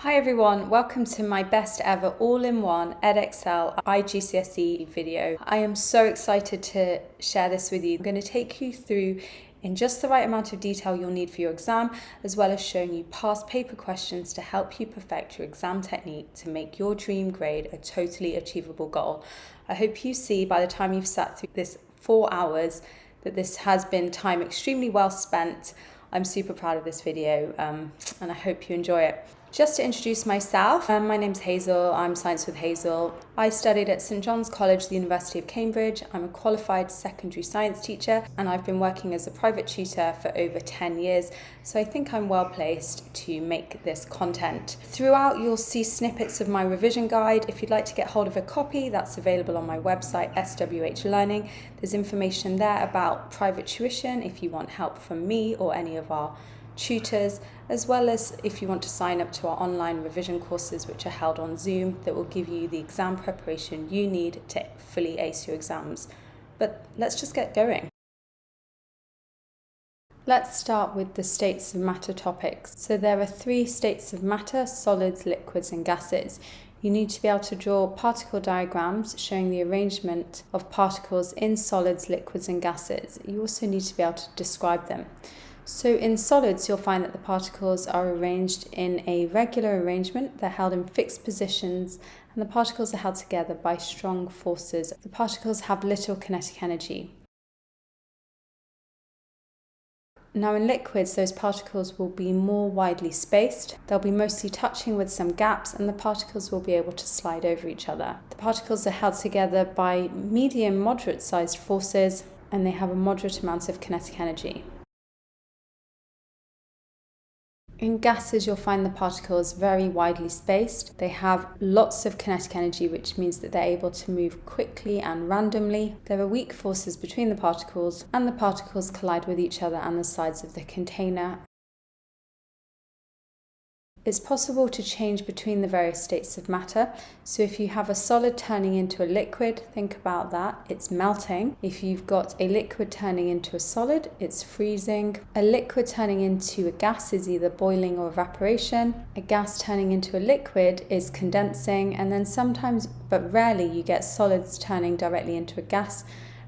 Hi everyone, welcome to my best ever all-in-one Edexcel IGCSE video. I am so excited to share this with you. I'm going to take you through in just the right amount of detail you'll need for your exam, as well as showing you past paper questions to help you perfect your exam technique to make your dream grade a totally achievable goal. I hope you see by the time you've sat through this 4 hours that this has been time extremely well spent. I'm super proud of this video and I hope you enjoy it. Just to introduce myself, my name's Hazel, I'm Science with Hazel. I studied at St John's College, the University of Cambridge. I'm a qualified secondary science teacher and I've been working as a private tutor for over 10 years, so I think I'm well placed to make this content. Throughout you'll see snippets of my revision guide. If you'd like to get hold of a copy, that's available on my website, SwH Learning. There's information there about private tuition if you want help from me or any of our tutors, as well as if you want to sign up to our online revision courses which are held on Zoom that will give you the exam preparation you need to fully ace your exams. But let's just get going. Let's start with the states of matter topics. So there are 3 states of matter: solids, liquids and gases. You need to be able to draw particle diagrams showing the arrangement of particles in solids, liquids and gases. You also need to be able to describe them. So in solids, you'll find that the particles are arranged in a regular arrangement. They're held in fixed positions and the particles are held together by strong forces. The particles have little kinetic energy. Now in liquids, those particles will be more widely spaced. They'll be mostly touching with some gaps and the particles will be able to slide over each other. The particles are held together by medium, moderate sized forces and they have a moderate amount of kinetic energy. In gases, you'll find the particles very widely spaced. They have lots of kinetic energy, which means that they're able to move quickly and randomly. There are weak forces between the particles, and the particles collide with each other and the sides of the container. It's possible to change between the various states of matter. So if you have a solid turning into a liquid, think about that, it's melting. If you've got a liquid turning into a solid, it's freezing. A liquid turning into a gas is either boiling or evaporation. A gas turning into a liquid is condensing, and then sometimes, but rarely, you get solids turning directly into a gas,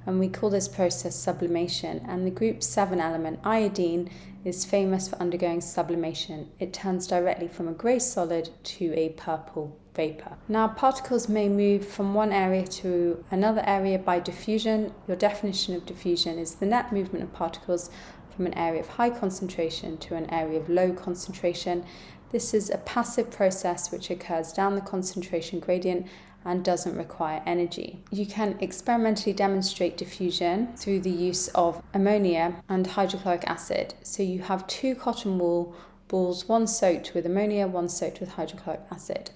and we call this process sublimation. And the group 7 element, iodine, is famous for undergoing sublimation. It turns directly from a grey solid to a purple vapour. Now, particles may move from one area to another area by diffusion. Your definition of diffusion is the net movement of particles from an area of high concentration to an area of low concentration. This is a passive process which occurs down the concentration gradient and doesn't require energy. You can experimentally demonstrate diffusion through the use of ammonia and hydrochloric acid. So you have 2 cotton wool balls, one soaked with ammonia, one soaked with hydrochloric acid.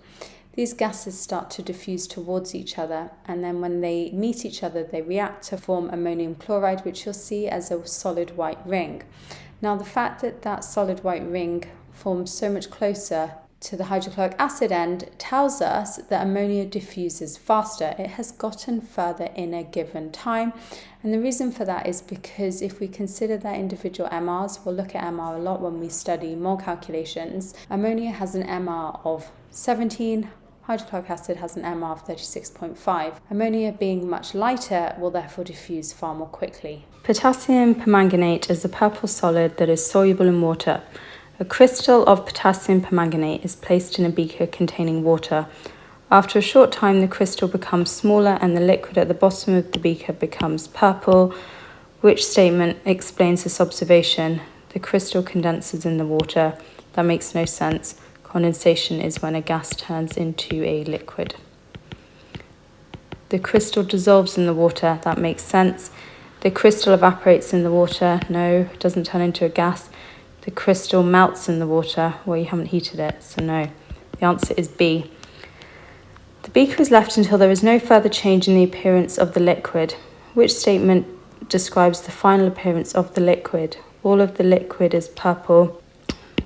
These gases start to diffuse towards each other, and then when they meet each other, they react to form ammonium chloride, which you'll see as a solid white ring. Now, the fact that that solid white ring forms so much closer to the hydrochloric acid end tells us that ammonia diffuses faster. It has gotten further in a given time, and the reason for that is because if we consider their individual MRs, we'll look at MR a lot when we study mole calculations. Ammonia has an MR of 17, hydrochloric acid has an MR of 36.5. Ammonia, being much lighter, will therefore diffuse far more quickly. Potassium permanganate is a purple solid that is soluble in water. A crystal of potassium permanganate is placed in a beaker containing water. After a short time, the crystal becomes smaller and the liquid at the bottom of the beaker becomes purple. Which statement explains this observation? The crystal condenses in the water. That makes no sense. Condensation is when a gas turns into a liquid. The crystal dissolves in the water. That makes sense. The crystal evaporates in the water. No, it doesn't turn into a gas. The crystal melts in the water. Well, you haven't heated it, so no. The answer is B. The beaker is left until there is no further change in the appearance of the liquid. Which statement describes the final appearance of the liquid? All of the liquid is purple.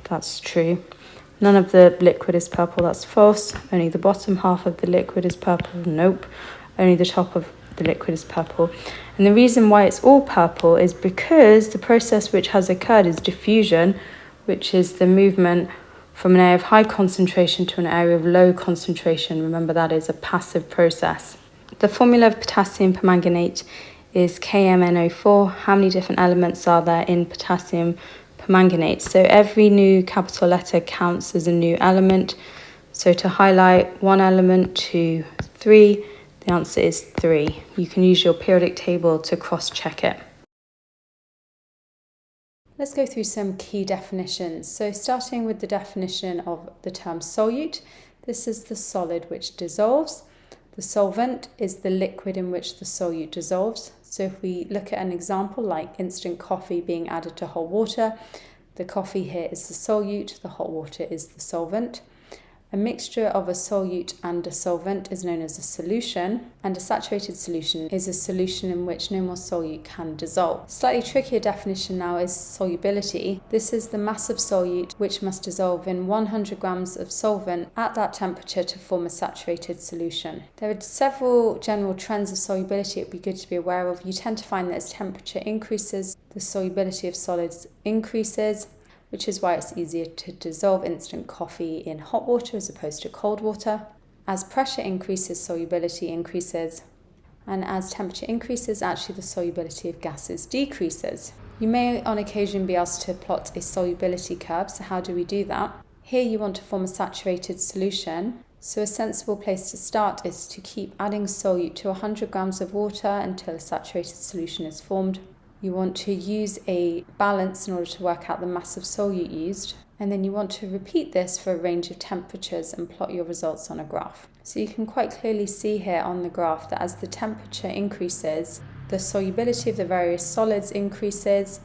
That's true. None of the liquid is purple. That's false. Only the bottom half of the liquid is purple. Nope. Only the top of the liquid is purple. And the reason why it's all purple is because the process which has occurred is diffusion, which is the movement from an area of high concentration to an area of low concentration. Remember, that is a passive process. The formula of potassium permanganate is KMnO4. How many different elements are there in potassium permanganate? So every new capital letter counts as a new element. So to highlight 1 element, 2, 3, the answer is 3. You can use your periodic table to cross-check it. Let's go through some key definitions. So starting with the definition of the term solute, this is the solid which dissolves. The solvent is the liquid in which the solute dissolves. So if we look at an example like instant coffee being added to hot water, the coffee here is the solute, the hot water is the solvent. A mixture of a solute and a solvent is known as a solution, and a saturated solution is a solution in which no more solute can dissolve. Slightly trickier definition now is solubility. This is the mass of solute which must dissolve in 100 grams of solvent at that temperature to form a saturated solution. There are several general trends of solubility it would be good to be aware of. You tend to find that as temperature increases, the solubility of solids increases, which is why it's easier to dissolve instant coffee in hot water as opposed to cold water. As pressure increases, solubility increases. And as temperature increases, actually the solubility of gases decreases. You may on occasion be asked to plot a solubility curve, so how do we do that? Here you want to form a saturated solution. So a sensible place to start is to keep adding solute to 100 grams of water until a saturated solution is formed. You want to use a balance in order to work out the mass of solute used, and then you want to repeat this for a range of temperatures and plot your results on a graph. So you can quite clearly see here on the graph that as the temperature increases, the solubility of the various solids increases.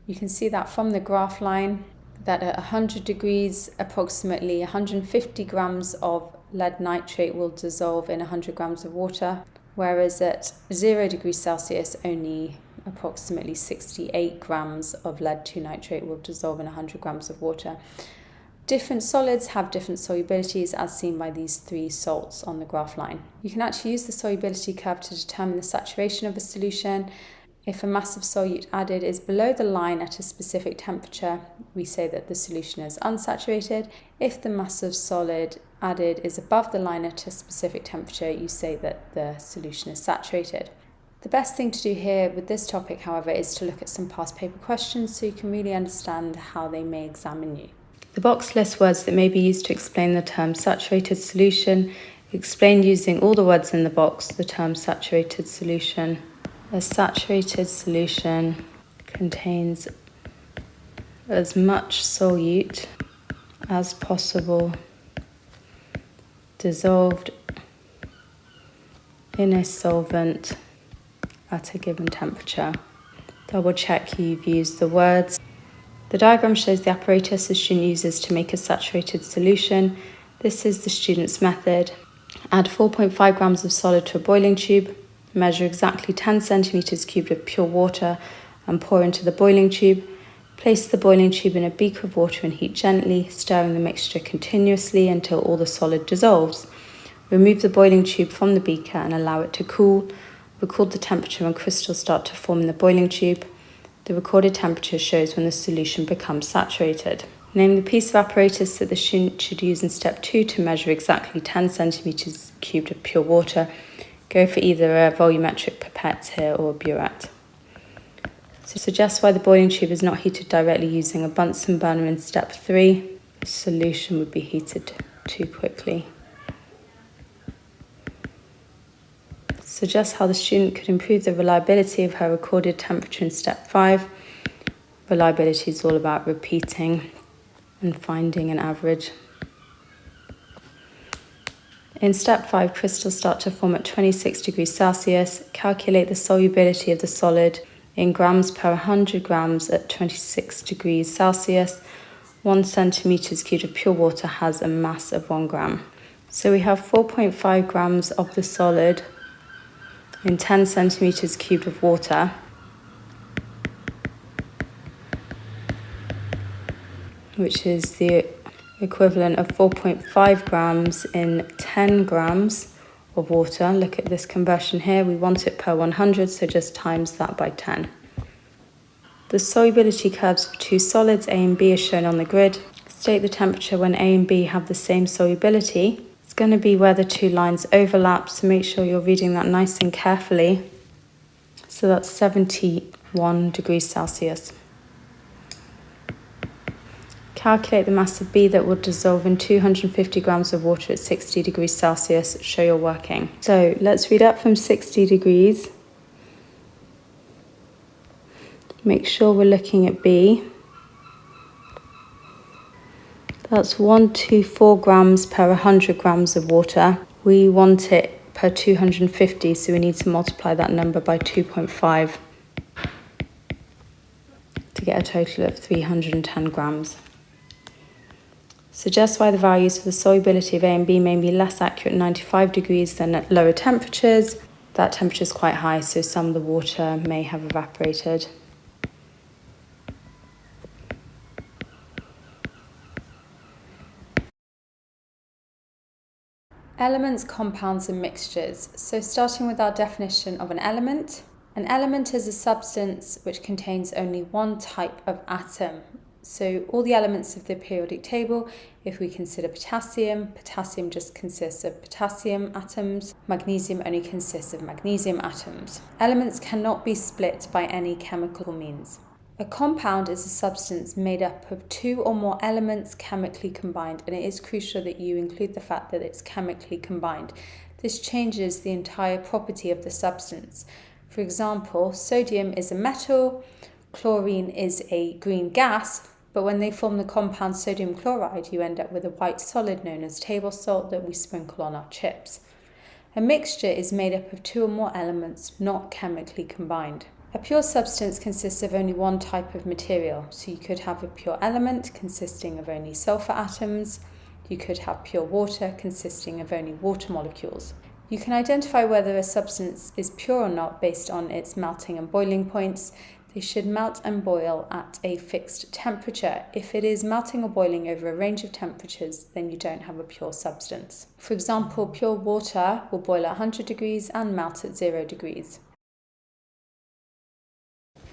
You can see that from the graph line that at 100 degrees, approximately 150 grams of lead nitrate will dissolve in 100 grams of water, whereas at 0 degrees Celsius, only approximately 68 grams of lead 2 nitrate will dissolve in 100 grams of water. Different solids have different solubilities as seen by these 3 salts on the graph line. You can actually use the solubility curve to determine the saturation of a solution. If a mass of solute added is below the line at a specific temperature, we say that the solution is unsaturated. If the mass of solid added is above the line at a specific temperature, you say that the solution is saturated. The best thing to do here with this topic, however, is to look at some past paper questions so you can really understand how they may examine you. The box lists words that may be used to explain the term saturated solution. Explain using all the words in the box the term saturated solution. A saturated solution contains as much solute as possible dissolved in a solvent at a given temperature. Double check you've used the words. The diagram shows the apparatus the student uses to make a saturated solution. This is the student's method. Add 4.5 grams of solid to a boiling tube. Measure exactly 10 centimeters cubed of pure water and pour into the boiling tube. Place the boiling tube in a beaker of water and heat gently, stirring the mixture continuously until all the solid dissolves. Remove the boiling tube from the beaker and allow it to cool. Record the temperature when crystals start to form in the boiling tube. The recorded temperature shows when the solution becomes saturated. Name the piece of apparatus that the student should use in step 2 to measure exactly 10 centimeters cubed of pure water. Go for either a volumetric pipette here or a burette. So suggest why the boiling tube is not heated directly using a Bunsen burner in step 3. The solution would be heated too quickly. Suggest how the student could improve the reliability of her recorded temperature in step 5. Reliability is all about repeating and finding an average. In step 5, crystals start to form at 26 degrees Celsius. Calculate the solubility of the solid in grams per 100 grams at 26 degrees Celsius. 1 centimeters cubed of pure water has a mass of 1 gram. So we have 4.5 grams of the solid in 10 centimeters cubed of water. Which is the equivalent of 4.5 grams in 10 grams of water. Look at this conversion here. We want it per 100, so just times that by 10. The solubility curves for 2 solids, A and B, are shown on the grid. state the temperature when A and B have the same solubility. It's going to be where the two lines overlap, so make sure you're reading that nice and carefully. So that's 71 degrees Celsius. Calculate the mass of B that will dissolve in 250 grams of water at 60 degrees Celsius. Show you're working. So let's read up from 60 degrees. Make sure we're looking at B. That's 124 grams per 100 grams of water. We want it per 250, so we need to multiply that number by 2.5 to get a total of 310 grams. Suggest why the values for the solubility of A and B may be less accurate at 95 degrees than at lower temperatures. That temperature is quite high, so some of the water may have evaporated. Elements, compounds and mixtures. So starting with our definition of an element is a substance which contains only one type of atom. So all the elements of the periodic table, if we consider potassium just consists of potassium atoms, magnesium only consists of magnesium atoms. Elements cannot be split by any chemical means. A compound is a substance made up of two or more elements chemically combined, and it is crucial that you include the fact that it's chemically combined. This changes the entire property of the substance. For example, sodium is a metal, chlorine is a green gas, but when they form the compound sodium chloride, you end up with a white solid known as table salt that we sprinkle on our chips. A mixture is made up of two or more elements not chemically combined. A pure substance consists of only one type of material, so you could have a pure element consisting of only sulfur atoms. You could have pure water consisting of only water molecules. You can identify whether a substance is pure or not based on its melting and boiling points. They should melt and boil at a fixed temperature. If it is melting or boiling over a range of temperatures, then you don't have a pure substance. For example, pure water will boil at 100 degrees and melt at 0 degrees.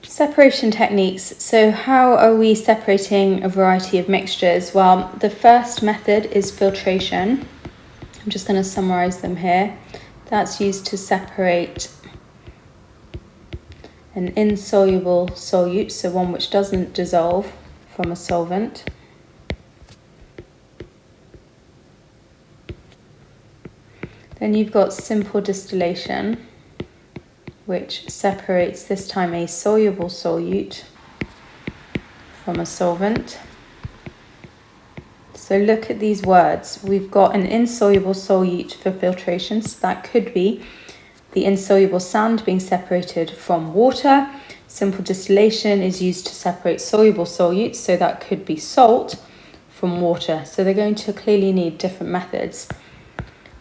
Separation techniques. So how are we separating a variety of mixtures? Well, the first method is filtration. I'm just going to summarize them here. That's used to separate an insoluble solute, so one which doesn't dissolve, from a solvent. Then you've got simple distillation, which separates this time a soluble solute from a solvent. So look at these words. We've got an insoluble solute for filtration, so that could be the insoluble sand being separated from water. Simple distillation is used to separate soluble solutes, so that could be salt from water. So they're going to clearly need different methods.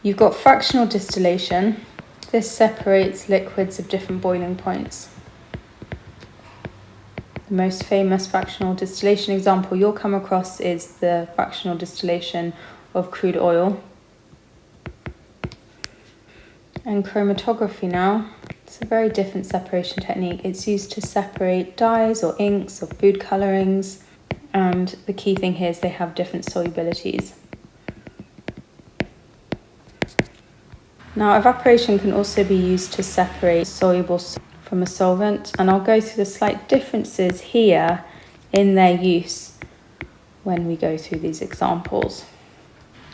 You've got fractional distillation. This separates liquids of different boiling points. The most famous fractional distillation example you'll come across is the fractional distillation of crude oil. And chromatography now. It's a very different separation technique. It's used to separate dyes or inks or food colorings, and the key thing here is they have different solubilities. Now, evaporation can also be used to separate solubles from a solvent, and I'll go through the slight differences here in their use when we go through these examples.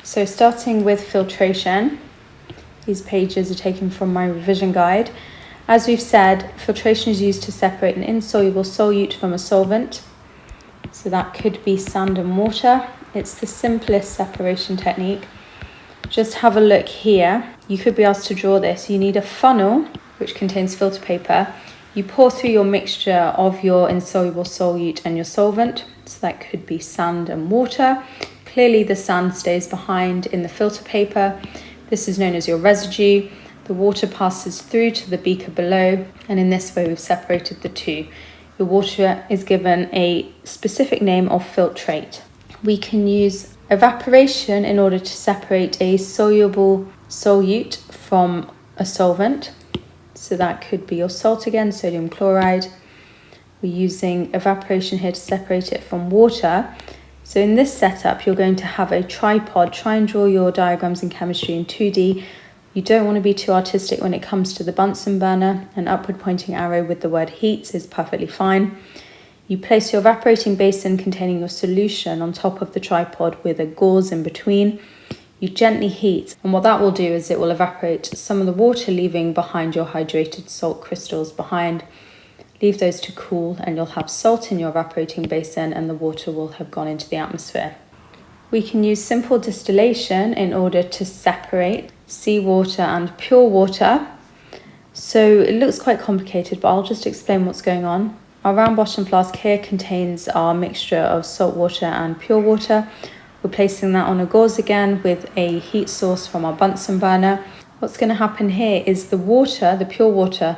So starting with filtration, these pages are taken from my revision guide. As we've said, filtration is used to separate an insoluble solute from a solvent, so that could be sand and water. It's the simplest separation technique. Just have a look here. You could be asked to draw this. You need a funnel which contains filter paper. You pour through your mixture of your insoluble solute and your solvent. So that could be sand and water. Clearly the sand stays behind in the filter paper. This is known as your residue. The water passes through to the beaker below, and in this way we've separated the two. Your water is given a specific name of filtrate. We can use evaporation in order to separate a soluble solute from a solvent. So that could be your salt again, sodium chloride. We're using evaporation here to separate it from water. So in this setup, you're going to have a tripod. Try and draw your diagrams in chemistry in 2D. You don't want to be too artistic when it comes to the Bunsen burner. An upward pointing arrow with the word heats is perfectly fine. You place your evaporating basin containing your solution on top of the tripod with a gauze in between. You gently heat, and what that will do is it will evaporate some of the water, leaving behind your hydrated salt crystals behind. Leave those to cool and you'll have salt in your evaporating basin and the water will have gone into the atmosphere. We can use simple distillation in order to separate seawater and pure water. So it looks quite complicated, but I'll just explain what's going on. Our round bottom flask here contains our mixture of salt water and pure water. We're placing that on a gauze again with a heat source from our Bunsen burner. What's going to happen here is the water, the pure water,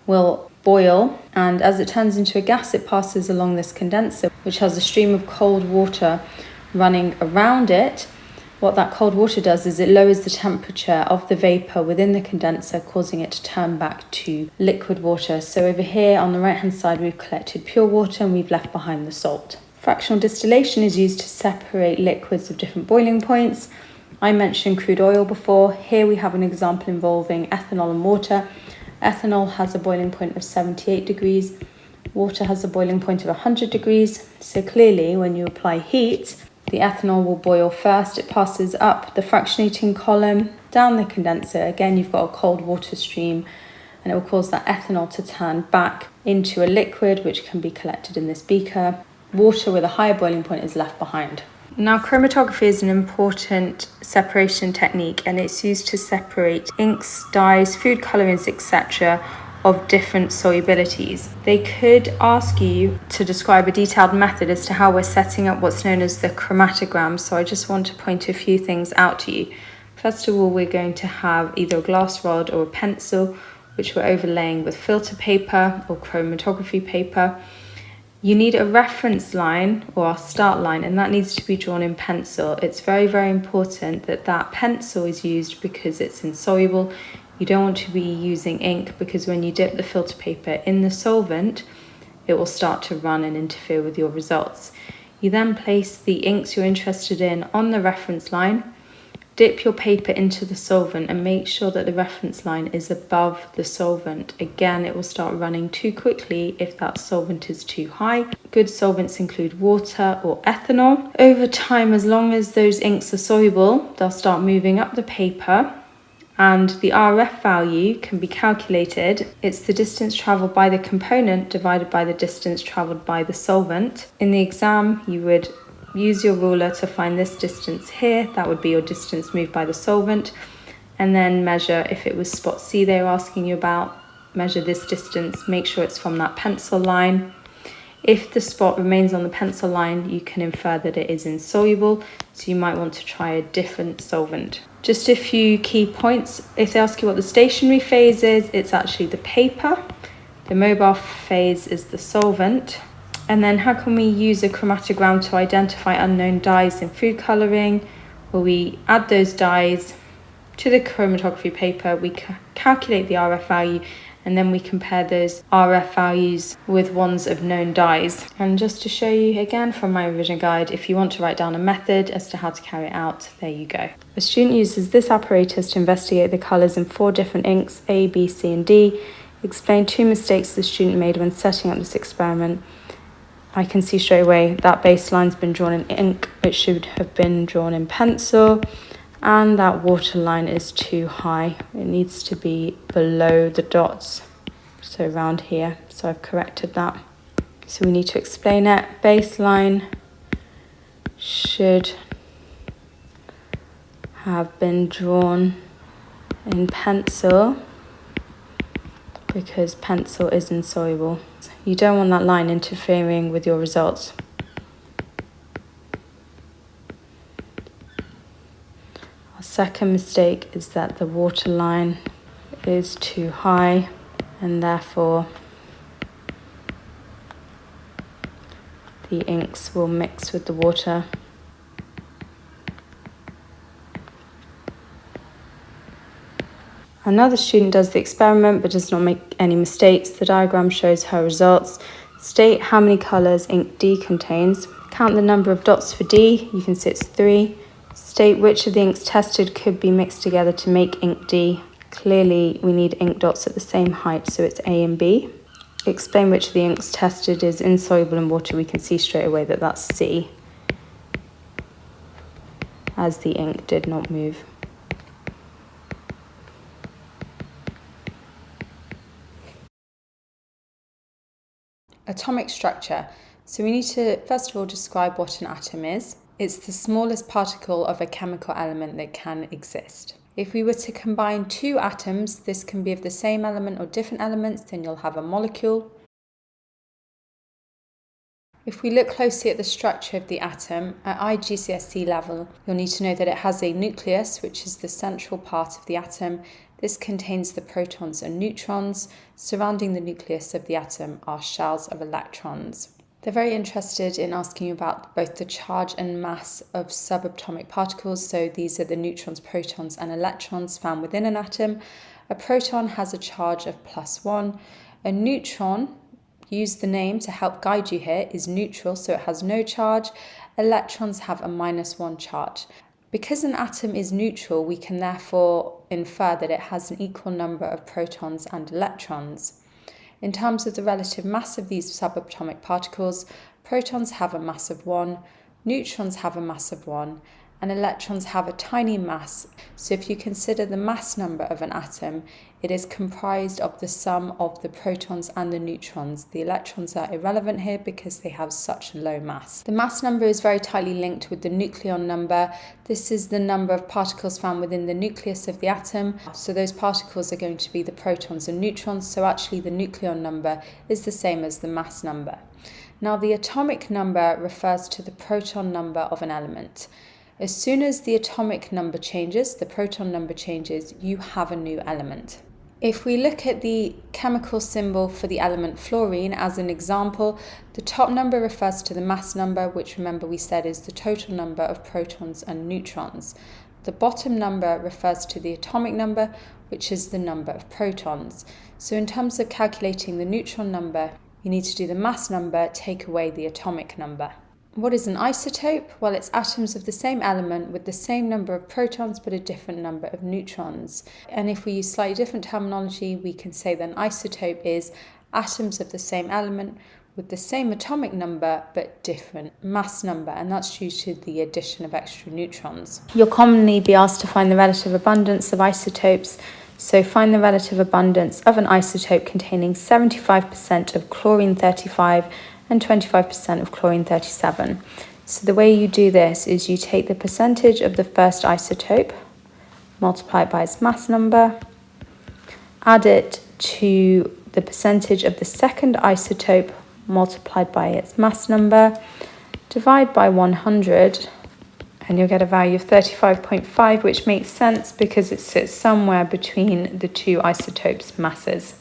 will boil, and as it turns into a gas, it passes along this condenser, which has a stream of cold water running around it. What that cold water does is it lowers the temperature of the vapor within the condenser, causing it to turn back to liquid water. So over here on the right hand side, we've collected pure water and we've left behind the salt. Fractional distillation is used to separate liquids of different boiling points. I mentioned crude oil before. Here we have an example involving ethanol and water. Ethanol has a boiling point of 78 degrees. Water has a boiling point of 100 degrees. So clearly, when you apply heat, the ethanol will boil first. It passes up the fractionating column, down the condenser. Again, you've got a cold water stream, and it will cause that ethanol to turn back into a liquid, which can be collected in this beaker. Water with a higher boiling point is left behind. Now, chromatography is an important separation technique, and it's used to separate inks, dyes, food colorants, etc. of different solubilities. They could ask you to describe a detailed method as to how we're setting up what's known as the chromatogram, so I just want to point a few things out to you. First of all, we're going to have either a glass rod or a pencil, which we're overlaying with filter paper or chromatography paper. You need a reference line or a start line, and that needs to be drawn in pencil. It's very, very important that that pencil is used because it's insoluble. You don't want to be using ink, because when you dip the filter paper in the solvent, it will start to run and interfere with your results. You then place the inks you're interested in on the reference line. Dip your paper into the solvent and make sure that the reference line is above the solvent. Again, it will start running too quickly if that solvent is too high. Good solvents include water or ethanol. Over time, as long as those inks are soluble, they'll start moving up the paper, and the RF value can be calculated. It's the distance travelled by the component divided by the distance travelled by the solvent. In the exam, you would use your ruler to find this distance here. That would be your distance moved by the solvent, and then measure, if it was spot C they were asking you about, measure this distance, make sure it's from that pencil line. If the spot remains on the pencil line, you can infer that it is insoluble, so you might want to try a different solvent. Just a few key points. If they ask you what the stationary phase is, it's actually the paper. The mobile phase is the solvent. And then how can we use a chromatogram to identify unknown dyes in food colouring? Well, we add those dyes to the chromatography paper, we calculate the RF value, and then we compare those RF values with ones of known dyes. And just to show you again from my revision guide, if you want to write down a method as to how to carry it out, there you go. The student uses this apparatus to investigate the colours in 4 different inks, A, B, C and D. Explain 2 mistakes the student made when setting up this experiment. I can see straight away that baseline's been drawn in ink, it should have been drawn in pencil, and that water line is too high. It needs to be below the dots, so around here. So I've corrected that. So we need to explain it. Baseline should have been drawn in pencil because pencil is insoluble. You don't want that line interfering with your results. Our second mistake is that the water line is too high, and therefore the inks will mix with the water. Another student does the experiment but does not make any mistakes. The diagram shows her results. State how many colours ink D contains. Count the number of dots for D. You can see it's 3. State which of the inks tested could be mixed together to make ink D. Clearly, we need ink dots at the same height, so it's A and B. Explain which of the inks tested is insoluble in water. We can see straight away that that's C, as the ink did not move. Atomic structure. So we need to first of all describe what an atom is. It's the smallest particle of a chemical element that can exist. If we were to combine two atoms, this can be of the same element or different elements, then you'll have a molecule. If we look closely at the structure of the atom, at IGCSE level, you'll need to know that it has a nucleus, which is the central part of the atom. This contains the protons and neutrons. Surrounding the nucleus of the atom are shells of electrons. They're very interested in asking you about both the charge and mass of subatomic particles. So these are the neutrons, protons, and electrons found within an atom. A proton has a charge of +1. A neutron, use the name to help guide you here, is neutral, so it has no charge. Electrons have a -1 charge. Because an atom is neutral, we can therefore infer that it has an equal number of protons and electrons. In terms of the relative mass of these subatomic particles, protons have a mass of 1, neutrons have a mass of 1, and electrons have a tiny mass. So if you consider the mass number of an atom, it is comprised of the sum of the protons and the neutrons. The electrons are irrelevant here because they have such a low mass. The mass number is very tightly linked with the nucleon number. This is the number of particles found within the nucleus of the atom. So those particles are going to be the protons and neutrons. So actually the nucleon number is the same as the mass number. Now the atomic number refers to the proton number of an element. As soon as the atomic number changes, the proton number changes, you have a new element. If we look at the chemical symbol for the element fluorine as an example, the top number refers to the mass number, which remember we said is the total number of protons and neutrons. The bottom number refers to the atomic number, which is the number of protons. So in terms of calculating the neutron number, you need to do the mass number, take away the atomic number. What is an isotope? Well, it's atoms of the same element with the same number of protons but a different number of neutrons. And if we use slightly different terminology, we can say that an isotope is atoms of the same element with the same atomic number but different mass number, and that's due to the addition of extra neutrons. You'll commonly be asked to find the relative abundance of isotopes. So find the relative abundance of an isotope containing 75% of chlorine-35 and 25% of chlorine-37. So the way you do this is you take the percentage of the first isotope, multiply it by its mass number, add it to the percentage of the second isotope multiplied by its mass number, divide by 100, and you'll get a value of 35.5, which makes sense because it sits somewhere between the two isotopes' masses.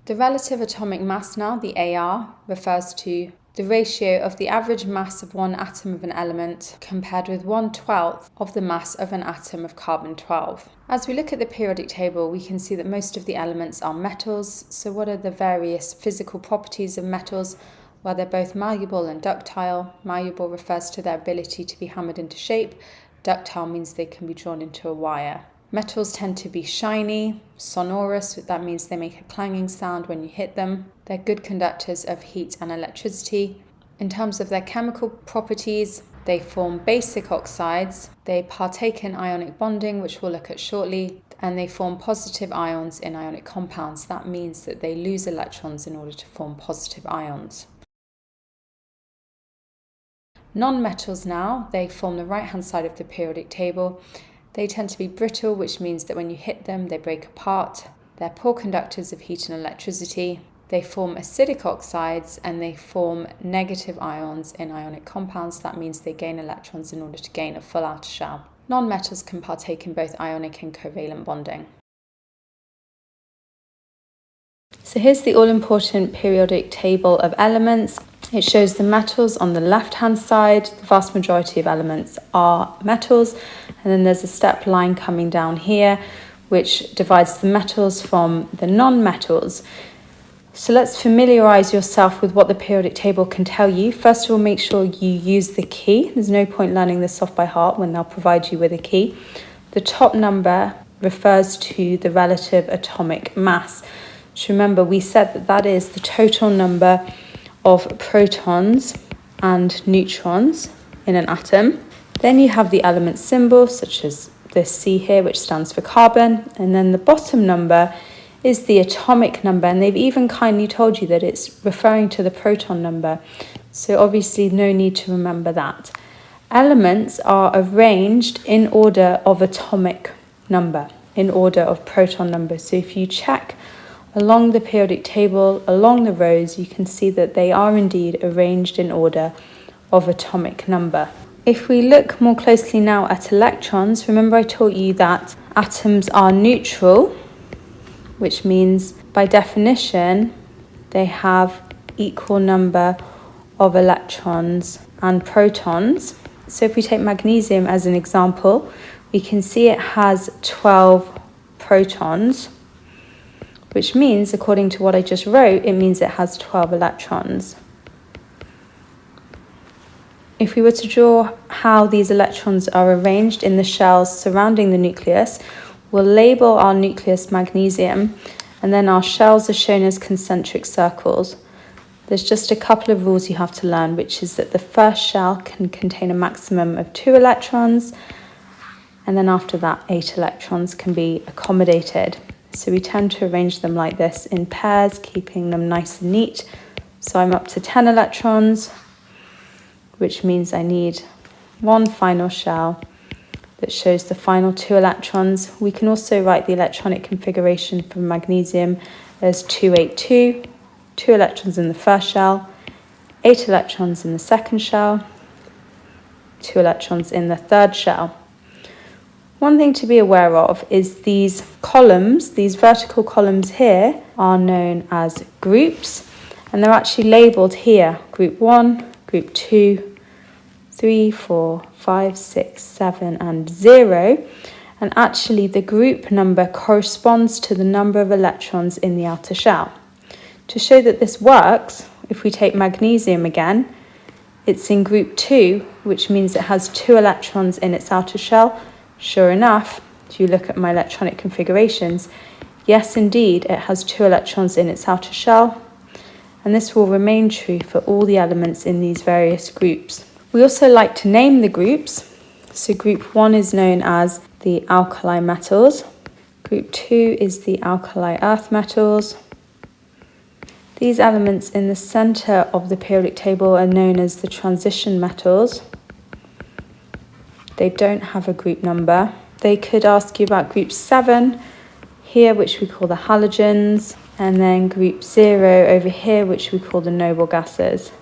The relative atomic mass now, the AR, refers to the ratio of the average mass of one atom of an element compared with 1/12 of the mass of an atom of carbon-12. As we look at the periodic table, we can see that most of the elements are metals. So what are the various physical properties of metals? Well, they're both malleable and ductile. Malleable refers to their ability to be hammered into shape. Ductile means they can be drawn into a wire. Metals tend to be shiny, sonorous, that means they make a clanging sound when you hit them. They're good conductors of heat and electricity. In terms of their chemical properties, they form basic oxides, they partake in ionic bonding, which we'll look at shortly, and they form positive ions in ionic compounds. That means that they lose electrons in order to form positive ions. Non-metals now, they form the right-hand side of the periodic table. They tend to be brittle, which means that when you hit them, they break apart. They're poor conductors of heat and electricity. They form acidic oxides and they form negative ions in ionic compounds. That means they gain electrons in order to gain a full outer shell. Non-metals can partake in both ionic and covalent bonding. So here's the all-important periodic table of elements. It shows the metals on the left-hand side. The vast majority of elements are metals. And then there's a step line coming down here, which divides the metals from the non-metals. So let's familiarise yourself with what the periodic table can tell you. First of all, make sure you use the key. There's no point learning this off by heart when they'll provide you with a key. The top number refers to the relative atomic mass. So remember, we said that that is the total number of protons and neutrons in an atom. Then you have the element symbol, such as this C here, which stands for carbon. And then the bottom number is the atomic number, and they've even kindly told you that it's referring to the proton number. So obviously no need to remember that. Elements are arranged in order of atomic number, in order of proton number. So if you check along the periodic table, along the rows, you can see that they are indeed arranged in order of atomic number. If we look more closely now at electrons, remember I taught you that atoms are neutral, which means by definition they have equal number of electrons and protons. So if we take magnesium as an example, we can see it has 12 protons, which means, according to what I just wrote, it means it has 12 electrons. If we were to draw how these electrons are arranged in the shells surrounding the nucleus, we'll label our nucleus magnesium, and then our shells are shown as concentric circles. There's just a couple of rules you have to learn, which is that the first shell can contain a maximum of 2 electrons, and then after that 8 electrons can be accommodated. So we tend to arrange them like this in pairs, keeping them nice and neat. So I'm up to 10 electrons, which means I need one final shell that shows the final 2 electrons. We can also write the electronic configuration for magnesium as 282, 2 electrons in the first shell, 8 electrons in the second shell, 2 electrons in the third shell. One thing to be aware of is these columns, these vertical columns here, are known as groups, and they're actually labelled here, group 1, group 2, 3, 4, 5, 6, 7 and 0, and actually the group number corresponds to the number of electrons in the outer shell. To show that this works, if we take magnesium again, it's in group 2, which means it has 2 electrons in its outer shell. Sure enough, if you look at my electronic configurations, yes indeed it has 2 electrons in its outer shell, and this will remain true for all the elements in these various groups. We also like to name the groups. So group 1 is known as the alkali metals. Group 2 is the alkali earth metals. These elements in the center of the periodic table are known as the transition metals. They don't have a group number. They could ask you about group 7 here, which we call the halogens, and then group 0 over here, which we call the noble gases.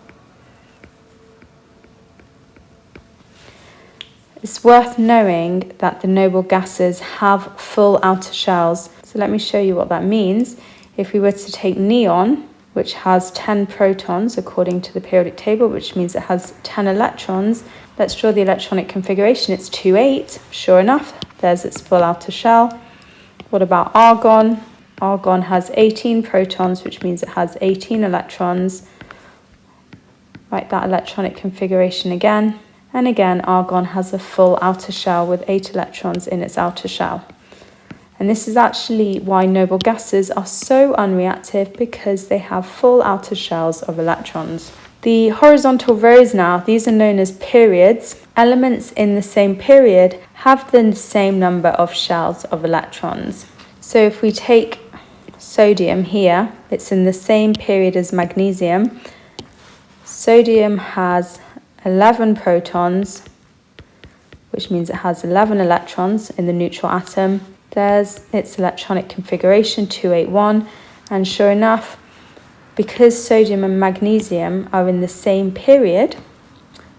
It's worth knowing that the noble gases have full outer shells. So let me show you what that means. If we were to take neon, which has 10 protons according to the periodic table, which means it has 10 electrons, let's draw the electronic configuration. It's 2,8. Sure enough, there's its full outer shell. What about argon? Argon has 18 protons, which means it has 18 electrons. Write that electronic configuration again. And again, argon has a full outer shell with 8 electrons in its outer shell. And this is actually why noble gases are so unreactive, because they have full outer shells of electrons. The horizontal rows now, these are known as periods. Elements in the same period have the same number of shells of electrons. So if we take sodium here, it's in the same period as magnesium. Sodium has 11 protons, which means it has 11 electrons in the neutral atom. There's its electronic configuration, 281, and sure enough, because sodium and magnesium are in the same period,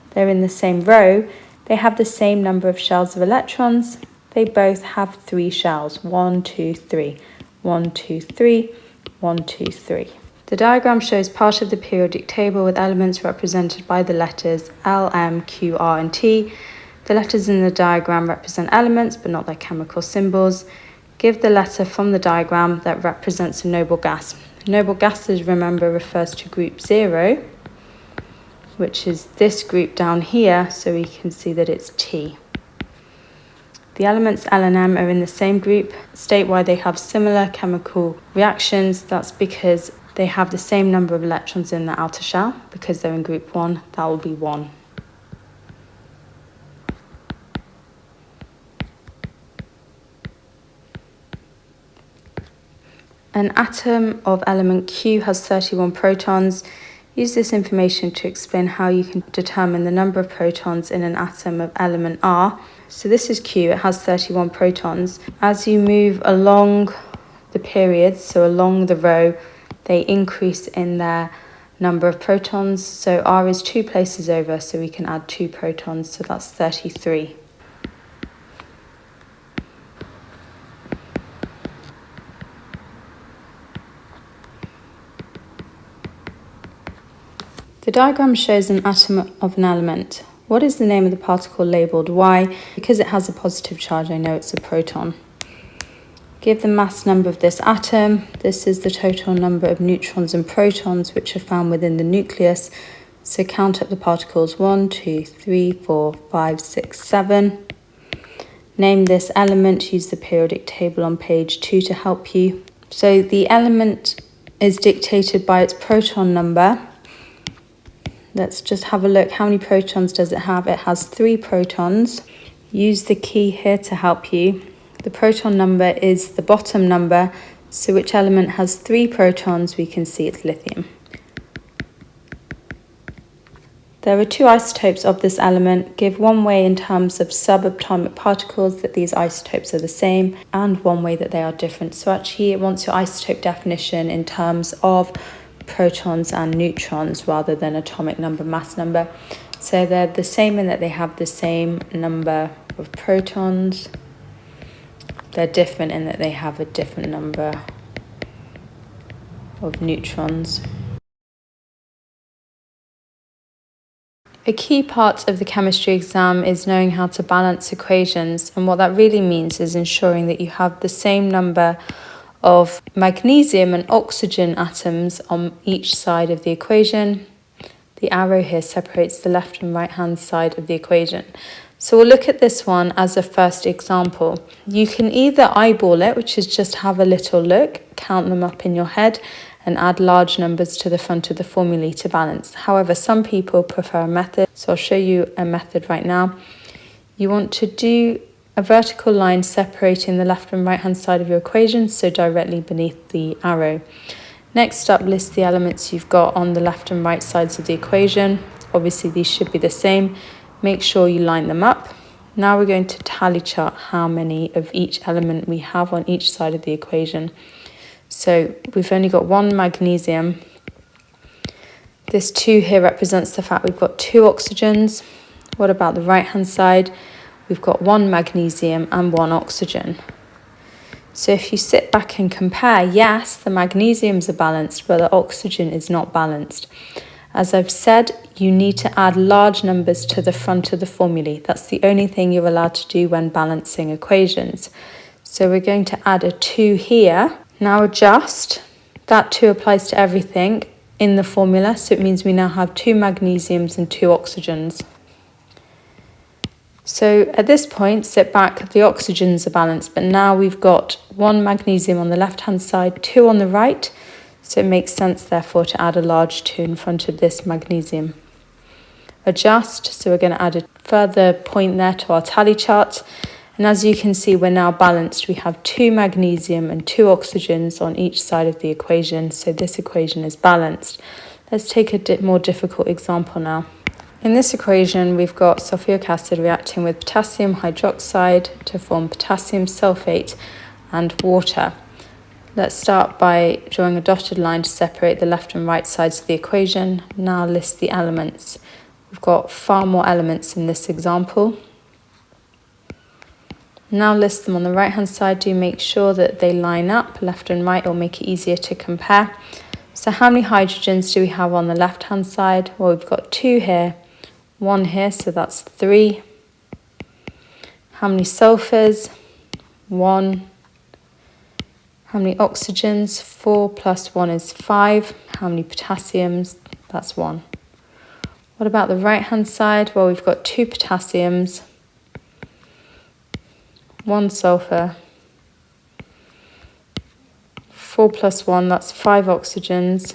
they're in the same row, they have the same number of shells of electrons. They both have 3 shells, 1, 2, 3, 1, 2, 3, 1, 2, 3. The diagram shows part of the periodic table with elements represented by the letters L, M, Q, R, and T. The letters in the diagram represent elements, but not their chemical symbols. Give the letter from the diagram that represents a noble gas. Noble gases, remember, refers to group 0, which is this group down here, so we can see that it's T. The elements L and M are in the same group. State why they have similar chemical reactions. That's because they have the same number of electrons in the outer shell. Because they're in group 1, that will be 1. An atom of element Q has 31 protons. Use this information to explain how you can determine the number of protons in an atom of element R. So this is Q, it has 31 protons. As you move along the periods, so along the row, they increase in their number of protons. So R is 2 places over, so we can add 2 protons, so that's 33. The diagram shows an atom of an element. What is the name of the particle labelled? Why? Because it has a positive charge, I know it's a proton. Give the mass number of this atom. This is the total number of neutrons and protons which are found within the nucleus. So count up the particles: 1, 2, 3, 4, 5, 6, 7. Name this element. Use the periodic table on page 2 to help you. So the element is dictated by its proton number. Let's just have a look. How many protons does it have? It has 3 protons. Use the key here to help you. The proton number is the bottom number, so which element has 3 protons? We can see it's lithium. There are 2 isotopes of this element. Give one way in terms of subatomic particles that these isotopes are the same, and one way that they are different. So actually it wants your isotope definition in terms of protons and neutrons rather than atomic number, mass number. So they're the same in that they have the same number of protons. They're different in that they have a different number of neutrons. A key part of the chemistry exam is knowing how to balance equations, and what that really means is ensuring that you have the same number of magnesium and oxygen atoms on each side of the equation. The arrow here separates the left and right hand side of the equation. So we'll look at this one as a first example. You can either eyeball it, which is just have a little look, count them up in your head, and add large numbers to the front of the formulae to balance. However, some people prefer a method, so I'll show you a method right now. You want to do a vertical line separating the left and right hand side of your equation, so directly beneath the arrow. Next up, list the elements you've got on the left and right sides of the equation. Obviously these should be the same. Make sure you line them up. Now we're going to tally chart how many of each element we have on each side of the equation. So we've only got 1 magnesium. This 2 here represents the fact we've got 2 oxygens. What about the right hand side? We've got 1 magnesium and 1 oxygen. So if you sit back and compare, yes, the magnesiums are balanced, but the oxygen is not balanced. As I've said, you need to add large numbers to the front of the formulae. That's the only thing you're allowed to do when balancing equations. So we're going to add a 2 here. Now adjust. That 2 applies to everything in the formula, so it means we now have 2 magnesiums and 2 oxygens. So at this point, sit back, the oxygens are balanced, but now we've got 1 magnesium on the left-hand side, 2 on the right, so it makes sense, therefore, to add a large 2 in front of this magnesium. Adjust, so we're going to add a further point there to our tally chart, and as you can see, we're now balanced. We have 2 magnesium and 2 oxygens on each side of the equation, so this equation is balanced. Let's take a more difficult example now. In this equation, we've got sulfuric acid reacting with potassium hydroxide to form potassium sulfate and water. Let's start by drawing a dotted line to separate the left and right sides of the equation. Now list the elements. We've got far more elements in this example. Now list them on the right hand side. Do make sure that they line up left and right, or make it easier to compare. So how many hydrogens do we have on the left hand side? Well, we've got 2 here, 1 here, so that's 3. How many sulfurs? 1. How many oxygens? 4 plus 1 is 5. How many potassiums? That's 1. What about the right-hand side? Well, we've got 2 potassiums, 1 sulfur, 4 plus 1, that's 5 oxygens,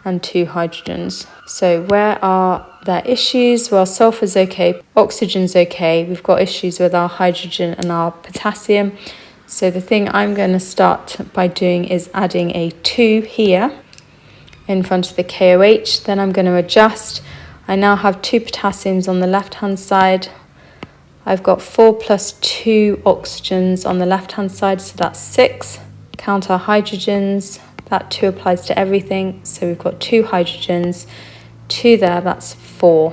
and 2 hydrogens. So where are there issues? Well, sulfur's okay, oxygen's okay. We've got issues with our hydrogen and our potassium. So the thing I'm going to start by doing is adding a 2 here in front of the KOH. Then I'm going to adjust. I now have 2 potassiums on the left-hand side. I've got 4 plus 2 oxygens on the left-hand side, so that's 6. Count our hydrogens. That 2 applies to everything, so we've got 2 hydrogens, 2 there, that's 4.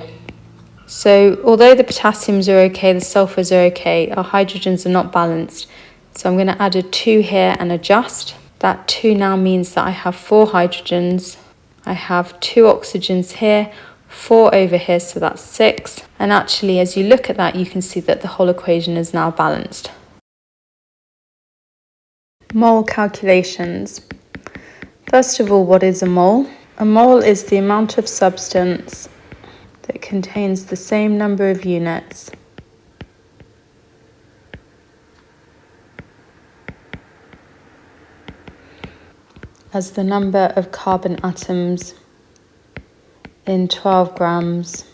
So although the potassiums are okay, the sulfurs are okay, our hydrogens are not balanced. So I'm going to add a 2 here and adjust. That 2 now means that I have 4 hydrogens, I have 2 oxygens here, 4 over here, so that's 6. And actually, as you look at that, you can see that the whole equation is now balanced. Mole calculations. First of all, what is a mole? A mole is the amount of substance that contains the same number of units as the number of carbon atoms in 12 grams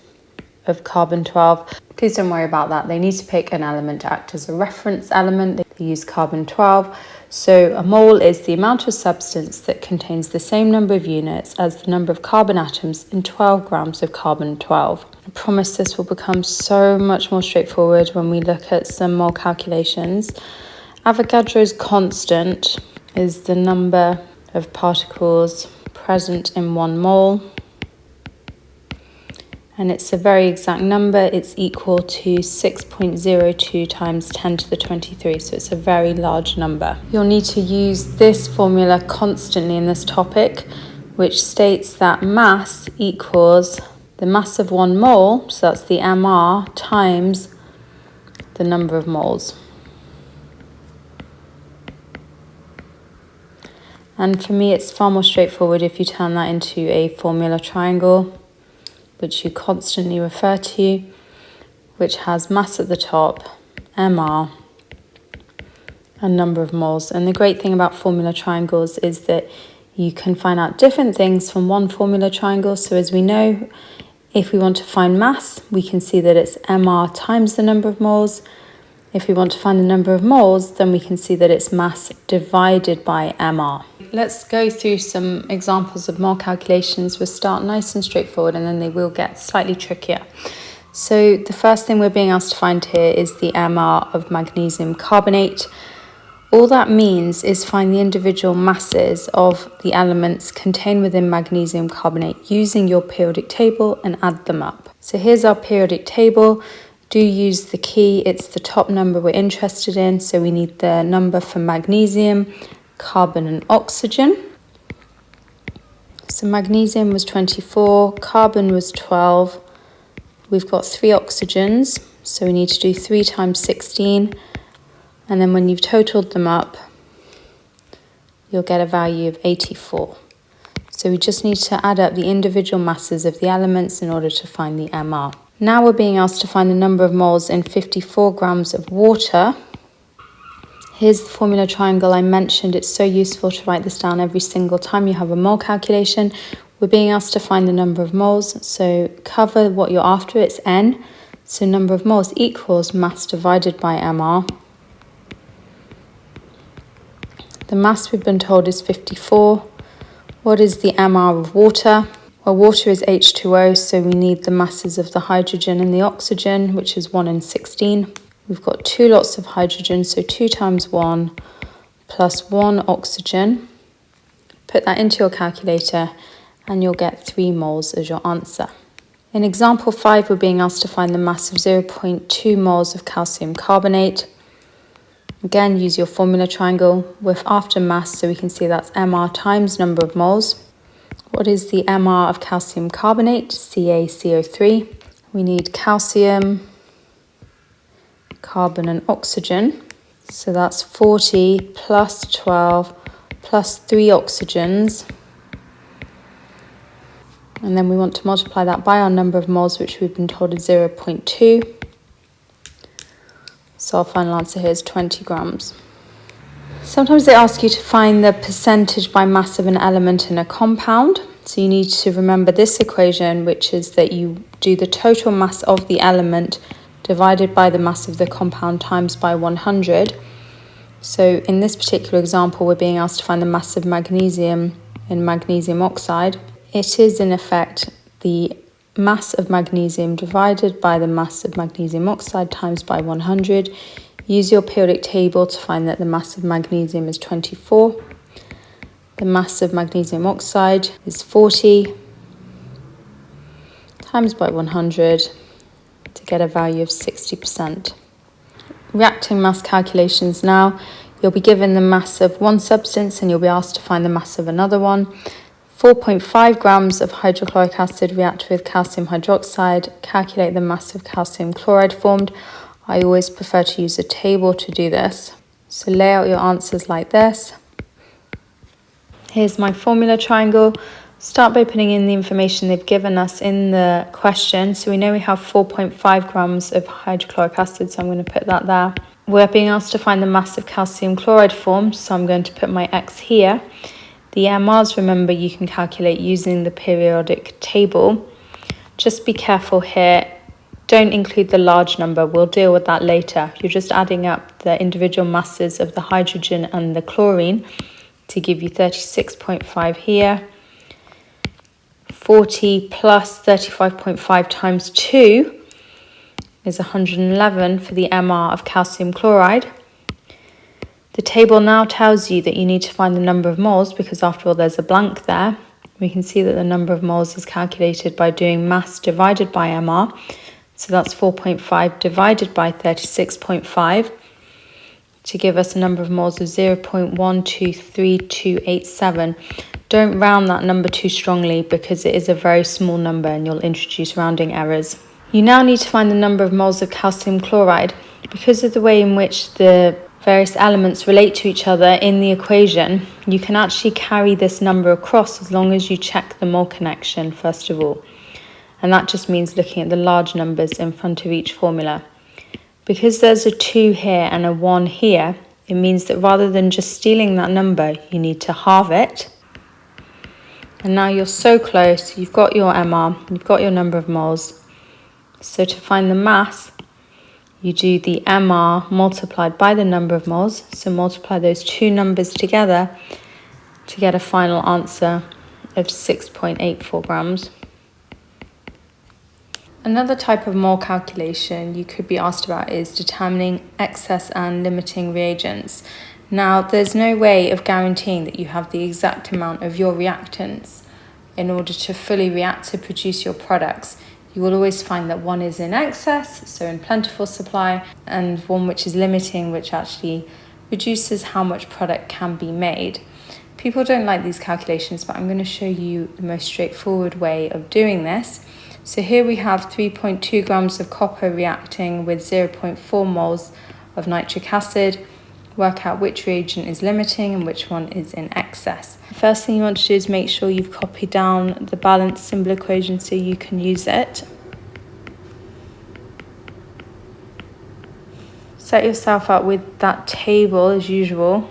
of carbon-12. Please don't worry about that. They need to pick an element to act as a reference element. They use carbon-12. So a mole is the amount of substance that contains the same number of units as the number of carbon atoms in 12 grams of carbon-12. I promise this will become so much more straightforward when we look at some mole calculations. Avogadro's constant is the number of particles present in 1 mole. And it's a very exact number. It's equal to 6.02 times 10 to the 23, so it's a very large number. You'll need to use this formula constantly in this topic, which states that mass equals the mass of 1 mole, so that's the MR, times the number of moles. And for me, it's far more straightforward if you turn that into a formula triangle, which you constantly refer to, which has mass at the top, MR, and number of moles. And the great thing about formula triangles is that you can find out different things from one formula triangle. So as we know, if we want to find mass, we can see that it's MR times the number of moles. If we want to find the number of moles, then we can see that it's mass divided by MR. Let's go through some examples of mole calculations. We'll start nice and straightforward, and then they will get slightly trickier. So the first thing we're being asked to find here is the MR of magnesium carbonate. All that means is find the individual masses of the elements contained within magnesium carbonate using your periodic table and add them up. So here's our periodic table. Do use the key, it's the top number we're interested in, so we need the number for magnesium, carbon and oxygen. So magnesium was 24, carbon was 12, we've got 3 oxygens, so we need to do 3 times 16, and then when you've totaled them up, you'll get a value of 84. So we just need to add up the individual masses of the elements in order to find the MR. Now we're being asked to find the number of moles in 54 grams of water. Here's the formula triangle I mentioned. It's so useful to write this down every single time you have a mole calculation. We're being asked to find the number of moles, so cover what you're after, it's N. So number of moles equals mass divided by MR. The mass we've been told is 54. What is the MR of water? Well, water is H2O, so we need the masses of the hydrogen and the oxygen, which is 1 and 16. We've got 2 lots of hydrogen, so 2 times 1 plus 1 oxygen. Put that into your calculator and you'll get 3 moles as your answer. In example 5, we're being asked to find the mass of 0.2 moles of calcium carbonate. Again, use your formula triangle with after mass, so we can see that's MR times number of moles. What is the MR of calcium carbonate? CaCO3. We need calcium, carbon and oxygen. So that's 40 plus 12 plus 3 oxygens. And then we want to multiply that by our number of moles, which we've been told is 0.2. So our final answer here is 20 grams. Sometimes they ask you to find the percentage by mass of an element in a compound. So you need to remember this equation, which is that you do the total mass of the element divided by the mass of the compound times by 100. So in this particular example, we're being asked to find the mass of magnesium in magnesium oxide. It is in effect the mass of magnesium divided by the mass of magnesium oxide times by 100. Use your periodic table to find that the mass of magnesium is 24. The mass of magnesium oxide is 40 times by 100 to get a value of 60%. Reacting mass calculations now. You'll be given the mass of one substance and you'll be asked to find the mass of another one. 4.5 grams of hydrochloric acid react with calcium hydroxide. Calculate the mass of calcium chloride formed. I always prefer to use a table to do this. So lay out your answers like this. Here's my formula triangle. Start by putting in the information they've given us in the question. So we know we have 4.5 grams of hydrochloric acid, so I'm going to put that there. We're being asked to find the mass of calcium chloride formed, so I'm going to put my X here. The MRs, remember, you can calculate using the periodic table. Just be careful here. Don't include the large number, we'll deal with that later. You're just adding up the individual masses of the hydrogen and the chlorine to give you 36.5 here. 40 plus 35.5 times 2 is 111 for the MR of calcium chloride. The table now tells you that you need to find the number of moles because after all there's a blank there. We can see that the number of moles is calculated by doing mass divided by MR. So that's 4.5 divided by 36.5 to give us a number of moles of 0.123287. Don't round that number too strongly because it is a very small number and you'll introduce rounding errors. You now need to find the number of moles of calcium chloride. Because of the way in which the various elements relate to each other in the equation, you can actually carry this number across as long as you check the mole connection first of all. And that just means looking at the large numbers in front of each formula. Because there's a 2 here and a 1 here, it means that rather than just stealing that number, you need to halve it. And now you're so close, you've got your MR, you've got your number of moles. So to find the mass, you do the MR multiplied by the number of moles. So multiply those two numbers together to get a final answer of 6.84 grams. Another type of mole calculation you could be asked about is determining excess and limiting reagents. Now, there's no way of guaranteeing that you have the exact amount of your reactants in order to fully react to produce your products. You will always find that one is in excess, so in plentiful supply, and one which is limiting, which actually reduces how much product can be made. People don't like these calculations, but I'm going to show you the most straightforward way of doing this. So here we have 3.2 grams of copper reacting with 0.4 moles of nitric acid. Work out which reagent is limiting and which one is in excess. The first thing you want to do is make sure you've copied down the balance symbol equation so you can use it. Set yourself up with that table as usual.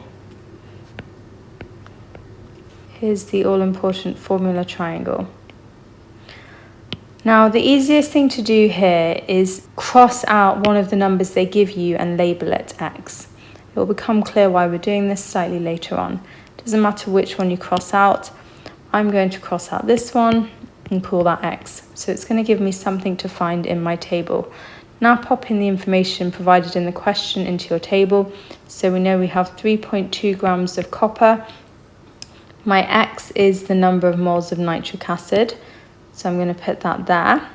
Here's the all-important formula triangle. Now, the easiest thing to do here is cross out one of the numbers they give you and label it X. It will become clear why we're doing this slightly later on. Doesn't matter which one you cross out. I'm going to cross out this one and call that X. So it's going to give me something to find in my table. Now pop in the information provided in the question into your table. So we know we have 3.2 grams of copper. My X is the number of moles of nitric acid. So I'm going to put that there.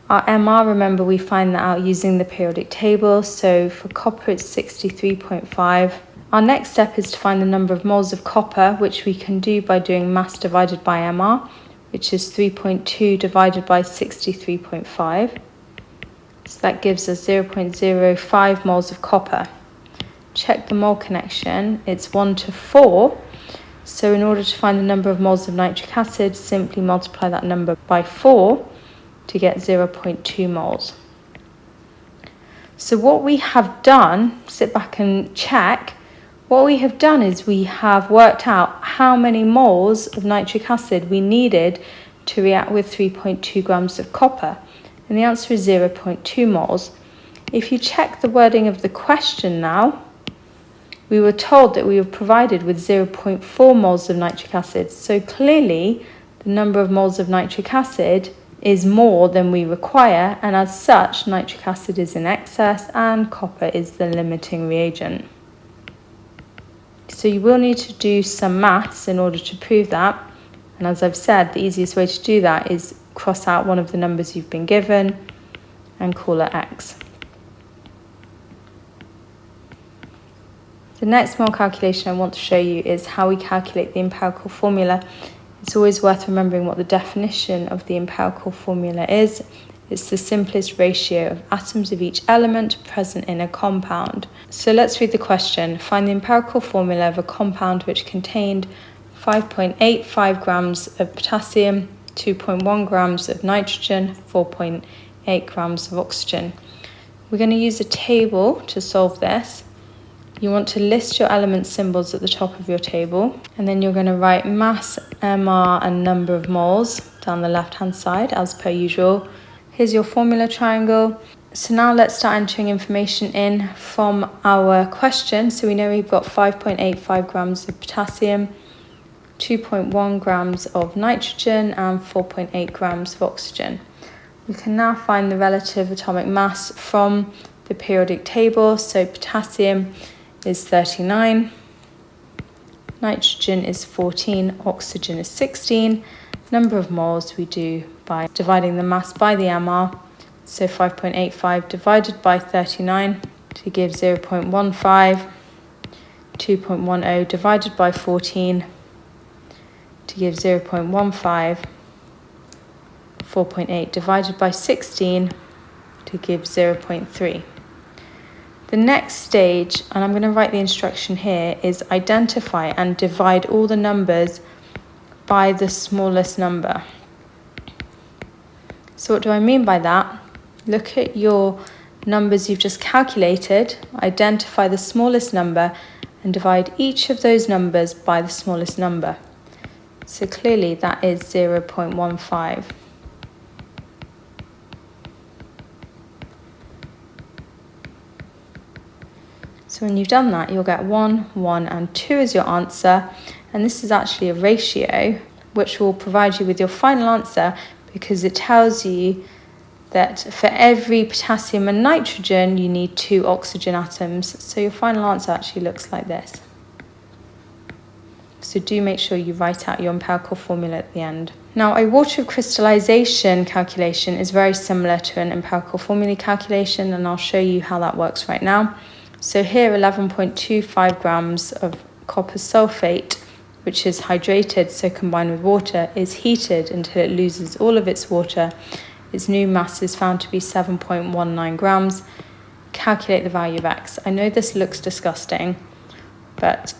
Our MR, remember, we find that out using the periodic table. So for copper, it's 63.5. Our next step is to find the number of moles of copper, which we can do by doing mass divided by MR, which is 3.2 divided by 63.5. So that gives us 0.05 moles of copper. check the mole connection, it's 1 to 4. So in order to find the number of moles of nitric acid, simply multiply that number by 4 to get 0.2 moles. So what we have done, sit back and check, what we have done is we have worked out how many moles of nitric acid we needed to react with 3.2 grams of copper. And the answer is 0.2 moles. If you check the wording of the question now, we were told that we were provided with 0.4 moles of nitric acid. So clearly, the number of moles of nitric acid is more than we require, and as such, nitric acid is in excess and copper is the limiting reagent. So you will need to do some maths in order to prove that. And as I've said, the easiest way to do that is cross out one of the numbers you've been given and call it X. The next mole calculation I want to show you is how we calculate the empirical formula. It's always worth remembering what the definition of the empirical formula is. It's the simplest ratio of atoms of each element present in a compound. So let's read the question. Find the empirical formula of a compound which contained 5.85 grams of potassium, 2.1 grams of nitrogen, 4.8 grams of oxygen. We're going to use a table to solve this. You want to list your element symbols at the top of your table, and then you're going to write mass, MR, and number of moles down the left-hand side, as per usual. Here's your formula triangle. So now let's start entering information in from our question. So we know we've got 5.85 grams of potassium, 2.1 grams of nitrogen, and 4.8 grams of oxygen. We can now find the relative atomic mass from the periodic table. So potassium is 39, nitrogen is 14, oxygen is 16. Number of moles we do by dividing the mass by the MR. So 5.85 divided by 39 to give 0.15, 2.10 divided by 14 to give 0.15, 4.8 divided by 16 to give 0.3. The next stage, and I'm going to write the instruction here, is identify and divide all the numbers by the smallest number. So what do I mean by that? Look at your numbers you've just calculated, identify the smallest number, and divide each of those numbers by the smallest number. So clearly that is 0.15. So when you've done that, you'll get 1, 1, and 2 as your answer. And this is actually a ratio, which will provide you with your final answer because it tells you that for every potassium and nitrogen, you need 2 oxygen atoms. So your final answer actually looks like this. So do make sure you write out your empirical formula at the end. Now, a water crystallization calculation is very similar to an empirical formula calculation, and I'll show you how that works right now. So here 11.25 grams of copper sulfate, which is hydrated, so combined with water, is heated until it loses all of its water. Its new mass is found to be 7.19 grams. Calculate the value of X. I know this looks disgusting, but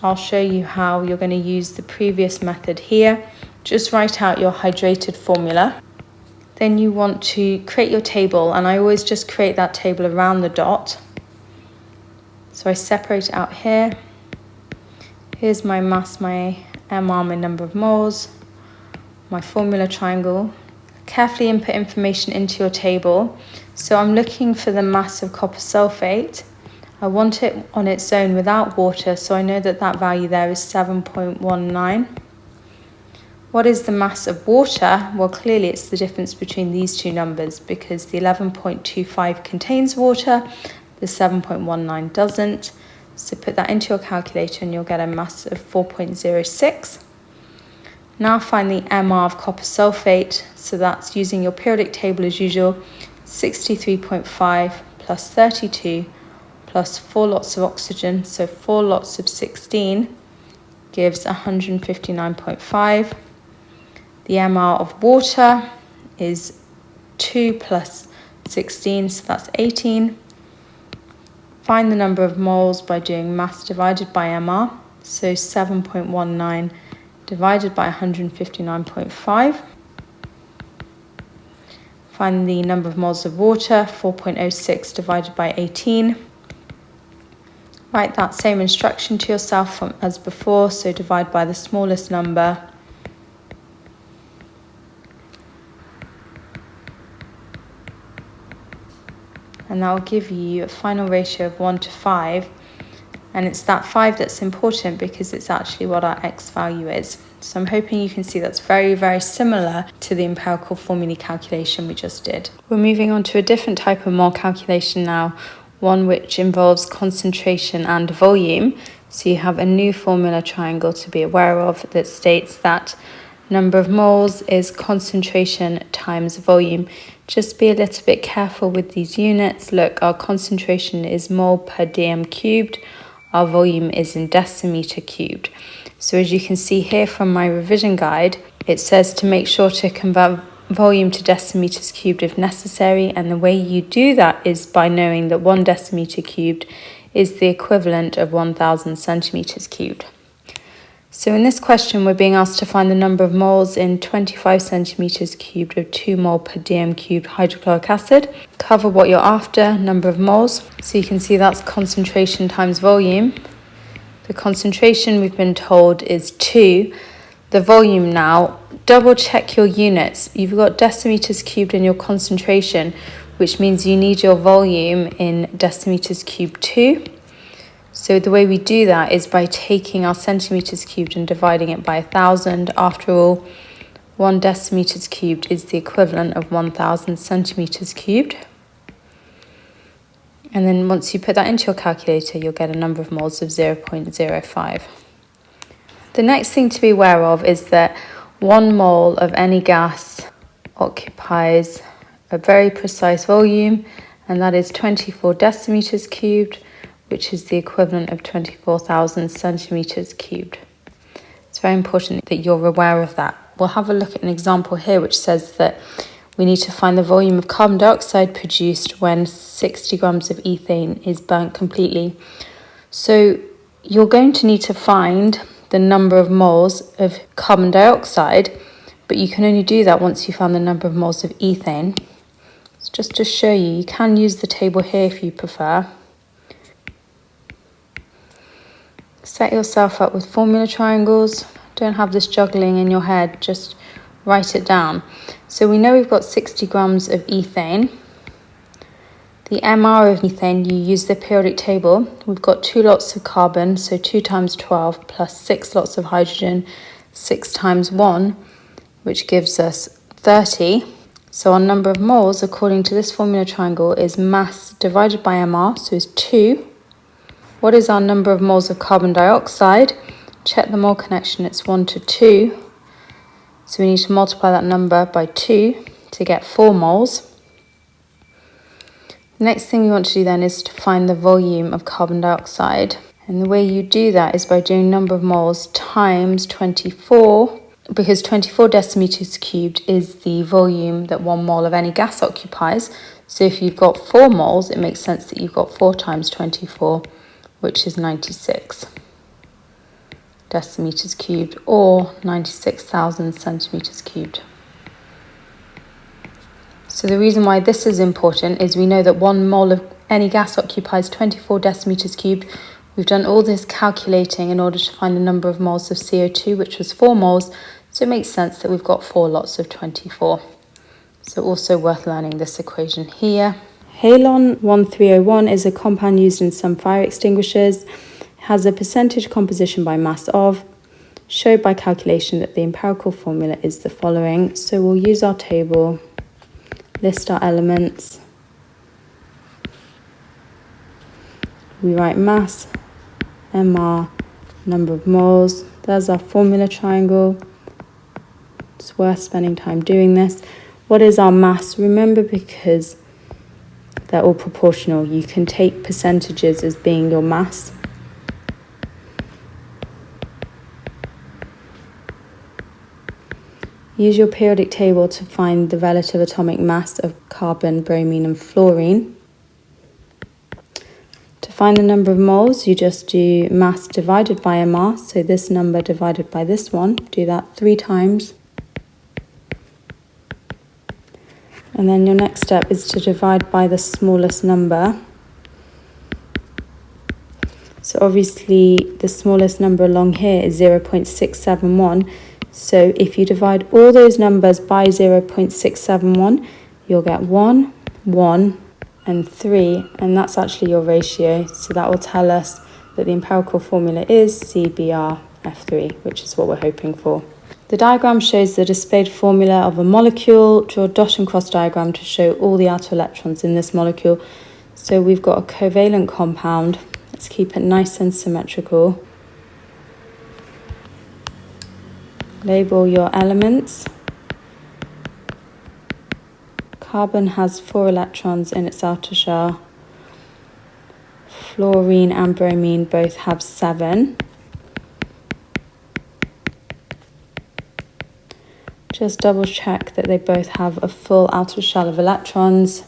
I'll show you how you're going to use the previous method here. Just write out your hydrated formula. Then you want to create your table, and I always just create that table around the dot. So I separate it out here. Here's my mass, my MR, my number of moles, my formula triangle. Carefully input information into your table. So I'm looking for the mass of copper sulfate. I want it on its own without water, so I know that that value there is 7.19. What is the mass of water? Well, clearly it's the difference between these two numbers because the 11.25 contains water, the 7.19 doesn't. So put that into your calculator and you'll get a mass of 4.06. Now find the MR of copper sulfate. So that's using your periodic table as usual, 63.5 plus 32 plus 4 lots of oxygen. So 4 lots of 16 gives 159.5. The MR of water is 2 plus 16, so that's 18. Find the number of moles by doing mass divided by MR. So 7.19 divided by 159.5. Find the number of moles of water, 4.06 divided by 18. Write that same instruction to yourself as before, so divide by the smallest number. And that will give you a final ratio of 1 to 5. And it's that 5 that's important because it's actually what our X value is. So I'm hoping you can see that's very, very similar to the empirical formulae calculation we just did. We're moving on to a different type of mole calculation now, one which involves concentration and volume. So you have a new formula triangle to be aware of that states that number of moles is concentration times volume. Just be a little bit careful with these units. Look, our concentration is mole per dm cubed. Our volume is in decimeter cubed. So as you can see here from my revision guide, it says to make sure to convert volume to decimeters cubed if necessary, and the way you do that is by knowing that 1 decimeter cubed is the equivalent of 1000 centimeters cubed. So in this question, we're being asked to find the number of moles in 25 centimeters cubed of 2 mole per dm cubed hydrochloric acid. Cover what you're after, number of moles. So you can see that's concentration times volume. The concentration we've been told is 2. The volume now, double check your units. You've got decimeters cubed in your concentration, which means you need your volume in decimeters cubed too. So the way we do that is by taking our centimeters cubed and dividing it by 1000. After all, 1 decimeters cubed is the equivalent of 1000 centimeters cubed. And then once you put that into your calculator, you'll get a number of moles of 0.05. The next thing to be aware of is that 1 mole of any gas occupies a very precise volume, and that is 24 decimeters cubed, which is the equivalent of 24,000 centimeters cubed. It's very important that you're aware of that. We'll have a look at an example here which says that we need to find the volume of carbon dioxide produced when 60 grams of ethane is burnt completely. So you're going to need to find the number of moles of carbon dioxide, but you can only do that once you found the number of moles of ethane. So just to show you, you can use the table here if you prefer. Set yourself up with formula triangles. Don't have this juggling in your head, just write it down. So we know we've got 60 grams of ethane. The MR of ethane, you use the periodic table. We've got 2 lots of carbon, so 2 times 12 plus 6 lots of hydrogen, 6 times 1, which gives us 30. So our number of moles, according to this formula triangle, is mass divided by MR, so is 2. What is our number of moles of carbon dioxide? Check the mole connection, it's 1 to 2. So we need to multiply that number by 2 to get 4 moles. The next thing we want to do then is to find the volume of carbon dioxide. And the way you do that is by doing number of moles times 24, because 24 decimeters cubed is the volume that 1 mole of any gas occupies. So if you've got 4 moles, it makes sense that you've got 4 times 24, which is 96 decimeters cubed, or 96,000 centimeters cubed. So the reason why this is important is we know that 1 mole of any gas occupies 24 decimeters cubed. We've done all this calculating in order to find the number of moles of CO2, which was 4 moles, so it makes sense that we've got 4 lots of 24. So also worth learning this equation here. Halon 1301 is a compound used in some fire extinguishers. Has a percentage composition by mass of. Show by calculation that the empirical formula is the following. So we'll use our table, list our elements. We write mass, MR, number of moles. There's our formula triangle. It's worth spending time doing this. What is our mass? Remember, because they're all proportional, you can take percentages as being your mass. Use your periodic table to find the relative atomic mass of carbon, bromine and fluorine. To find the number of moles, you just do mass divided by MR. So this number divided by this one. Do that 3 times. And then your next step is to divide by the smallest number. So obviously the smallest number along here is 0.671. So if you divide all those numbers by 0.671, you'll get 1, 1, and 3, and that's actually your ratio. So that will tell us that the empirical formula is CBrF3, which is what we're hoping for. The diagram shows the displayed formula of a molecule. Draw a dot and cross diagram to show all the outer electrons in this molecule. So we've got a covalent compound. Let's keep it nice and symmetrical. Label your elements. Carbon has 4 electrons in its outer shell. Fluorine and bromine both have 7. Just double check that they both have a full outer shell of electrons.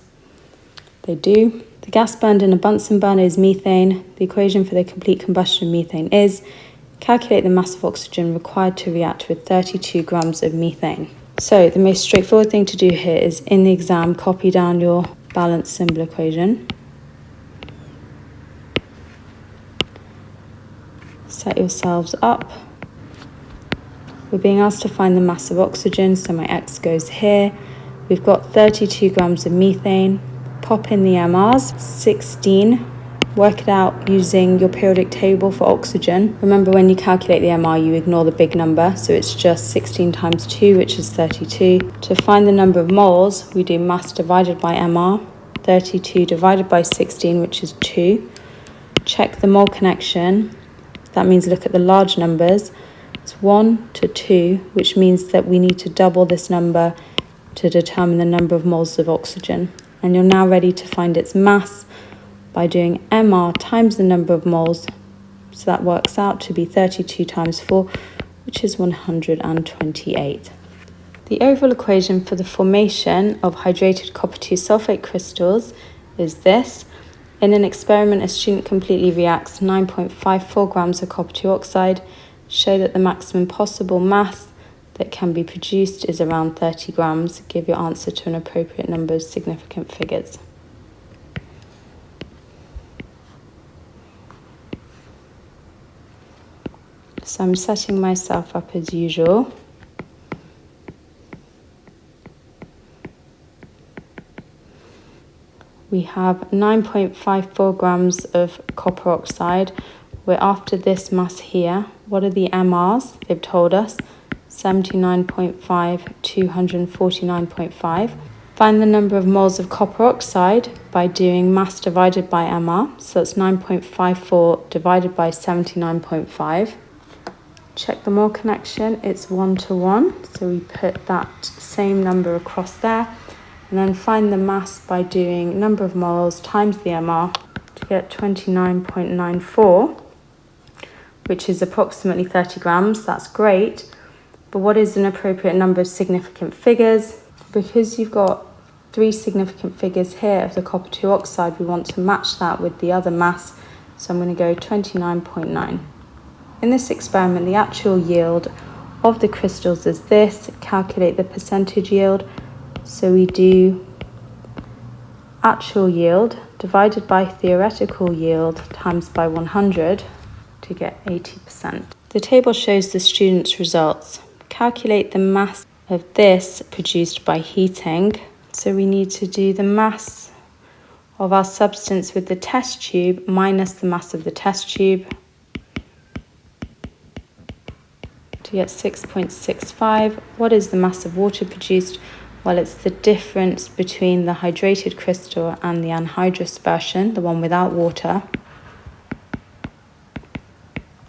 They do. The gas burned in a Bunsen burner is methane. The equation for the complete combustion of methane is: calculate the mass of oxygen required to react with 32 grams of methane. So the most straightforward thing to do here is, in the exam, copy down your balance symbol equation. Set yourselves up. We're being asked to find the mass of oxygen, so my X goes here. We've got 32 grams of methane. Pop in the MRs, 16. Work it out using your periodic table for oxygen. Remember, when you calculate the MR, you ignore the big number, so it's just 16 times 2, which is 32. To find the number of moles, we do mass divided by MR, 32 divided by 16, which is 2. Check the mole connection. That means look at the large numbers. It's 1 to 2, which means that we need to double this number to determine the number of moles of oxygen. And you're now ready to find its mass by doing MR times the number of moles. So that works out to be 32 times 4, which is 128. The overall equation for the formation of hydrated copper 2 sulfate crystals is this. In an experiment, a student completely reacts 9.54 grams of copper 2 oxide. Show that the maximum possible mass that can be produced is around 30 grams. Give your answer to an appropriate number of significant figures. So I'm setting myself up as usual. We have 9.54 grams of copper oxide. We're after this mass here. What are the MRs? They've told us 79.5, 249.5. Find the number of moles of copper oxide by doing mass divided by MR. So it's 9.54 divided by 79.5. Check the mole connection. It's 1 to 1. So we put that same number across there. And then find the mass by doing number of moles times the MR to get 29.94, which is approximately 30 grams. That's great. But what is an appropriate number of significant figures? Because you've got 3 significant figures here of the copper 2 oxide, we want to match that with the other mass. So I'm going to go 29.9. In this experiment, the actual yield of the crystals is this. Calculate the percentage yield. So we do actual yield divided by theoretical yield times by 100 to get 80%. The table shows the students' results. Calculate the mass of this produced by heating. So we need to do the mass of our substance with the test tube minus the mass of the test tube to get 6.65. What is the mass of water produced? Well, it's the difference between the hydrated crystal and the anhydrous version, the one without water,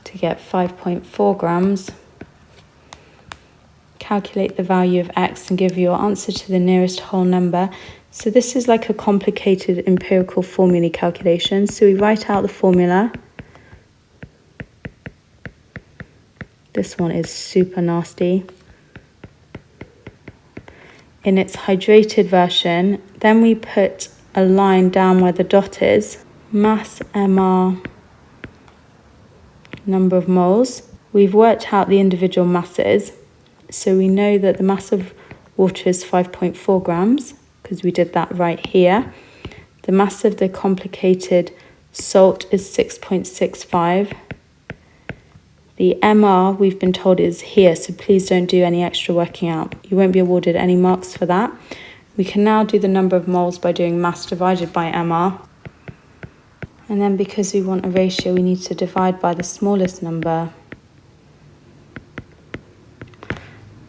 to get 5.4 grams. Calculate the value of X and give your answer to the nearest whole number. So this is like a complicated empirical formulae calculation. So we write out the formula. This one is super nasty. In its hydrated version, then we put a line down where the dot is, mass MR, number of moles. We've worked out the individual masses, so we know that the mass of water is 5.4 grams, because we did that right here. The mass of the complicated salt is 6.65. The MR, we've been told, is here, so please don't do any extra working out. You won't be awarded any marks for that. We can now do the number of moles by doing mass divided by MR. And then because we want a ratio, we need to divide by the smallest number.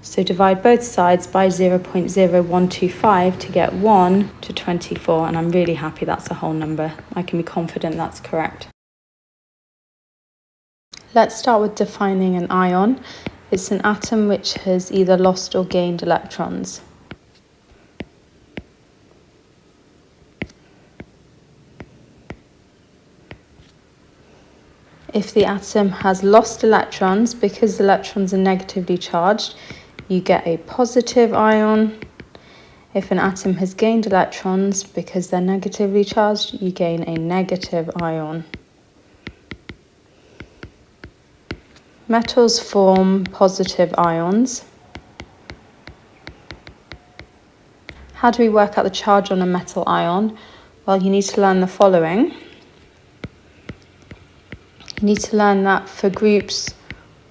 So divide both sides by 0.0125 to get 1 to 24, and I'm really happy that's a whole number. I can be confident that's correct. Let's start with defining an ion. It's an atom which has either lost or gained electrons. If the atom has lost electrons, because the electrons are negatively charged, you get a positive ion. If an atom has gained electrons, because they're negatively charged, you gain a negative ion. Metals form positive ions. How do we work out the charge on a metal ion? Well, you need to learn the following. You need to learn that for groups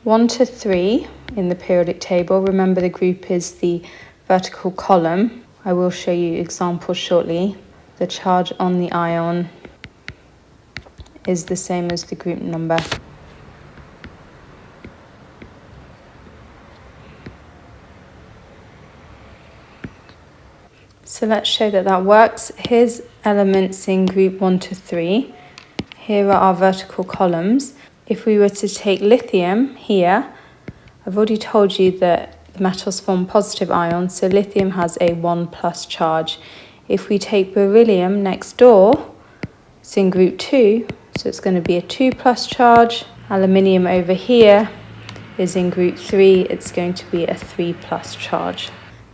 1 to 3 in the periodic table, remember the group is the vertical column. I will show you examples shortly. The charge on the ion is the same as the group number. So let's show that that works. Here's elements in group 1 to 3. Here are our vertical columns. If we were to take lithium here, I've already told you that the metals form positive ions, so lithium has a 1+ charge. If we take beryllium next door, it's in group 2, so it's going to be a 2+ charge. Aluminium over here is in group 3, it's going to be a 3+ charge.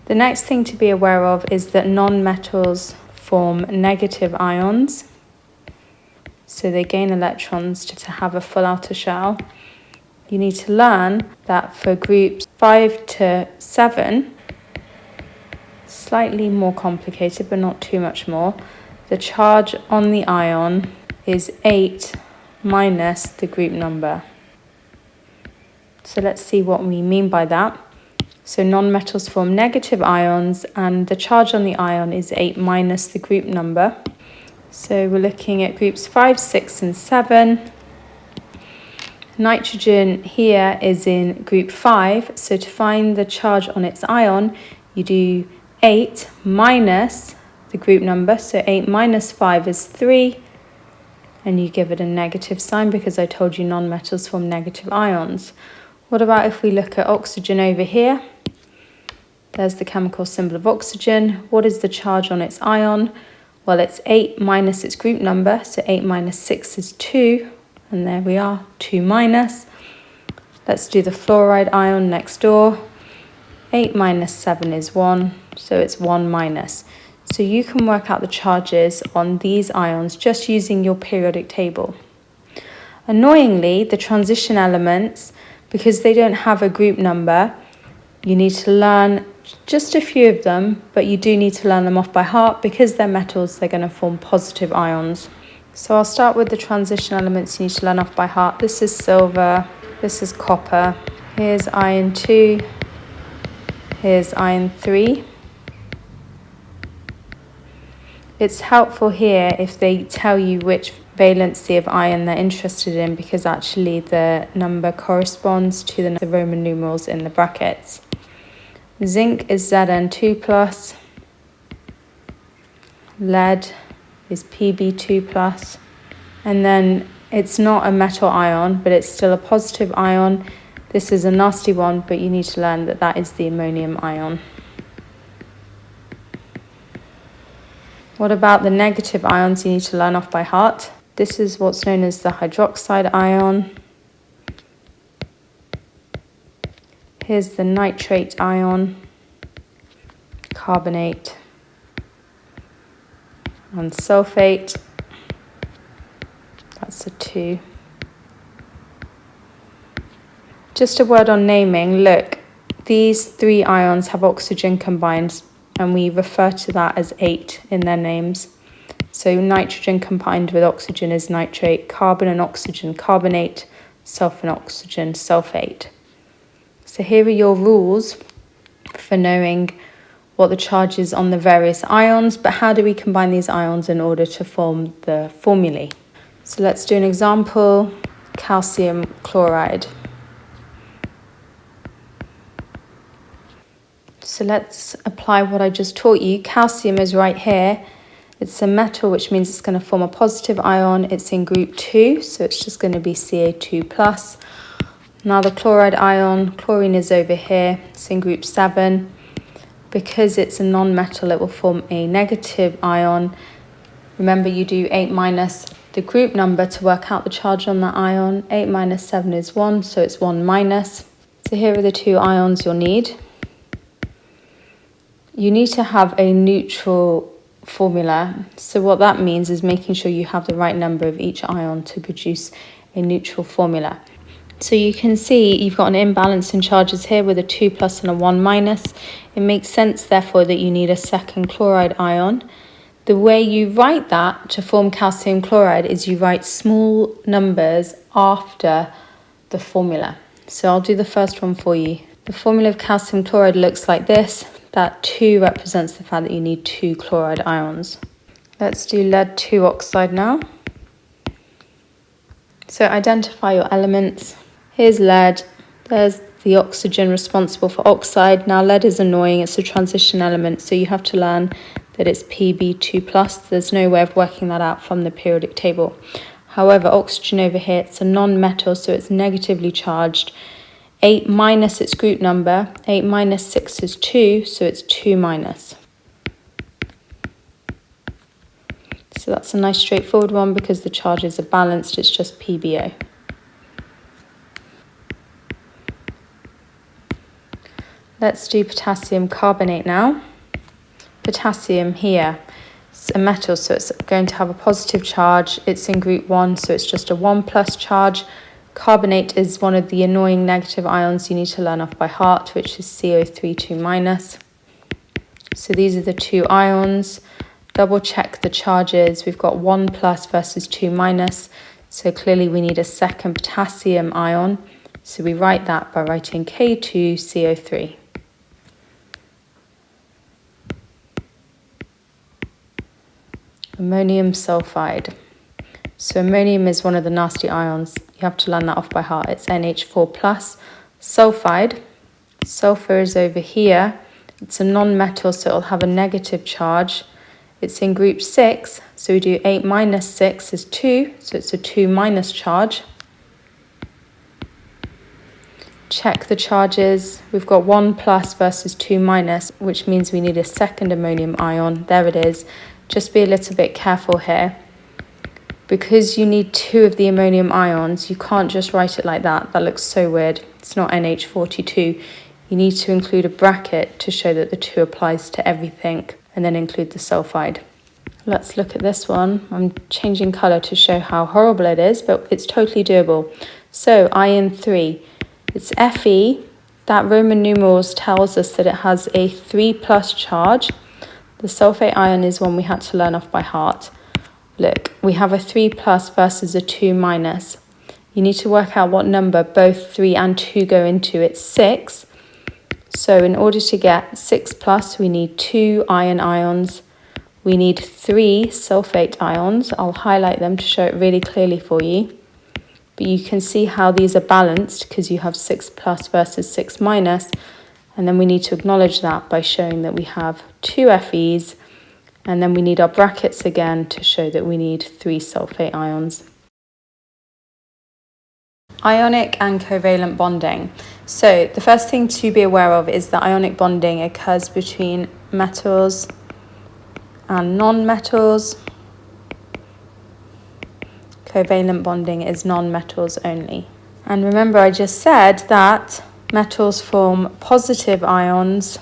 The next thing to be aware of is that non-metals form negative ions. So they gain electrons to have a full outer shell. You need to learn that for groups 5 to 7, slightly more complicated but not too much more, the charge on the ion is 8 minus the group number. So let's see what we mean by that. So non-metals form negative ions and the charge on the ion is 8 minus the group number. So we're looking at groups 5, 6 and 7. Nitrogen here is in group 5, so to find the charge on its ion, you do 8 minus the group number, so 8 minus 5 is 3, and you give it a negative sign because I told you non-metals form negative ions. What about if we look at oxygen over here? There's the chemical symbol of oxygen. What is the charge on its ion? Well, it's 8 minus its group number, so 8 minus 6 is 2, and there we are, 2 minus. Let's do the fluoride ion next door. 8 minus 7 is 1, so it's 1 minus. So you can work out the charges on these ions just using your periodic table. Annoyingly, the transition elements, because they don't have a group number, you need to learn just a few of them, but you do need to learn them off by heart because they're metals, they're going to form positive ions. So I'll start with the transition elements you need to learn off by heart. This is silver, this is copper, here's iron 2, here's iron 3. It's helpful here if they tell you which valency of iron they're interested in because actually the number corresponds to the Roman numerals in the brackets. Zinc is Zn2+, lead is Pb2+, and then it's not a metal ion, but it's still a positive ion. This is a nasty one, but you need to learn that that is the ammonium ion. What about the negative ions you need to learn off by heart? This is what's known as the hydroxide ion. Here's the nitrate ion, carbonate, and sulfate. that's a 2. Just a word on naming. Look, these 3 ions have oxygen combined, and we refer to that as 8 in their names. So nitrogen combined with oxygen is nitrate, carbon and oxygen, carbonate, sulfur and oxygen, sulfate. So here are your rules for knowing what the charge is on the various ions, but how do we combine these ions in order to form the formulae? So let's do an example, calcium chloride. So let's apply what I just taught you. Calcium is right here. It's a metal, which means it's going to form a positive ion. It's in group 2, so it's just going to be Ca2+. Now the chloride ion, chlorine is over here. It's in group 7. Because it's a non-metal, it will form a negative ion. Remember, you do 8 minus the group number to work out the charge on that ion. 8 minus 7 is 1, so it's 1 minus. So here are the 2 ions you'll need. You need to have a neutral formula. So what that means is making sure you have the right number of each ion to produce a neutral formula. So you can see you've got an imbalance in charges here with a 2 plus and a 1 minus. It makes sense, therefore, that you need a second chloride ion. The way you write that to form calcium chloride is you write small numbers after the formula. So I'll do the first one for you. The formula of calcium chloride looks like this. That 2 represents the fact that you need 2 chloride ions. Let's do lead 2 oxide now. So identify your elements. Here's lead. There's the oxygen responsible for oxide. Now lead is annoying. It's a transition element, so you have to learn that it's Pb2+. There's no way of working that out from the periodic table. However, oxygen over here, it's a non-metal, so it's negatively charged. 8 minus its group number. 8 minus 6 is 2, so it's 2 minus. So that's a nice straightforward one because the charges are balanced, it's just PbO. Let's do potassium carbonate now. Potassium here, it's a metal, so it's going to have a positive charge. It's in group 1, so it's just a 1 plus charge. Carbonate is one of the annoying negative ions you need to learn off by heart, which is CO3 2 minus. So these are the 2 ions. Double check the charges. We've got 1 plus versus 2 minus. So clearly we need a second potassium ion. So we write that by writing K2CO3. Ammonium sulfide. So ammonium is one of the nasty ions. You have to learn that off by heart. It's NH4+. Sulfide. Sulfur is over here. It's a non-metal, so it'll have a negative charge. It's in group 6, so we do 8 minus 6 is 2, so it's a 2 minus charge. Check the charges. We've got 1 plus versus 2 minus, which means we need a second ammonium ion. There it is. Just be a little bit careful here. Because you need 2 of the ammonium ions, you can't just write it like that. That looks so weird. It's not NH42. You need to include a bracket to show that the 2 applies to everything, and then include the sulfide. Let's look at this one. I'm changing colour to show how horrible it is, but it's totally doable. So iron 3, it's Fe. That Roman numerals tells us that it has a 3 plus charge. The sulfate ion is one we had to learn off by heart. Look, we have a 3 plus versus a 2 minus. You need to work out what number both 3 and 2 go into. It's 6. So in order to get 6 plus, we need 2 iron ions. We need 3 sulfate ions. I'll highlight them to show it really clearly for you. But you can see how these are balanced because you have 6 plus versus 6 minus. And then we need to acknowledge that by showing that we have 2 Fe's. And then we need our brackets again to show that we need 3 sulfate ions. Ionic and covalent bonding. So the first thing to be aware of is that ionic bonding occurs between metals and non-metals. Covalent bonding is non-metals only. And remember, I just said that metals form positive ions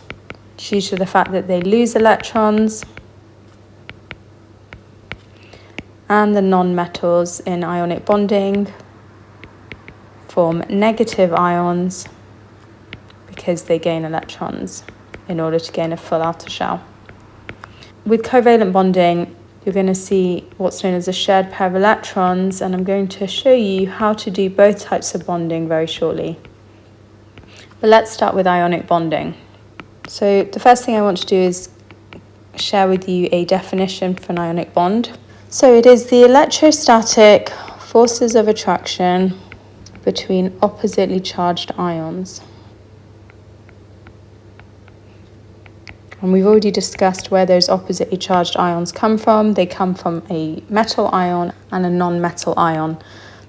due to the fact that they lose electrons. And the non-metals in ionic bonding form negative ions because they gain electrons in order to gain a full outer shell. With covalent bonding, you're going to see what's known as a shared pair of electrons, and I'm going to show you how to do both types of bonding very shortly. But let's start with ionic bonding. So the first thing I want to do is share with you a definition for an ionic bond. So it is the electrostatic forces of attraction between oppositely charged ions. And we've already discussed where those oppositely charged ions come from. They come from a metal ion and a non-metal ion.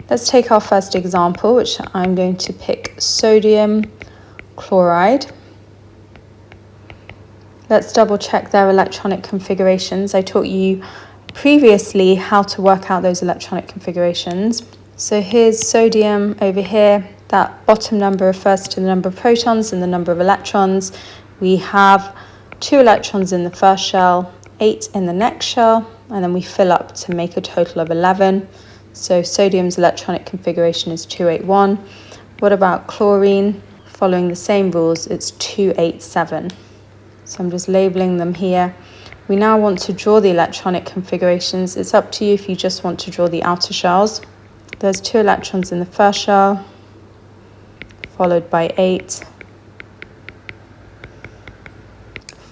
Let's take our first example, which I'm going to pick sodium chloride. Let's double check their electronic configurations. I taught you previously how to work out those electronic configurations. So here's sodium over here. That bottom number refers to the number of protons and the number of electrons. We have 2 electrons in the first shell, 8 in the next shell, and then we fill up to make a total of 11. So sodium's electronic configuration is 281. What about chlorine? Following the same rules, it's 287. So I'm just labeling them here. We now want to draw the electronic configurations. It's up to you if you just want to draw the outer shells. There's 2 electrons in the first shell, followed by 8.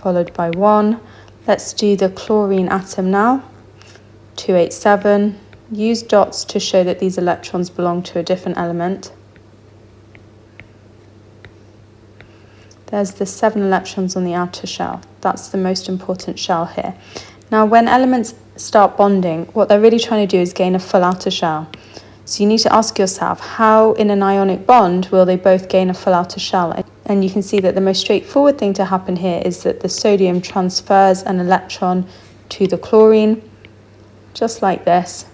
Followed by 1. Let's do the chlorine atom now. 287. Use dots to show that these electrons belong to a different element. There's the 7 electrons on the outer shell. That's the most important shell here. Now, when elements start bonding, what they're really trying to do is gain a full outer shell. So you need to ask yourself, how in an ionic bond will they both gain a full outer shell? And you can see that the most straightforward thing to happen here is that the sodium transfers an electron to the chlorine, just like this.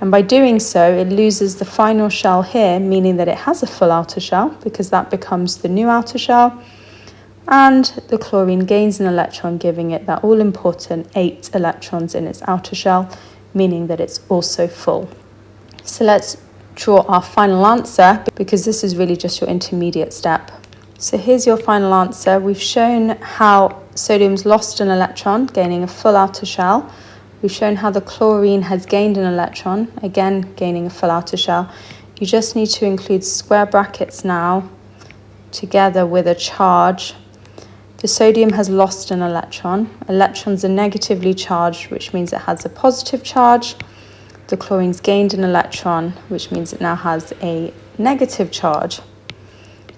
And by doing so, it loses the final shell here, meaning that it has a full outer shell, because that becomes the new outer shell. And the chlorine gains an electron, giving it that all-important 8 electrons in its outer shell, meaning that it's also full. So let's draw our final answer, because this is really just your intermediate step. So here's your final answer. We've shown how sodium's lost an electron, gaining a full outer shell. We've shown how the chlorine has gained an electron, again gaining a full outer shell. You just need to include square brackets now, together with a charge. The sodium has lost an electron. Electrons are negatively charged, which means it has a positive charge. The chlorine's gained an electron, which means it now has a negative charge.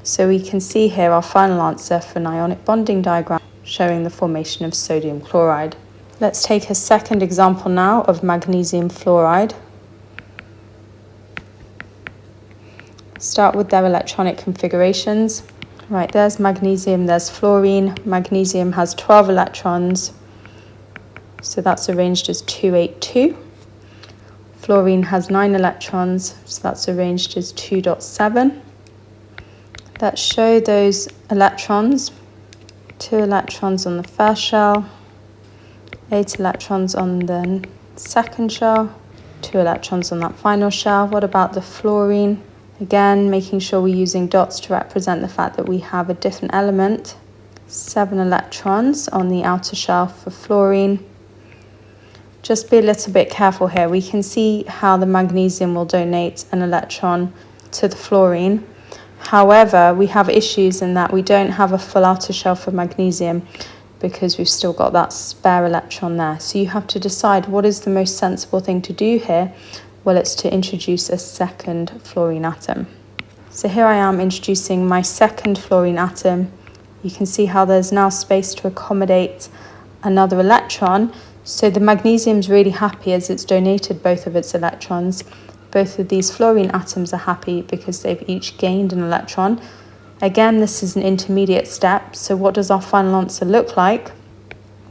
So we can see here our final answer for an ionic bonding diagram showing the formation of sodium chloride. Let's take a second example now of magnesium fluoride. Start with their electronic configurations. Right, there's magnesium, there's fluorine. Magnesium has 12 electrons, so that's arranged as 282. Fluorine has 9 electrons, so that's arranged as 2.7. Let's show those electrons. 2 electrons on the first shell, 8 electrons on the second shell, 2 electrons on that final shell. What about the fluorine? Again, making sure we're using dots to represent the fact that we have a different element. 7 electrons on the outer shell for fluorine. Just be a little bit careful here. We can see how the magnesium will donate an electron to the fluorine. However, we have issues in that we don't have a full outer shell for magnesium because we've still got that spare electron there. So you have to decide what is the most sensible thing to do here. Well, it's to introduce a second fluorine atom. So here I am introducing my second fluorine atom. You can see how there's now space to accommodate another electron. So the magnesium's really happy as it's donated both of its electrons. Both of these fluorine atoms are happy because they've each gained an electron. Again, this is an intermediate step. So what does our final answer look like?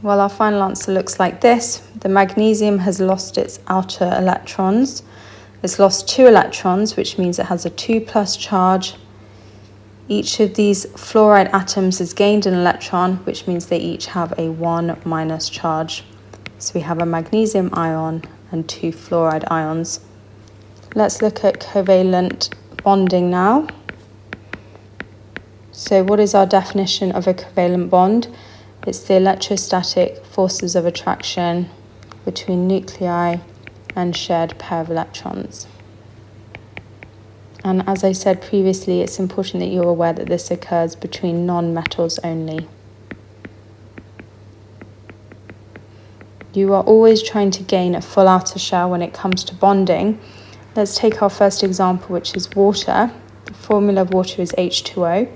Well, our final answer looks like this. The magnesium has lost its outer electrons. It's lost 2 electrons, which means it has a 2+ charge. Each of these fluoride atoms has gained an electron, which means they each have a 1- charge. So we have a magnesium ion and 2 fluoride ions. Let's look at covalent bonding now. So what is our definition of a covalent bond? It's the electrostatic forces of attraction between nuclei and shared pair of electrons. And as I said previously, it's important that you're aware that this occurs between non-metals only. You are always trying to gain a full outer shell when it comes to bonding. Let's take our first example, which is water. The formula of water is H2O.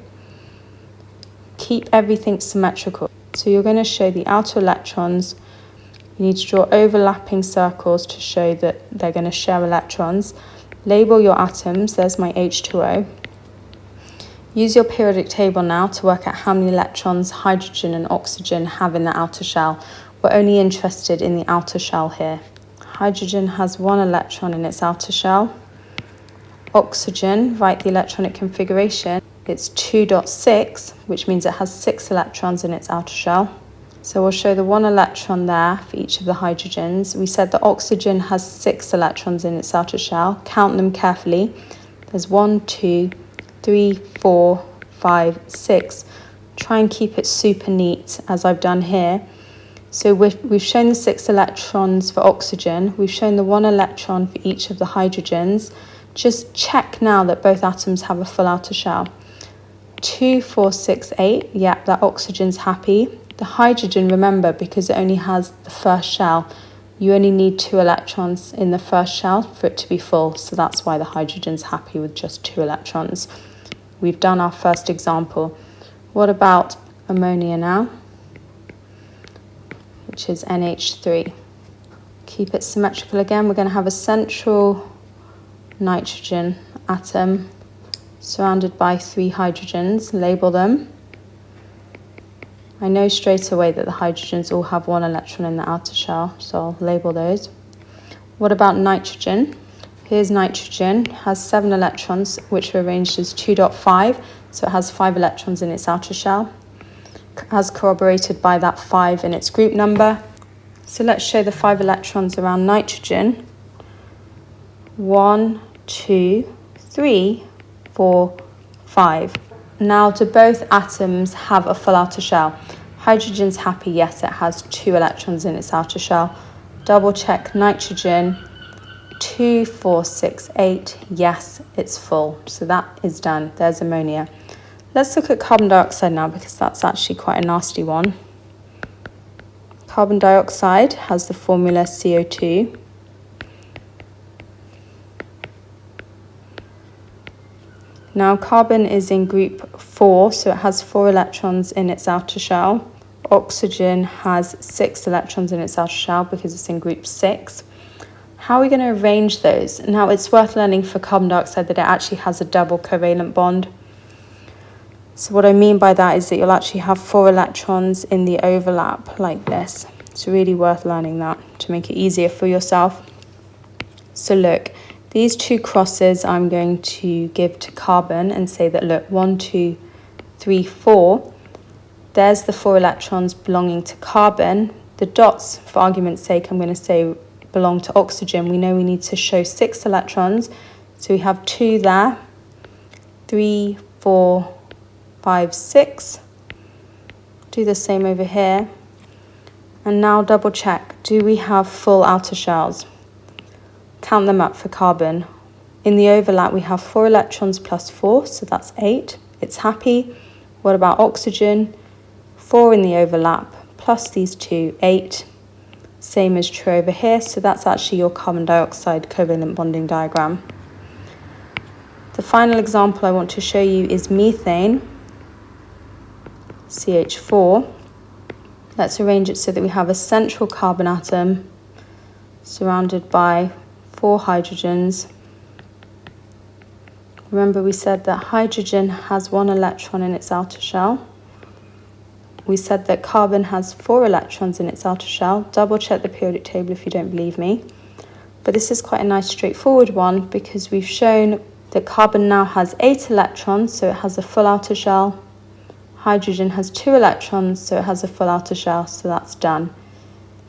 Keep everything symmetrical. So you're going to show the outer electrons. You need to draw overlapping circles to show that they're going to share electrons. Label your atoms. There's my H2O. Use your periodic table now to work out how many electrons hydrogen and oxygen have in the outer shell. We're only interested in the outer shell here. Hydrogen has 1 electron in its outer shell. Oxygen, write the electronic configuration. It's 2.6, which means it has 6 electrons in its outer shell. So we'll show the 1 electron there for each of the hydrogens. We said that oxygen has 6 electrons in its outer shell. Count them carefully. There's 1, 2, 3, 4, 5, 6. Try and keep it super neat, as I've done here. So we've shown the 6 electrons for oxygen. We've shown the 1 electron for each of the hydrogens. Just check now that both atoms have a full outer shell. 2, 4, 6, 8. Yep, that oxygen's happy. The hydrogen, remember, because it only has the first shell, you only need 2 electrons in the first shell for it to be full. So that's why the hydrogen's happy with just 2 electrons. We've done our first example. What about ammonia now? Which is NH3. Keep it symmetrical again. We're going to have a central nitrogen atom surrounded by 3 hydrogens. Label them. I know straight away that the hydrogens all have 1 electron in the outer shell, so I'll label those. What about nitrogen? Here's nitrogen, has 7 electrons, which are arranged as 2.5, so it has 5 electrons in its outer shell, as corroborated by that 5 in its group number. So let's show the 5 electrons around nitrogen. 1, 2, 3, 4, 5. Now, do both atoms have a full outer shell? Hydrogen's happy, yes, it has 2 electrons in its outer shell. Double check nitrogen, 2, 4, 6, 8, yes, it's full. So that is done. There's ammonia. Let's look at carbon dioxide now, because that's actually quite a nasty one. Carbon dioxide has the formula CO2. Now carbon is in group 4, so it has 4 electrons in its outer shell. Oxygen has 6 electrons in its outer shell because it's in group 6. How are we going to arrange those? Now it's worth learning for carbon dioxide that it actually has a double covalent bond. So what I mean by that is that you'll actually have 4 electrons in the overlap like this. It's really worth learning that to make it easier for yourself. So look. These 2 crosses I'm going to give to carbon and say that, look, 1, 2, 3, 4. There's the 4 electrons belonging to carbon. The dots, for argument's sake, I'm going to say belong to oxygen. We know we need to show 6 electrons. So we have 2 there, 3, 4, 5, 6. Do the same over here. And now double check. Do we have full outer shells? Count them up for carbon. In the overlap, we have 4 electrons plus 4, so that's 8. It's happy. What about oxygen? 4 in the overlap, plus these 2, 8. Same is true over here, so that's actually your carbon dioxide covalent bonding diagram. The final example I want to show you is methane, CH4. Let's arrange it so that we have a central carbon atom surrounded by 4 hydrogens. Remember, we said that hydrogen has 1 electron in its outer shell. We said that carbon has 4 electrons in its outer shell. Double check the periodic table if you don't believe me. But this is quite a nice straightforward one because we've shown that carbon now has 8 electrons, so it has a full outer shell. Hydrogen has 2 electrons, so it has a full outer shell, so that's done.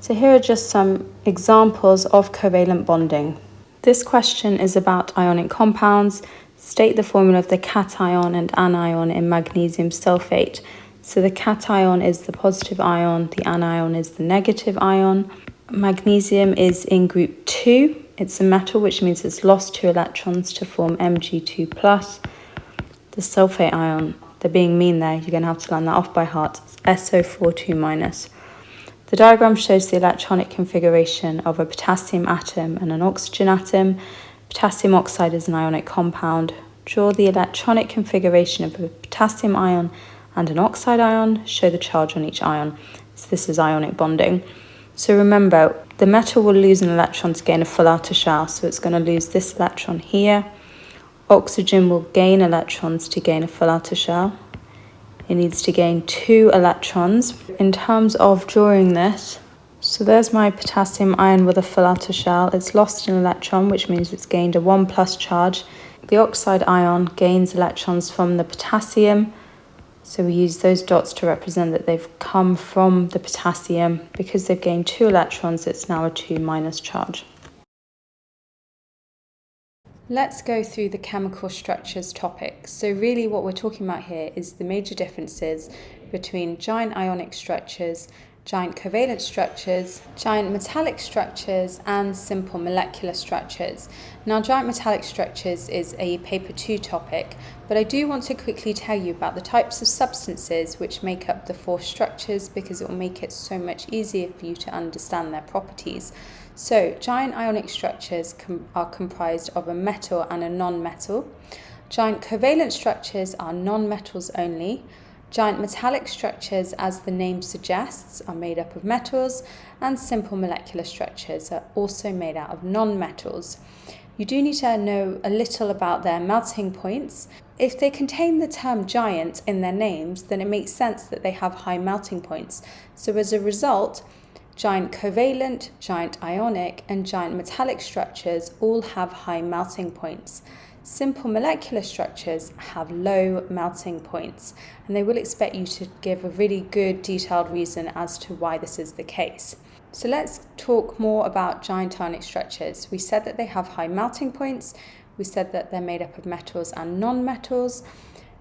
So here are just some examples of covalent bonding. This question is about ionic compounds. State the formula of the cation and anion in magnesium sulfate. So the cation is the positive ion, the anion is the negative ion. Magnesium is in group 2. It's a metal, which means it's lost 2 electrons to form Mg2+. The sulfate ion, they're being mean there, you're going to have to learn that off by heart, it's SO42-. The diagram shows the electronic configuration of a potassium atom and an oxygen atom. Potassium oxide is an ionic compound. Draw the electronic configuration of a potassium ion and an oxide ion. Show the charge on each ion. So this is ionic bonding. So remember, the metal will lose an electron to gain a full outer shell. So it's going to lose this electron here. Oxygen will gain electrons to gain a full outer shell. It needs to gain 2 electrons. In terms of drawing this, so there's my potassium ion with a full outer shell. It's lost an electron, which means it's gained a 1+ charge. The oxide ion gains electrons from the potassium. So we use those dots to represent that they've come from the potassium. Because they've gained 2 electrons, it's now a 2- charge. Let's go through the chemical structures topic. So really what we're talking about here is the major differences between giant ionic structures, giant covalent structures, giant metallic structures, and simple molecular structures. Now, giant metallic structures is a paper 2 topic, but I do want to quickly tell you about the types of substances which make up the 4 structures, because it will make it so much easier for you to understand their properties. So, giant ionic structures are comprised of a metal and a non-metal. Giant covalent structures are non-metals only. Giant metallic structures, as the name suggests, are made up of metals, and simple molecular structures are also made out of non-metals. You do need to know a little about their melting points. If they contain the term giant in their names, then it makes sense that they have high melting points. So as a result, giant covalent, giant ionic, and giant metallic structures all have high melting points. Simple molecular structures have low melting points, and they will expect you to give a really good detailed reason as to why this is the case. So let's talk more about giant ionic structures. We said that they have high melting points. We said that they're made up of metals and non-metals.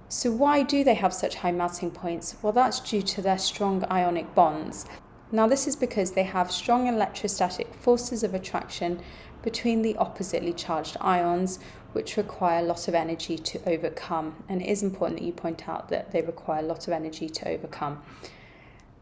So why do they have such high melting points? Well, that's due to their strong ionic bonds. Now, this is because they have strong electrostatic forces of attraction between the oppositely charged ions, which require a lot of energy to overcome. And it is important that you point out that they require a lot of energy to overcome.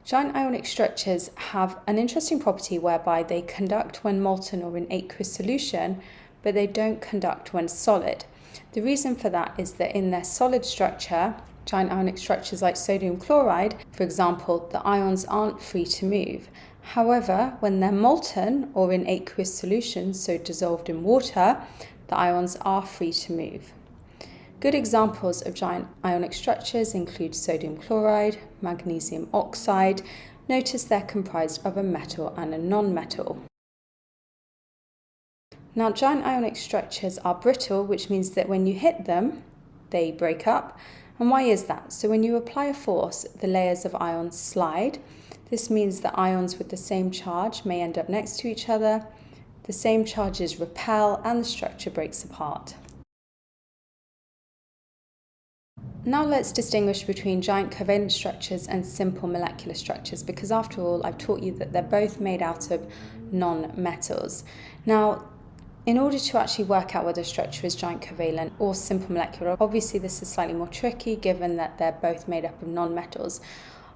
Giant ionic structures have an interesting property whereby they conduct when molten or in aqueous solution, but they don't conduct when solid. The reason for that is that in their solid structure, giant ionic structures like sodium chloride, for example, the ions aren't free to move. However, when they're molten or in aqueous solutions, so dissolved in water, the ions are free to move. Good examples of giant ionic structures include sodium chloride, magnesium oxide. Notice they're comprised of a metal and a non-metal. Now, giant ionic structures are brittle, which means that when you hit them, they break up. And why is that? So when you apply a force, the layers of ions slide. This means that ions with the same charge may end up next to each other. The same charges repel and the structure breaks apart. Now let's distinguish between giant covalent structures and simple molecular structures, because after all, I've taught you that they're both made out of non-metals. Now, in order to actually work out whether a structure is giant covalent or simple molecular, obviously this is slightly more tricky given that they're both made up of non-metals.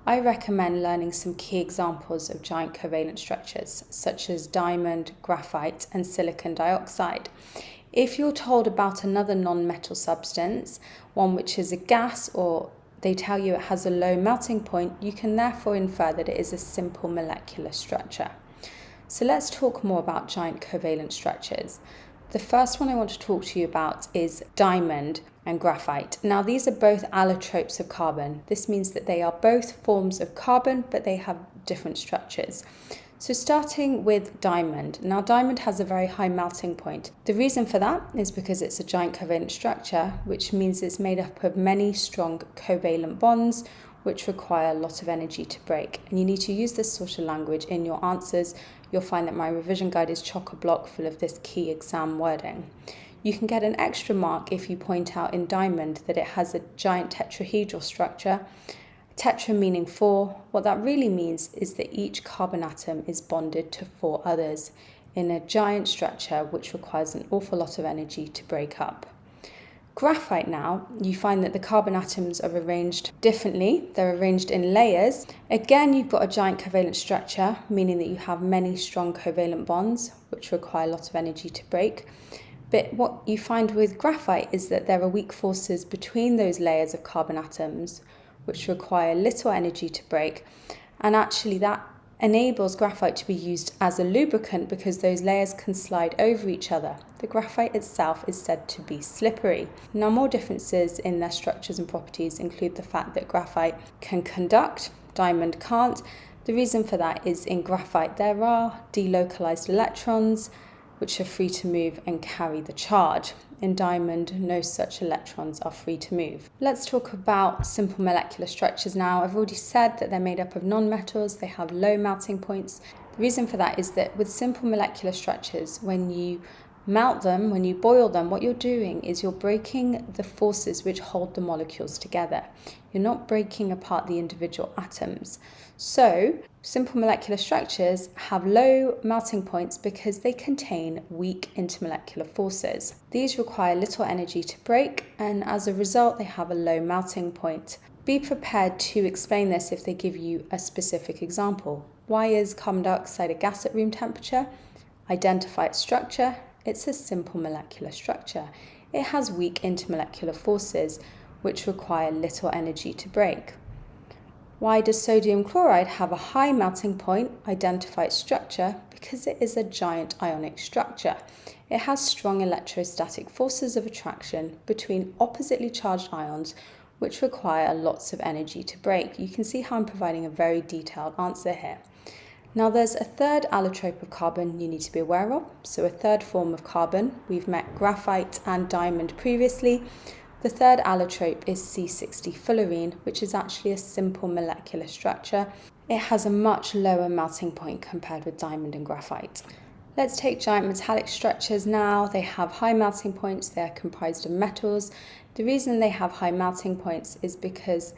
I recommend learning some key examples of giant covalent structures, such as diamond, graphite, and silicon dioxide. If you're told about another non-metal substance, one which is a gas, or they tell you it has a low melting point, you can therefore infer that it is a simple molecular structure. So let's talk more about giant covalent structures. The first one I want to talk to you about is diamond and graphite. Now, these are both allotropes of carbon. This means that they are both forms of carbon, but they have different structures. So starting with diamond. Now, diamond has a very high melting point. The reason for that is because it's a giant covalent structure, which means it's made up of many strong covalent bonds, which require a lot of energy to break. And you need to use this sort of language in your answers. You'll find that my revision guide is chock-a-block full of this key exam wording. You can get an extra mark if you point out in diamond that it has a giant tetrahedral structure. Tetra meaning 4. What that really means is that each carbon atom is bonded to 4 others in a giant structure which requires an awful lot of energy to break up. Graphite now, you find that the carbon atoms are arranged differently. They're arranged in layers. Again, you've got a giant covalent structure, meaning that you have many strong covalent bonds, which require a lot of energy to break. But what you find with graphite is that there are weak forces between those layers of carbon atoms, which require little energy to break. And actually that enables graphite to be used as a lubricant because those layers can slide over each other. The graphite itself is said to be slippery. Now, more differences in their structures and properties include the fact that graphite can conduct, diamond can't. The reason for that is in graphite there are delocalized electrons which are free to move and carry the charge. In diamond, no such electrons are free to move. Let's talk about simple molecular structures now. I've already said that they're made up of non-metals, they have low melting points. The reason for that is that with simple molecular structures, when you melt them, when you boil them, what you're doing is you're breaking the forces which hold the molecules together. You're not breaking apart the individual atoms. So, simple molecular structures have low melting points because they contain weak intermolecular forces. These require little energy to break, and as a result, they have a low melting point. Be prepared to explain this if they give you a specific example. Why is carbon dioxide a gas at room temperature? Identify its structure. It's a simple molecular structure. It has weak intermolecular forces, which require little energy to break. Why does sodium chloride have a high melting point? Identify its structure. Because it is a giant ionic structure. It has strong electrostatic forces of attraction between oppositely charged ions, which require lots of energy to break. You can see how I'm providing a very detailed answer here. Now there's a third allotrope of carbon you need to be aware of, so a third form of carbon. We've met graphite and diamond previously. The third allotrope is C60 fullerene, which is actually a simple molecular structure. It has a much lower melting point compared with diamond and graphite. Let's take giant metallic structures now. They have high melting points, they are comprised of metals. The reason they have high melting points is because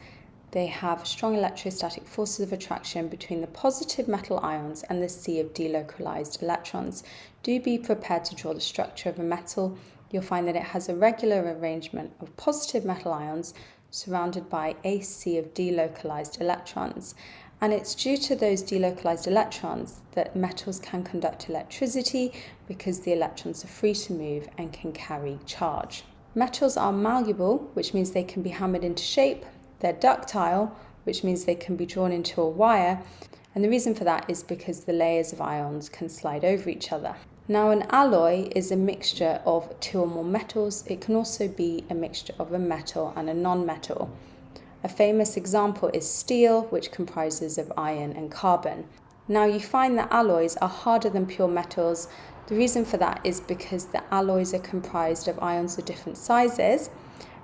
they have strong electrostatic forces of attraction between the positive metal ions and the sea of delocalized electrons. Do be prepared to draw the structure of a metal. You'll find that it has a regular arrangement of positive metal ions surrounded by a sea of delocalized electrons. And it's due to those delocalized electrons that metals can conduct electricity because the electrons are free to move and can carry charge. Metals are malleable, which means they can be hammered into shape. They're ductile, which means they can be drawn into a wire, and the reason for that is because the layers of ions can slide over each other. Now, an alloy is a mixture of two or more metals. It can also be a mixture of a metal and a non-metal. A famous example is steel, which comprises of iron and carbon. Now, you find that alloys are harder than pure metals. The reason for that is because the alloys are comprised of ions of different sizes.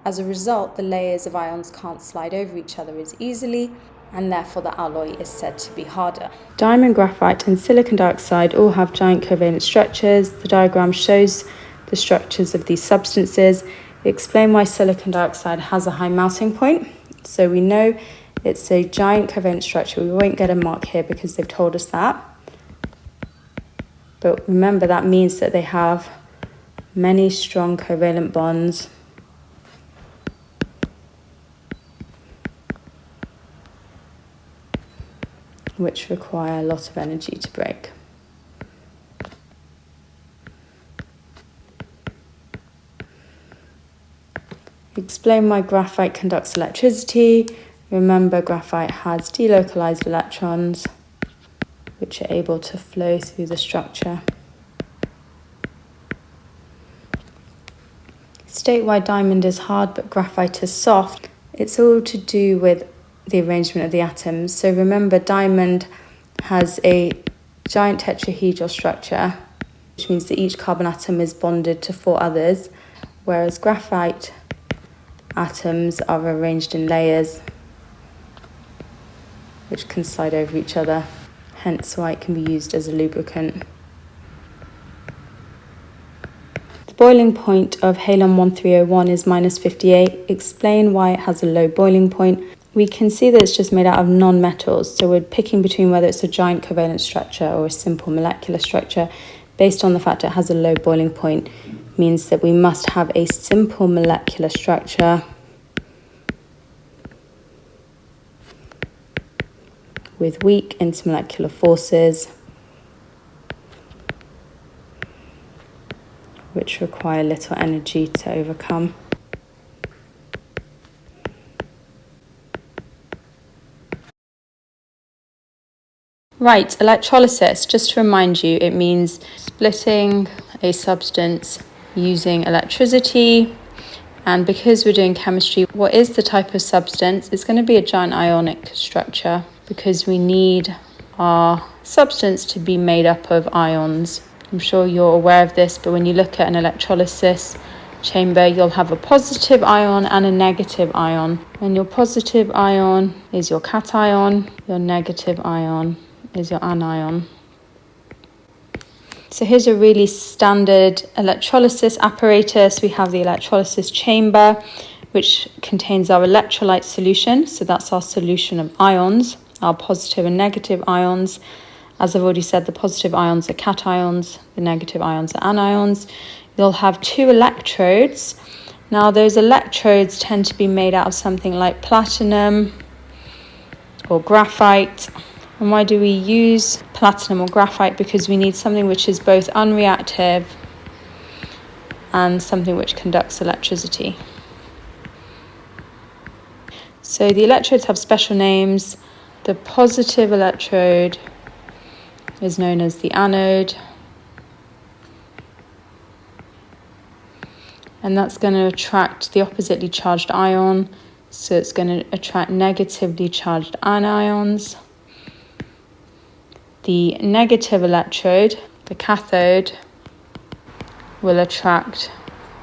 As a result, the layers of ions can't slide over each other as easily, and therefore the alloy is said to be harder. Diamond, graphite and silicon dioxide all have giant covalent structures. The diagram shows the structures of these substances. Explain why silicon dioxide has a high melting point. So we know it's a giant covalent structure. We won't get a mark here because they've told us that. But remember, that means that they have many strong covalent bonds which require a lot of energy to break. Explain why graphite conducts electricity. Remember, graphite has delocalized electrons which are able to flow through the structure. State why diamond is hard but graphite is soft. It's all to do with the arrangement of the atoms. So remember, diamond has a giant tetrahedral structure, which means that each carbon atom is bonded to 4 others, whereas graphite atoms are arranged in layers which can slide over each other, hence why it can be used as a lubricant. The boiling point of halon 1301 is -58. Explain why it has a low boiling point. We can see that it's just made out of non-metals, so we're picking between whether it's a giant covalent structure or a simple molecular structure. Based on the fact it has a low boiling point, means that we must have a simple molecular structure with weak intermolecular forces, which require little energy to overcome. Right, electrolysis, just to remind you, it means splitting a substance using electricity. And because we're doing chemistry, what is the type of substance? It's going to be a giant ionic structure because we need our substance to be made up of ions. I'm sure you're aware of this, but when you look at an electrolysis chamber, you'll have a positive ion and a negative ion. And your positive ion is your cation, your negative ion is your anion. So here's a really standard electrolysis apparatus. We have the electrolysis chamber, which contains our electrolyte solution. So that's our solution of ions, our positive and negative ions. As I've already said, the positive ions are cations, the negative ions are anions. You'll have 2 electrodes. Now those electrodes tend to be made out of something like platinum or graphite. And why do we use platinum or graphite? Because we need something which is both unreactive and something which conducts electricity. So the electrodes have special names. The positive electrode is known as the anode. And that's going to attract the oppositely charged ion. So it's going to attract negatively charged anions. The negative electrode, the cathode, will attract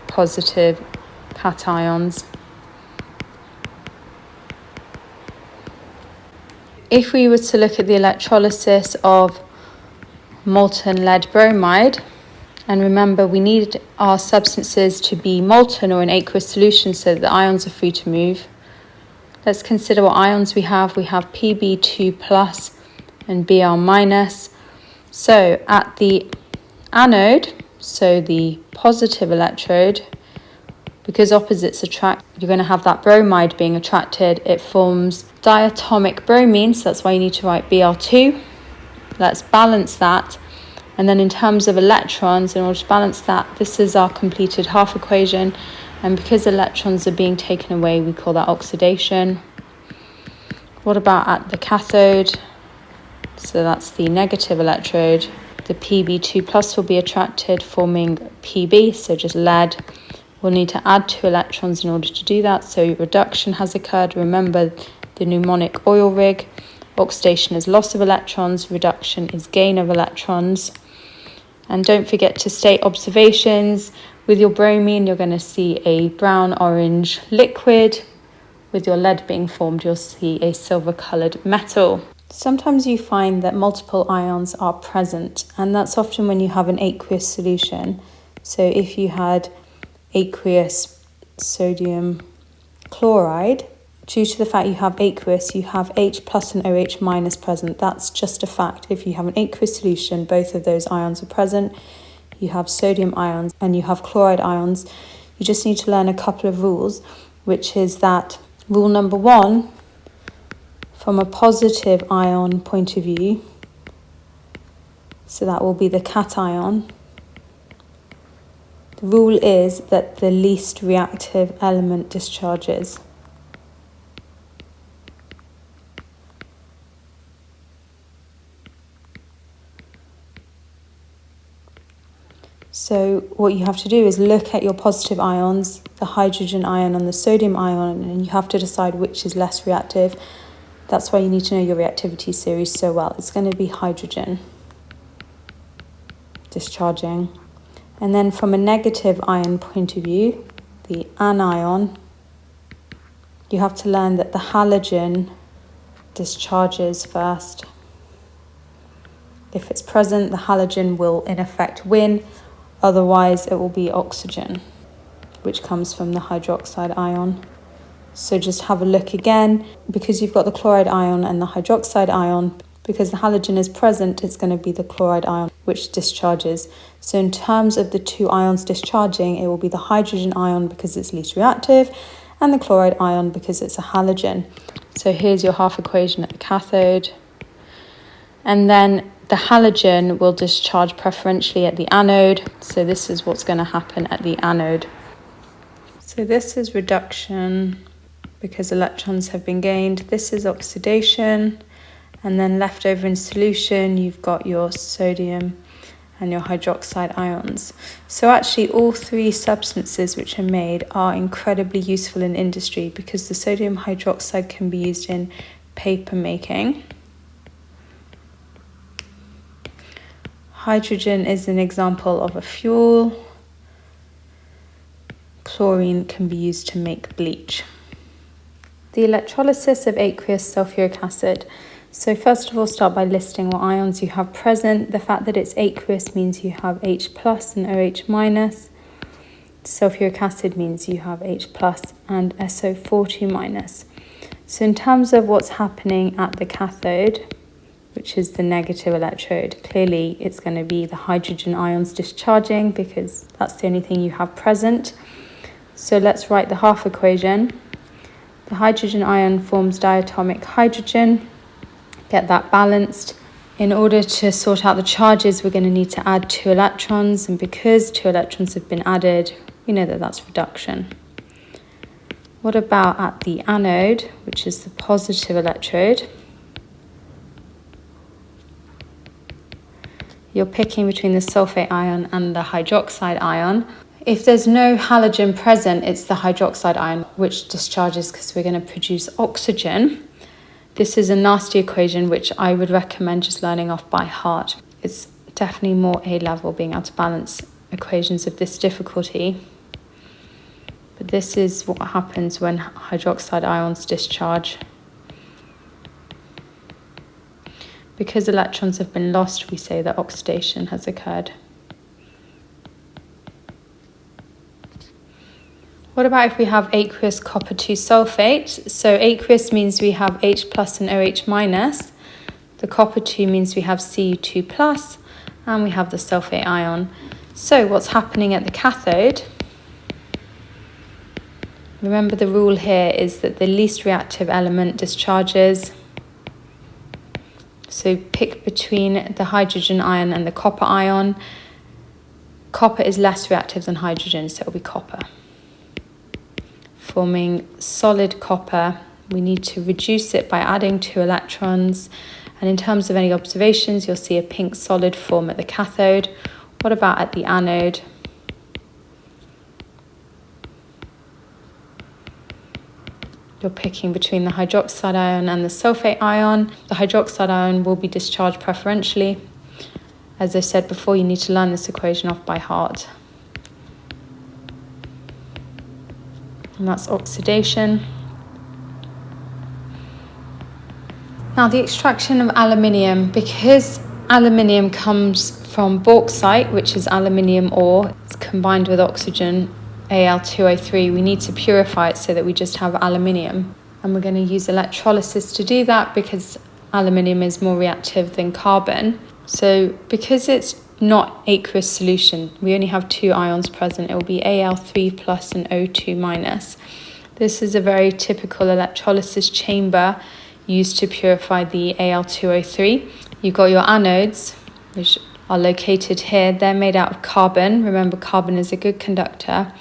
positive cations. If we were to look at the electrolysis of molten lead bromide, and remember we need our substances to be molten or in aqueous solution so that the ions are free to move. Let's consider what ions we have. We have Pb2 plus and Br minus. So at the anode, so the positive electrode, because opposites attract, you're going to have that bromide being attracted. It forms diatomic bromine, so that's why you need to write Br2. Let's balance that. And then in terms of electrons, in order to balance that, this is our completed half equation. And because electrons are being taken away, we call that oxidation. What about at the cathode? So that's the negative electrode. The Pb2 plus will be attracted, forming Pb, so just lead. We'll need to add 2 electrons in order to do that. So reduction has occurred. Remember the mnemonic oil rig. Oxidation is loss of electrons. Reduction is gain of electrons. And don't forget to state observations. With your bromine, you're going to see a brown-orange liquid. With your lead being formed, you'll see a silver-coloured metal. Sometimes you find that multiple ions are present, and that's often when you have an aqueous solution. So if you had aqueous sodium chloride, due to the fact you have aqueous, you have H plus and OH minus present. That's just a fact. If you have an aqueous solution, both of those ions are present. You have sodium ions and you have chloride ions. You just need to learn a couple of rules, which is that rule number 1, from a positive ion point of view, so that will be the cation. The rule is that the least reactive element discharges. So what you have to do is look at your positive ions, the hydrogen ion and the sodium ion, and you have to decide which is less reactive. That's why you need to know your reactivity series so well. It's going to be hydrogen discharging. And then from a negative ion point of view, the anion, you have to learn that the halogen discharges first. If it's present, the halogen will in effect win, otherwise it will be oxygen, which comes from the hydroxide ion. So just have a look again, because you've got the chloride ion and the hydroxide ion, because the halogen is present, it's going to be the chloride ion which discharges. So in terms of the two ions discharging, it will be the hydrogen ion because it's least reactive, and the chloride ion because it's a halogen. So here's your half equation at the cathode. And then the halogen will discharge preferentially at the anode. So this is what's going to happen at the anode. So this is reduction because electrons have been gained. This is oxidation. And then left over in solution, you've got your sodium and your hydroxide ions. So actually all three substances which are made are incredibly useful in industry, because the sodium hydroxide can be used in paper making. Hydrogen is an example of a fuel. Chlorine can be used to make bleach. The electrolysis of aqueous sulfuric acid. So first of all, start by listing what ions you have present. The fact that it's aqueous means you have H plus and OH minus. Sulfuric acid means you have H plus and SO42 minus. So in terms of what's happening at the cathode, which is the negative electrode, clearly it's going to be the hydrogen ions discharging because that's the only thing you have present. So let's write the half equation. The hydrogen ion forms diatomic hydrogen. Get that balanced. In order to sort out the charges, we're going to need to add 2 electrons, and because 2 electrons have been added, we know that that's reduction. What about at the anode, which is the positive electrode? You're picking between the sulfate ion and the hydroxide ion. If there's no halogen present, it's the hydroxide ion which discharges because we're going to produce oxygen. This is a nasty equation which I would recommend just learning off by heart. It's definitely more A-level, being able to balance equations of this difficulty. But this is what happens when hydroxide ions discharge. Because electrons have been lost, we say that oxidation has occurred. What about if we have aqueous copper 2 sulfate? So aqueous means we have H plus and OH minus. The copper 2 means we have Cu2 plus, and we have the sulfate ion. So what's happening at the cathode? Remember, the rule here is that the least reactive element discharges. So pick between the hydrogen ion and the copper ion. Copper is less reactive than hydrogen, so it'll be copper. Forming solid copper, we need to reduce it by adding 2 electrons. And in terms of any observations, you'll see a pink solid form at the cathode. What about at the anode? You're picking between the hydroxide ion and the sulfate ion. The hydroxide ion will be discharged preferentially. As I said before, you need to learn this equation off by heart. And that's oxidation. Now the extraction of aluminium, because aluminium comes from bauxite, which is aluminium ore, it's combined with oxygen, Al2O3, we need to purify it so that we just have aluminium. And we're going to use electrolysis to do that because aluminium is more reactive than carbon. So because it's not aqueous solution, we only have 2 ions present, it will be Al3 plus and O2 minus. This is a very typical electrolysis chamber used to purify the Al2O3. You've got your anodes, which are located here. They're made out of carbon. Remember, carbon is a good conductor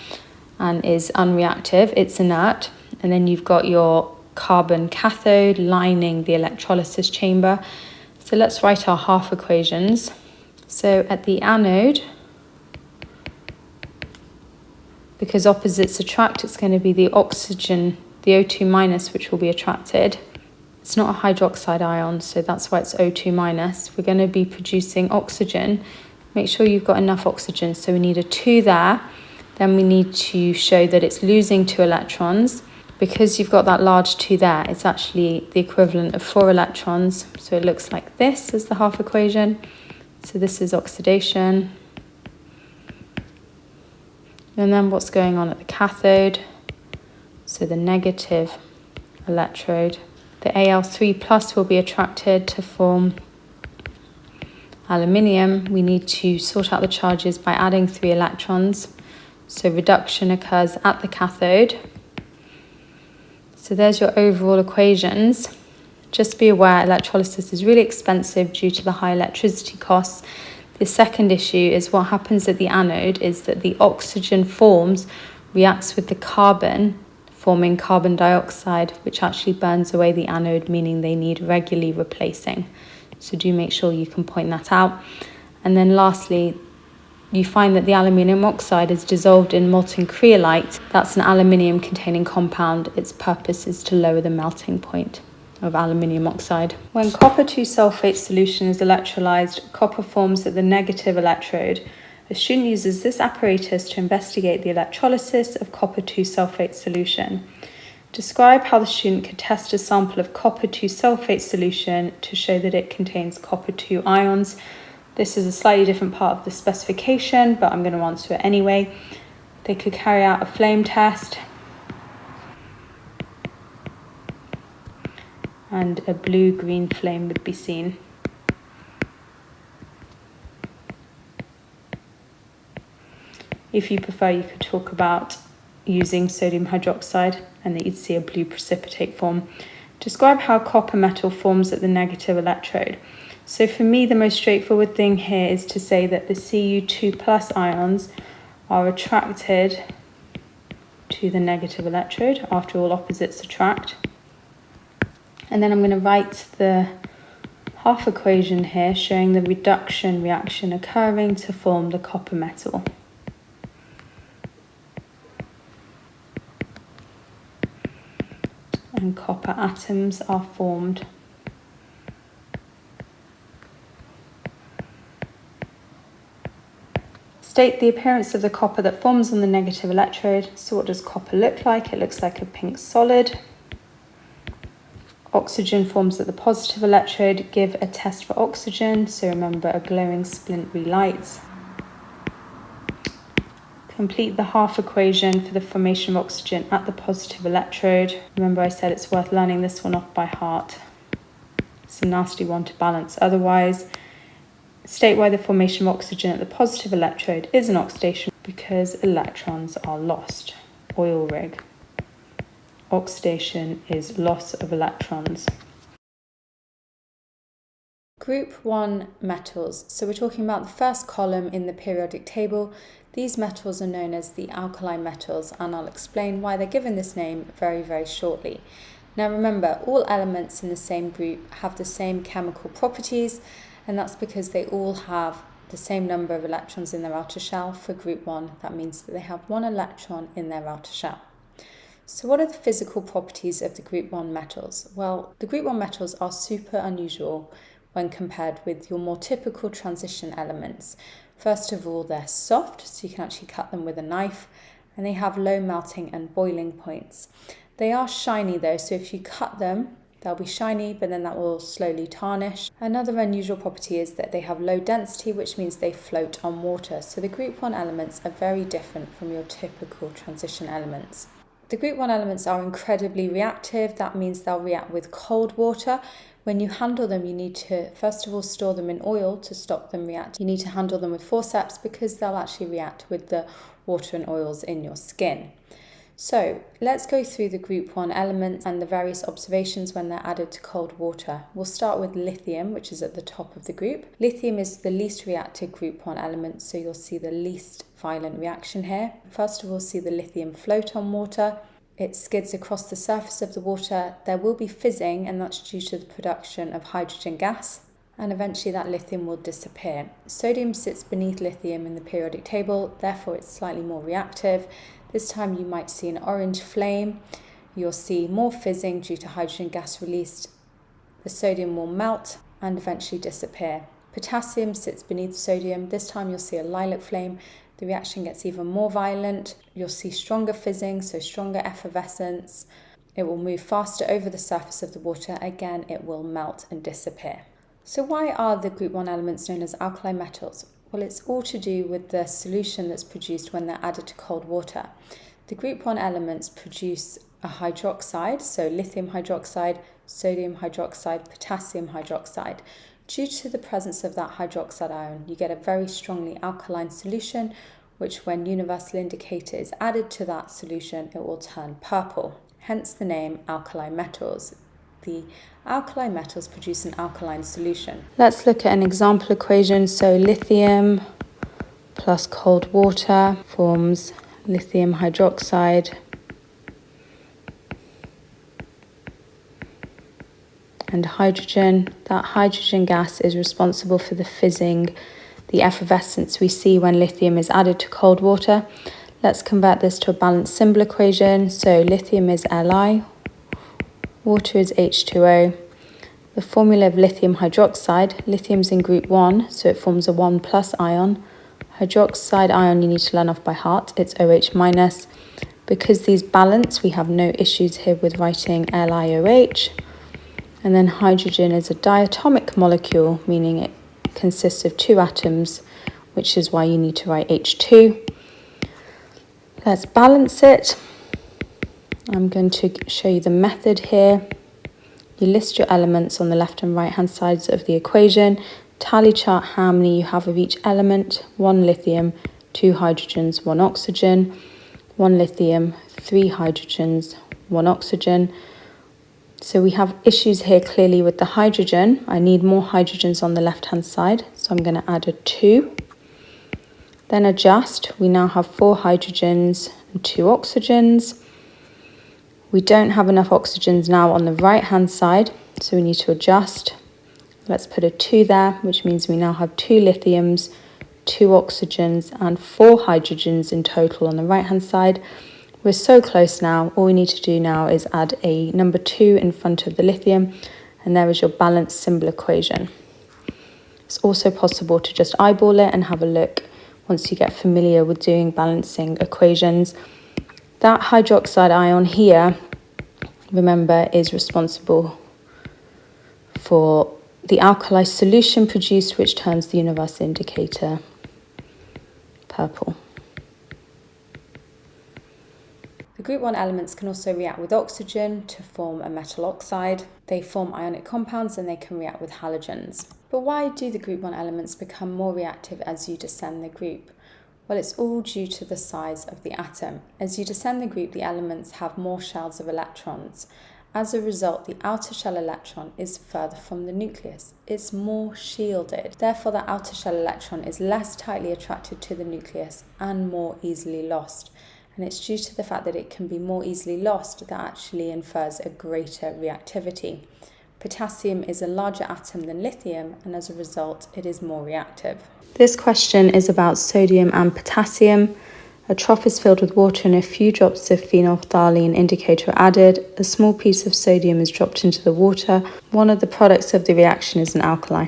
and is unreactive, it's inert. And then you've got your carbon cathode lining the electrolysis chamber. So let's write our half equations. So at the anode, because opposites attract, it's going to be the oxygen, the O2 minus, which will be attracted. It's not a hydroxide ion, so that's why it's O2 minus. We're going to be producing oxygen. Make sure you've got enough oxygen. So we need a 2 there. Then we need to show that it's losing 2 electrons. Because you've got that large 2 there, it's actually the equivalent of 4 electrons. So it looks like this as the half equation. So this is oxidation. And then what's going on at the cathode? So the negative electrode. The Al3+ will be attracted to form aluminium. We need to sort out the charges by adding 3 electrons. So reduction occurs at the cathode. So there's your overall equations. Just be aware electrolysis is really expensive due to the high electricity costs. The second issue is what happens at the anode is that the oxygen forms reacts with the carbon, forming carbon dioxide, which actually burns away the anode, meaning they need regularly replacing. So do make sure you can point that out. And then lastly, you find that the aluminium oxide is dissolved in molten creolite. That's an aluminium containing compound. Its purpose is to lower the melting point of aluminium oxide. When copper 2 sulfate solution is electrolyzed, copper forms at the negative electrode. A student uses this apparatus to investigate the electrolysis of copper 2 sulfate solution. Describe how the student could test a sample of copper 2 sulfate solution to show that it contains copper 2 ions. This is a slightly different part of the specification, but I'm going to answer it anyway. They could carry out a flame test, and a blue-green flame would be seen. If you prefer, you could talk about using sodium hydroxide and that you'd see a blue precipitate form. Describe how copper metal forms at the negative electrode. So for me, the most straightforward thing here is to say that the Cu2+ ions are attracted to the negative electrode. After all, opposites attract. And then I'm going to write the half equation here showing the reduction reaction occurring to form the copper metal. And copper atoms are formed. State the appearance of the copper that forms on the negative electrode. So what does copper look like? It looks like a pink solid. Oxygen forms at the positive electrode. Give a test for oxygen. So remember, a glowing splint relights. Complete the half equation for the formation of oxygen at the positive electrode. Remember, I said it's worth learning this one off by heart. It's a nasty one to balance otherwise. State why the formation of oxygen at the positive electrode is an oxidation, because electrons are lost. Oil rig. Oxidation is loss of electrons. Group 1 metals. So we're talking about the first column in the periodic table. These metals are known as the alkali metals, and I'll explain why they're given this name very, very shortly. Now remember, all elements in the same group have the same chemical properties, and that's because they all have the same number of electrons in their outer shell. For group 1, that means that they have 1 electron in their outer shell. So what are the physical properties of the group 1 metals? Well, the group 1 metals are super unusual when compared with your more typical transition elements. First of all, they're soft, so you can actually cut them with a knife, and they have low melting and boiling points. They are shiny though, so if you cut them, they'll be shiny, but then that will slowly tarnish. Another unusual property is that they have low density, which means they float on water. So the group 1 elements are very different from your typical transition elements. The group 1 elements are incredibly reactive. That means they'll react with cold water. When you handle them, you need to first of all store them in oil to stop them react. You need to handle them with forceps because they'll actually react with the water and oils in your skin. So let's go through the group 1 elements and the various observations when they're added to cold water. We'll start with lithium, which is at the top of the group. Lithium is the least reactive group 1 element, so you'll see the least violent reaction here. First of all, see the lithium float on water. It skids across the surface of the water. There will be fizzing, and that's due to the production of hydrogen gas. And eventually that lithium will disappear. Sodium sits beneath lithium in the periodic table, therefore it's slightly more reactive. This time you might see an orange flame. You'll see more fizzing due to hydrogen gas released. The sodium will melt and eventually disappear. Potassium sits beneath sodium. This time you'll see a lilac flame. The reaction gets even more violent. You'll see stronger fizzing, so stronger effervescence. It will move faster over the surface of the water. Again, it will melt and disappear. So why are the group 1 elements known as alkali metals? Well, it's all to do with the solution that's produced when they're added to cold water. The group 1 elements produce a hydroxide, so lithium hydroxide, sodium hydroxide, potassium hydroxide. Due to the presence of that hydroxide ion, you get a very strongly alkaline solution, which when universal indicator is added to that solution, it will turn purple. Hence the name alkali metals. The alkali metals produce an alkaline solution. Let's look at an example equation. So lithium plus cold water forms lithium hydroxide and hydrogen. That hydrogen gas is responsible for the fizzing, the effervescence we see when lithium is added to cold water. Let's convert this to a balanced symbol equation. So lithium is Li, water is H2O. The formula of lithium hydroxide, lithium's in group 1, so it forms a 1 plus ion. Hydroxide ion you need to learn off by heart, it's OH minus. Because these balance, we have no issues here with writing LiOH. And then hydrogen is a diatomic molecule, meaning it consists of 2 atoms, which is why you need to write H2. Let's balance it. I'm going to show you the method here. You list your elements on the left and right hand sides of the equation. Tally chart how many you have of each element. 1 lithium, 2 hydrogens, 1 oxygen. 1 lithium, 3 hydrogens, 1 oxygen. So we have issues here clearly with the hydrogen. I need more hydrogens on the left hand side, so I'm going to add a 2. Then adjust. We now have 4 hydrogens and 2 oxygens. We don't have enough oxygens now on the right hand side, so we need to adjust. Let's put a 2 there, which means we now have 2 lithiums, 2 oxygens and 4 hydrogens in total on the right hand side. We're so close now. All we need to do now is add a number 2 in front of the lithium, and there is your balanced symbol equation. It's also possible to just eyeball it and have a look once you get familiar with doing balancing equations. That hydroxide ion here, remember, is responsible for the alkali solution produced, which turns the universal indicator purple. The group 1 elements can also react with oxygen to form a metal oxide. They form ionic compounds and they can react with halogens. But why do the group 1 elements become more reactive as you descend the group? Well, it's all due to the size of the atom. As you descend the group, the elements have more shells of electrons. As a result, the outer shell electron is further from the nucleus. It's more shielded. Therefore, the outer shell electron is less tightly attracted to the nucleus and more easily lost. And it's due to the fact that it can be more easily lost that actually infers a greater reactivity. Potassium is a larger atom than lithium, and as a result, it is more reactive. This question is about sodium and potassium. A trough is filled with water and a few drops of phenolphthalein indicator are added. A small piece of sodium is dropped into the water. One of the products of the reaction is an alkali.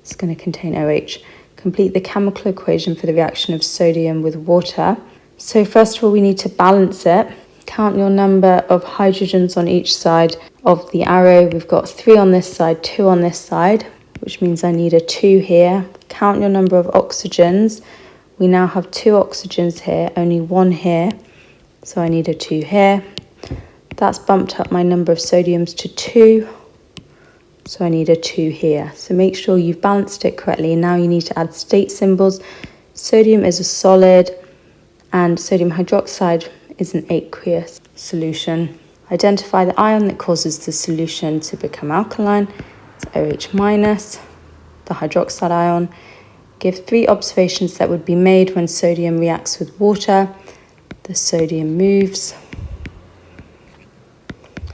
It's going to contain OH. Complete the chemical equation for the reaction of sodium with water. So first of all, we need to balance it. Count your number of hydrogens on each side of the arrow. We've got 3 on this side, 2 on this side, which means I need a 2 here. Count your number of oxygens. We now have 2 oxygens here, only 1 here, so I need a 2 here. That's bumped up my number of sodiums to 2, so I need a 2 here. So make sure you've balanced it correctly. Now you need to add state symbols. Sodium is a solid, and sodium hydroxide is an aqueous solution. Identify the ion that causes the solution to become alkaline. It's OH minus, the hydroxide ion. Give 3 observations that would be made when sodium reacts with water. The sodium moves,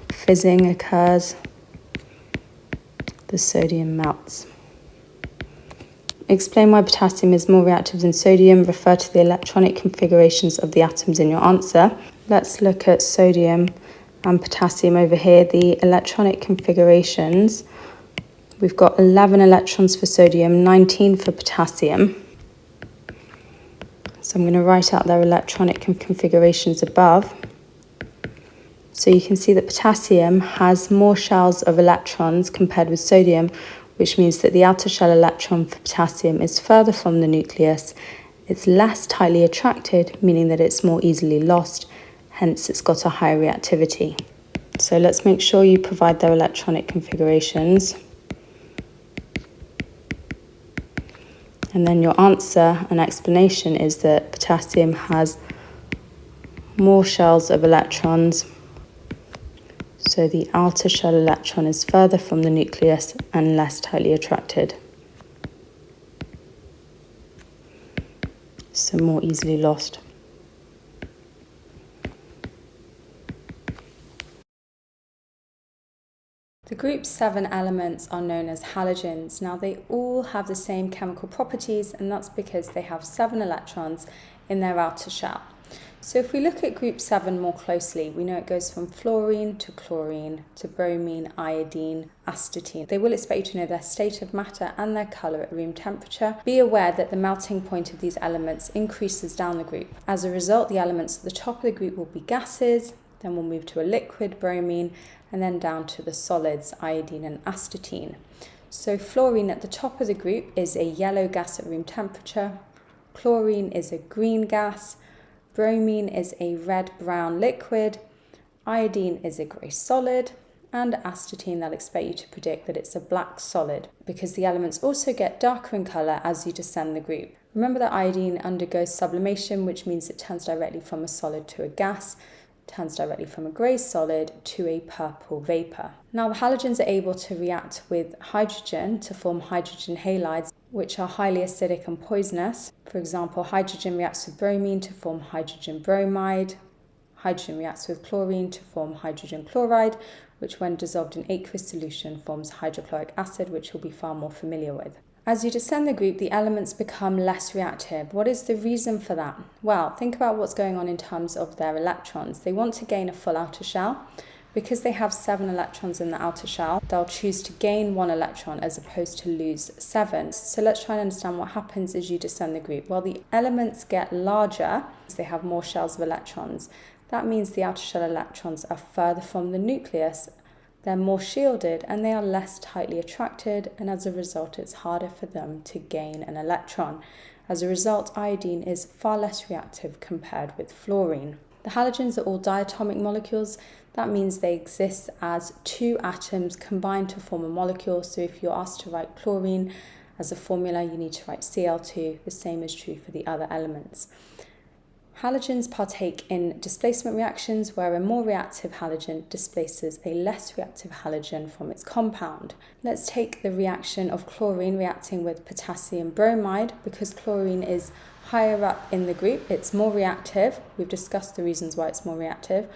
fizzing occurs, the sodium melts. Explain why potassium is more reactive than sodium. Refer to the electronic configurations of the atoms in your answer. Let's look at sodium and potassium over here. The electronic configurations. We've got 11 electrons for sodium, 19 for potassium. So I'm going to write out their electronic configurations above. So you can see that potassium has more shells of electrons compared with sodium, which means that the outer shell electron for potassium is further from the nucleus. It's less tightly attracted, meaning that it's more easily lost, hence it's got a higher reactivity. So let's make sure you provide their electronic configurations. And then your answer and explanation is that potassium has more shells of electrons, so the outer shell electron is further from the nucleus and less tightly attracted, so more easily lost. The group 7 elements are known as halogens. Now they all have the same chemical properties, and that's because they have 7 electrons in their outer shell. So if we look at group 7 more closely, we know it goes from fluorine to chlorine to bromine, iodine, astatine. They will expect you to know their state of matter and their colour at room temperature. Be aware that the melting point of these elements increases down the group. As a result, the elements at the top of the group will be gases, then we'll move to a liquid, bromine, and then down to the solids, iodine and astatine. So fluorine at the top of the group is a yellow gas at room temperature, chlorine is a green gas, bromine is a red-brown liquid, iodine is a grey solid, and astatine, they'll expect you to predict that it's a black solid, because the elements also get darker in colour as you descend the group. Remember that iodine undergoes sublimation, which means it turns directly from a solid to a gas, turns directly from a grey solid to a purple vapour. Now the halogens are able to react with hydrogen to form hydrogen halides, which are highly acidic and poisonous. For example, hydrogen reacts with bromine to form hydrogen bromide. Hydrogen reacts with chlorine to form hydrogen chloride, which when dissolved in aqueous solution forms hydrochloric acid, which you'll be far more familiar with. As you descend the group, the elements become less reactive. What is the reason for that? Well, think about what's going on in terms of their electrons. They want to gain a full outer shell. Because they have 7 electrons in the outer shell, they'll choose to gain 1 electron as opposed to lose 7. So let's try and understand what happens as you descend the group. Well, the elements get larger as they have more shells of electrons. That means the outer shell electrons are further from the nucleus. They're more shielded and they are less tightly attracted, and as a result it's harder for them to gain an electron. As a result, iodine is far less reactive compared with fluorine. The halogens are all diatomic molecules. That means they exist as 2 atoms combined to form a molecule. So if you're asked to write chlorine as a formula, you need to write Cl2. The same is true for the other elements. Halogens partake in displacement reactions, where a more reactive halogen displaces a less reactive halogen from its compound. Let's take the reaction of chlorine reacting with potassium bromide. Because chlorine is higher up in the group, it's more reactive. We've discussed the reasons why it's more reactive.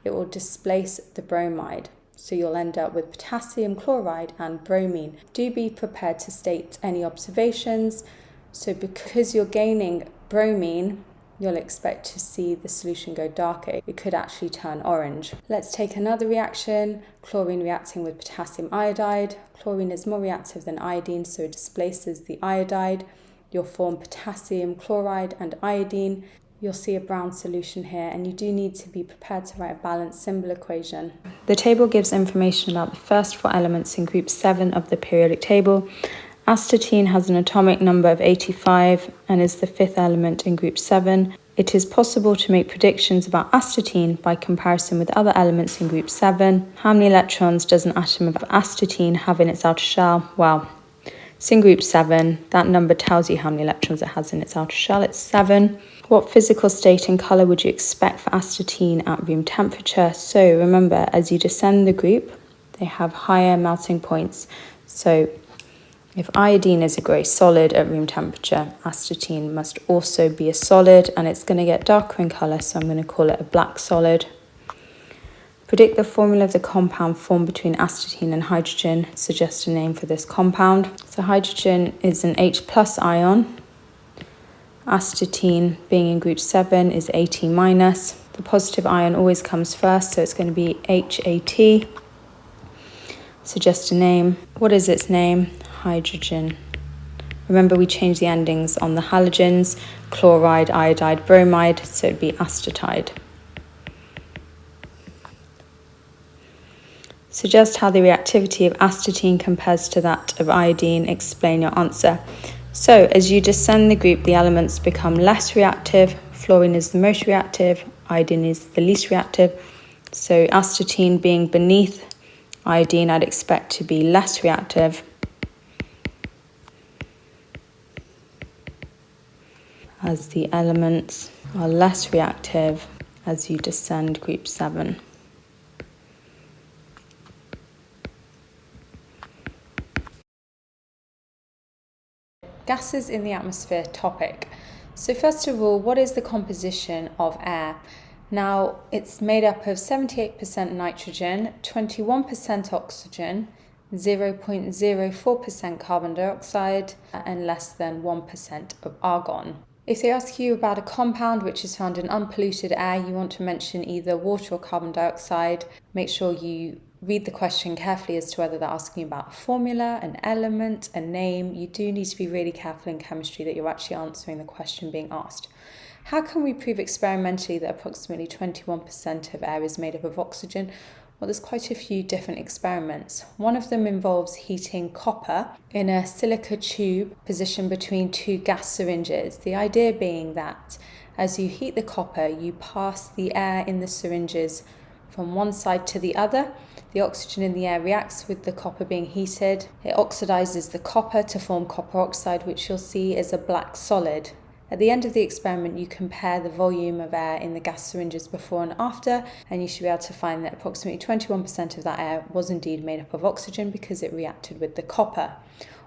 It will displace the bromide. So you'll end up with potassium chloride and bromine. Do be prepared to state any observations. So because you're gaining bromine, you'll expect to see the solution go darker. It could actually turn orange. Let's take another reaction, chlorine reacting with potassium iodide. Chlorine is more reactive than iodine, so it displaces the iodide. You'll form potassium chloride and iodine. You'll see a brown solution here, and you do need to be prepared to write a balanced symbol equation. The table gives information about the first 4 elements in group 7 of the periodic table. Astatine has an atomic number of 85 and is the 5th element in group 7. It is possible to make predictions about astatine by comparison with other elements in group 7. How many electrons does an atom of astatine have in its outer shell? Well, it's in group 7. That number tells you how many electrons it has in its outer shell. It's 7. What physical state and colour would you expect for astatine at room temperature? So remember, as you descend the group, they have higher melting points. So if iodine is a grey solid at room temperature, astatine must also be a solid, and it's going to get darker in colour, so I'm going to call it a black solid. Predict the formula of the compound formed between astatine and hydrogen. Suggest a name for this compound. So hydrogen is an H+ ion. Astatine, being in group 7, is At-. The positive ion always comes first, so it's going to be HAT. Suggest a name. What is its name? Hydrogen. Remember, we change the endings on the halogens, chloride, iodide, bromide, so it'd be astatide. Suggest how the reactivity of astatine compares to that of iodine. Explain your answer. So as you descend the group, the elements become less reactive. Fluorine is the most reactive, iodine is the least reactive. So astatine being beneath iodine, I'd expect to be less reactive. As the elements are less reactive as you descend group 7. Gases in the atmosphere topic. So first of all, what is the composition of air? Now, it's made up of 78% nitrogen, 21% oxygen, 0.04% carbon dioxide, and less than 1% of argon. If they ask you about a compound which is found in unpolluted air, you want to mention either water or carbon dioxide. Make sure you read the question carefully as to whether they're asking about a formula, an element, a name. You do need to be really careful in chemistry that you're actually answering the question being asked. How can we prove experimentally that approximately 21% of air is made up of oxygen? Well, there's quite a few different experiments. One of them involves heating copper in a silica tube positioned between two gas syringes. The idea being that as you heat the copper, you pass the air in the syringes from one side to the other. The oxygen in the air reacts with the copper being heated. It oxidizes the copper to form copper oxide, which you'll see is a black solid. At the end of the experiment, you compare the volume of air in the gas syringes before and after, and you should be able to find that approximately 21% of that air was indeed made up of oxygen because it reacted with the copper.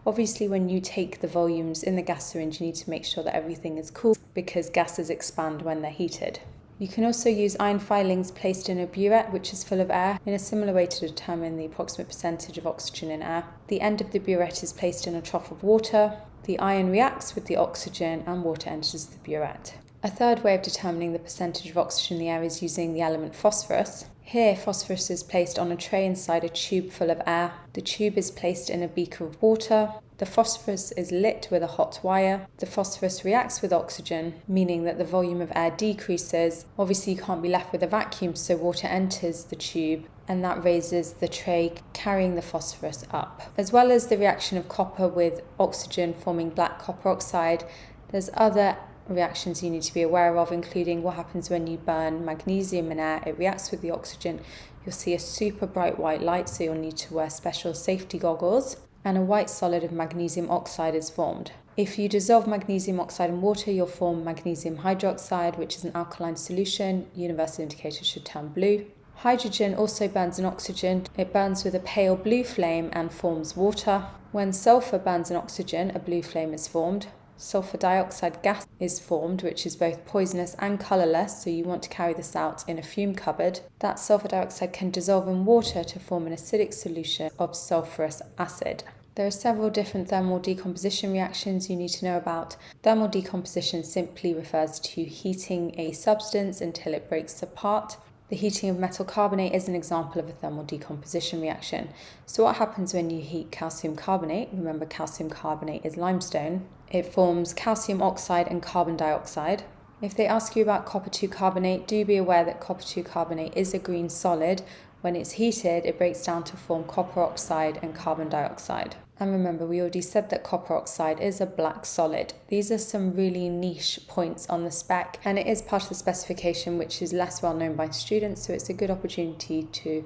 Obviously, when you take the volumes in the gas syringe, you need to make sure that everything is cool because gases expand when they're heated. You can also use iron filings placed in a burette which is full of air in a similar way to determine the approximate percentage of oxygen in air. The end of the burette is placed in a trough of water. The iron reacts with the oxygen and water enters the burette. A third way of determining the percentage of oxygen in the air is using the element phosphorus. Here, phosphorus is placed on a tray inside a tube full of air. The tube is placed in a beaker of water. The phosphorus is lit with a hot wire. The phosphorus reacts with oxygen, meaning that the volume of air decreases. Obviously, you can't be left with a vacuum, so water enters the tube, and that raises the tray carrying the phosphorus up. As well as the reaction of copper with oxygen forming black copper oxide, there's other reactions you need to be aware of, including what happens when you burn magnesium in air. It reacts with the oxygen. You'll see a super bright white light, so you'll need to wear special safety goggles, and a white solid of magnesium oxide is formed. If you dissolve magnesium oxide in water, you'll form magnesium hydroxide, which is an alkaline solution. Universal indicator should turn blue. Hydrogen also burns in oxygen. It burns with a pale blue flame and forms water. When sulfur burns in oxygen, a blue flame is formed. Sulfur dioxide gas is formed, which is both poisonous and colourless, so you want to carry this out in a fume cupboard. That sulfur dioxide can dissolve in water to form an acidic solution of sulfurous acid. There are several different thermal decomposition reactions you need to know about. Thermal decomposition simply refers to heating a substance until it breaks apart. The heating of metal carbonate is an example of a thermal decomposition reaction. So what happens when you heat calcium carbonate? Remember, calcium carbonate is limestone. It forms calcium oxide and carbon dioxide. If they ask you about copper 2 carbonate, do be aware that copper 2 carbonate is a green solid. When it's heated, it breaks down to form copper oxide and carbon dioxide. And remember, we already said that copper oxide is a black solid. These are some really niche points on the spec, and it is part of the specification which is less well known by students, so it's a good opportunity to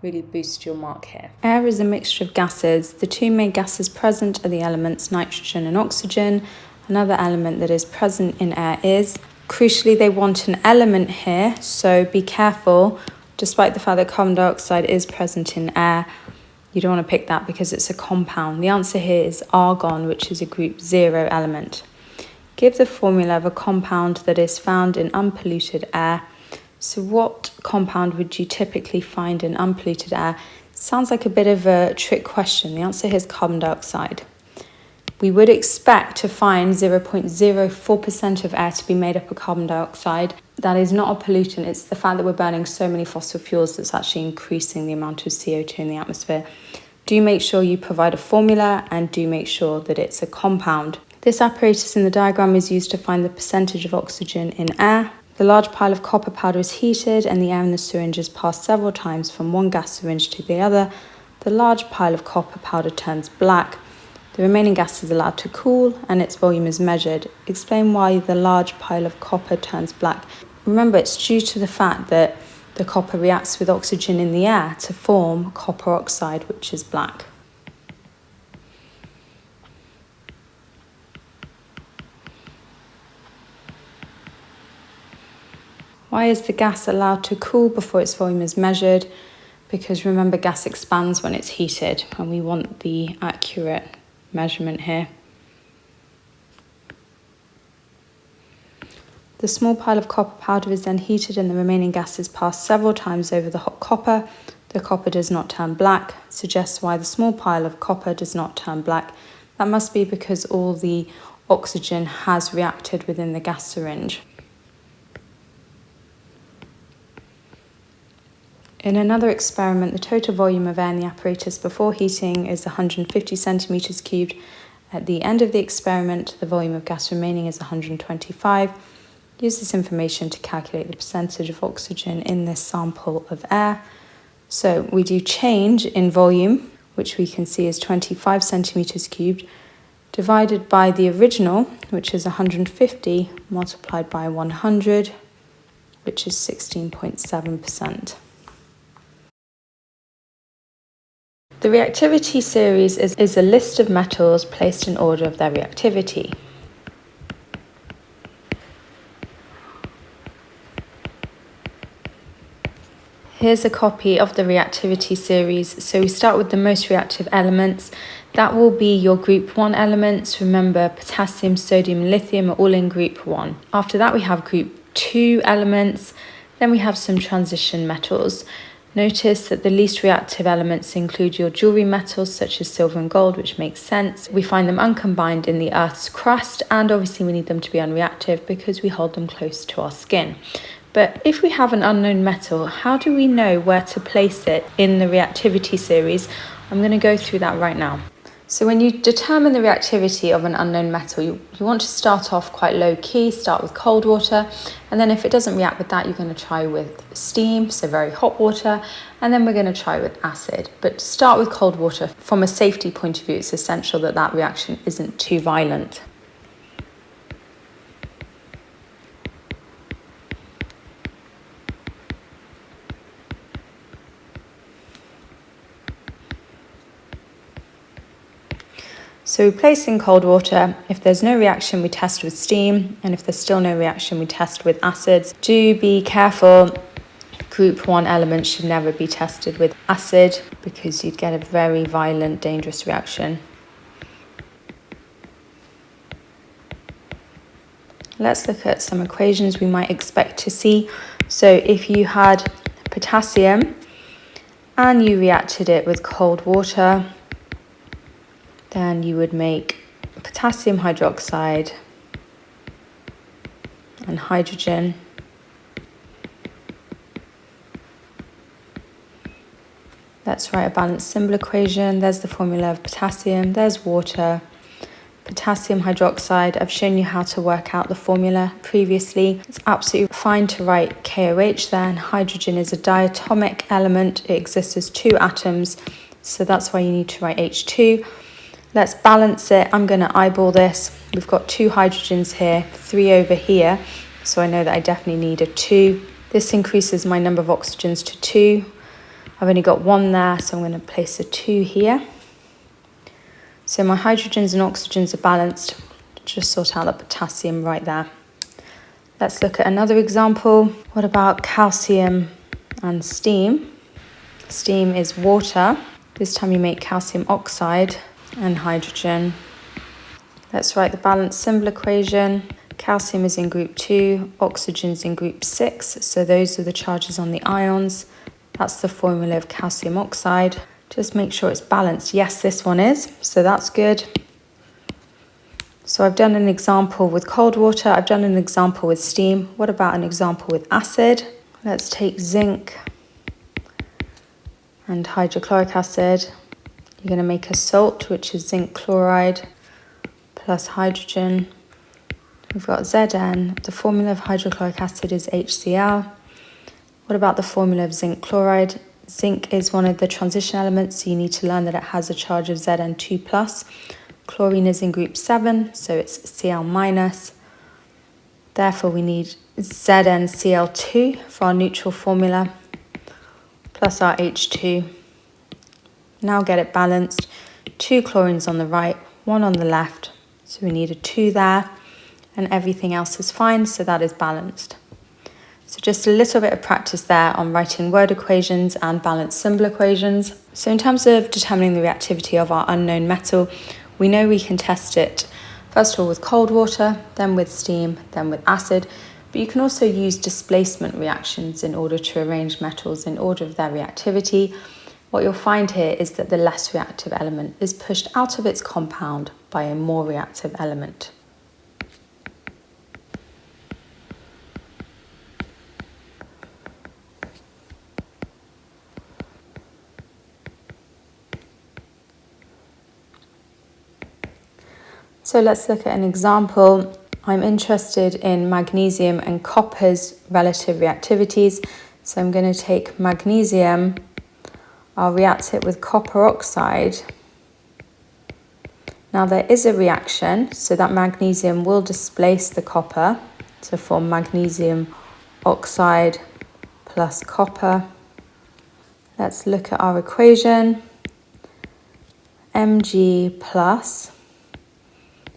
really boost your mark here. Air is a mixture of gases. The two main gases present are the elements nitrogen and oxygen. Another element that is present in air is, crucially, they want an element here, so be careful. Despite the fact that carbon dioxide is present in air, you don't want to pick that because it's a compound. The answer here is argon, which is a group 0 element. Give the formula of a compound that is found in unpolluted air. So what compound would you typically find in unpolluted air? Sounds like a bit of a trick question. The answer here is carbon dioxide. We would expect to find 0.04% of air to be made up of carbon dioxide. That is not a pollutant. It's the fact that we're burning so many fossil fuels that's actually increasing the amount of CO2 in the atmosphere. Do make sure you provide a formula, and do make sure that it's a compound. This apparatus in the diagram is used to find the percentage of oxygen in air. The large pile of copper powder is heated and the air in the syringe is passed several times from one gas syringe to the other. The large pile of copper powder turns black. The remaining gas is allowed to cool and its volume is measured. Explain why the large pile of copper turns black. Remember, it's due to the fact that the copper reacts with oxygen in the air to form copper oxide, which is black. Why is the gas allowed to cool before its volume is measured? Because remember, gas expands when it's heated and we want the accurate measurement here. The small pile of copper powder is then heated and the remaining gas is passed several times over the hot copper. The copper does not turn black. Suggests why the small pile of copper does not turn black. That must be because all the oxygen has reacted within the gas syringe. In another experiment, the total volume of air in the apparatus before heating is 150 centimeters cubed. At the end of the experiment, the volume of gas remaining is 125. Use this information to calculate the percentage of oxygen in this sample of air. So we do change in volume, which we can see is 25 centimeters cubed, divided by the original, which is 150, multiplied by 100, which is 16.7%. The reactivity series is a list of metals placed in order of their reactivity. Here's a copy of the reactivity series. So we start with the most reactive elements. That will be your group 1 elements. Remember, potassium, sodium, lithium are all in group 1. After that, we have group 2 elements. Then we have some transition metals. Notice that the least reactive elements include your jewelry metals such as silver and gold, which makes sense. We find them uncombined in the Earth's crust, and obviously we need them to be unreactive because we hold them close to our skin. But if we have an unknown metal, how do we know where to place it in the reactivity series? I'm going to go through that right now. So when you determine the reactivity of an unknown metal, you want to start off quite low key, start with cold water, and then if it doesn't react with that, you're going to try with steam, so very hot water, and then we're going to try with acid. But start with cold water. From a safety point of view, it's essential that that reaction isn't too violent. So we place in cold water. If there's no reaction, we test with steam. And if there's still no reaction, we test with acids. Do be careful. Group 1 elements should never be tested with acid because you'd get a very violent, dangerous reaction. Let's look at some equations we might expect to see. So if you had potassium and you reacted it with cold water, then you would make potassium hydroxide and hydrogen. Let's write a balanced symbol equation. There's the formula of potassium, there's water, potassium hydroxide. I've shown you how to work out the formula previously. It's absolutely fine to write KOH there, and hydrogen is a diatomic element. It exists as 2 atoms, so that's why you need to write H2. Let's balance it. I'm going to eyeball this. We've got 2 hydrogens here, 3 over here, so I know that I definitely need a 2. This increases my number of oxygens to 2. I've only got 1 there, so I'm going to place a 2 here. So my hydrogens and oxygens are balanced. Just sort out the potassium right there. Let's look at another example. What about calcium and steam? Steam is water. This time you make calcium oxide and hydrogen. Let's write the balanced symbol equation. Calcium is in group 2, oxygen's in group 6, so those are the charges on the ions. That's the formula of calcium oxide. Just make sure it's balanced. Yes, this one is, so that's good. So I've done an example with cold water, I've done an example with steam. What about an example with acid? Let's take zinc and hydrochloric acid. You're going to make a salt, which is zinc chloride plus hydrogen We've got Zn. The formula of hydrochloric acid is HCl. What about the formula of zinc chloride? Zinc is one of the transition elements, so you need to learn that it has a charge of Zn2+. Chlorine is in group 7, so it's Cl-. Therefore, we need ZnCl2 for our neutral formula, plus our H2. Now get it balanced. 2 chlorines on the right, 1 on the left. So we need a 2 there, and everything else is fine, so that is balanced. So just a little bit of practice there on writing word equations and balanced symbol equations. So in terms of determining the reactivity of our unknown metal, we know we can test it first of all with cold water, then with steam, then with acid, but you can also use displacement reactions in order to arrange metals in order of their reactivity. What you'll find here is that the less reactive element is pushed out of its compound by a more reactive element. So let's look at an example. I'm interested in magnesium and copper's relative reactivities. So I'm going to take magnesium, I'll react it with copper oxide. Now there is a reaction, so that magnesium will displace the copper to form magnesium oxide plus copper. Let's look at our equation. Mg plus.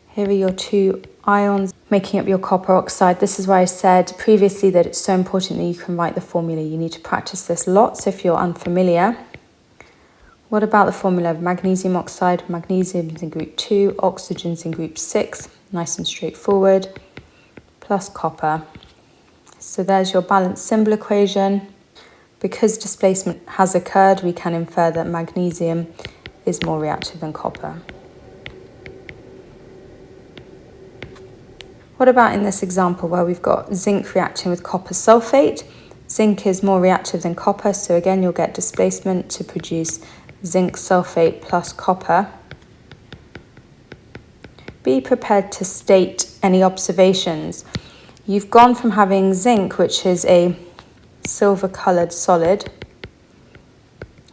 Here are your 2 ions making up your copper oxide. This is why I said previously that it's so important that you can write the formula. You need to practice this lots if you're unfamiliar. What about the formula of magnesium oxide? Magnesium is in group 2, oxygen is in group 6, nice and straightforward, plus copper. So there's your balanced symbol equation. Because displacement has occurred, we can infer that magnesium is more reactive than copper. What about in this example where we've got zinc reacting with copper sulfate? Zinc is more reactive than copper, so again you'll get displacement to produce zinc sulfate plus copper. Be prepared to state any observations. You've gone from having zinc, which is a silver-coloured solid,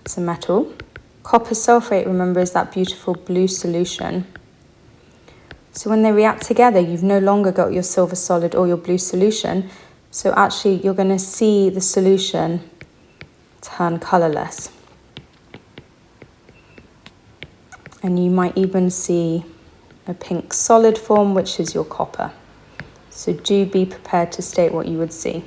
it's a metal. Copper sulfate, remember, is that beautiful blue solution. So when they react together, you've no longer got your silver solid or your blue solution. So actually, you're going to see the solution turn colourless. And you might even see a pink solid form, which is your copper. So do be prepared to state what you would see.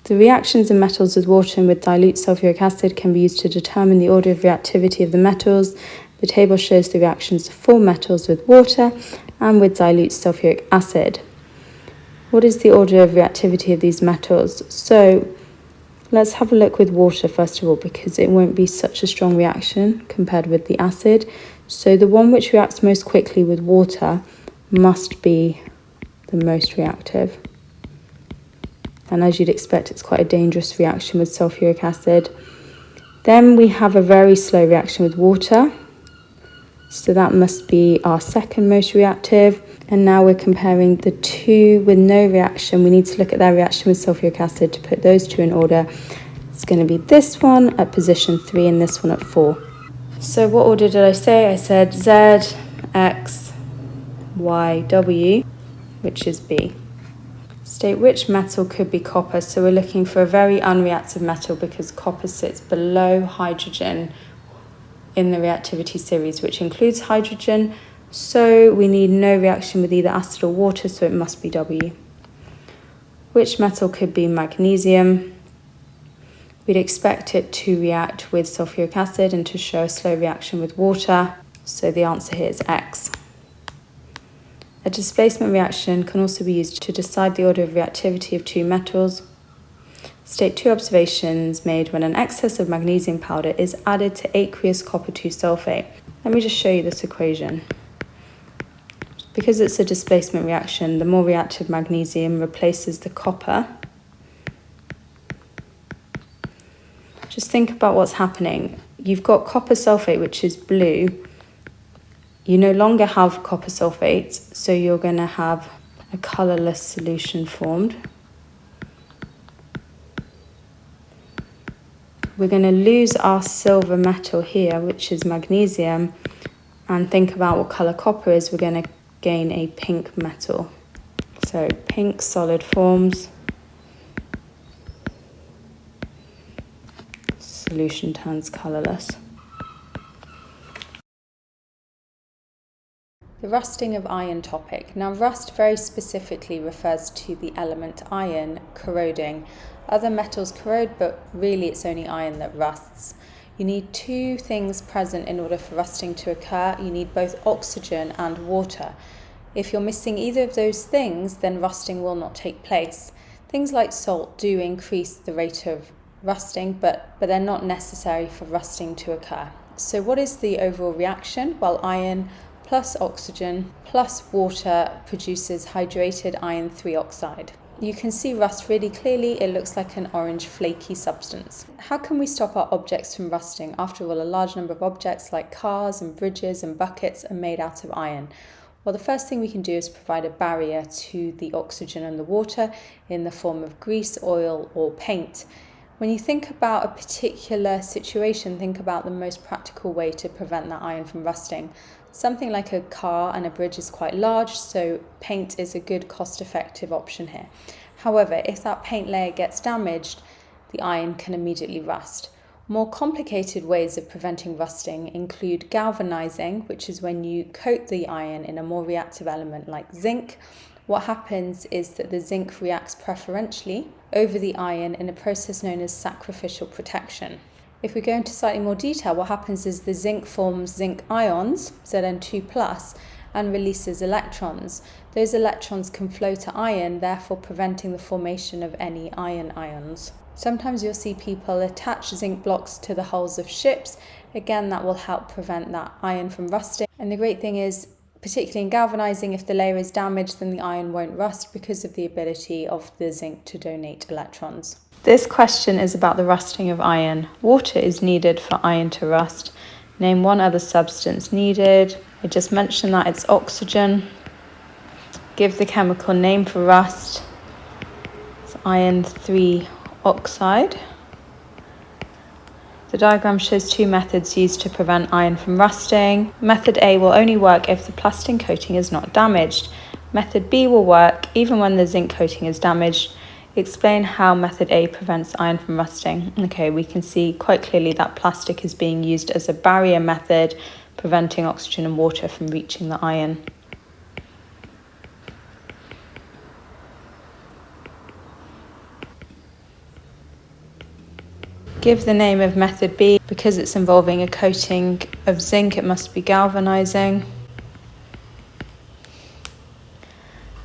The reactions in metals with water and with dilute sulfuric acid can be used to determine the order of reactivity of the metals. The table shows the reactions of 4 metals with water and with dilute sulfuric acid. What is the order of reactivity of these metals? So let's have a look with water first of all, because it won't be such a strong reaction compared with the acid. So the one which reacts most quickly with water must be the most reactive. And as you'd expect, it's quite a dangerous reaction with sulfuric acid. Then we have a very slow reaction with water. So that must be our second most reactive. And now we're comparing the 2 with no reaction. We need to look at their reaction with sulfuric acid to put those 2 in order. It's going to be this one at position 3 and this one at 4. So what order did I say? I said Z, X, Y, W, which is B. State which metal could be copper. So we're looking for a very unreactive metal because copper sits below hydrogen in the reactivity series, which includes hydrogen. So we need no reaction with either acid or water, so it must be W. Which metal could be magnesium? We'd expect it to react with sulfuric acid and to show a slow reaction with water. So the answer here is X. A displacement reaction can also be used to decide the order of reactivity of 2 metals. State 2 observations made when an excess of magnesium powder is added to aqueous copper 2 sulfate. Let me just show you this equation. Because it's a displacement reaction, the more reactive magnesium replaces the copper. Just think about what's happening. You've got copper sulfate, which is blue. You no longer have copper sulfate, so you're going to have a colourless solution formed. We're going to lose our silver metal here, which is magnesium, and think about what colour copper is. We're going to gain a pink metal. So pink solid forms. Solution turns colourless. The rusting of iron topic. Now, rust very specifically refers to the element iron corroding. Other metals corrode, but really it's only iron that rusts. You need two things present in order for rusting to occur. You need both oxygen and water. If you're missing either of those things, then rusting will not take place. Things like salt do increase the rate of rusting, but they're not necessary for rusting to occur. So what is the overall reaction? Well, iron plus oxygen plus water produces hydrated iron 3 oxide. You can see rust really clearly. It looks like an orange flaky substance. How can we stop our objects from rusting? After all, a large number of objects like cars and bridges and buckets are made out of iron. Well, the first thing we can do is provide a barrier to the oxygen and the water in the form of grease, oil, or paint. When you think about a particular situation, think about the most practical way to prevent that iron from rusting. Something like a car and a bridge is quite large, so paint is a good cost-effective option here. However, if that paint layer gets damaged, the iron can immediately rust. More complicated ways of preventing rusting include galvanizing, which is when you coat the iron in a more reactive element like zinc. What happens is that the zinc reacts preferentially over the iron in a process known as sacrificial protection. If we go into slightly more detail, what happens is the zinc forms zinc ions, Zn2+, and releases electrons. Those electrons can flow to iron, therefore preventing the formation of any iron ions. Sometimes you'll see people attach zinc blocks to the hulls of ships. Again, that will help prevent that iron from rusting. And the great thing is, particularly in galvanizing, if the layer is damaged, then the iron won't rust because of the ability of the zinc to donate electrons. This question is about the rusting of iron. Water is needed for iron to rust. Name one other substance needed. I just mentioned that it's oxygen. Give the chemical name for rust. It's iron 3 oxide. The diagram shows two methods used to prevent iron from rusting. Method A will only work if the plastic coating is not damaged. Method B will work even when the zinc coating is damaged. Explain how method A prevents iron from rusting. Okay, we can see quite clearly that plastic is being used as a barrier method, preventing oxygen and water from reaching the iron. Give the name of method B. Because it's involving a coating of zinc, it must be galvanizing.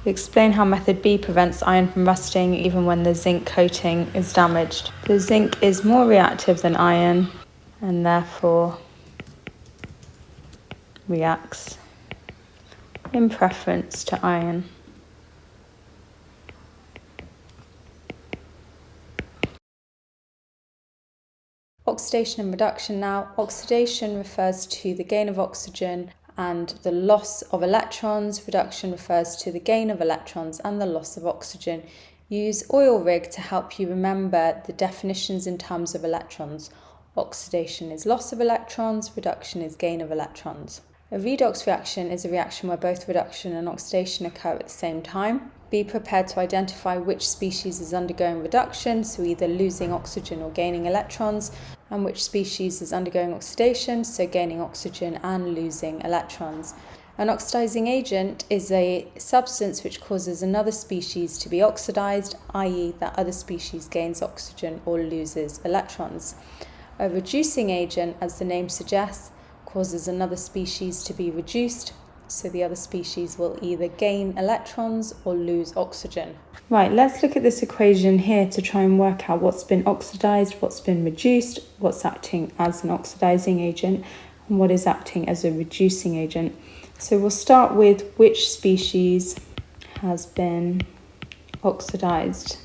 Explain how method B prevents iron from rusting even when the zinc coating is damaged. The zinc is more reactive than iron and therefore reacts in preference to iron. Oxidation and reduction now. Oxidation refers to the gain of oxygen and the loss of electrons. Reduction refers to the gain of electrons and the loss of oxygen. Use oil rig to help you remember the definitions in terms of electrons. Oxidation is loss of electrons, reduction is gain of electrons. A redox reaction is a reaction where both reduction and oxidation occur at the same time. Be prepared to identify which species is undergoing reduction, so either losing oxygen or gaining electrons, and which species is undergoing oxidation, so gaining oxygen and losing electrons. An oxidizing agent is a substance which causes another species to be oxidized, i.e. that other species gains oxygen or loses electrons. A reducing agent, as the name suggests, causes another species to be reduced, so the other species will either gain electrons or lose oxygen. Right, let's look at this equation here to try and work out what's been oxidized, what's been reduced, what's acting as an oxidizing agent, and what is acting as a reducing agent. So we'll start with which species has been oxidized.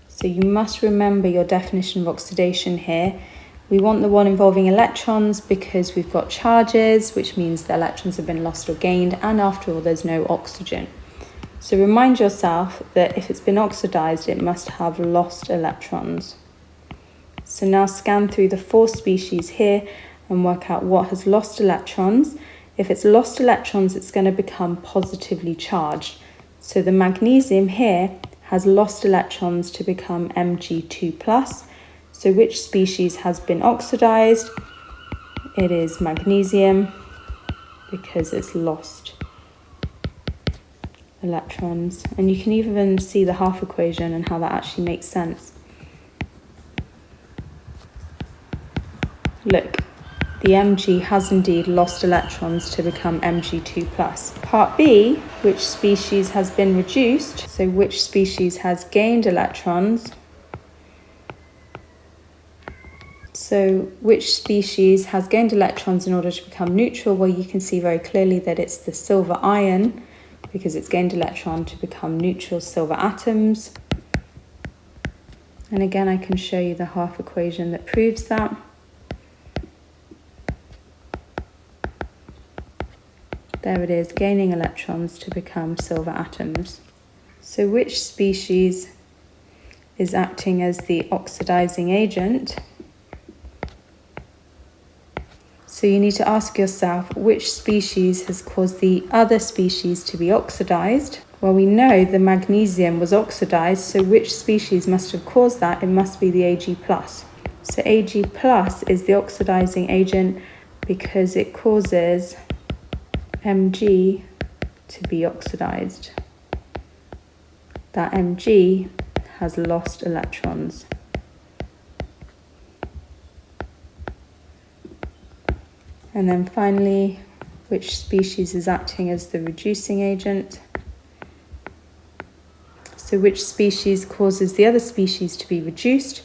So you must remember your definition of oxidation here. We want the one involving electrons because we've got charges, which means the electrons have been lost or gained, and after all, there's no oxygen. So remind yourself that if it's been oxidized, it must have lost electrons. So now scan through the 4 species here and work out what has lost electrons. If it's lost electrons, it's going to become positively charged. So the magnesium here has lost electrons to become Mg2+. So which species has been oxidized? It is magnesium, because it's lost electrons. And you can even see the half equation and how that actually makes sense. Look, the Mg has indeed lost electrons to become Mg2+. Part B, which species has been reduced? So which species has gained electrons? So which species has gained electrons in order to become neutral? Well, you can see very clearly that it's the silver ion, because it's gained electron to become neutral silver atoms. And again, I can show you the half equation that proves that. There it is, gaining electrons to become silver atoms. So which species is acting as the oxidizing agent? So you need to ask yourself, which species has caused the other species to be oxidized? Well, we know the magnesium was oxidized, so which species must have caused that? It must be the Ag+. So Ag+ is the oxidizing agent because it causes Mg to be oxidized. That Mg has lost electrons. And then finally, which species is acting as the reducing agent? So which species causes the other species to be reduced?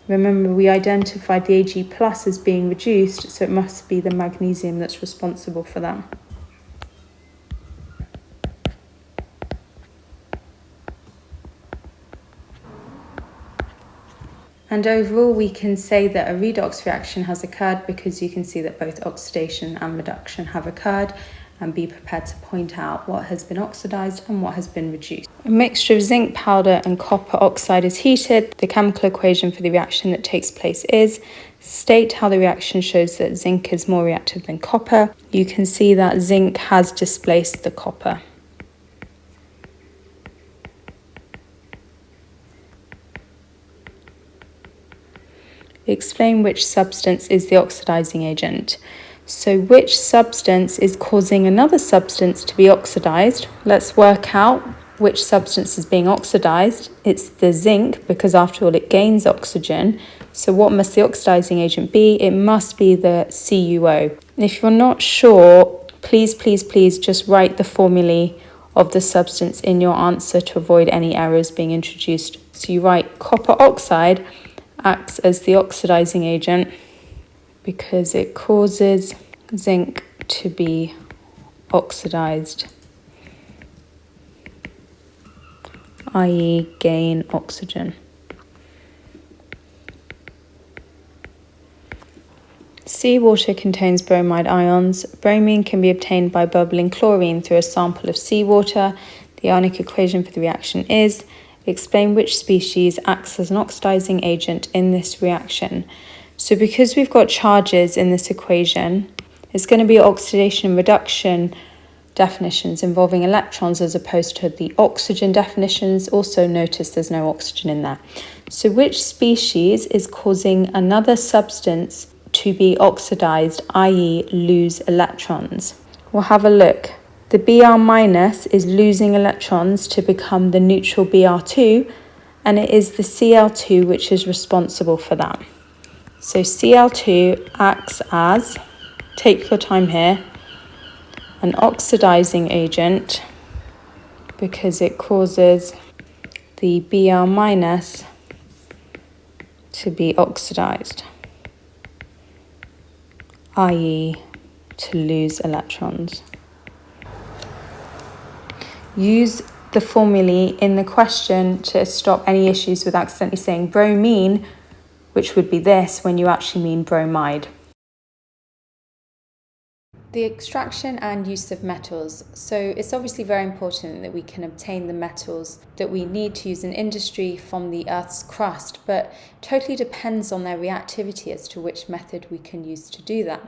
Remember, we identified the Ag+ as being reduced, so it must be the magnesium that's responsible for that. And overall, we can say that a redox reaction has occurred because you can see that both oxidation and reduction have occurred, and be prepared to point out what has been oxidized and what has been reduced. A mixture of zinc powder and copper oxide is heated. The chemical equation for the reaction that takes place is: state how the reaction shows that zinc is more reactive than copper. You can see that zinc has displaced the copper. Explain which substance is the oxidizing agent. So which substance is causing another substance to be oxidized? Let's work out which substance is being oxidized. It's the zinc, because after all it gains oxygen. So what must the oxidizing agent be? It must be the CuO. If you're not sure, please just write the formulae of the substance in your answer to avoid any errors being introduced. So you write copper oxide acts as the oxidizing agent because it causes zinc to be oxidized, i.e. gain oxygen. Seawater contains bromide ions. Bromine can be obtained by bubbling chlorine through a sample of seawater. The Ionic equation for the reaction is: explain which species acts as an oxidizing agent in this reaction. So because we've got charges in this equation, it's going to be oxidation and reduction definitions involving electrons as opposed to the oxygen definitions. Also notice there's no oxygen in there. So which species is causing another substance to be oxidized, i.e. lose electrons? We'll have a look. The Br- is losing electrons to become the neutral Br2, and it is the Cl2 which is responsible for that. So Cl2 acts as, take your time here, an oxidizing agent because it causes the Br- to be oxidized, i.e. to lose electrons. Use the formulae in the question to stop any issues with accidentally saying bromine, which would be this when you actually mean bromide. The extraction and use of metals. So it's obviously very important that we can obtain the metals that we need to use in industry from the Earth's crust, but totally depends on their reactivity as to which method we can use to do that.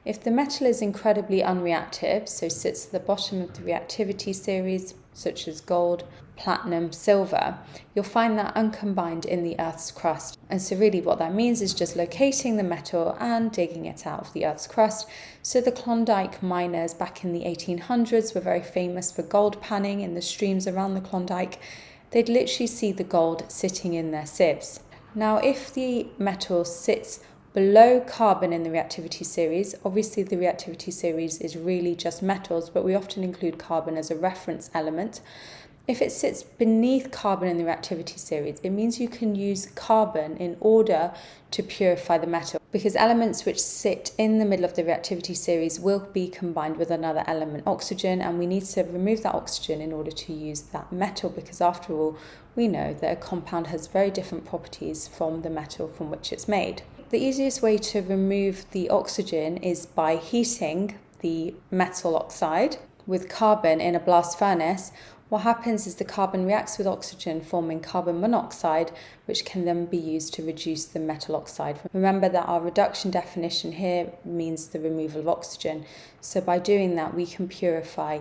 If the metal is incredibly unreactive, so sits at the bottom of the reactivity series, such as gold, platinum, silver, you'll find that uncombined in the Earth's crust. And so really what that means is just locating the metal and digging it out of the Earth's crust. So the Klondike miners back in the 1800s were very famous for gold panning in the streams around the Klondike. They'd literally see the gold sitting in their sieves. Now, if the metal sits below carbon in the reactivity series, obviously the reactivity series is really just metals, but we often include carbon as a reference element. If it sits beneath carbon in the reactivity series, it means you can use carbon in order to purify the metal, because elements which sit in the middle of the reactivity series will be combined with another element, oxygen, and we need to remove that oxygen in order to use that metal, because after all, we know that a compound has very different properties from the metal from which it's made. The easiest way to remove the oxygen is by heating the metal oxide with carbon in a blast furnace. What happens is the carbon reacts with oxygen, forming carbon monoxide, which can then be used to reduce the metal oxide. Remember that our reduction definition here means the removal of oxygen. So by doing that, we can purify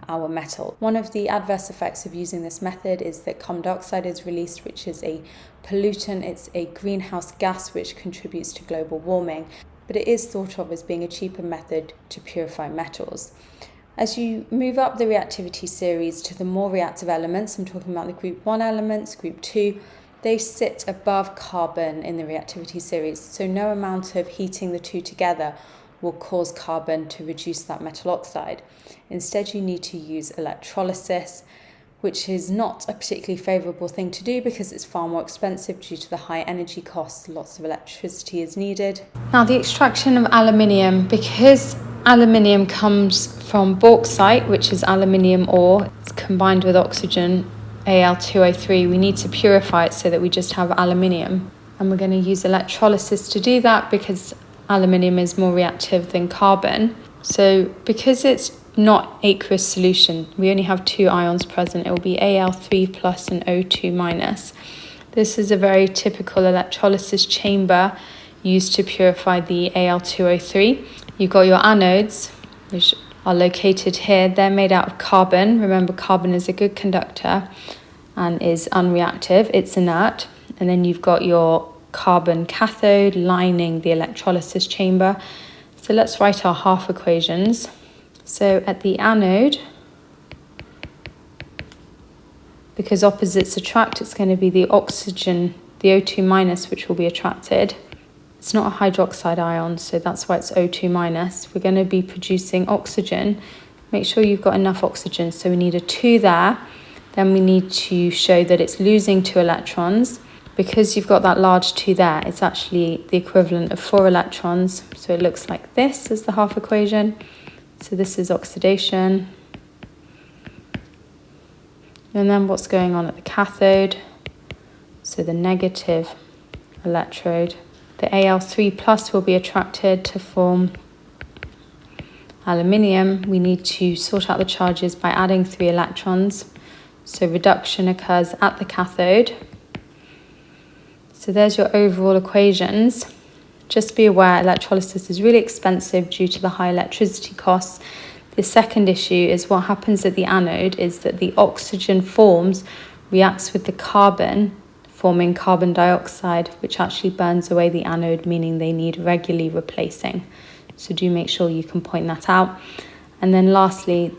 our metal. One of the adverse effects of using this method is that carbon dioxide is released, which is a pollutant. It's a greenhouse gas which contributes to global warming, but it is thought of as being a cheaper method to purify metals. As you move up the reactivity series to the more reactive elements, I'm talking about the group 1 elements, group 2, they sit above carbon in the reactivity series, so no amount of heating the two together will cause carbon to reduce that metal oxide. Instead, you need to use electrolysis, which is not a particularly favourable thing to do because it's far more expensive due to the high energy costs. Lots of electricity is needed. Now, the extraction of aluminium, because aluminium comes from bauxite, which is aluminium ore, it's combined with oxygen, Al2O3, we need to purify it so that we just have aluminium. And we're going to use electrolysis to do that because aluminium is more reactive than carbon. So because it's not aqueous solution, we only have two ions present. It will be Al3 plus and O2 minus. This is a very typical electrolysis chamber used to purify the Al2O3. You've got your anodes, which are located here. They're made out of carbon. Remember, carbon is a good conductor and is unreactive. It's inert. And then you've got your carbon cathode lining the electrolysis chamber. So let's write our half equations. So at the anode, because opposites attract, it's going to be the oxygen, the O2 minus, which will be attracted. It's not a hydroxide ion, so that's why it's O2 minus. We're going to be producing oxygen. Make sure you've got enough oxygen. So we need a 2 there. Then we need to show that it's losing 2 electrons. Because you've got that large 2 there, it's actually the equivalent of 4 electrons. So it looks like this as the half equation. So this is oxidation. And then what's going on at the cathode? So the negative electrode. The Al3 plus will be attracted to form aluminium. We need to sort out the charges by adding 3 electrons. So reduction occurs at the cathode. So there's your overall equations. Just be aware electrolysis is really expensive due to the high electricity costs. The second issue is what happens at the anode is that the oxygen forms reacts with the carbon, forming carbon dioxide, which actually burns away the anode, meaning they need regularly replacing. So do make sure you can point that out. And then lastly,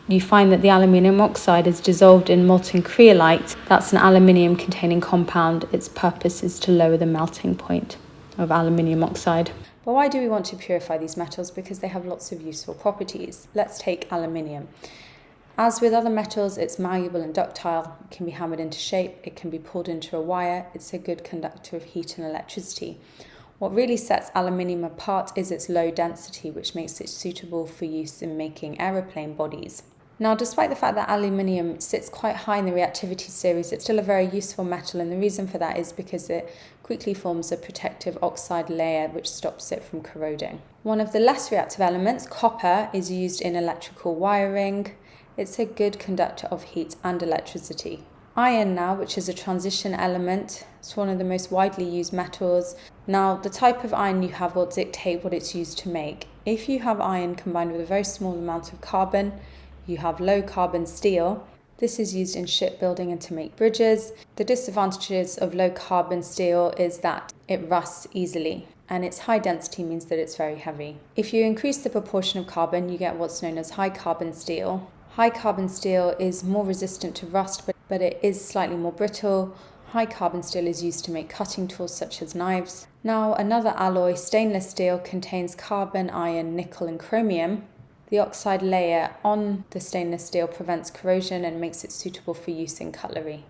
you find that the aluminium oxide is dissolved in molten creolite. That's an aluminium containing compound. Its purpose is to lower the melting point of aluminium oxide. But why do we want to purify these metals? Because they have lots of useful properties. Let's take aluminium. As with other metals, it's malleable and ductile. It can be hammered into shape. It can be pulled into a wire. It's a good conductor of heat and electricity. What really sets aluminium apart is its low density, which makes it suitable for use in making aeroplane bodies. Now, despite the fact that aluminium sits quite high in the reactivity series, it's still a very useful metal, and the reason for that is because it quickly forms a protective oxide layer which stops it from corroding. One of the less reactive elements, copper, is used in electrical wiring. It's a good conductor of heat and electricity. Iron now, which is a transition element, it's one of the most widely used metals. Now, the type of iron you have will dictate what it's used to make. If you have iron combined with a very small amount of carbon, you have low carbon steel. This is used in shipbuilding and to make bridges. The disadvantages of low carbon steel is that it rusts easily, and its high density means that it's very heavy. If you increase the proportion of carbon, you get what's known as high carbon steel. High carbon steel is more resistant to rust, but it is slightly more brittle. High carbon steel is used to make cutting tools such as knives. Now, another alloy, stainless steel, contains carbon, iron, nickel and chromium. The oxide layer on the stainless steel prevents corrosion and makes it suitable for use in cutlery.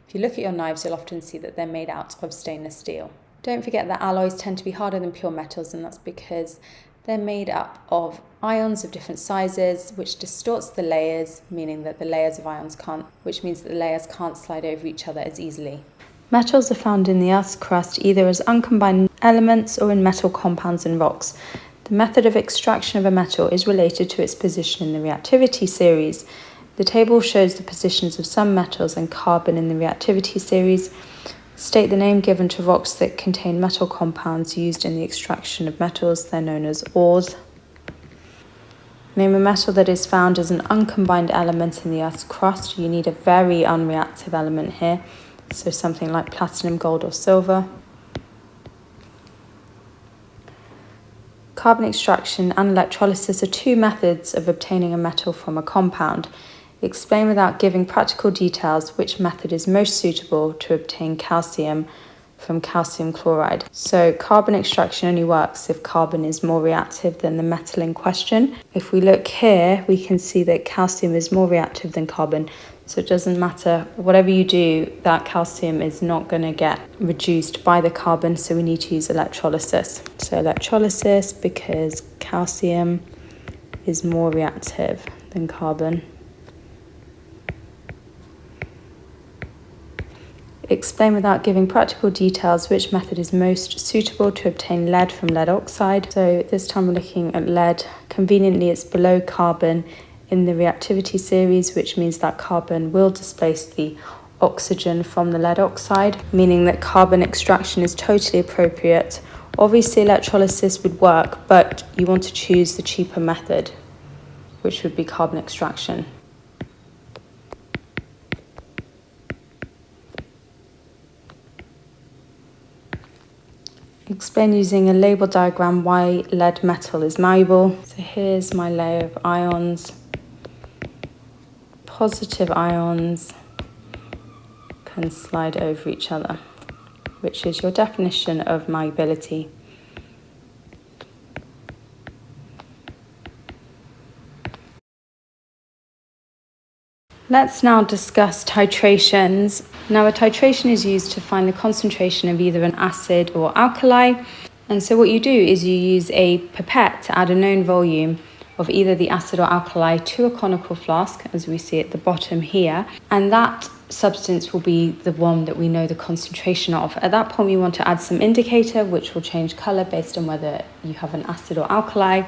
If you look at your knives, you'll often see that they're made out of stainless steel. Don't forget that alloys tend to be harder than pure metals, and that's because they're made up of ions of different sizes, which distorts the layers, meaning that the layers of ions which means that the layers can't slide over each other as easily. Metals are found in the Earth's crust either as uncombined elements or in metal compounds and rocks. The method of extraction of a metal is related to its position in the reactivity series. The table shows the positions of some metals and carbon in the reactivity series. State the name given to rocks that contain metal compounds used in the extraction of metals. They're known as ores. Name a metal that is found as an uncombined element in the Earth's crust. You need a very unreactive element here, so something like platinum, gold or silver. Carbon extraction and electrolysis are two methods of obtaining a metal from a compound. Explain without giving practical details which method is most suitable to obtain calcium from calcium chloride. So carbon extraction only works if carbon is more reactive than the metal in question. If we look here, we can see that calcium is more reactive than carbon. So it doesn't matter, whatever you do, that calcium is not going to get reduced by the carbon, so we need to use electrolysis. So electrolysis, because calcium is more reactive than carbon. Explain without giving practical details which method is most suitable to obtain lead from lead oxide. So this time we're looking at lead. Conveniently, it's below carbon in the reactivity series, which means that carbon will displace the oxygen from the lead oxide, meaning that carbon extraction is totally appropriate. Obviously, electrolysis would work, but you want to choose the cheaper method, which would be carbon extraction. Explain using a label diagram why lead metal is malleable. So here's my layer of ions. Positive ions can slide over each other, which is your definition of malleability. Let's now discuss titrations. Now, a titration is used to find the concentration of either an acid or alkali. And so what you do is you use a pipette to add a known volume of either the acid or alkali to a conical flask, as we see at the bottom here, and that substance will be the one that we know the concentration of. At that point, we want to add some indicator, which will change colour based on whether you have an acid or alkali.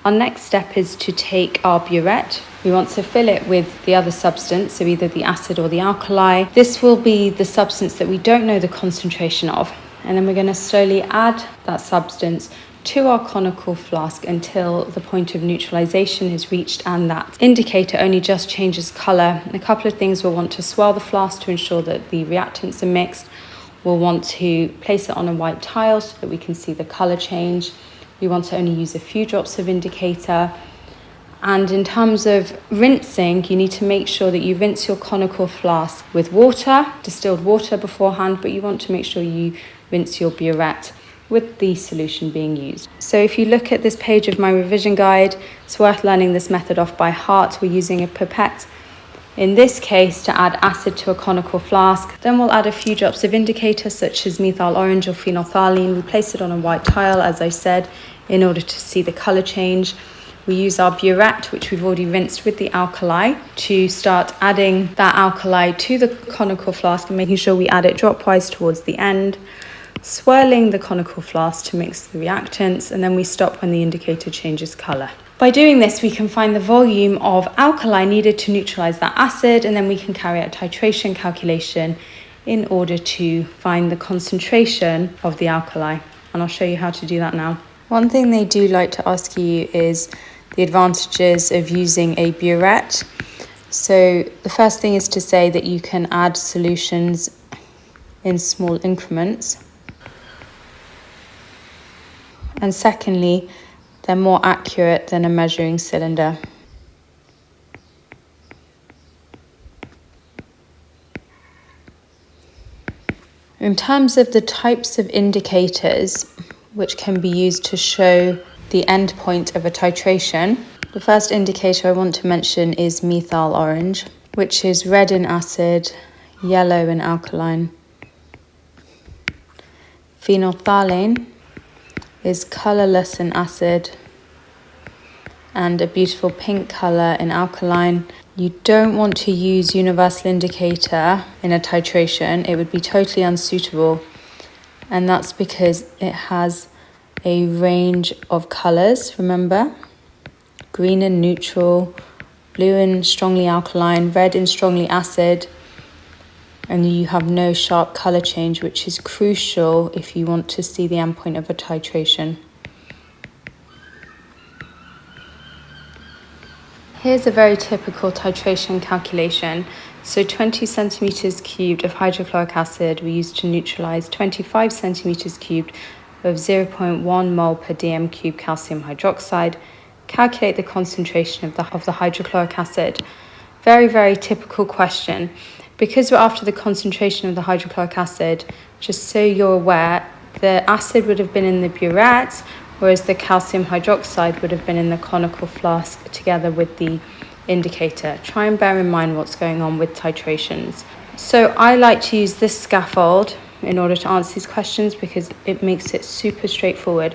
Our next step is to take our burette. We want to fill it with the other substance, so either the acid or the alkali. This will be the substance that we don't know the concentration of, and then we're going to slowly add that substance to our conical flask until the point of neutralization is reached and that indicator only just changes colour. A couple of things, we'll want to swirl the flask to ensure that the reactants are mixed. We'll want to place it on a white tile so that we can see the colour change. We want to only use a few drops of indicator. And in terms of rinsing, you need to make sure that you rinse your conical flask with water, distilled water beforehand, but you want to make sure you rinse your burette with the solution being used. So if you look at this page of my revision guide, it's worth learning this method off by heart. We're using a pipette, in this case, to add acid to a conical flask. Then we'll add a few drops of indicator, such as methyl orange or phenolphthalein. We place it on a white tile, as I said, in order to see the colour change. we use our burette, which we've already rinsed with the alkali, to start adding that alkali to the conical flask and making sure we add it dropwise towards the end, swirling the conical flask to mix the reactants, and then we stop when the indicator changes colour. By doing this, we can find the volume of alkali needed to neutralise that acid, and then we can carry out a titration calculation in order to find the concentration of the alkali. And I'll show you how to do that now. One thing they do like to ask you is the advantages of using a burette. So the first thing is to say that you can add solutions in small increments. And secondly, they're more accurate than a measuring cylinder. In terms of the types of indicators which can be used to show the end point of a titration, the first indicator I want to mention is methyl orange, which is red in acid, yellow in alkaline. Phenolphthalein is colourless in acid and a beautiful pink colour in alkaline. You don't want to use universal indicator in a titration. It would be totally unsuitable, and that's because it has a range of colours, remember? Green and neutral, blue and strongly alkaline, red and strongly acid, and you have no sharp colour change, which is crucial if you want to see the endpoint of a titration. Here's a very typical titration calculation. So 20 centimetres cubed of hydrochloric acid we use to neutralise 25 centimetres cubed of 0.1 mole per dm cube calcium hydroxide. Calculate the concentration of the hydrochloric acid. Very, very typical question. Because we're after the concentration of the hydrochloric acid, just so you're aware, the acid would have been in the burette, whereas the calcium hydroxide would have been in the conical flask together with the indicator. Try and bear in mind what's going on with titrations. So I like to use this scaffold in order to answer these questions because it makes it super straightforward.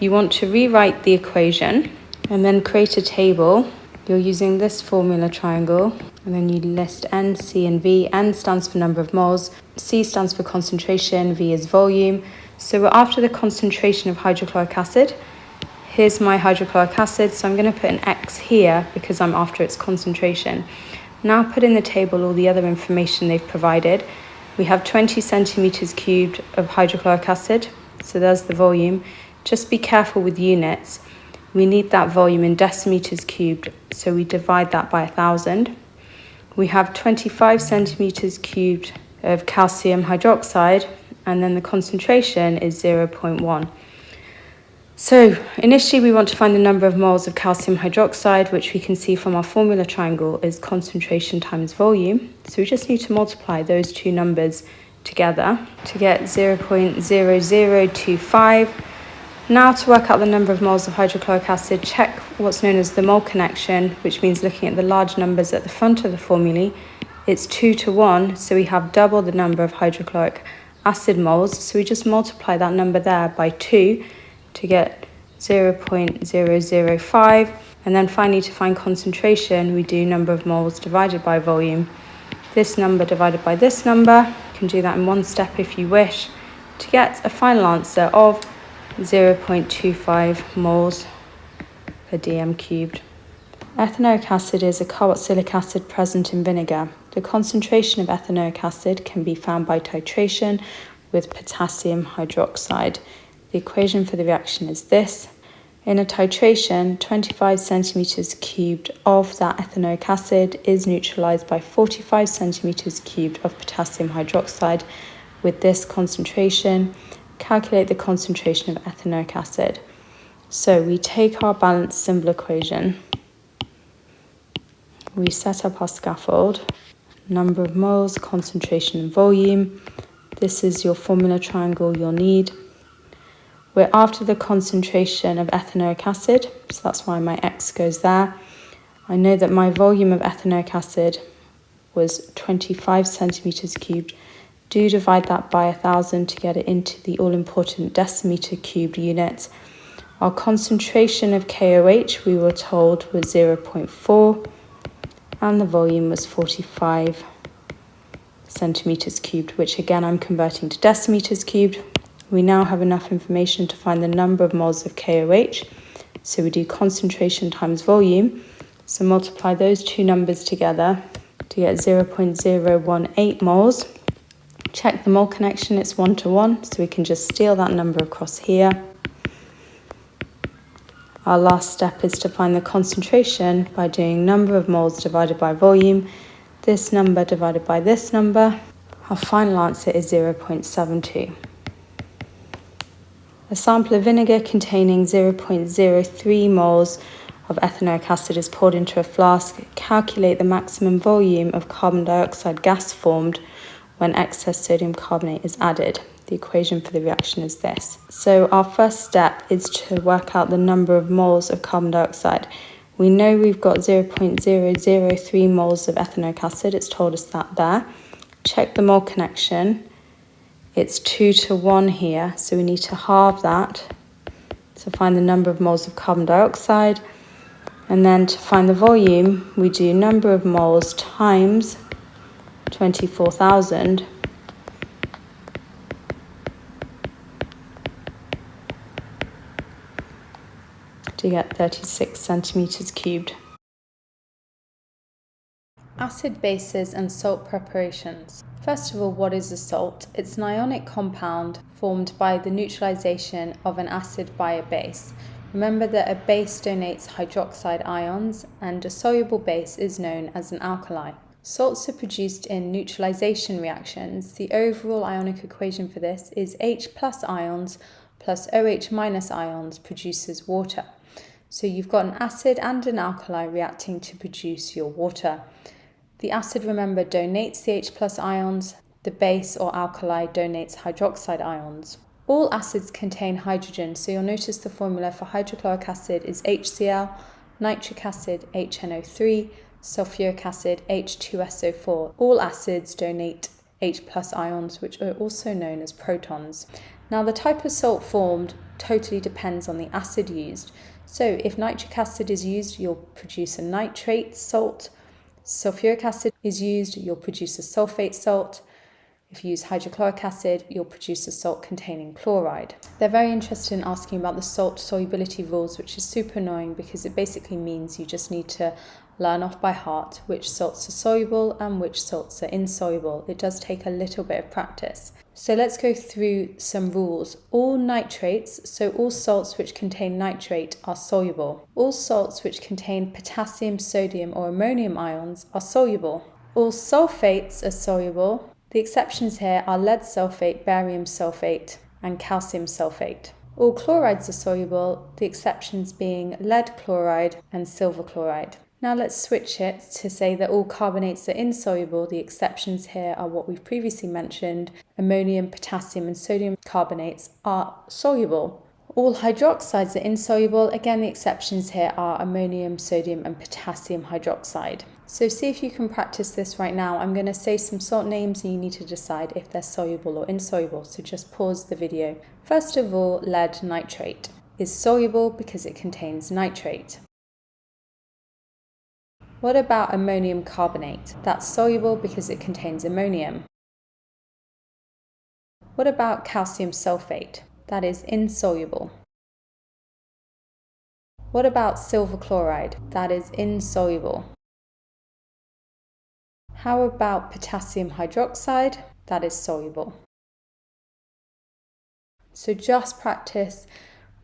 You want to rewrite the equation and then create a table. You're using this formula triangle, and then you list N, C, and V. N stands for number of moles, C stands for concentration, V is volume. So we're after the concentration of hydrochloric acid. Here's my hydrochloric acid, so I'm going to put an X here because I'm after its concentration. Now put in the table all the other information they've provided. We have 20 centimetres cubed of hydrochloric acid, so there's the volume. Just be careful with units. We need that volume in decimeters cubed, so we divide that by 1,000. We have 25 centimeters cubed of calcium hydroxide, and then the concentration is 0.1. So initially we want to find the number of moles of calcium hydroxide, which we can see from our formula triangle is concentration times volume. So we just need to multiply those two numbers together to get 0.0025. Now to work out the number of moles of hydrochloric acid, check what's known as the mole connection, which means looking at the large numbers at the front of the formulae. It's 2 to 1, so we have double the number of hydrochloric acid moles. So we just multiply that number there by 2 to get 0.005. And then finally, to find concentration, we do number of moles divided by volume. This number divided by this number. You can do that in one step if you wish, to get a final answer of 0.25 moles per dm cubed. Ethanoic acid is a carboxylic acid present in vinegar. The concentration of ethanoic acid can be found by titration with potassium hydroxide. The equation for the reaction is this. In a titration, 25 centimeters cubed of that ethanoic acid is neutralized by 45 centimeters cubed of potassium hydroxide. With this concentration, calculate the concentration of ethanoic acid. So we take our balanced symbol equation, we set up our scaffold, number of moles, concentration and volume. This is your formula triangle you'll need. We're after the concentration of ethanoic acid, so that's why my X goes there. I know that my volume of ethanoic acid was 25 centimeters cubed. Do divide that by 1,000 to get it into the all-important decimeter cubed unit. Our concentration of KOH, we were told, was 0.4, and the volume was 45 centimeters cubed, which again I'm converting to decimeters cubed. We now have enough information to find the number of moles of KOH. So we do concentration times volume. So multiply those two numbers together to get 0.018 moles. Check the mole connection, it's 1 to 1, so we can just steal that number across here. Our last step is to find the concentration by doing number of moles divided by volume. This number divided by this number. Our final answer is 0.72. A sample of vinegar containing 0.03 moles of ethanoic acid is poured into a flask. Calculate the maximum volume of carbon dioxide gas formed when excess sodium carbonate is added. The equation for the reaction is this. So our first step is to work out the number of moles of carbon dioxide. We know we've got 0.003 moles of ethanoic acid. It's told us that there. Check the mole connection. It's 2 to 1 here, so we need to halve that to find the number of moles of carbon dioxide. And then to find the volume, we do number of moles times 24,000 to get 36 centimeters cubed. Acid bases and salt preparations. First of all, what is a salt? It's an ionic compound formed by the neutralization of an acid by a base. Remember that a base donates hydroxide ions, and a soluble base is known as an alkali. Salts are produced in neutralization reactions. The overall ionic equation for this is H plus ions plus OH minus ions produces water. So you've got an acid and an alkali reacting to produce your water. The acid, remember, donates the H plus ions. The base or alkali donates hydroxide ions. All acids contain hydrogen, so you'll notice the formula for hydrochloric acid is HCl, nitric acid HNO3, sulfuric acid H2SO4. All acids donate H plus ions, which are also known as protons. Now, the type of salt formed totally depends on the acid used. So if nitric acid is used, you'll produce a nitrate salt. Sulfuric acid is used, you'll produce a sulfate salt. If you use hydrochloric acid, you'll produce a salt containing chloride. They're very interested in asking about the salt solubility rules, which is super annoying because it basically means you just need to learn off by heart which salts are soluble and which salts are insoluble. It does take a little bit of practice. So let's go through some rules. All nitrates, so all salts which contain nitrate, are soluble. All salts which contain potassium, sodium or ammonium ions are soluble. All sulfates are soluble. The exceptions here are lead sulfate, barium sulfate and calcium sulfate. All chlorides are soluble, the exceptions being lead chloride and silver chloride. Now let's switch it to say that all carbonates are insoluble. The exceptions here are what we've previously mentioned. Ammonium, potassium and sodium carbonates are soluble. All hydroxides are insoluble. Again, the exceptions here are ammonium, sodium and potassium hydroxide. So see if you can practice this right now. I'm going to say some salt names and you need to decide if they're soluble or insoluble. So just pause the video. First of all, lead nitrate is soluble because it contains nitrate. What about ammonium carbonate? That's soluble because it contains ammonium. What about calcium sulfate? That is insoluble. What about silver chloride? That is insoluble. How about potassium hydroxide? That is soluble. So just practice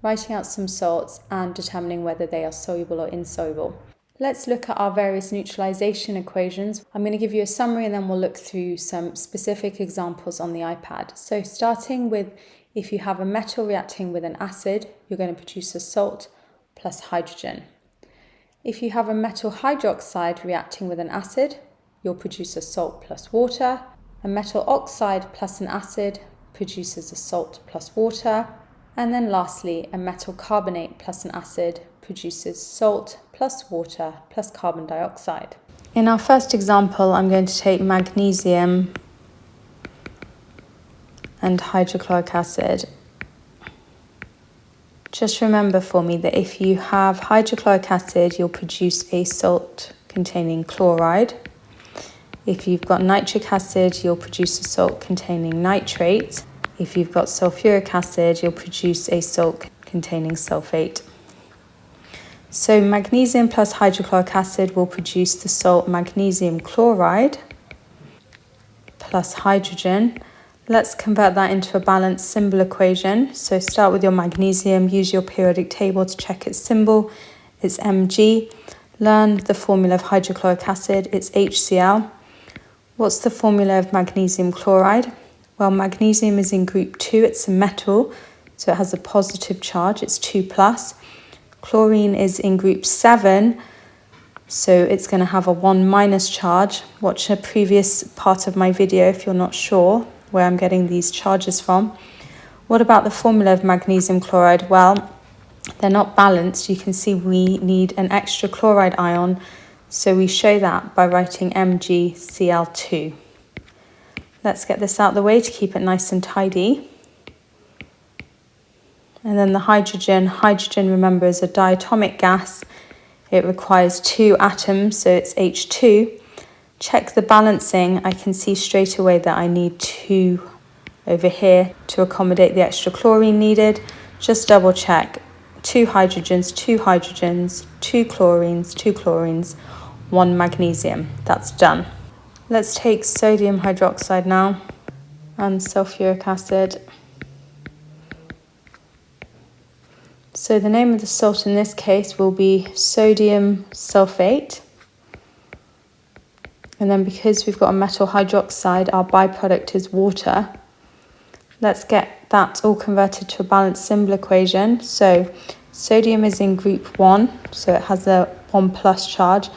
writing out some salts and determining whether they are soluble or insoluble. Let's look at our various neutralization equations. I'm going to give you a summary and then we'll look through some specific examples on the iPad. So starting with, if you have a metal reacting with an acid, you're going to produce a salt plus hydrogen. If you have a metal hydroxide reacting with an acid, you'll produce a salt plus water. A metal oxide plus an acid produces a salt plus water. And then lastly, a metal carbonate plus an acid produces salt plus water plus carbon dioxide. In our first example, I'm going to take magnesium and hydrochloric acid Just remember for me that if you have hydrochloric acid, you'll produce a salt containing chloride. If you've got nitric acid, you'll produce a salt containing nitrate. If you've got sulfuric acid, you'll produce a salt containing sulfate. So magnesium plus hydrochloric acid will produce the salt magnesium chloride plus hydrogen. Let's convert that into a balanced symbol equation. So start with your magnesium, use your periodic table to check its symbol. It's Mg. Learn the formula of hydrochloric acid, it's HCl. What's the formula of magnesium chloride? Well, magnesium is in group 2, it's a metal, so it has a positive charge, it's 2+. Chlorine is in group 7, so it's going to have a 1- charge. Watch a previous part of my video if you're not sure where I'm getting these charges from. What about the formula of magnesium chloride? Well, they're not balanced. You can see we need an extra chloride ion, so we show that by writing MgCl2. Let's get this out of the way to keep it nice and tidy. And then the hydrogen. Hydrogen, remember, is a diatomic gas. It requires 2 atoms, so it's H2. Check the balancing. I can see straight away that I need 2 over here to accommodate the extra chlorine needed. Just double check. 2 hydrogens, 2 hydrogens, 2 chlorines, 2 chlorines, 1 magnesium. That's done. Let's take sodium hydroxide now and sulfuric acid. So the name of the salt in this case will be sodium sulfate. And then because we've got a metal hydroxide, our byproduct is water. Let's get that all converted to a balanced symbol equation. So sodium is in group 1, so it has a 1+ charge.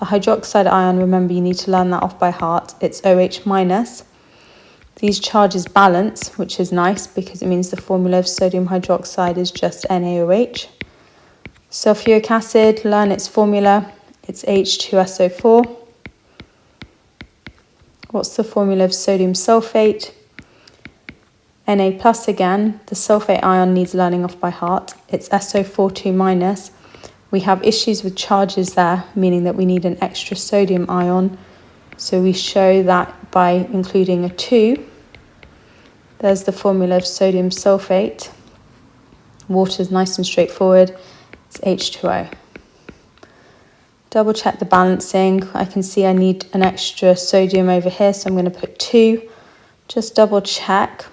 The hydroxide ion, remember, you need to learn that off by heart. It's OH-. These charges balance, which is nice because it means the formula of sodium hydroxide is just NaOH. Sulfuric acid, learn its formula. It's H2SO4. What's the formula of sodium sulfate? Na+ again. The sulfate ion needs learning off by heart. It's SO42-. We have issues with charges there, meaning that we need an extra sodium ion. So we show that by including a 2. There's the formula of sodium sulfate. Water is nice and straightforward. It's H2O. Double check the balancing. I can see I need an extra sodium over here, so I'm going to put 2. Just double check.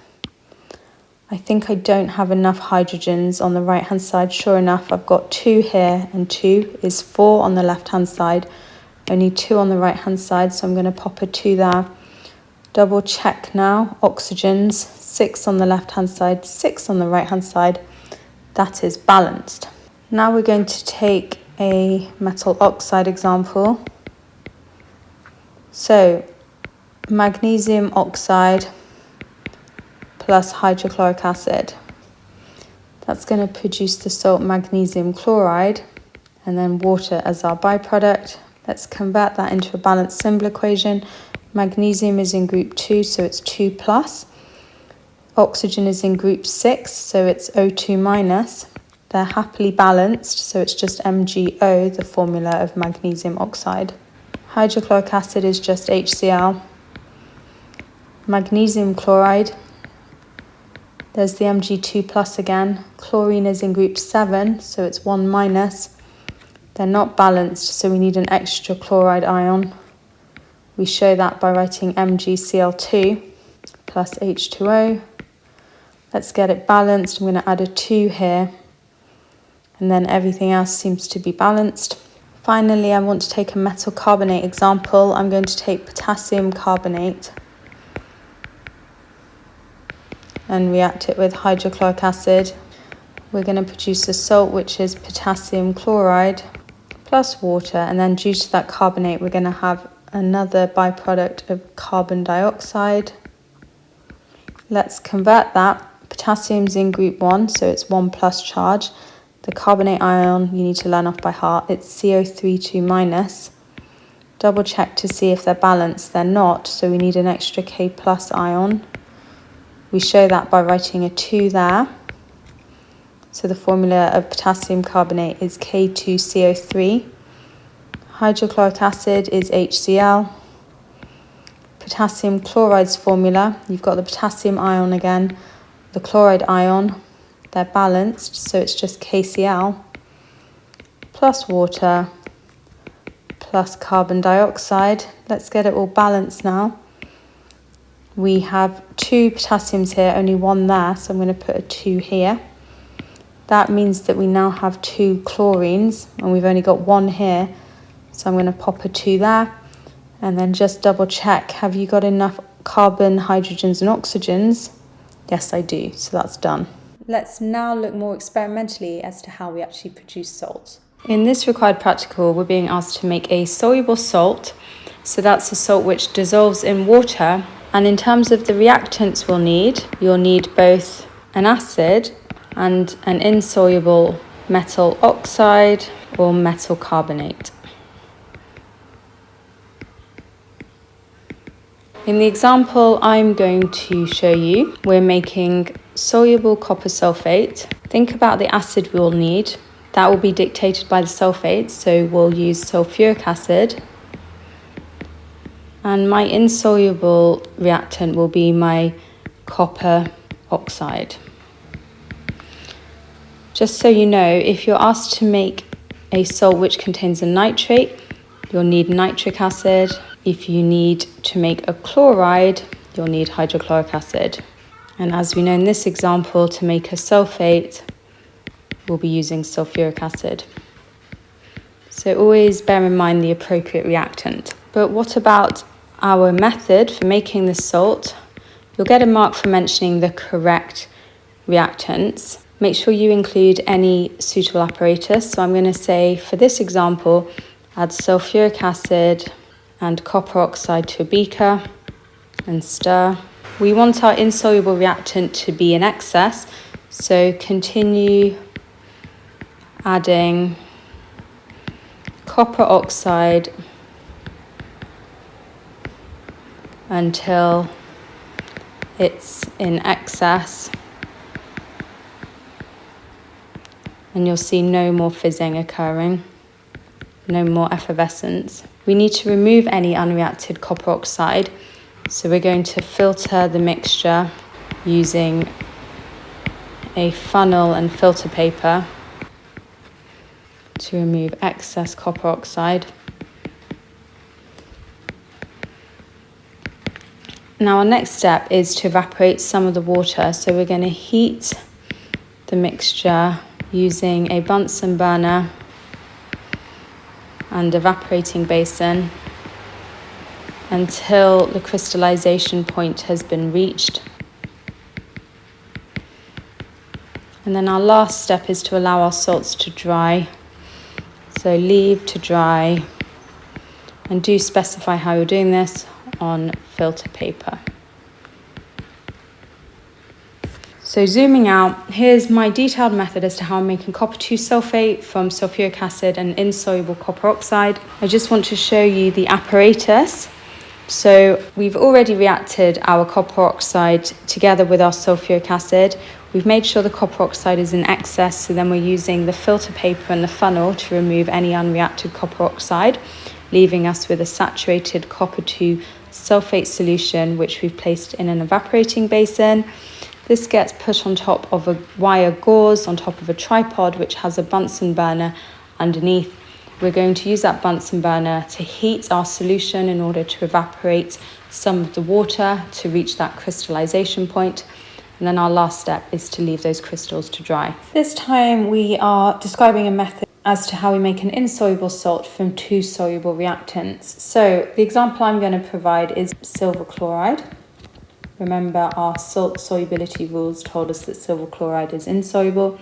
I think I don't have enough hydrogens on the right hand side. Sure enough, I've got 2 here, and 2 is 4 on the left hand side. Only 2 on the right hand side, so I'm going to pop a 2 there. Double check now. Oxygens, 6 on the left hand side, 6 on the right hand side. That is balanced. Now we're going to take a metal oxide example. So magnesium oxide plus hydrochloric acid. That's going to produce the salt magnesium chloride and then water as our byproduct. Let's convert that into a balanced symbol equation. Magnesium is in group 2, so it's 2+. Oxygen is in group 6, so it's O2-. They're happily balanced, so it's just MgO, the formula of magnesium oxide. Hydrochloric acid is just HCl. Magnesium chloride, there's the Mg2+ again. Chlorine is in group 7, so it's 1-. They're not balanced, so we need an extra chloride ion. We show that by writing MgCl2 plus H2O. Let's get it balanced. I'm going to add a 2 here. And then everything else seems to be balanced. Finally, I want to take a metal carbonate example. I'm going to take potassium carbonate and react it with hydrochloric acid. We're going to produce a salt, which is potassium chloride plus water. And then due to that carbonate, we're going to have another byproduct of carbon dioxide. Let's convert that. Potassium's in group 1, so it's 1+ charge. The carbonate ion, you need to learn off by heart, it's CO3 2-. Double check to see if they're balanced. They're not, so we need an extra K+ ion. We show that by writing a 2 there. So the formula of potassium carbonate is K2CO3. Hydrochloric acid is HCl. Potassium chloride's formula, you've got the potassium ion again, the chloride ion, they're balanced, so it's just KCl plus water plus carbon dioxide. Let's get it all balanced now. We have 2 potassiums here, only 1 there, so I'm going to put a 2 here. That means that we now have 2 chlorines, and we've only got 1 here, so I'm going to pop a 2 there. And then just double check, have you got enough carbon, hydrogens and oxygens? Yes, I do, so that's done. Let's now look more experimentally as to how we actually produce salt. In this required practical, we're being asked to make a soluble salt. So that's a salt which dissolves in water. And in terms of the reactants you'll need both an acid and an insoluble metal oxide or metal carbonate. In the example I'm going to show you, we're making soluble copper sulfate. Think about the acid we'll need. That will be dictated by the sulfates, so we'll use sulfuric acid. And my insoluble reactant will be my copper oxide. Just so you know, if you're asked to make a salt which contains a nitrate, you'll need nitric acid. If you need to make a chloride, you'll need hydrochloric acid. And as we know in this example, to make a sulfate, we'll be using sulfuric acid. So always bear in mind the appropriate reactant. But what about our method for making this salt? You'll get a mark for mentioning the correct reactants. Make sure you include any suitable apparatus. So I'm going to say, for this example, add sulfuric acid and copper oxide to a beaker and stir. We want our insoluble reactant to be in excess, so continue adding copper oxide until it's in excess, and you'll see no more fizzing occurring, no more effervescence. We need to remove any unreacted copper oxide, so we're going to filter the mixture using a funnel and filter paper to remove excess copper oxide. Now our next step is to evaporate some of the water, so we're going to heat the mixture using a Bunsen burner and evaporating basin until the crystallization point has been reached. And then our last step is to allow our salts to dry. So leave to dry, and do specify how you're doing this on filter paper. So zooming out, here's my detailed method as to how I'm making copper 2 sulfate from sulfuric acid and insoluble copper oxide. I just want to show you the apparatus. So we've already reacted our copper oxide together with our sulfuric acid. We've made sure the copper oxide is in excess, so then we're using the filter paper and the funnel to remove any unreacted copper oxide, leaving us with a saturated copper 2 sulfate solution, which we've placed in an evaporating basin. This gets put on top of a wire gauze on top of a tripod, which has a Bunsen burner underneath. We're going to use that Bunsen burner to heat our solution in order to evaporate some of the water to reach that crystallization point. And then our last step is to leave those crystals to dry. This time we are describing a method as to how we make an insoluble salt from 2 soluble reactants. So the example I'm going to provide is silver chloride. Remember, our salt solubility rules told us that silver chloride is insoluble.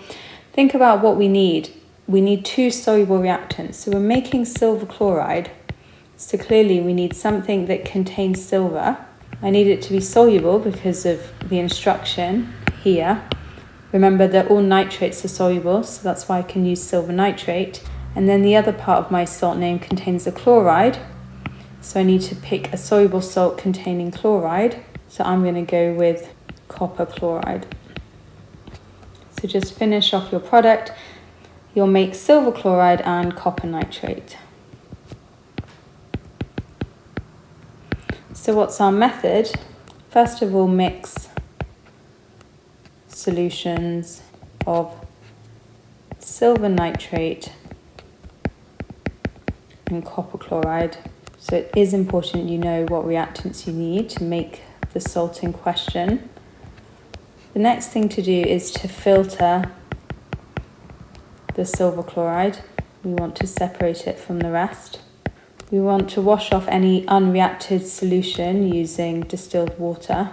Think about what we need. We need 2 soluble reactants. So we're making silver chloride. So clearly we need something that contains silver. I need it to be soluble because of the instruction here. Remember that all nitrates are soluble, so that's why I can use silver nitrate. And then the other part of my salt name contains a chloride. So I need to pick a soluble salt containing chloride. So I'm going to go with copper chloride. So To just finish off your product, you'll make silver chloride and copper nitrate. So what's our method? First of all, mix solutions of silver nitrate and copper chloride. So it is important you know what reactants you need to make the salt in question. The next thing to do is to filter the silver chloride. We want to separate it from the rest. We want to wash off any unreacted solution using distilled water.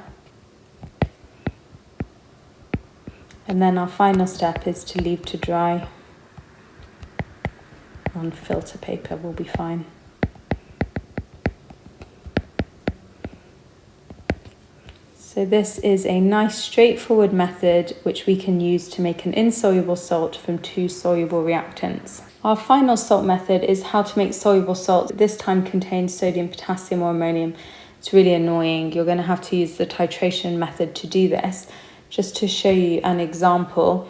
And then our final step is to leave to dry on filter paper. Will be fine. So this is a nice straightforward method which we can use to make an insoluble salt from two soluble reactants. Our final salt method is how to make soluble salt. This time contains sodium, potassium or ammonium. It's really annoying. You're going to have to use the titration method to do this. Just to show you an example.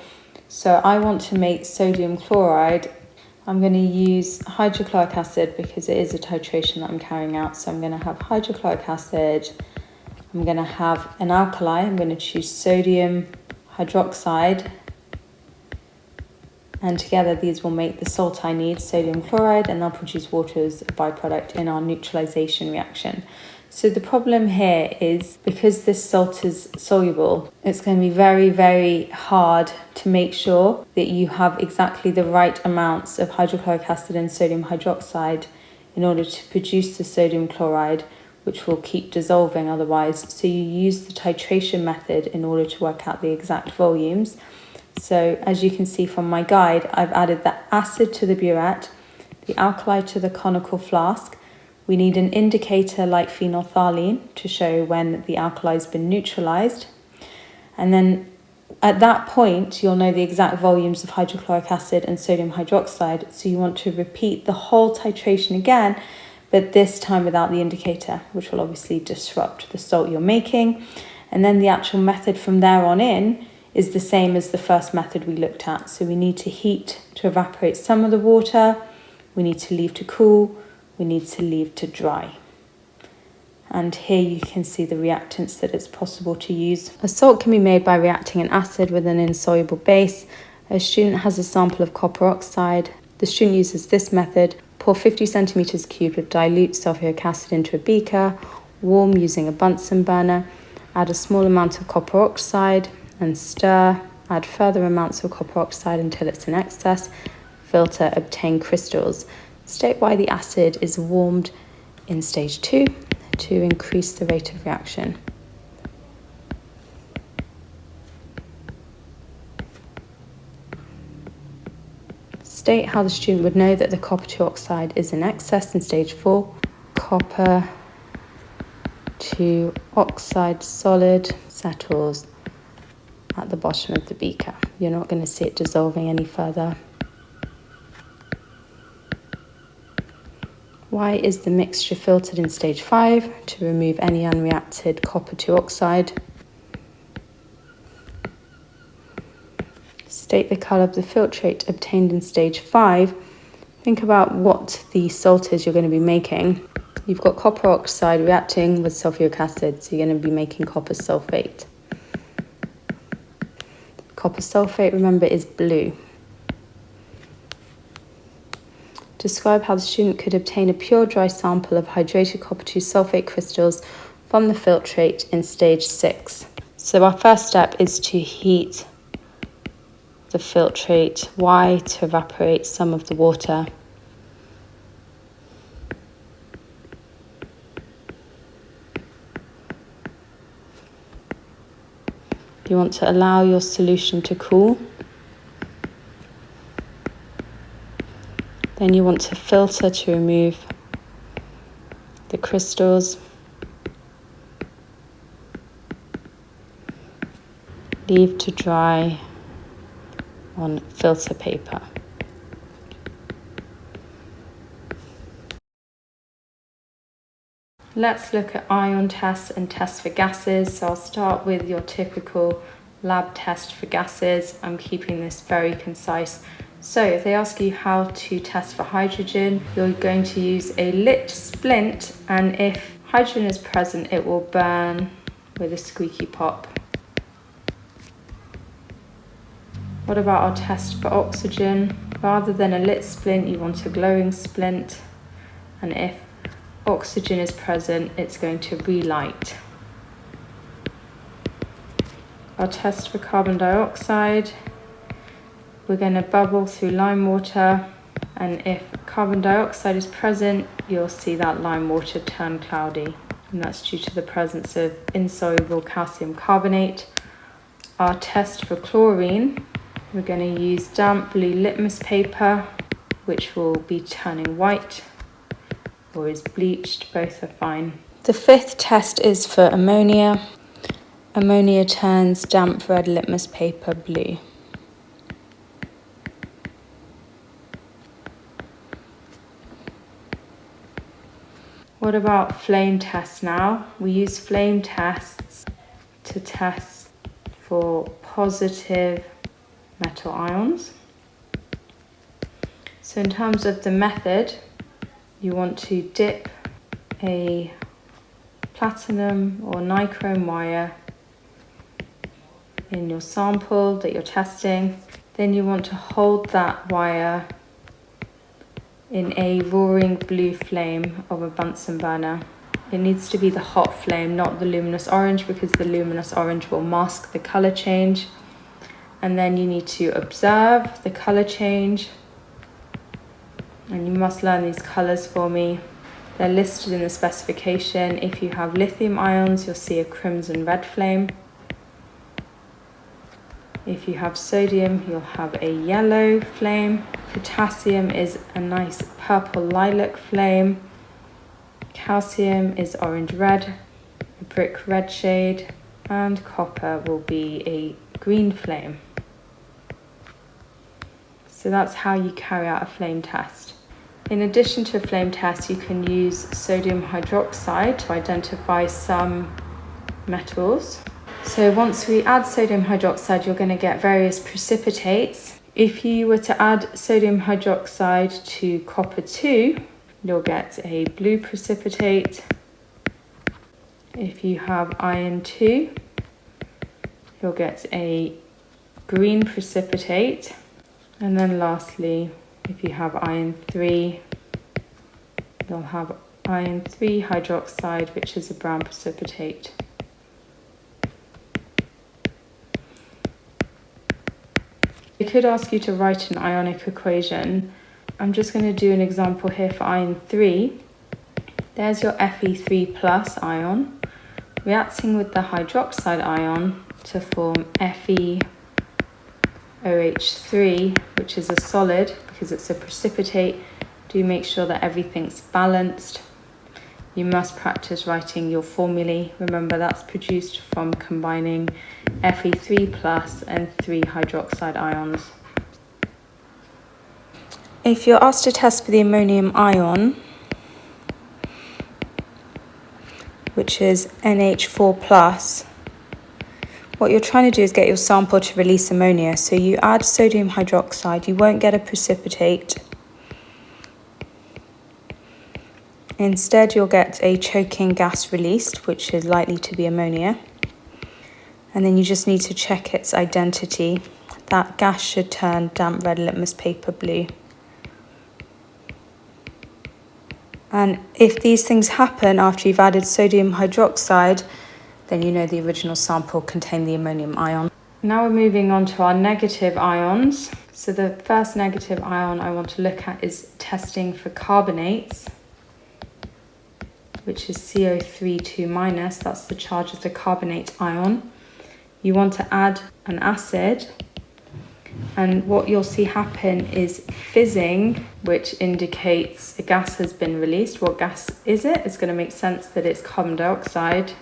So I want to make sodium chloride. I'm going to use hydrochloric acid because it is a titration that I'm carrying out. So I'm going to have hydrochloric acid. I'm going to have an alkali. I'm going to choose sodium hydroxide. And together these will make the salt I need, sodium chloride, and they'll produce water as a byproduct in our neutralization reaction. So the problem here is because this salt is soluble, it's going to be very, very hard to make sure that you have exactly the right amounts of hydrochloric acid and sodium hydroxide in order to produce the sodium chloride, which will keep dissolving otherwise. So you use the titration method in order to work out the exact volumes. So as you can see from my guide, I've added the acid to the burette, the alkali to the conical flask. We need an indicator like phenolphthalein to show when the alkali has been neutralized. And then at that point, you'll know the exact volumes of hydrochloric acid and sodium hydroxide. So you want to repeat the whole titration again, but this time without the indicator, which will obviously disrupt the salt you're making. And then the actual method from there on in is the same as the first method we looked at. So we need to heat to evaporate some of the water, we need to leave to cool, we need to leave to dry. And here you can see the reactants that it's possible to use. A salt can be made by reacting an acid with an insoluble base. A student has a sample of copper oxide. The student uses this method. Pour 50 centimeters cubed of dilute sulfuric acid into a beaker, warm using a Bunsen burner, add a small amount of copper oxide and stir, add further amounts of copper oxide until it's in excess, filter, obtain crystals. State why the acid is warmed in stage 2 to increase the rate of reaction. State how the student would know that the copper 2 oxide is in excess in stage 4. Copper 2 oxide solid settles at the bottom of the beaker. You're not going to see it dissolving any further. Why is the mixture filtered in stage 5? To remove any unreacted copper 2 oxide. State the colour of the filtrate obtained in stage 5. Think about what the salt is you're going to be making. You've got copper oxide reacting with sulfuric acid, so you're going to be making copper sulfate. Copper sulfate, remember, is blue. Describe how the student could obtain a pure dry sample of hydrated copper 2 sulfate crystals from the filtrate in stage 6. So our first step is to heat the filtrate. Why? To evaporate some of the water. You want to allow your solution to cool. Then you want to filter to remove the crystals. Leave to dry on filter paper. Let's look at ion tests and tests for gases. So I'll start with your typical lab test for gases. I'm keeping this very concise. So if they ask you how to test for hydrogen, you're going to use a lit splint, and if hydrogen is present, it will burn with a squeaky pop. What about our test for oxygen? Rather than a lit splint, you want a glowing splint, and if oxygen is present, it's going to relight. Our test for carbon dioxide, we're going to bubble through lime water, and if carbon dioxide is present, you'll see that lime water turn cloudy, and that's due to the presence of insoluble calcium carbonate. Our test for chlorine, we're going to use damp blue litmus paper, which will be turning white or is bleached, both are fine. The fifth test is for ammonia. Ammonia turns damp red litmus paper blue. What about flame tests now? We use flame tests to test for positive metal ions. So in terms of the method, you want to dip a platinum or nichrome wire in your sample that you're testing. Then you want to hold that wire in a roaring blue flame of a Bunsen burner. It needs to be the hot flame, not the luminous orange, because the luminous orange will mask the color change. And then you need to observe the color change. And you must learn these colors for me. They're listed in the specification. If you have lithium ions, you'll see a crimson red flame. If you have sodium, you'll have a yellow flame. Potassium is a nice purple lilac flame. Calcium is orange-red, a brick red shade, and copper will be a green flame. So that's how you carry out a flame test. In addition to a flame test, you can use sodium hydroxide to identify some metals. So once we add sodium hydroxide, you're going to get various precipitates. If you were to add sodium hydroxide to copper 2, you'll get a blue precipitate. If you have iron 2, you'll get a green precipitate. And then lastly, if you have iron 3, you'll have iron 3 hydroxide, which is a brown precipitate. They could ask you to write an ionic equation. I'm just going to do an example here for iron 3. There's your Fe3 plus ion reacting with the hydroxide ion to form FeOH3, which is a solid because it's a precipitate. Do make sure that everything's balanced. You must practice writing your formulae. Remember, that's produced from combining Fe3 plus and 3 hydroxide ions. If you're asked to test for the ammonium ion, which is NH4 plus, what you're trying to do is get your sample to release ammonia. So you add sodium hydroxide, you won't get a precipitate. Instead, you'll get a choking gas released, which is likely to be ammonia. And then you just need to check its identity. That gas should turn damp red litmus paper blue. And if these things happen after you've added sodium hydroxide, then you know the original sample contained the ammonium ion. Now we're moving on to our negative ions. So the first negative ion I want to look at is testing for carbonates, which is CO3 2-, that's the charge of the carbonate ion. You want to add an acid, and what you'll see happen is fizzing, which indicates a gas has been released. What gas is it? It's going to make sense that it's carbon dioxide.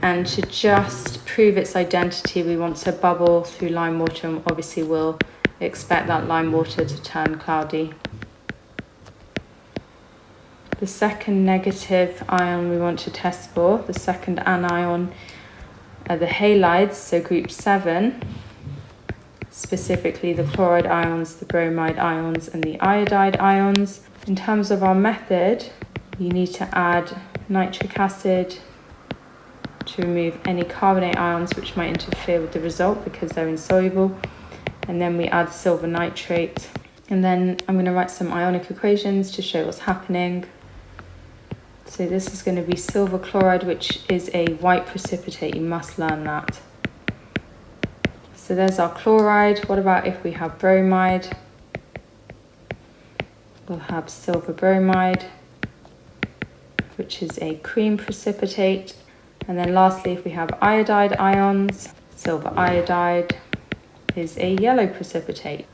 And to just prove its identity, we want to bubble through lime water, and obviously we'll expect that lime water to turn cloudy. The second negative ion we want to test for, the second anion, are the halides, so group 7, specifically the chloride ions, the bromide ions, and the iodide ions. In terms of our method, you need to add nitric acid to remove any carbonate ions which might interfere with the result because they're insoluble. And then we add silver nitrate. And then I'm going to write some ionic equations to show what's happening. So this is going to be silver chloride, which is a white precipitate. You must learn that. So there's our chloride. What about if we have bromide? We'll have silver bromide, which is a cream precipitate. And then lastly, if we have iodide ions, silver iodide is a yellow precipitate.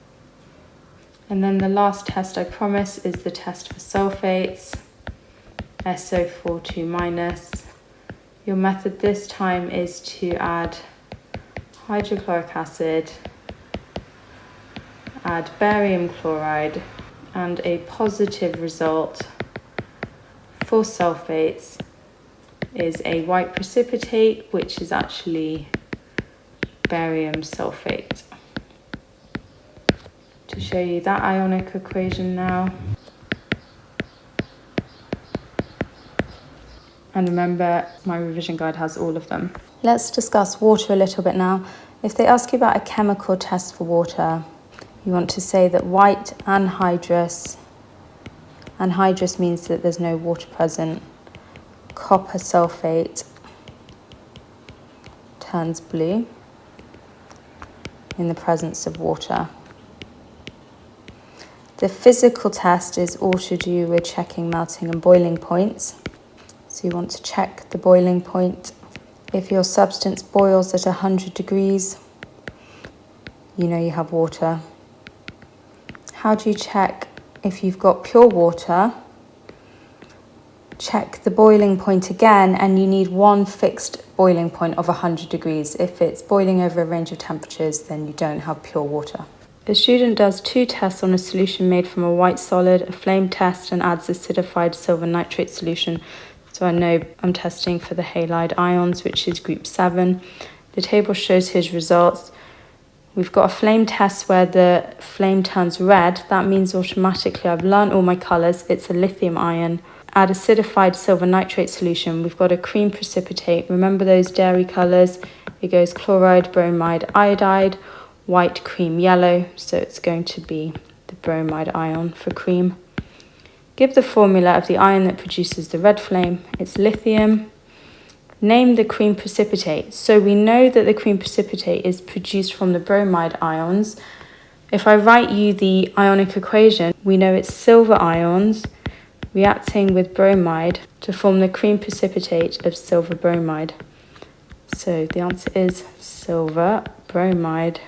And then the last test I promise is the test for sulfates, SO42-. Your method this time is to add hydrochloric acid, add barium chloride, and a positive result for sulfates is a white precipitate, which is actually barium sulfate. To show you that ionic equation now. And remember, my revision guide has all of them. Let's discuss water a little bit now. If they ask you about a chemical test for water, you want to say that white anhydrous means that there's no water present. Copper sulfate turns blue in the presence of water. The physical test is all to do with checking melting and boiling points. So you want to check the boiling point. If your substance boils at 100 degrees, you know you have water. How do you check if you've got pure water? Check the boiling point again, and you need one fixed boiling point of 100 degrees. If it's boiling over a range of temperatures, then you don't have pure water. The student does 2 tests on a solution made from a white solid, a flame test, and adds acidified silver nitrate solution. So I know I'm testing for the halide ions, which is group 7. The table shows his results. We've got a flame test where the flame turns red. That means automatically I've learned all my colours. It's a lithium ion. Add acidified silver nitrate solution. We've got a cream precipitate. Remember those dairy colours? It goes chloride, bromide, iodide, white, cream, yellow. So it's going to be the bromide ion for cream. Give the formula of the ion that produces the red flame. It's lithium. Name the cream precipitate. So we know that the cream precipitate is produced from the bromide ions. If I write you the ionic equation, we know it's silver ions reacting with bromide to form the cream precipitate of silver bromide. So the answer is silver bromide.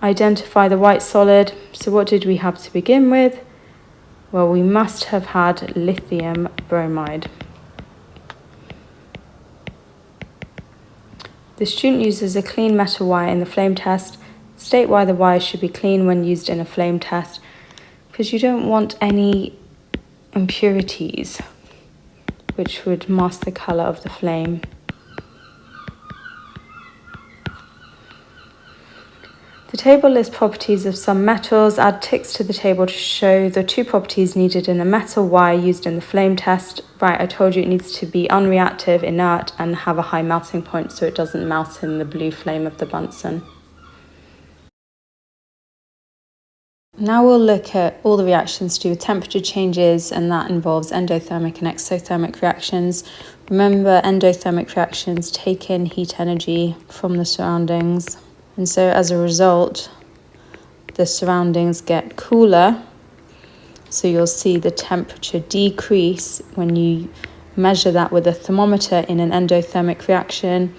Identify the white solid. So what did we have to begin with? Well, we must have had lithium bromide. The student uses a clean metal wire in the flame test. State why the wire should be clean when used in a flame test, because you don't want any impurities which would mask the colour of the flame. The table lists properties of some metals. Add ticks to the table to show the 2 properties needed in a metal wire used in the flame test. Right, I told you it needs to be unreactive, inert, and have a high melting point so it doesn't melt in the blue flame of the Bunsen. Now we'll look at all the reactions to do with temperature changes, and that involves endothermic and exothermic reactions. Remember, endothermic reactions take in heat energy from the surroundings. And so as a result, the surroundings get cooler. So you'll see the temperature decrease when you measure that with a thermometer in an endothermic reaction.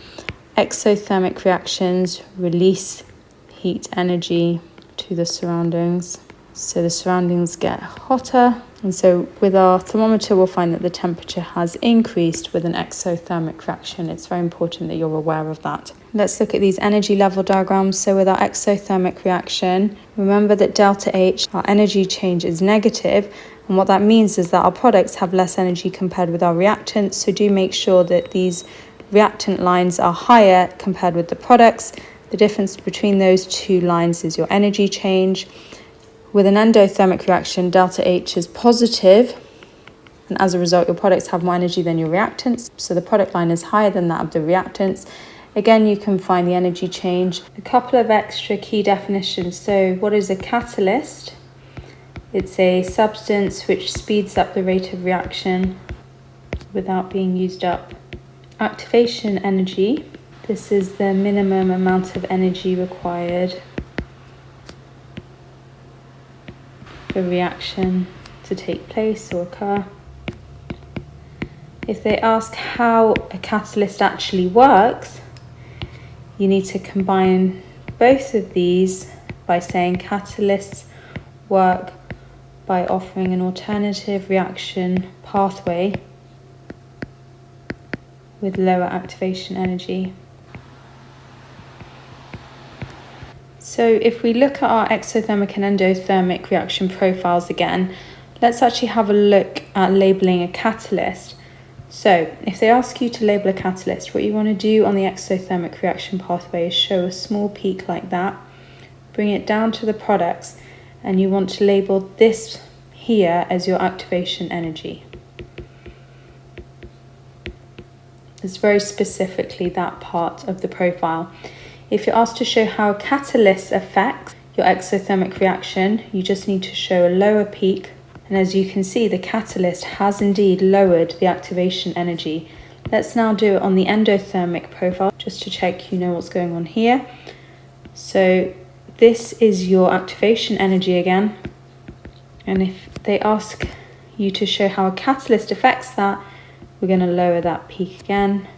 Exothermic reactions release heat energy to the surroundings. So the surroundings get hotter And so with our thermometer, we'll find that the temperature has increased with an exothermic reaction. It's very important that you're aware of that. Let's look at these energy level diagrams. So with our exothermic reaction, remember that delta H, our energy change, is negative. And what that means is that our products have less energy compared with our reactants. So do make sure that these reactant lines are higher compared with the products. The difference between those two lines is your energy change. With an endothermic reaction, delta H is positive, and as a result, your products have more energy than your reactants. So the product line is higher than that of the reactants. Again, you can find the energy change. A couple of extra key definitions. So what is a catalyst? It's a substance which speeds up the rate of reaction without being used up. Activation energy. This is the minimum amount of energy required for reaction to take place or occur. If they ask how a catalyst actually works, you need to combine both of these by saying catalysts work by offering an alternative reaction pathway with lower activation energy. So if we look at our exothermic and endothermic reaction profiles again, let's actually have a look at labeling a catalyst. So if they ask you to label a catalyst, what you want to do on the exothermic reaction pathway is show a small peak like that, bring it down to the products, and you want to label this here as your activation energy. It's very specifically that part of the profile. If you're asked to show how a catalyst affects your exothermic reaction, you just need to show a lower peak. And as you can see, the catalyst has indeed lowered the activation energy. Let's now do it on the endothermic profile, just to check you know what's going on here. So this is your activation energy again. And if they ask you to show how a catalyst affects that, we're going to lower that peak again.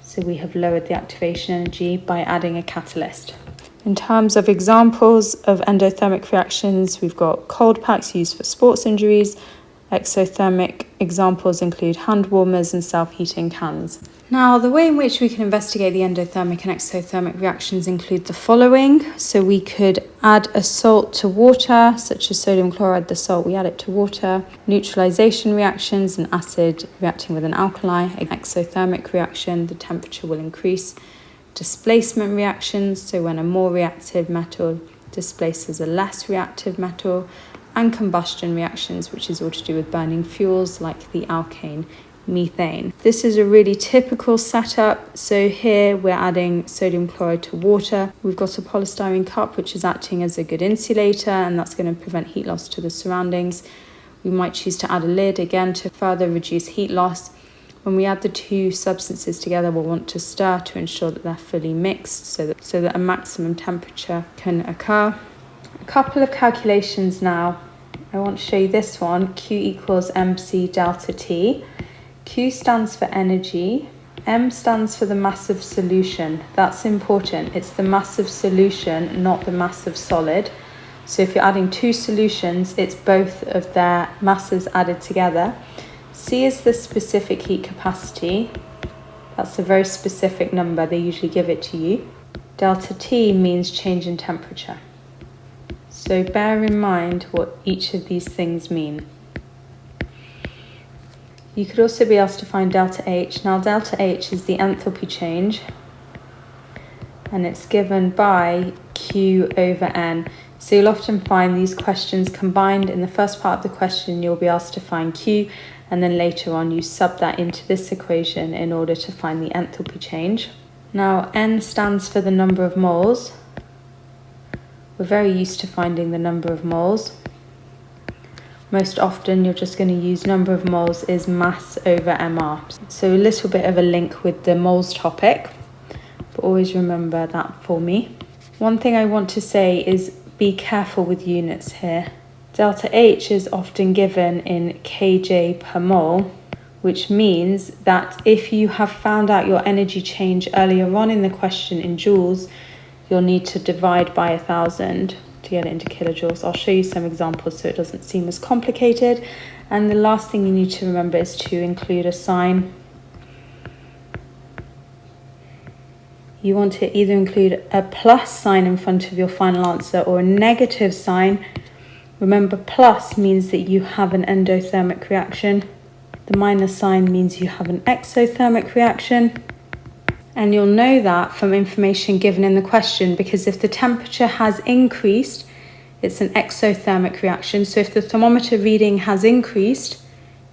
So we have lowered the activation energy by adding a catalyst. In terms of examples of endothermic reactions, we've got cold packs used for sports injuries. Exothermic examples include hand warmers and self-heating cans. Now, the way in which we can investigate the endothermic and exothermic reactions include the following. So we could add a salt to water, such as sodium chloride, the salt, we add it to water. Neutralization reactions, an acid reacting with an alkali. An exothermic reaction, the temperature will increase. Displacement reactions, so when a more reactive metal displaces a less reactive metal. And combustion reactions, which is all to do with burning fuels like the alkane methane. This is a really typical setup. So here we're adding sodium chloride to water. We've got a polystyrene cup which is acting as a good insulator, and that's going to prevent heat loss to the surroundings. We might choose to add a lid again to further reduce heat loss. When we add the two substances together, we'll want to stir to ensure that they're fully mixed so that a maximum temperature can occur. A couple of calculations now. I want to show you this one. Q equals mc delta T. Q stands for energy. M stands for the mass of solution. That's important. It's the mass of solution, not the mass of solid. So if you're adding two solutions, it's both of their masses added together. C is the specific heat capacity. That's a very specific number. They usually give it to you. Delta T means change in temperature. So bear in mind what each of these things mean. You could also be asked to find delta H. Now delta H is the enthalpy change, and it's given by Q over N. So you'll often find these questions combined. In the first part of the question, you'll be asked to find Q, and then later on you sub that into this equation in order to find the enthalpy change. Now N stands for the number of moles. We're very used to finding the number of moles. Most often you're just going to use number of moles is mass over MR. So a little bit of a link with the moles topic, but always remember that for me. One thing I want to say is be careful with units here. Delta H is often given in kJ per mole, which means that if you have found out your energy change earlier on in the question in joules, you'll need to divide by 1,000 to get it into kilojoules. I'll show you some examples so it doesn't seem as complicated. And the last thing you need to remember is to include a sign. You want to either include a plus sign in front of your final answer or a negative sign. Remember, plus means that you have an endothermic reaction. The minus sign means you have an exothermic reaction. And you'll know that from information given in the question, because if the temperature has increased, it's an exothermic reaction. So if the thermometer reading has increased,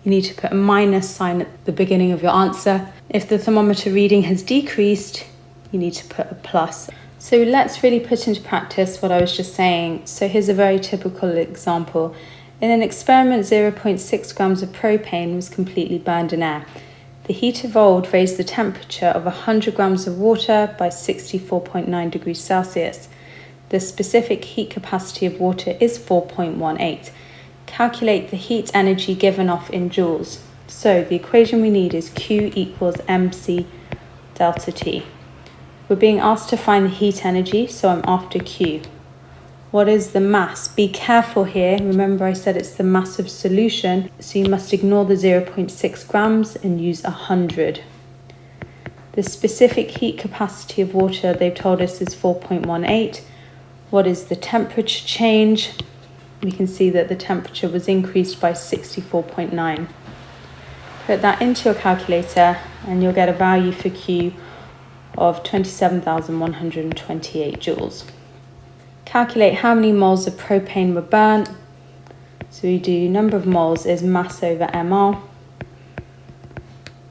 you need to put a minus sign at the beginning of your answer. If the thermometer reading has decreased, you need to put a plus. So let's really put into practice what I was just saying. So here's a very typical example. In an experiment, 0.6 grams of propane was completely burned in air. The heat evolved raised the temperature of 100 grams of water by 64.9 degrees Celsius. The specific heat capacity of water is 4.18. Calculate the heat energy given off in joules. So the equation we need is Q equals mc delta T. We're being asked to find the heat energy, so I'm after Q. What is the mass? Be careful here. Remember I said it's the mass of solution, so you must ignore the 0.6 grams and use 100. The specific heat capacity of water, they've told us, is 4.18. What is the temperature change? We can see that the temperature was increased by 64.9. Put that into your calculator and you'll get a value for Q of 27,128 joules. Calculate how many moles of propane were burnt. So we do number of moles is mass over mR.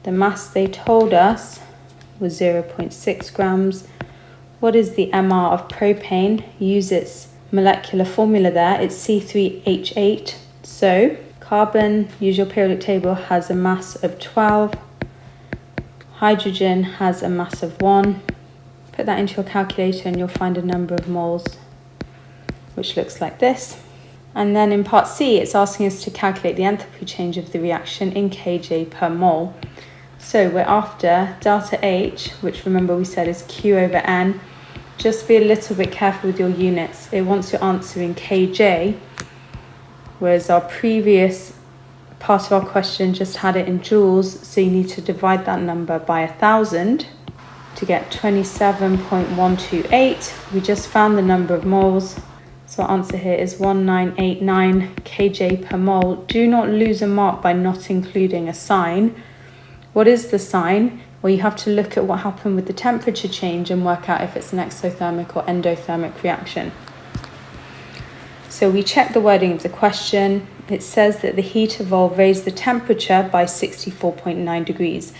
The mass they told us was 0.6 grams. What is the mR of propane? Use its molecular formula there. It's C3H8. So carbon, use your periodic table, has a mass of 12. Hydrogen has a mass of 1. Put that into your calculator and you'll find a number of moles, which looks like this. And then in part C, it's asking us to calculate the enthalpy change of the reaction in kJ per mole. So we're after delta H, which remember we said is Q over N. Just be a little bit careful with your units. It wants your answer in kJ, whereas our previous part of our question just had it in joules, so you need to divide that number by 1,000 to get 27.128. We just found the number of moles. So our answer here is 1989 kJ per mole. Do not lose a mark by not including a sign. What is the sign? Well, you have to look at what happened with the temperature change and work out if it's an exothermic or endothermic reaction. So we check the wording of the question. It says that the heat evolved raised the temperature by 64.9 degrees.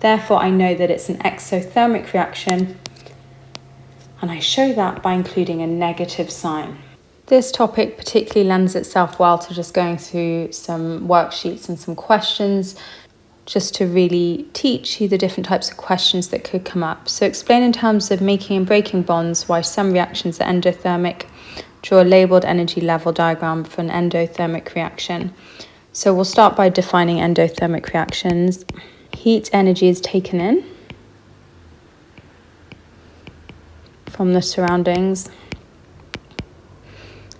Therefore, I know that it's an exothermic reaction, and I show that by including a negative sign. This topic particularly lends itself well to just going through some worksheets and some questions, just to really teach you the different types of questions that could come up. So explain in terms of making and breaking bonds why some reactions are endothermic. Draw a labelled energy level diagram for an endothermic reaction. So we'll start by defining endothermic reactions. Heat energy is taken in from the surroundings.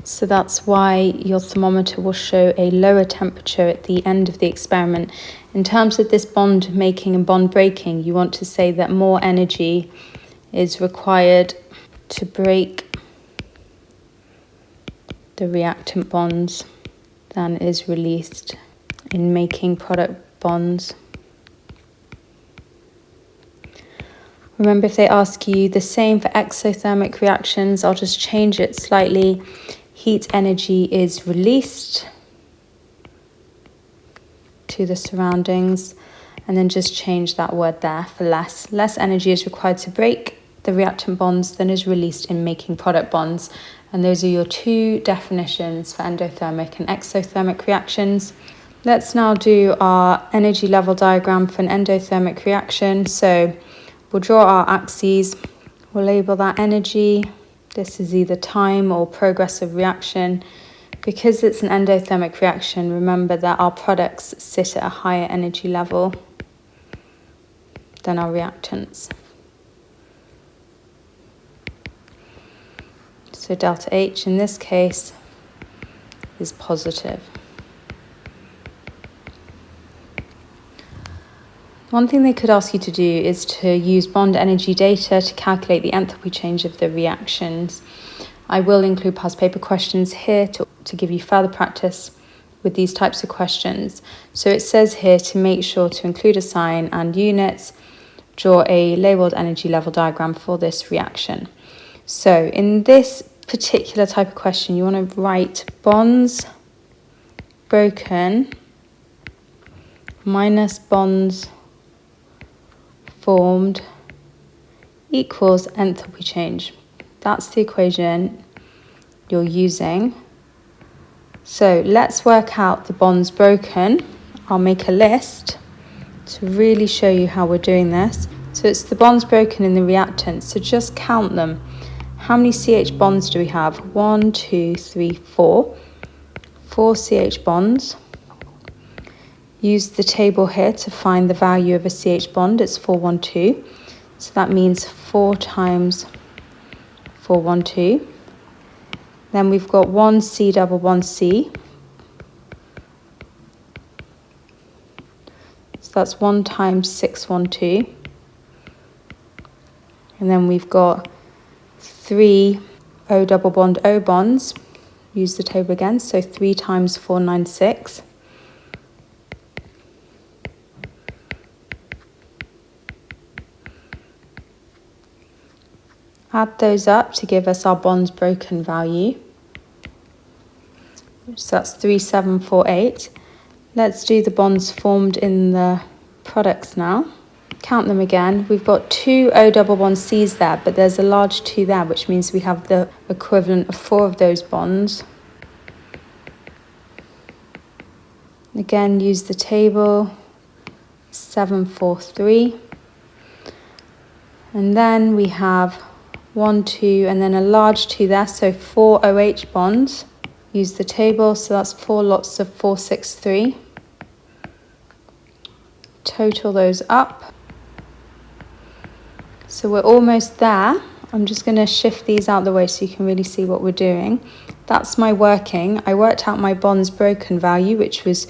So that's why your thermometer will show a lower temperature at the end of the experiment. In terms of this bond making and bond breaking, you want to say that more energy is required to break the reactant bonds than is released in making product bonds. Remember, if they ask you the same for exothermic reactions, I'll just change it slightly. Heat energy is released to the surroundings, and then just change that word there for less. Less energy is required to break the reactant bonds than is released in making product bonds. And those are your two definitions for endothermic and exothermic reactions. Let's now do our energy level diagram for an endothermic reaction. So we'll draw our axes, we'll label that energy. This is either time or progress of reaction. Because it's an endothermic reaction, remember that our products sit at a higher energy level than our reactants. So delta H in this case is positive. One thing they could ask you to do is to use bond energy data to calculate the enthalpy change of the reactions. I will include past paper questions here to give you further practice with these types of questions. So it says here to make sure to include a sign and units, draw a labelled energy level diagram for this reaction. So in this particular type of question, you want to write bonds broken minus bonds formed equals enthalpy change. That's the equation you're using. So let's work out the bonds broken. I'll make a list to really show you how we're doing this. So it's the bonds broken in the reactant, so just count them. How many CH bonds do we have? 1, 2, 3, 4. 4 CH bonds. Use the table here to find the value of a CH bond. It's 412. So that means 4 times 412. Then we've got 1 C double 1 C. So that's 1 times 612. And then we've got 3 O double bond O bonds. Use the table again. So 3 times 496. Add those up to give us our bonds broken value. So that's 3748. Let's do the bonds formed in the products now. Count them again. We've got 2 O double bond C's there, but there's a large 2 there, which means we have the equivalent of 4 of those bonds. Again, use the table, 743. And then we have 1, 2, and then a large 2 there, so 4 OH bonds. Use the table, so that's 4 lots of 463. Total those up. So we're almost there. I'm just going to shift these out of the way so you can really see what we're doing. That's my working. I worked out my bonds broken value, which was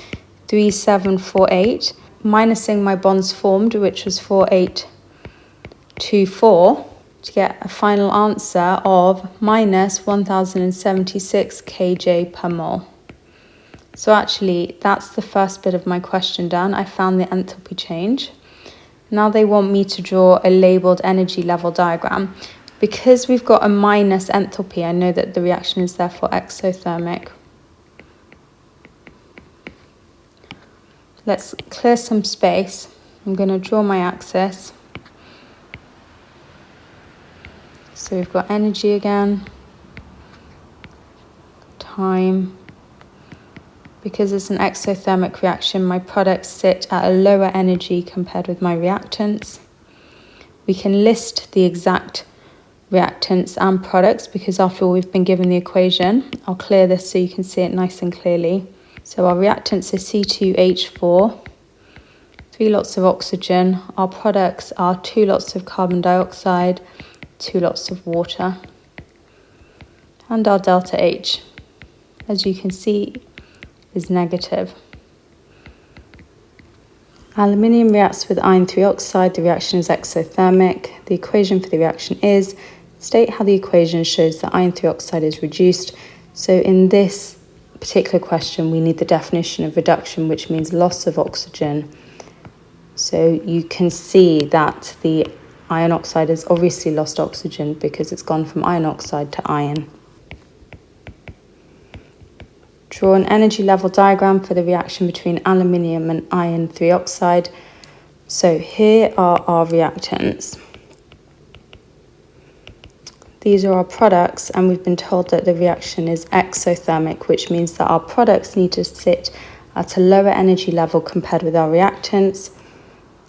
3748, minusing my bonds formed, which was 4824. To get a final answer of minus 1076 kJ per mole. So actually, that's the first bit of my question done. I found the enthalpy change. Now they want me to draw a labelled energy level diagram. Because we've got a minus enthalpy, I know that the reaction is therefore exothermic. Let's clear some space. I'm going to draw my axis. So we've got energy again, time. Because it's an exothermic reaction, my products sit at a lower energy compared with my reactants. We can list the exact reactants and products because after all we've been given the equation. I'll clear this so you can see it nice and clearly. So our reactants are C2H4, 3 lots of oxygen. Our products are 2 lots of carbon dioxide, 2 lots of water, and our delta H, as you can see, is negative. Aluminium reacts with iron 3 oxide. The reaction is exothermic. The equation for the reaction is, state how the equation shows that iron 3 oxide is reduced. So in this particular question, we need the definition of reduction, which means loss of oxygen. So you can see that the iron oxide has obviously lost oxygen because it's gone from iron oxide to iron. Draw an energy level diagram for the reaction between aluminium and iron 3 oxide. So here are our reactants. These are our products, and we've been told that the reaction is exothermic, which means that our products need to sit at a lower energy level compared with our reactants.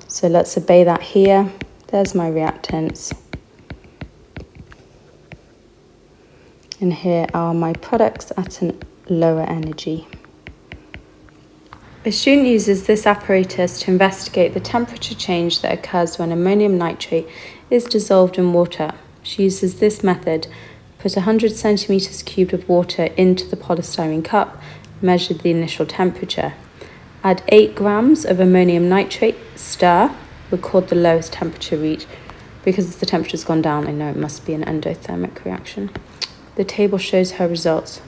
So let's obey that here. There's my reactants. And here are my products at a lower energy. A student uses this apparatus to investigate the temperature change that occurs when ammonium nitrate is dissolved in water. She uses this method, Put 100 centimeters cubed of water into the polystyrene cup. Measure the initial temperature. Add 8 grams of ammonium nitrate. Stir. Record the lowest temperature reached. Because the temperature's gone down, I know it must be an endothermic reaction. The table shows her results.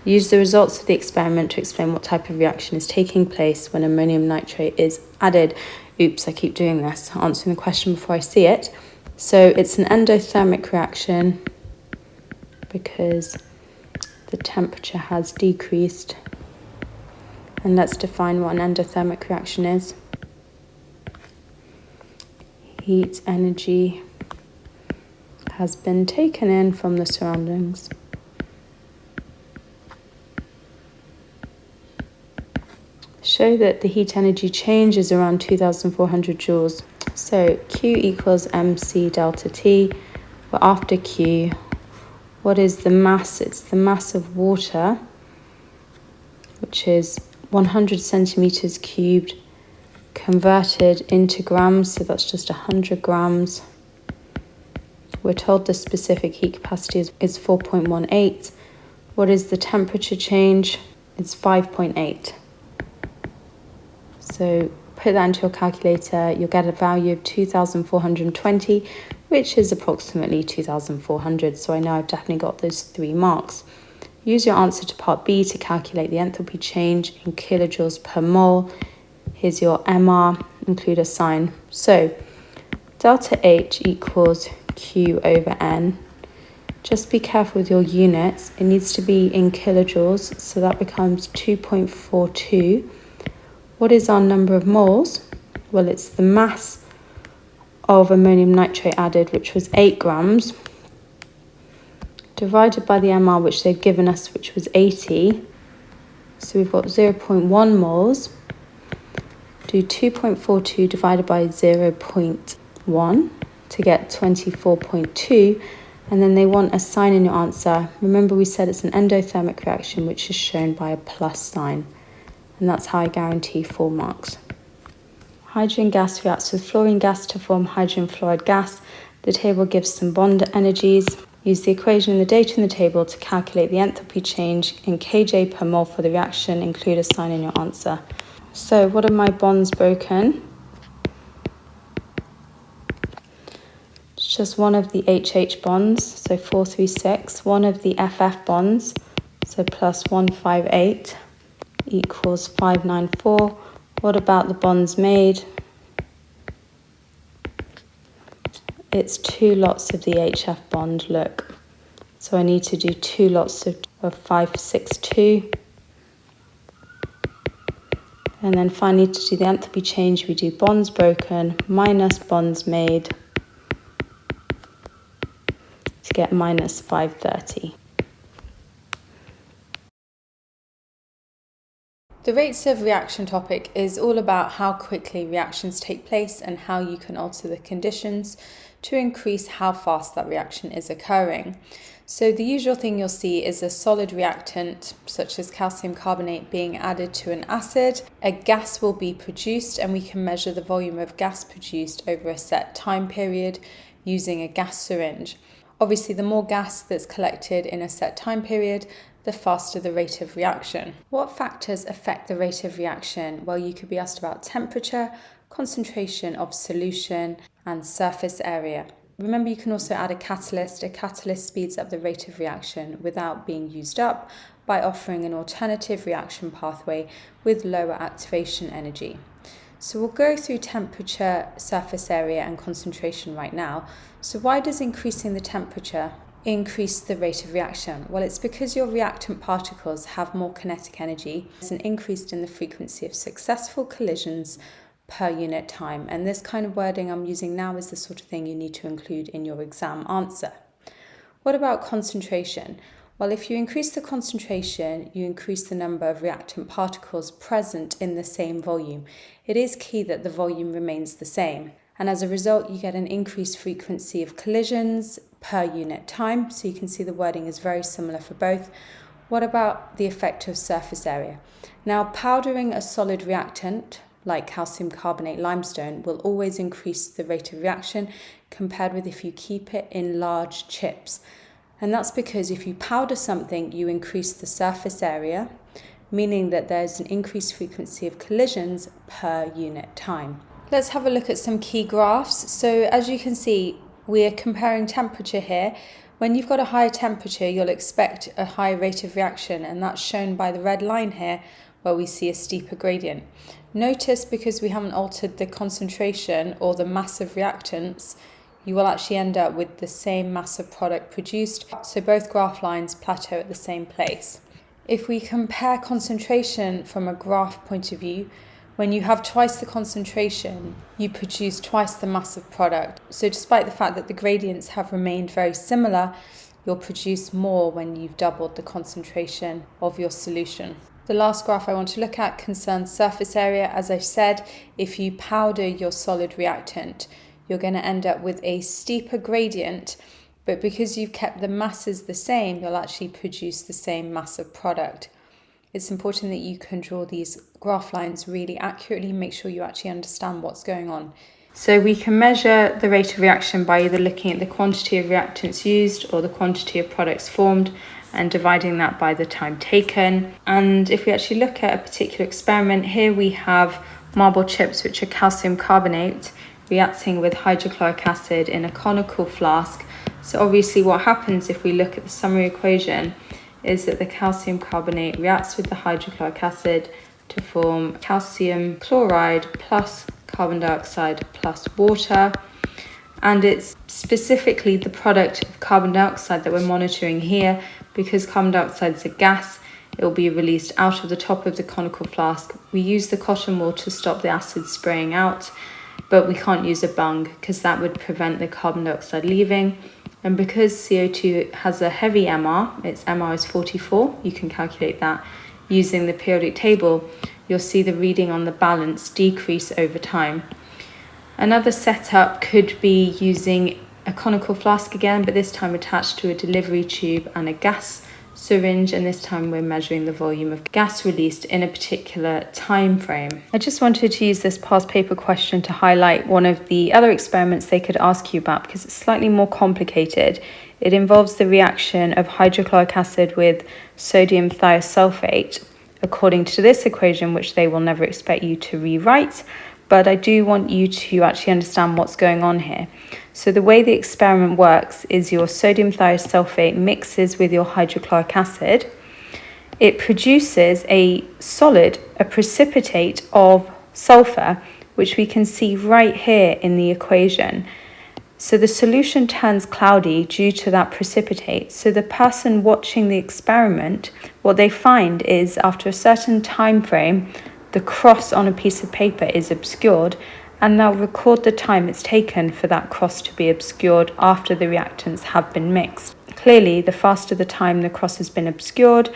Use the results of the experiment to explain what type of reaction is taking place when ammonium nitrate is added. Oops, I keep doing this, answering the question before I see it. So it's an endothermic reaction because the temperature has decreased. And let's define what an endothermic reaction is. Heat energy has been taken in from the surroundings. Show that the heat energy change is around 2,400 joules. So Q equals mc delta T. We're after Q. What is the mass? It's the mass of water, which is 100 centimeters cubed converted into grams, so that's just 100 grams. We're told the specific heat capacity is 4.18. What is the temperature change? It's 5.8. So put that into your calculator, you'll get a value of 2,420, which is approximately 2,400. So I know I've definitely got those 3 marks. Use your answer to part B to calculate the enthalpy change in kilojoules per mole. Here's your MR, include a sign. So delta H equals Q over N. Just be careful with your units. It needs to be in kilojoules, so that becomes 2.42. What is our number of moles? Well, it's the mass of ammonium nitrate added, which was 8 grams, divided by the MR, which they've given us, which was 80. So we've got 0.1 moles. Do 2.42 divided by 0.1 to get 24.2. And then they want a sign in your answer. Remember we said it's an endothermic reaction, which is shown by a plus sign. And that's how I guarantee 4 marks. Hydrogen gas reacts with fluorine gas to form hydrogen fluoride gas. The table gives some bond energies. Use the equation in the data in the table to calculate the enthalpy change in kJ per mole for the reaction. Include a sign in your answer. So what are my bonds broken? It's just one of the HH bonds, so 436. One of the FF bonds, so plus 158 equals 594. What about the bonds made? It's 2 lots of the HF bond, look. So I need to do 2 lots of 562. And then finally, to do the enthalpy change, we do bonds broken minus bonds made to get minus 530. The rates of reaction topic is all about how quickly reactions take place and how you can alter the conditions to increase how fast that reaction is occurring. So the usual thing you'll see is a solid reactant, such as calcium carbonate, being added to an acid. A gas will be produced, and we can measure the volume of gas produced over a set time period using a gas syringe. Obviously, the more gas that's collected in a set time period, the faster the rate of reaction. What factors affect the rate of reaction? Well, you could be asked about temperature, concentration of solution, and surface area. Remember, you can also add a catalyst. A catalyst speeds up the rate of reaction without being used up by offering an alternative reaction pathway with lower activation energy. So we'll go through temperature, surface area, and concentration right now. So why does increasing the temperature increase the rate of reaction? Well, it's because your reactant particles have more kinetic energy. There's an increase in the frequency of successful collisions per unit time. And this kind of wording I'm using now is the sort of thing you need to include in your exam answer. What about concentration? Well, if you increase the concentration, you increase the number of reactant particles present in the same volume. It is key that the volume remains the same. And as a result, you get an increased frequency of collisions per unit time. So you can see the wording is very similar for both. What about the effect of surface area? Now, powdering a solid reactant, like calcium carbonate limestone, will always increase the rate of reaction compared with if you keep it in large chips. And that's because if you powder something, you increase the surface area, meaning that there's an increased frequency of collisions per unit time. Let's have a look at some key graphs. So as you can see, we are comparing temperature here. When you've got a higher temperature, you'll expect a higher rate of reaction, and that's shown by the red line here, where we see a steeper gradient. Notice, because we haven't altered the concentration or the mass of reactants, you will actually end up with the same mass of product produced, so both graph lines plateau at the same place. If we compare concentration from a graph point of view, when you have twice the concentration, you produce twice the mass of product. So despite the fact that the gradients have remained very similar, you'll produce more when you've doubled the concentration of your solution. The last graph I want to look at concerns surface area. As I said, if you powder your solid reactant, you're going to end up with a steeper gradient, but because you've kept the masses the same, you'll actually produce the same mass of product. It's important that you can draw these graph lines really accurately, make sure you actually understand what's going on. So we can measure the rate of reaction by either looking at the quantity of reactants used or the quantity of products formed and dividing that by the time taken. And if we actually look at a particular experiment, here we have marble chips, which are calcium carbonate, reacting with hydrochloric acid in a conical flask. So obviously what happens if we look at the summary equation is that the calcium carbonate reacts with the hydrochloric acid to form calcium chloride plus carbon dioxide plus water. And it's specifically the product of carbon dioxide that we're monitoring here. Because carbon dioxide is a gas, it will be released out of the top of the conical flask. We use the cotton wool to stop the acid spraying out, but we can't use a bung because that would prevent the carbon dioxide leaving. And because CO2 has a heavy MR, its MR is 44, you can calculate that using the periodic table, you'll see the reading on the balance decrease over time. Another setup could be using a conical flask again, but this time attached to a delivery tube and a gas syringe, and this time we're measuring the volume of gas released in a particular time frame. I just wanted to use this past paper question to highlight one of the other experiments they could ask you about because it's slightly more complicated. It involves the reaction of hydrochloric acid with sodium thiosulfate according to this equation, which they will never expect you to rewrite, but I do want you to actually understand what's going on here. So the way the experiment works is your sodium thiosulfate mixes with your hydrochloric acid. It produces a solid, a precipitate of sulfur, which we can see right here in the equation. So the solution turns cloudy due to that precipitate. So the person watching the experiment, what they find is after a certain time frame, the cross on a piece of paper is obscured, and they'll record the time it's taken for that cross to be obscured after the reactants have been mixed. Clearly, the faster the time the cross has been obscured,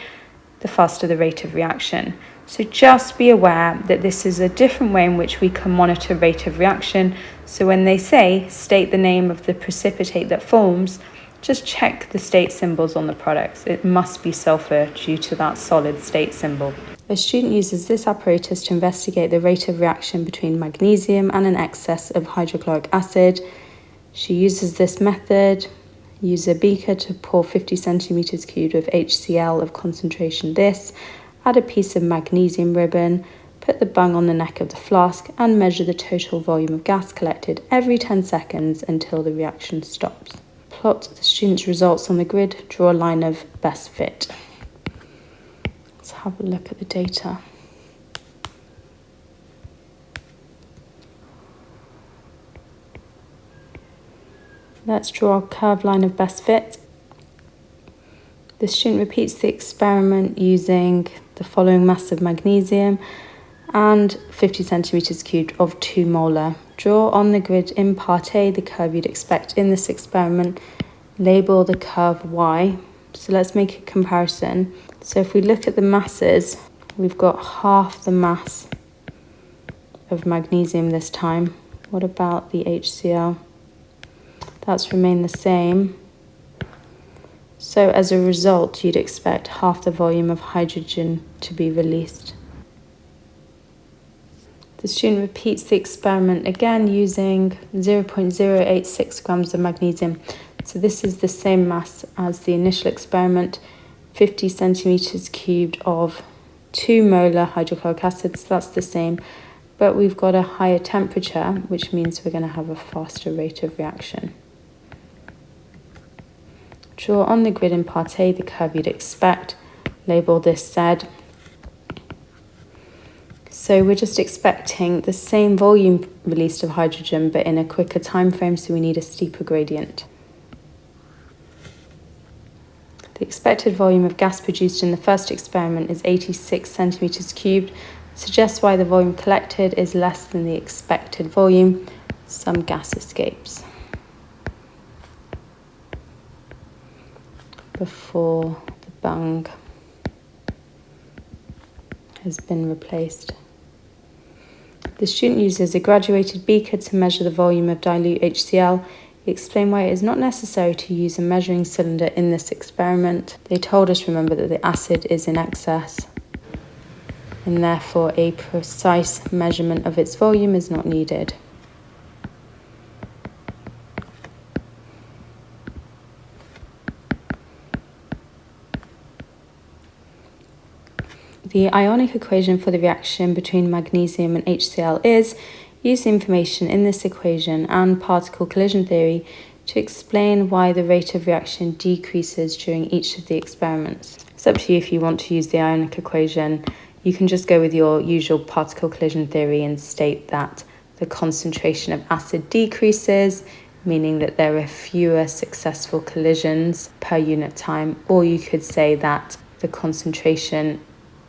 the faster the rate of reaction. So just be aware that this is a different way in which we can monitor rate of reaction. So when they say, state the name of the precipitate that forms, just check the state symbols on the products. It must be sulfur due to that solid state symbol. A student uses this apparatus to investigate the rate of reaction between magnesium and an excess of hydrochloric acid. She uses this method, use a beaker to pour 50 centimeters cubed of HCl of concentration this, add a piece of magnesium ribbon, put the bung on the neck of the flask and measure the total volume of gas collected every 10 seconds until the reaction stops. Plot the student's results on the grid, draw a line of best fit. Let's have a look at the data. Let's draw a curved line of best fit. The student repeats the experiment using the following mass of magnesium and 50 centimeters cubed of 2 molar. Draw on the grid in part A the curve you'd expect in this experiment. Label the curve Y. So let's make a comparison. So if we look at the masses, we've got half the mass of magnesium this time. What about the HCl? That's remained the same. So as a result, you'd expect half the volume of hydrogen to be released. The student repeats the experiment again using 0.086 grams of magnesium. So this is the same mass as the initial experiment, 50 centimeters cubed of 2 molar hydrochloric acid, so that's the same, but we've got a higher temperature, which means we're going to have a faster rate of reaction. Draw on the grid in part A the curve you'd expect, label this Z. So we're just expecting the same volume released of hydrogen, but in a quicker time frame, so we need a steeper gradient. The expected volume of gas produced in the first experiment is 86 centimeters cubed, suggests why the volume collected is less than the expected volume. Some gas escapes before the bung has been replaced. The student uses a graduated beaker to measure the volume of dilute HCl. Explain why it is not necessary to use a measuring cylinder in this experiment. They told us, remember, that the acid is in excess and therefore a precise measurement of its volume is not needed. The ionic equation for the reaction between magnesium and HCl is: use the information in this equation and particle collision theory to explain why the rate of reaction decreases during each of the experiments. It's up to you if you want to use the ionic equation. You can just go with your usual particle collision theory and state that the concentration of acid decreases, meaning that there are fewer successful collisions per unit time, or you could say that the concentration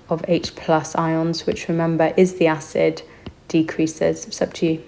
of H plus ions, which remember is the acid, decreases. It's up to you.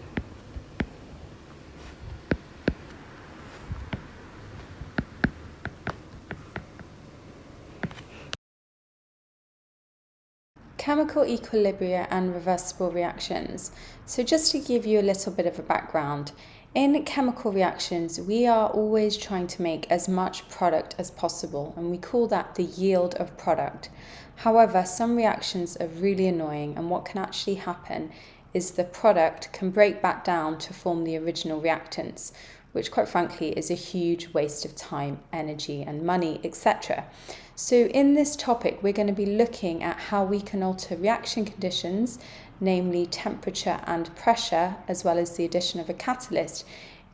Chemical equilibria and reversible reactions. So just to give you a little bit of a background, in chemical reactions, we are always trying to make as much product as possible, and we call that the yield of product. However, some reactions are really annoying, and what can actually happen is the product can break back down to form the original reactants, which quite frankly is a huge waste of time, energy and money, etc. So in this topic, we're going to be looking at how we can alter reaction conditions, namely temperature and pressure, as well as the addition of a catalyst,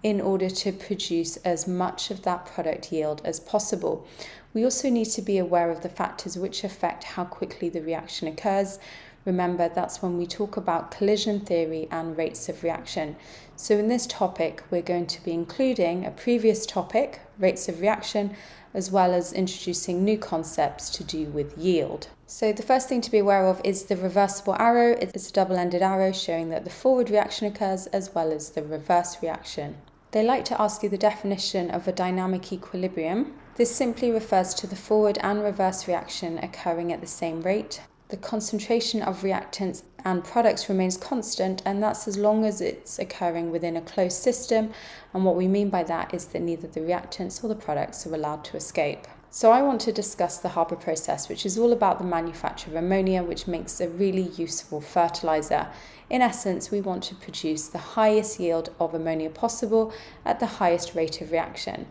in order to produce as much of that product yield as possible. We also need to be aware of the factors which affect how quickly the reaction occurs. Remember, that's when we talk about collision theory and rates of reaction. So in this topic, we're going to be including a previous topic, rates of reaction, as well as introducing new concepts to do with yield. So the first thing to be aware of is the reversible arrow. It's a double-ended arrow showing that the forward reaction occurs as well as the reverse reaction. They like to ask you the definition of a dynamic equilibrium. This simply refers to the forward and reverse reaction occurring at the same rate. The concentration of reactants and products remains constant, and that's as long as it's occurring within a closed system. And what we mean by that is that neither the reactants or the products are allowed to escape. So I want to discuss the Haber process, which is all about the manufacture of ammonia, which makes a really useful fertilizer. In essence, we want to produce the highest yield of ammonia possible at the highest rate of reaction.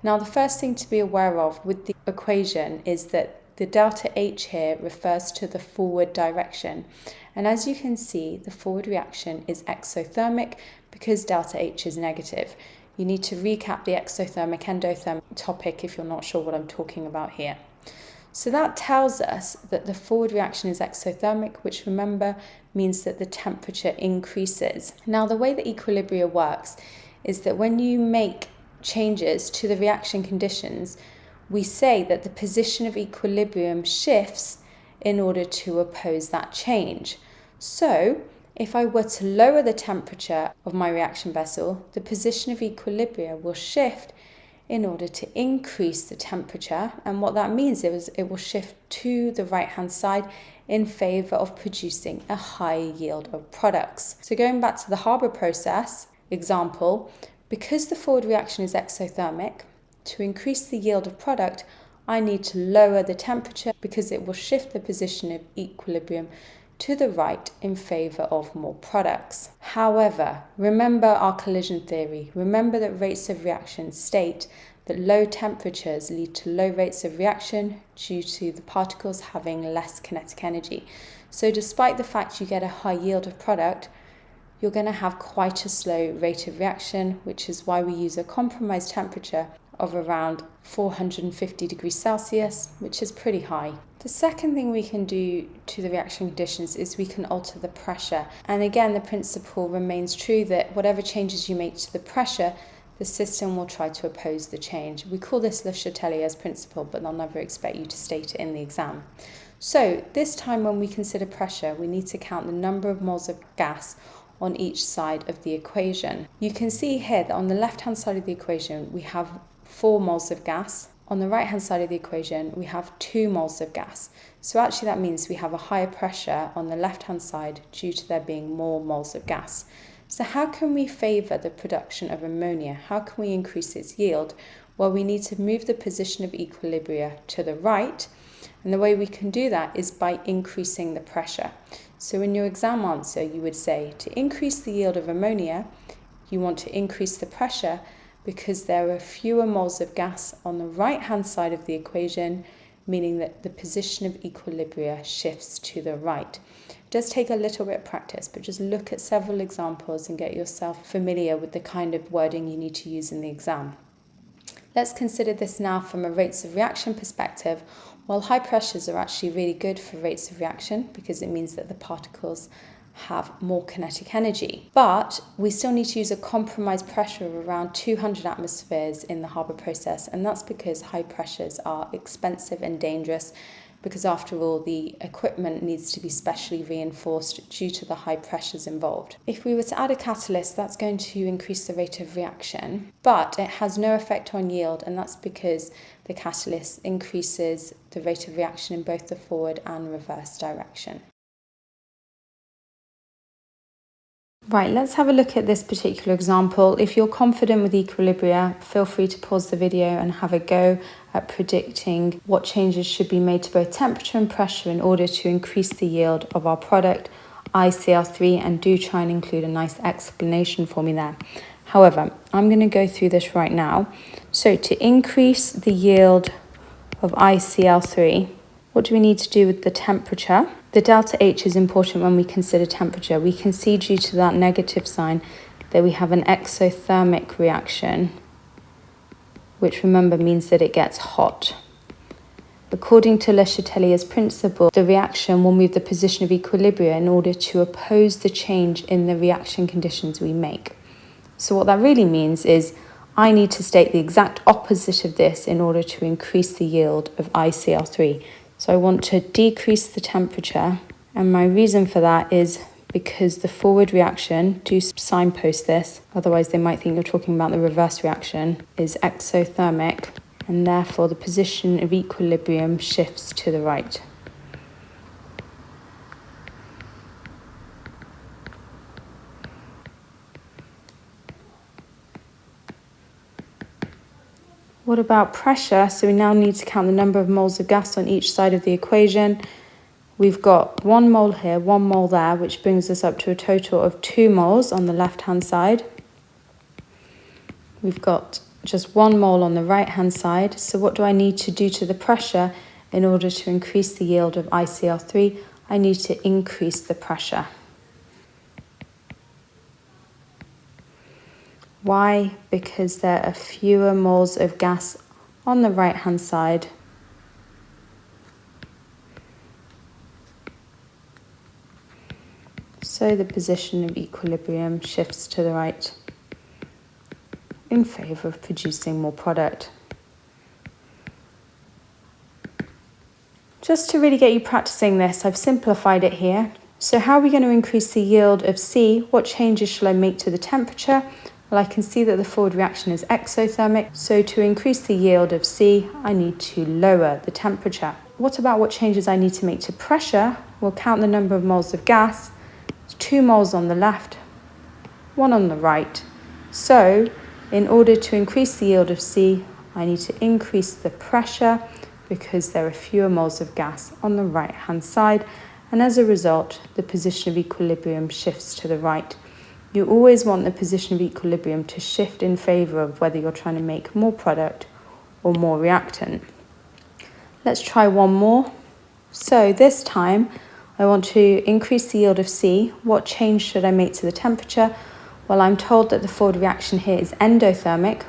Now, the first thing to be aware of with the equation is that the delta H here refers to the forward direction. And as you can see, the forward reaction is exothermic because delta H is negative. You need to recap the exothermic endothermic topic if you're not sure what I'm talking about here. So that tells us that the forward reaction is exothermic, which remember means that the temperature increases. Now, the way that equilibria works is that when you make changes to the reaction conditions, we say that the position of equilibrium shifts in order to oppose that change. So, if I were to lower the temperature of my reaction vessel, the position of equilibrium will shift in order to increase the temperature. And what that means is it will shift to the right-hand side in favour of producing a higher yield of products. So going back to the Haber process example, because the forward reaction is exothermic, to increase the yield of product, I need to lower the temperature because it will shift the position of equilibrium to the right in favour of more products. However, remember our collision theory. Remember that rates of reaction state that low temperatures lead to low rates of reaction due to the particles having less kinetic energy. So despite the fact you get a high yield of product, you're going to have quite a slow rate of reaction, which is why we use a compromised temperature of around 450 degrees Celsius, which is pretty high. The second thing we can do to the reaction conditions is we can alter the pressure. And again, the principle remains true that whatever changes you make to the pressure, the system will try to oppose the change. We call this Le Chatelier's principle, but they'll never expect you to state it in the exam. So this time when we consider pressure, we need to count the number of moles of gas on each side of the equation. You can see here that on the left-hand side of the equation, we have 4 moles of gas. On the right-hand side of the equation, we have 2 moles of gas. So actually that means we have a higher pressure on the left-hand side due to there being more moles of gas. So how can we favour the production of ammonia? How can we increase its yield? Well, we need to move the position of equilibria to the right. And the way we can do that is by increasing the pressure. So in your exam answer, you would say to increase the yield of ammonia, you want to increase the pressure because there are fewer moles of gas on the right-hand side of the equation, meaning that the position of equilibria shifts to the right. It does take a little bit of practice, but just look at several examples and get yourself familiar with the kind of wording you need to use in the exam. Let's consider this now from a rates of reaction perspective. While high pressures are actually really good for rates of reaction because it means that the particles have more kinetic energy. But we still need to use a compromised pressure of around 200 atmospheres in the Haber process, and that's because high pressures are expensive and dangerous because after all the equipment needs to be specially reinforced due to the high pressures involved. If we were to add a catalyst, that's going to increase the rate of reaction, but it has no effect on yield, and that's because the catalyst increases the rate of reaction in both the forward and reverse direction. Right, let's have a look at this particular example. If you're confident with equilibria, feel free to pause the video and have a go at predicting what changes should be made to both temperature and pressure in order to increase the yield of our product, ICl3, and do try and include a nice explanation for me there. However, I'm going to go through this right now. So to increase the yield of ICl3, what do we need to do with the temperature? The delta H is important when we consider temperature. We can see due to that negative sign that we have an exothermic reaction, which remember means that it gets hot. According to Le Chatelier's principle, the reaction will move the position of equilibria in order to oppose the change in the reaction conditions we make. So what that really means is I need to state the exact opposite of this in order to increase the yield of ICl3. So I want to decrease the temperature, and my reason for that is because the forward reaction, do signpost this, otherwise they might think you're talking about the reverse reaction, is exothermic, and therefore the position of equilibrium shifts to the right. What about pressure? So we now need to count the number of moles of gas on each side of the equation. We've got 1 mole here, 1 mole there, which brings us up to a total of 2 moles on the left-hand side. We've got just 1 mole on the right-hand side. So what do I need to do to the pressure in order to increase the yield of ICl3? I need to increase the pressure. Why? Because there are fewer moles of gas on the right-hand side. So the position of equilibrium shifts to the right in favour of producing more product. Just to really get you practicing this, I've simplified it here. So how are we going to increase the yield of C? What changes shall I make to the temperature? Well, I can see that the forward reaction is exothermic, so to increase the yield of C, I need to lower the temperature. What about what changes I need to make to pressure? We'll count the number of moles of gas. It's 2 moles on the left, 1 on the right. So, in order to increase the yield of C, I need to increase the pressure because there are fewer moles of gas on the right-hand side, and as a result, the position of equilibrium shifts to the right. You always want the position of equilibrium to shift in favour of whether you're trying to make more product or more reactant. Let's try one more. So this time I want to increase the yield of C. What change should I make to the temperature? Well, I'm told that the forward reaction here is endothermic,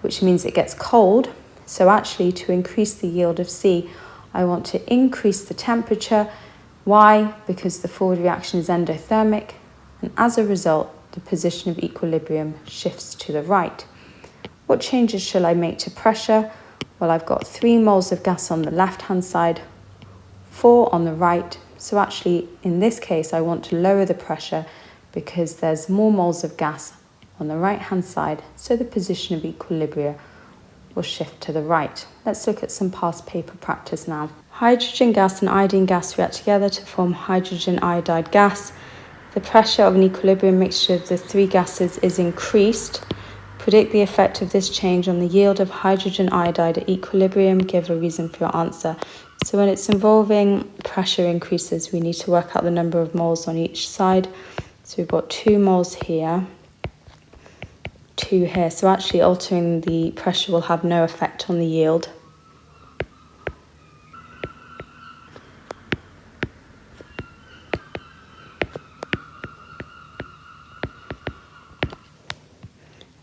which means it gets cold. So actually, to increase the yield of C, I want to increase the temperature. Why? Because the forward reaction is endothermic, and as a result, the position of equilibrium shifts to the right. What changes shall I make to pressure? Well, I've got 3 moles of gas on the left-hand side, 4 on the right. So actually, in this case, I want to lower the pressure because there's more moles of gas on the right-hand side, so the position of equilibrium will shift to the right. Let's look at some past paper practice now. Hydrogen gas and iodine gas react together to form hydrogen iodide gas. The pressure of an equilibrium mixture of the 3 gases is increased. Predict the effect of this change on the yield of hydrogen iodide at equilibrium. Give a reason for your answer. So when it's involving pressure increases, we need to work out the number of moles on each side. So we've got 2 moles here, 2 here. So actually altering the pressure will have no effect on the yield.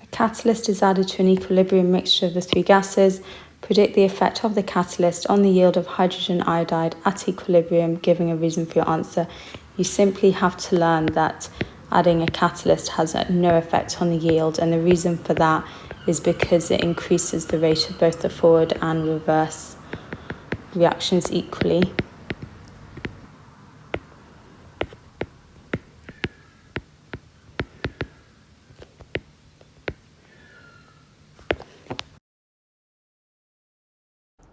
A catalyst is added to an equilibrium mixture of the 3 gases. Predict the effect of the catalyst on the yield of hydrogen iodide at equilibrium, giving a reason for your answer. You simply have to learn that adding a catalyst has no effect on the yield, and the reason for that is because it increases the rate of both the forward and reverse reactions equally.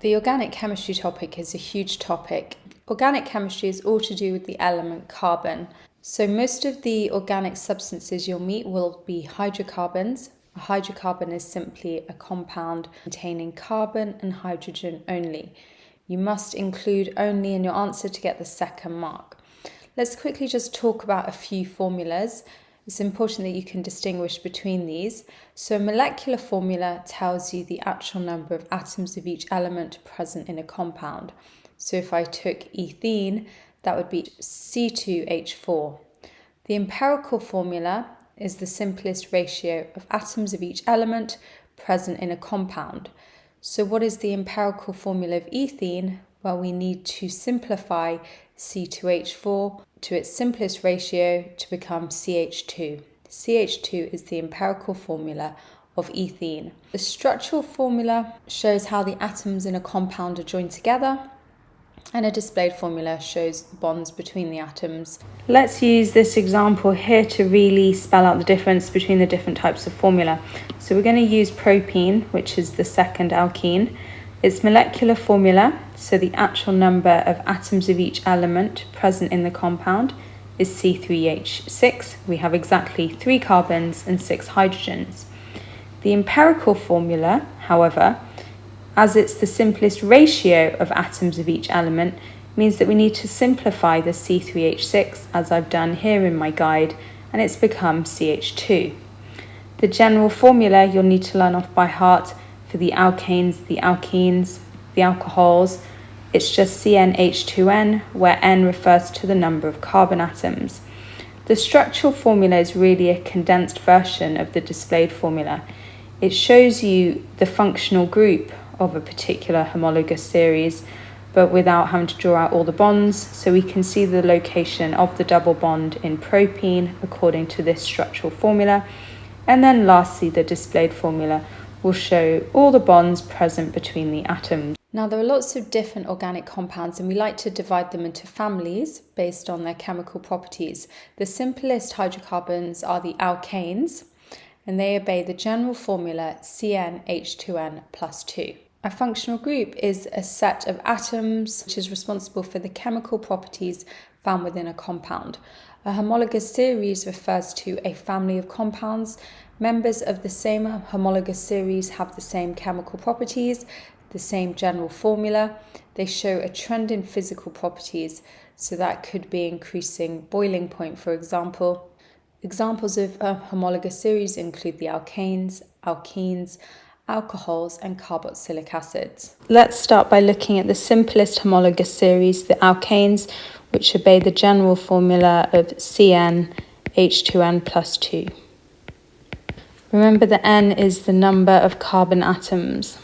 The organic chemistry topic is a huge topic. Organic chemistry is all to do with the element carbon. So most of the organic substances you'll meet will be hydrocarbons. A hydrocarbon is simply a compound containing carbon and hydrogen only. You must include only in your answer to get the second mark. Let's quickly just talk about a few formulas. It's important that you can distinguish between these. So a molecular formula tells you the actual number of atoms of each element present in a compound. So if I took ethene, that would be C2H4. The empirical formula is the simplest ratio of atoms of each element present in a compound. So what is the empirical formula of ethene? Well, we need to simplify C2H4 to its simplest ratio to become CH2. CH2 is the empirical formula of ethene. The structural formula shows how the atoms in a compound are joined together, and a displayed formula shows the bonds between the atoms. Let's use this example here to really spell out the difference between the different types of formula. So we're going to use propene, which is the second alkene. Its molecular formula, so the actual number of atoms of each element present in the compound, is C3H6. We have exactly 3 carbons and 6 hydrogens. The empirical formula, however, as it's the simplest ratio of atoms of each element, means that we need to simplify the C3H6, as I've done here in my guide, and it's become CH2. The general formula you'll need to learn off by heart for the alkanes, the alkenes, the alcohols, it's just CnH2n, where n refers to the number of carbon atoms. The structural formula is really a condensed version of the displayed formula. It shows you the functional group of a particular homologous series, but without having to draw out all the bonds, so we can see the location of the double bond in propene according to this structural formula. And then lastly, the displayed formula will show all the bonds present between the atoms. Now, there are lots of different organic compounds, and we like to divide them into families based on their chemical properties. The simplest hydrocarbons are the alkanes, and they obey the general formula CnH2n plus 2. A functional group is a set of atoms which is responsible for the chemical properties found within a compound. A homologous series refers to a family of compounds. Members of the same homologous series have the same chemical properties, the same general formula. They show a trend in physical properties, so that could be increasing boiling point, for example. Examples of a homologous series include the alkanes, alkenes, alcohols and carboxylic acids. Let's start by looking at the simplest homologous series, the alkanes, which obey the general formula of CnH2n plus 2. Remember, the N is the number of carbon atoms.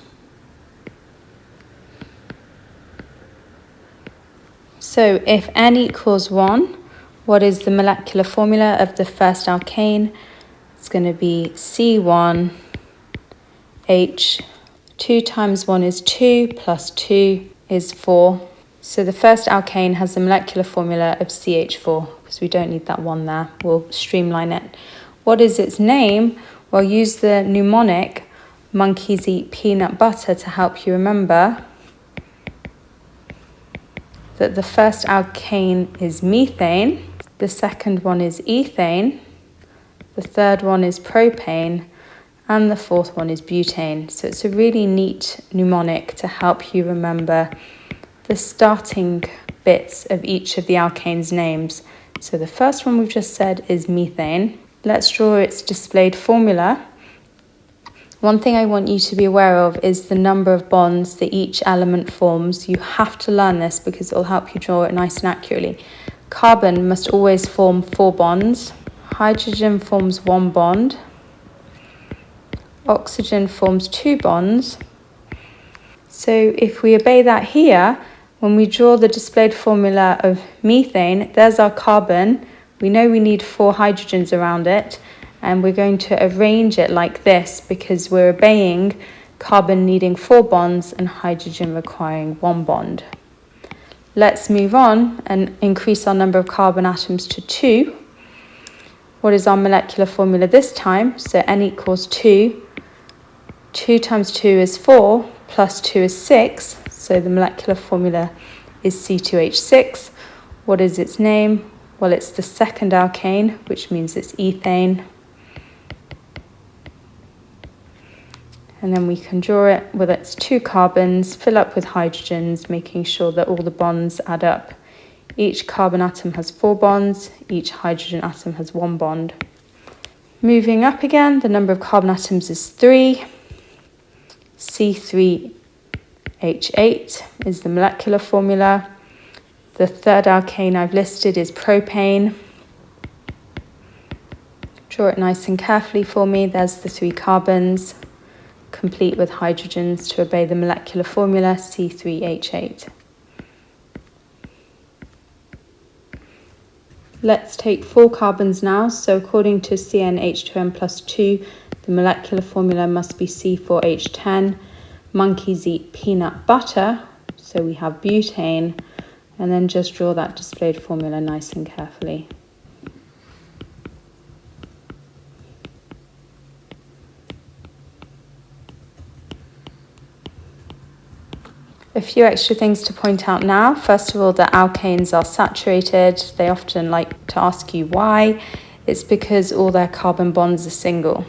So if N equals 1, what is the molecular formula of the first alkane? It's going to be C1H. 2 times 1 is 2, plus 2 is 4. So the first alkane has the molecular formula of CH4, because we don't need that 1 there. We'll streamline it. What is its name? Well, use the mnemonic monkeys eat peanut butter to help you remember that the first alkane is methane, the second one is ethane, the third one is propane, and the fourth one is butane. So it's a really neat mnemonic to help you remember the starting bits of each of the alkanes' names. So the first one we've just said is methane. Let's draw its displayed formula. One thing I want you to be aware of is the number of bonds that each element forms. You have to learn this because it will help you draw it nice and accurately. Carbon must always form 4 bonds. Hydrogen forms 1 bond. Oxygen forms 2 bonds. So if we obey that here, when we draw the displayed formula of methane, there's our carbon. We know we need 4 hydrogens around it, and we're going to arrange it like this because we're obeying carbon needing 4 bonds and hydrogen requiring 1 bond. Let's move on and increase our number of carbon atoms to 2. What is our molecular formula this time? So N equals 2. 2 times 2 is 4, plus 2 is 6. So the molecular formula is C2H6. What is its name? Well, it's the second alkane, which means it's ethane. And then we can draw it with its 2 carbons, fill up with hydrogens, making sure that all the bonds add up. Each carbon atom has 4 bonds, each hydrogen atom has 1 bond. Moving up again, the number of carbon atoms is 3. C3H8 is the molecular formula. The third alkane I've listed is propane. Draw it nice and carefully for me. There's the 3 carbons, complete with hydrogens to obey the molecular formula C3H8. Let's take 4 carbons now. So according to CnH2n plus 2, the molecular formula must be C4H10. Monkeys eat peanut butter, so we have butane. And then just draw that displayed formula nice and carefully. A few extra things to point out now. First of all, the alkanes are saturated. They often like to ask you why. It's because all their carbon bonds are single.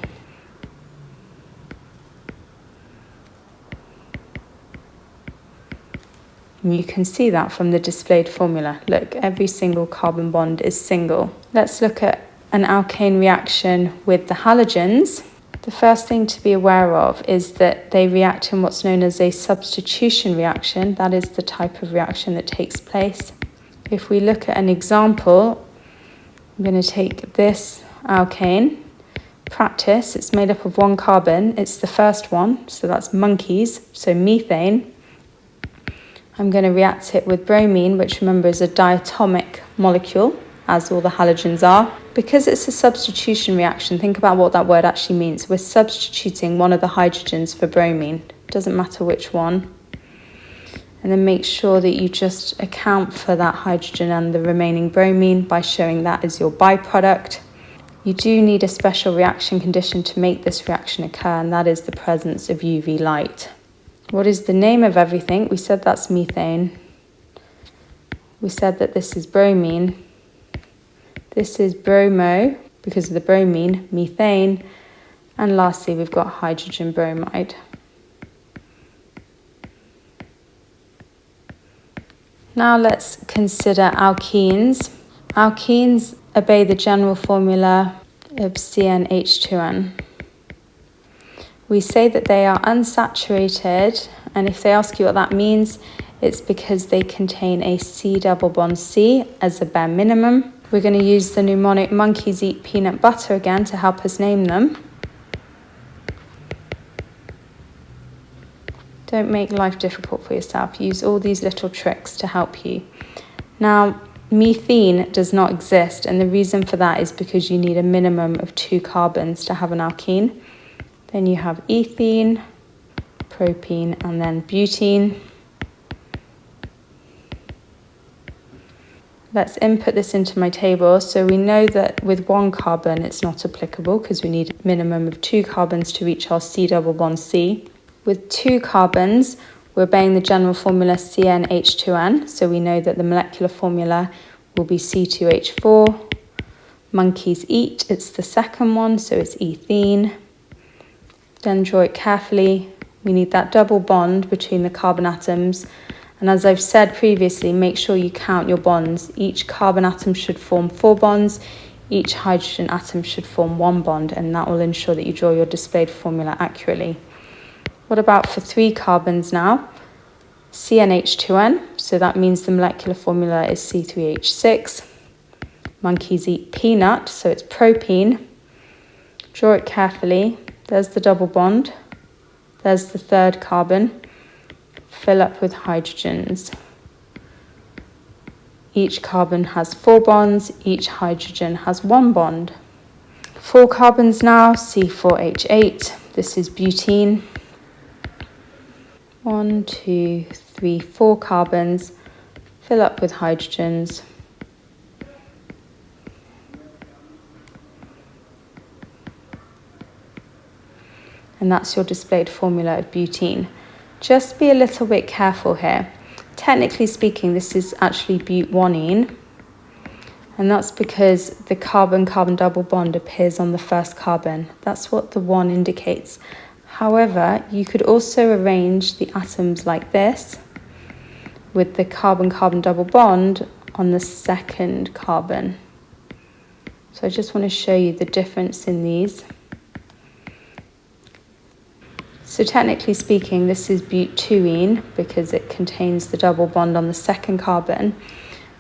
And you can see that from the displayed formula. Look, every single carbon bond is single. Let's look at an alkane reaction with the halogens. The first thing to be aware of is that they react in what's known as a substitution reaction. That is the type of reaction that takes place. If we look at an example, I'm going to take this alkane. Practice, it's made up of 1 carbon. It's the first one, so that's monkeys, so methane. I'm going to react it with bromine, which remember is a diatomic molecule, as all the halogens are. Because it's a substitution reaction, think about what that word actually means. We're substituting one of the hydrogens for bromine. Doesn't matter which one. And then make sure that you just account for that hydrogen and the remaining bromine by showing that as your byproduct. You do need a special reaction condition to make this reaction occur, and that is the presence of UV light. What is the name of everything? We said that's methane. We said that this is bromine. This is bromo, because of the bromine, methane. And lastly, we've got hydrogen bromide. Now let's consider alkenes. Alkenes obey the general formula of CnH2n. We say that they are unsaturated, and if they ask you what that means, it's because they contain a C double bond C as a bare minimum. We're going to use the mnemonic monkeys eat peanut butter again to help us name them. Don't make life difficult for yourself. Use all these little tricks to help you. Now, methane does not exist, and the reason for that is because you need a minimum of 2 carbons to have an alkene. Then you have ethene, propene, and then butene. Let's input this into my table. So we know that with 1 carbon it's not applicable because we need a minimum of 2 carbons to reach our C double bond C. With 2 carbons, we're obeying the general formula CnH2n, so we know that the molecular formula will be C2H4. Monkeys eat, it's the second one, so it's ethene. Then draw it carefully. We need that double bond between the carbon atoms. And as I've said previously, make sure you count your bonds. Each carbon atom should form 4 bonds. Each hydrogen atom should form 1 bond, and that will ensure that you draw your displayed formula accurately. What about for 3 carbons now? CnH2n, so that means the molecular formula is C3H6. Monkeys eat peanut, so it's propene. Draw it carefully. There's the double bond. There's the 3rd carbon. Fill up with hydrogens. Each carbon has 4 bonds. Each hydrogen has 1 bond. 4 carbons now, C4H8. This is butene. 1, 2, 3, 4 carbons. Fill up with hydrogens. And that's your displayed formula of butene. Just be a little bit careful here. Technically speaking, this is actually butanene, and that's because the carbon-carbon double bond appears on the first carbon. That's what the 1 indicates. However, you could also arrange the atoms like this, with the carbon-carbon double bond on the 2nd carbon. So I just want to show you the difference in these. So technically speaking, this is butuene because it contains the double bond on the 2nd carbon.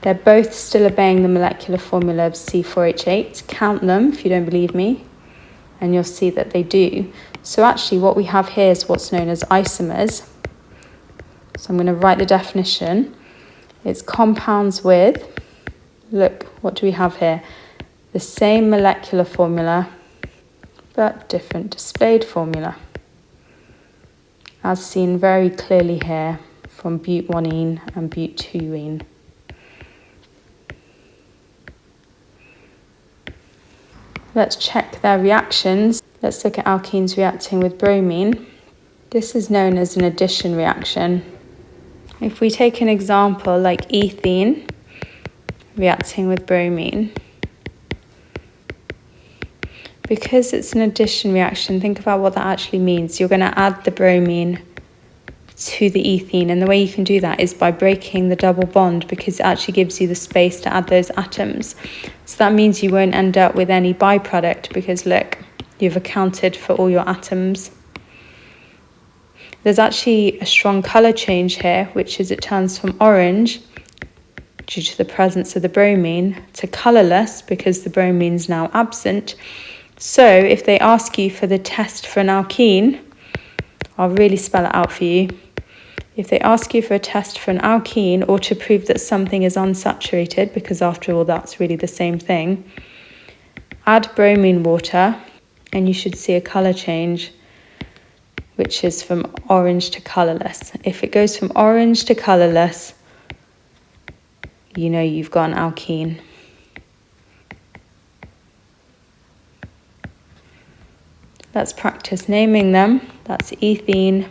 They're both still obeying the molecular formula of C4H8. Count them if you don't believe me, and you'll see that they do. So actually what we have here is what's known as isomers. So I'm going to write the definition. It's compounds with, look, what do we have here? The same molecular formula, but different displayed formula, as seen very clearly here from butanene and butuene. Let's check their reactions. Let's look at alkenes reacting with bromine. This is known as an addition reaction. If we take an example like ethene reacting with bromine, because it's an addition reaction, think about what that actually means. You're going to add the bromine to the ethene, and the way you can do that is by breaking the double bond, because it actually gives you the space to add those atoms. So that means you won't end up with any byproduct, because look, you've accounted for all your atoms. There's actually a strong colour change here, which is it turns from orange due to the presence of the bromine to colourless because the bromine's now absent. So if they ask you for the test for an alkene, I'll really spell it out for you. If they ask you for a test for an alkene, or to prove that something is unsaturated, because after all that's really the same thing, add bromine water and you should see a colour change, which is from orange to colourless. If it goes from orange to colourless, you know you've got an alkene. Let's practice naming them. That's ethene,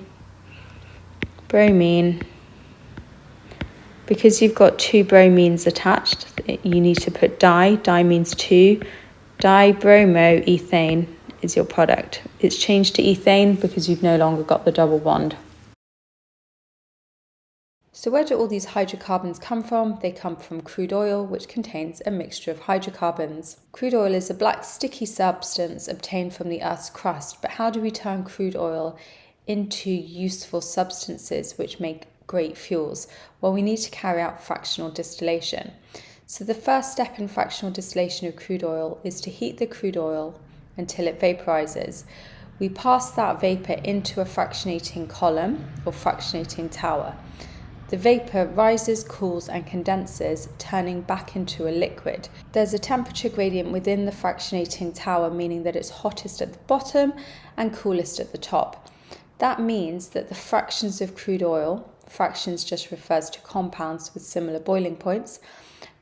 bromine. Because you've got 2 bromines attached, you need to put di. Di means 2. Dibromoethane is your product. It's changed to ethane because you've no longer got the double bond. So where do all these hydrocarbons come from? They come from crude oil, which contains a mixture of hydrocarbons. Crude oil is a black sticky substance obtained from the Earth's crust, but how do we turn crude oil into useful substances which make great fuels? Well, we need to carry out fractional distillation. So the first step in fractional distillation of crude oil is to heat the crude oil until it vaporizes. We pass that vapor into a fractionating column or fractionating tower. The vapor rises, cools and condenses, turning back into a liquid. There's a temperature gradient within the fractionating tower, meaning that it's hottest at the bottom and coolest at the top. That means that the fractions of crude oil, fractions just refers to compounds with similar boiling points,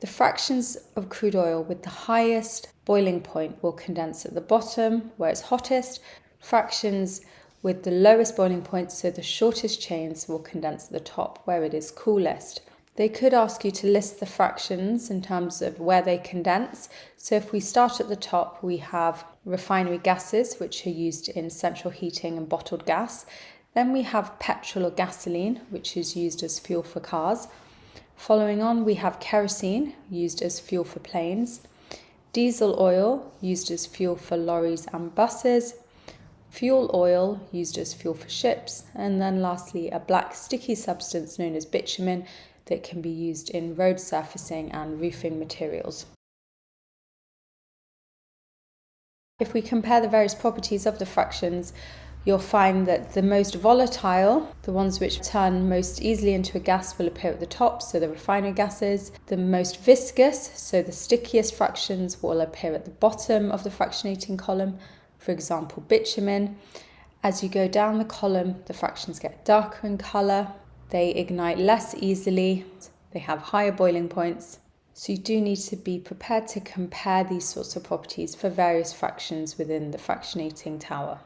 the fractions of crude oil with the highest boiling point will condense at the bottom where it's hottest. Fractions with the lowest boiling point, so the shortest chains, will condense at the top where it is coolest. They could ask you to list the fractions in terms of where they condense. So if we start at the top, we have refinery gases, which are used in central heating and bottled gas. Then we have petrol or gasoline, which is used as fuel for cars. Following on, we have kerosene, used as fuel for planes. Diesel oil, used as fuel for lorries and buses. Fuel oil, used as fuel for ships, and then lastly a black sticky substance known as bitumen that can be used in road surfacing and roofing materials. If we compare the various properties of the fractions, you'll find that the most volatile, the ones which turn most easily into a gas, will appear at the top, so the refinery gases. The most viscous, so the stickiest fractions, will appear at the bottom of the fractionating column. For example, bitumen. As you go down the column, the fractions get darker in colour, they ignite less easily, they have higher boiling points. So you do need to be prepared to compare these sorts of properties for various fractions within the fractionating tower.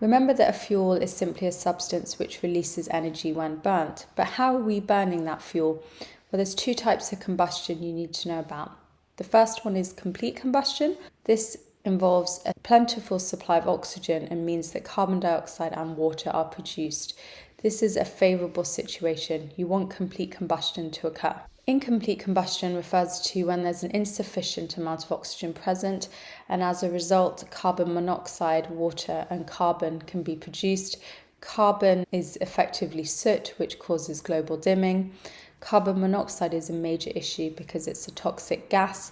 Remember that a fuel is simply a substance which releases energy when burnt. But how are we burning that fuel? Well, there's two types of combustion you need to know about. The first one is complete combustion. This involves a plentiful supply of oxygen and means that carbon dioxide and water are produced. This is a favourable situation. You want complete combustion to occur. Incomplete combustion refers to when there's an insufficient amount of oxygen present, and as a result, carbon monoxide, water and carbon can be produced. Carbon is effectively soot, which causes global dimming. Carbon monoxide is a major issue because it's a toxic gas.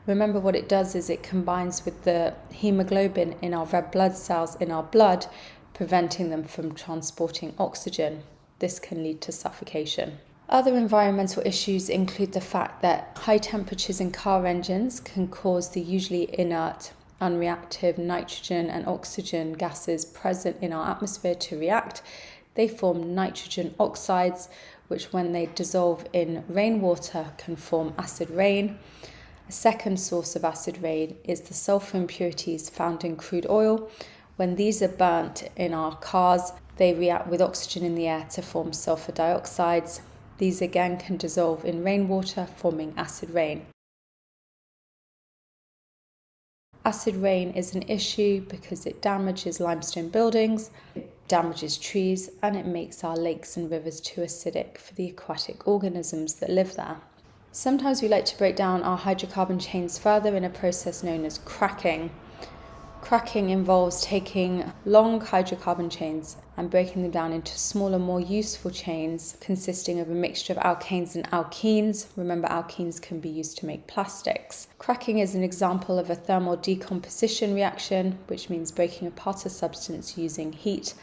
Remember, what it does is it combines with the hemoglobin in our red blood cells in our blood, preventing them from transporting oxygen. This can lead to suffocation. Other environmental issues include the fact that high temperatures in car engines can cause the usually inert, unreactive nitrogen and oxygen gases present in our atmosphere to react. They form nitrogen oxides, which when they dissolve in rainwater can form acid rain. A second source of acid rain is the sulfur impurities found in crude oil. When these are burnt in our cars, they react with oxygen in the air to form sulfur dioxides. These again can dissolve in rainwater, forming acid rain. Acid rain is an issue because it damages limestone buildings, it damages trees, and it makes our lakes and rivers too acidic for the aquatic organisms that live there. Sometimes we like to break down our hydrocarbon chains further in a process known as cracking. Cracking involves taking long hydrocarbon chains and breaking them down into smaller, more useful chains consisting of a mixture of alkanes and alkenes. Remember, alkenes can be used to make plastics. Cracking is an example of a thermal decomposition reaction, which means breaking apart a substance using heat.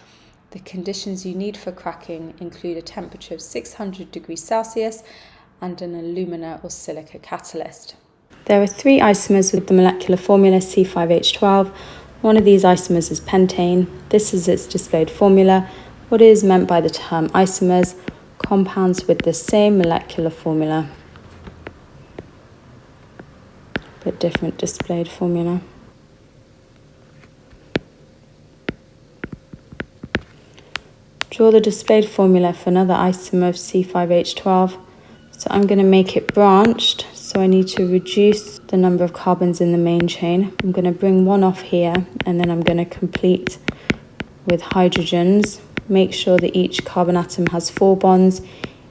The conditions you need for cracking include a temperature of 600 degrees Celsius and an alumina or silica catalyst. There are three isomers with the molecular formula C5H12. One of these isomers is pentane. This is its displayed formula. What is meant by the term isomers? Compounds with the same molecular formula, but different displayed formula. Draw the displayed formula for another isomer of C5H12. So I'm going to make it branched, so I need to reduce the number of carbons in the main chain. I'm going to bring one off here, and then I'm going to complete with hydrogens, make sure that each carbon atom has 4 bonds,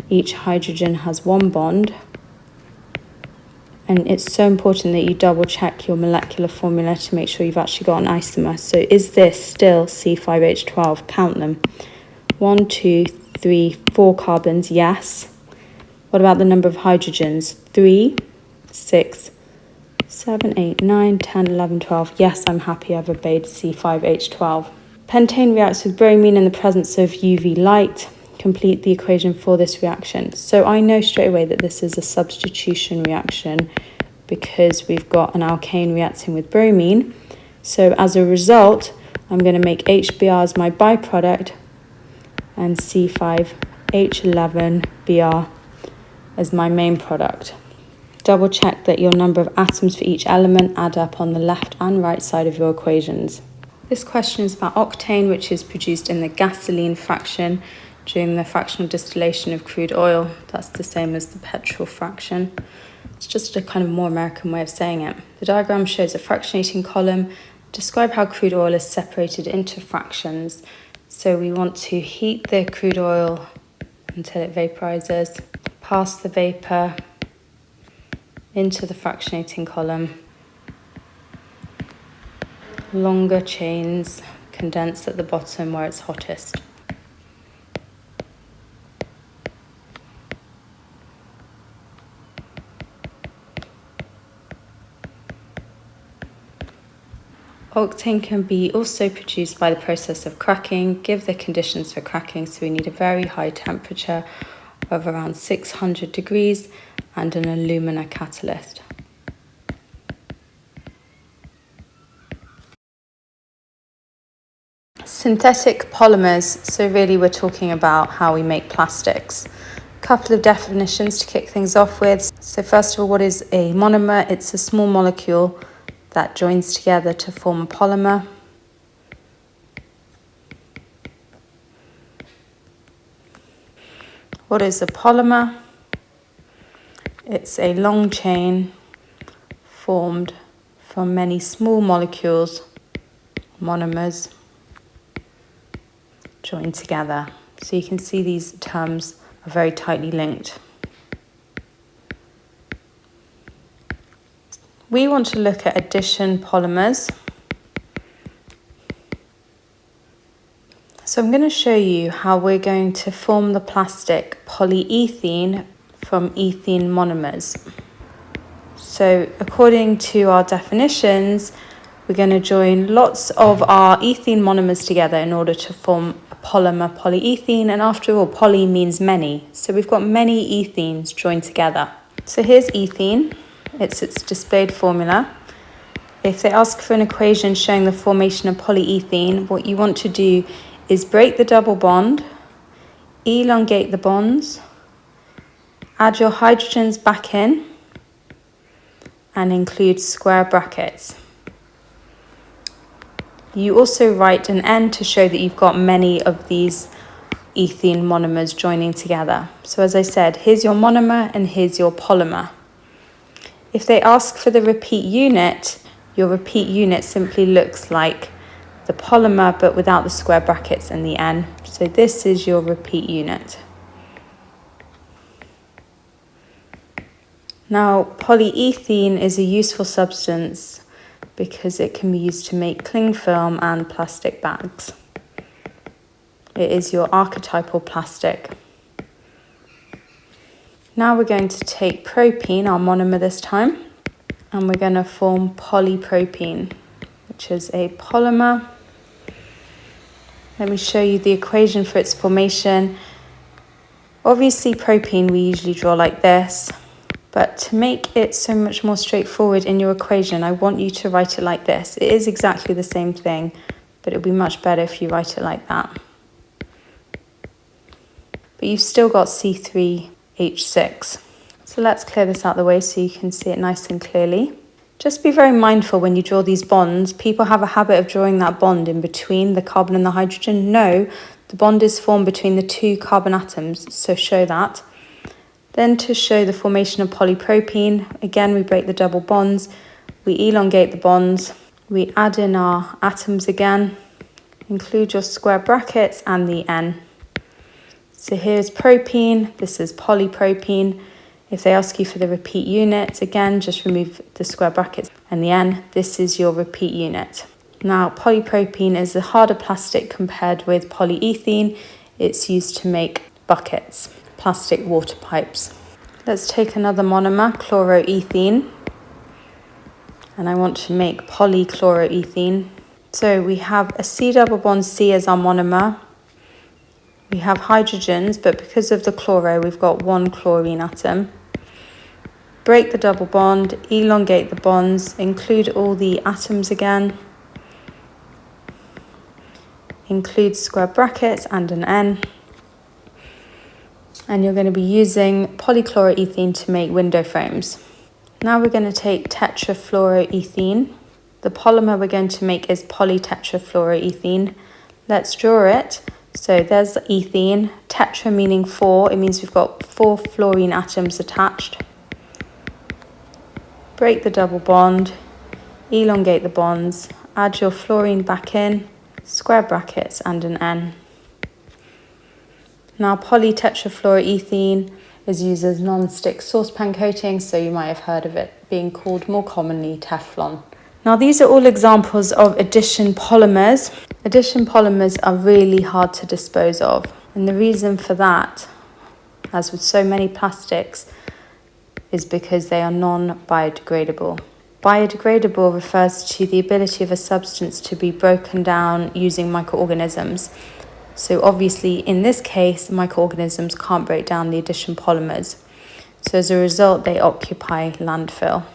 each hydrogen has 1 bond. And it's so important that you double check your molecular formula to make sure you've actually got an isomer. So is this still C5H12? Count them. 1, 2, 3, 4 carbons, yes. What about the number of hydrogens? 3, 6, 7, 8, 9, 10, 11, 12. Yes, I'm happy I've obeyed C5H12. Pentane reacts with bromine in the presence of UV light. Complete the equation for this reaction. So I know straight away that this is a substitution reaction because we've got an alkane reacting with bromine. So as a result, I'm going to make HBr as my byproduct and C5H11Br as my main product. Double check that your number of atoms for each element add up on the left and right side of your equations. This question is about octane, which is produced in the gasoline fraction during the fractional distillation of crude oil. That's the same as the petrol fraction. It's just a kind of more American way of saying it. The diagram shows a fractionating column. Describe how crude oil is separated into fractions. So we want to heat the crude oil until it vaporizes, pass the vapor into the fractionating column. Longer chains condense at the bottom where it's hottest. Octane can be also produced by the process of cracking. Give the conditions for cracking, so we need a very high temperature of around 600 degrees and an alumina catalyst. Synthetic polymers, so really we're talking about how we make plastics. A couple of definitions to kick things off with. So first of all, what is a monomer? It's a small molecule that joins together to form a polymer. What is a polymer? It's a long chain formed from many small molecules, monomers, joined together. So you can see these terms are very tightly linked. We want to look at addition polymers. So I'm going to show you how we're going to form the plastic polyethene from ethene monomers. So according to our definitions, we're going to join lots of our ethene monomers together in order to form a polymer polyethene. And after all, poly means many. So we've got many ethenes joined together. So here's ethene. It's its displayed formula. If they ask for an equation showing the formation of polyethene, what you want to do is break the double bond, elongate the bonds, add your hydrogens back in, and include square brackets. You also write an N to show that you've got many of these ethene monomers joining together. So as I said, here's your monomer and here's your polymer. If they ask for the repeat unit, your repeat unit simply looks like the polymer but without the square brackets and the N. So this is your repeat unit. Now, polyethene is a useful substance because it can be used to make cling film and plastic bags. It is your archetypal plastic. Now we're going to take propene, our monomer this time, and we're going to form polypropene, which is a polymer. Let me show you the equation for its formation. Obviously, propene we usually draw like this, but to make it so much more straightforward in your equation, I want you to write it like this. It is exactly the same thing, but it would be much better if you write it like that. But you've still got C3H6. So let's clear this out of the way so you can see it nice and clearly. Just be very mindful when you draw these bonds. People have a habit of drawing that bond in between the carbon and the hydrogen. No, the bond is formed between the 2 carbon atoms, so show that. Then to show the formation of polypropene, again we break the double bonds, we elongate the bonds, we add in our atoms again, Include your square brackets and the N. So here's propene, this is polypropene. If they ask you for the repeat unit, again, just remove the square brackets and the N. This is your repeat unit. Now, polypropene is a harder plastic compared with polyethylene. It's used to make buckets, plastic water pipes. Let's take another monomer, chloroethene. And I want to make polychloroethene. So we have a C double bond C as our monomer. We have hydrogens, but because of the chloro, we've got one chlorine atom. Break the double bond, elongate the bonds, include all the atoms again. Include square brackets and an N. And you're going to be using polychloroethene to make window frames. Now we're going to take tetrafluoroethene. The polymer we're going to make is polytetrafluoroethene. Let's draw it. So there's the ethene, tetra meaning 4, it means we've got 4 fluorine atoms attached. Break the double bond, elongate the bonds, add your fluorine back in, square brackets and an N. Now polytetrafluoroethene is used as non-stick saucepan coating, so you might have heard of it being called more commonly Teflon. Now these are all examples of addition polymers. Addition polymers are really hard to dispose of, and the reason for that, as with so many plastics, is because they are non-biodegradable. Biodegradable refers to the ability of a substance to be broken down using microorganisms. So obviously in this case, microorganisms can't break down the addition polymers. So as a result, they occupy landfill.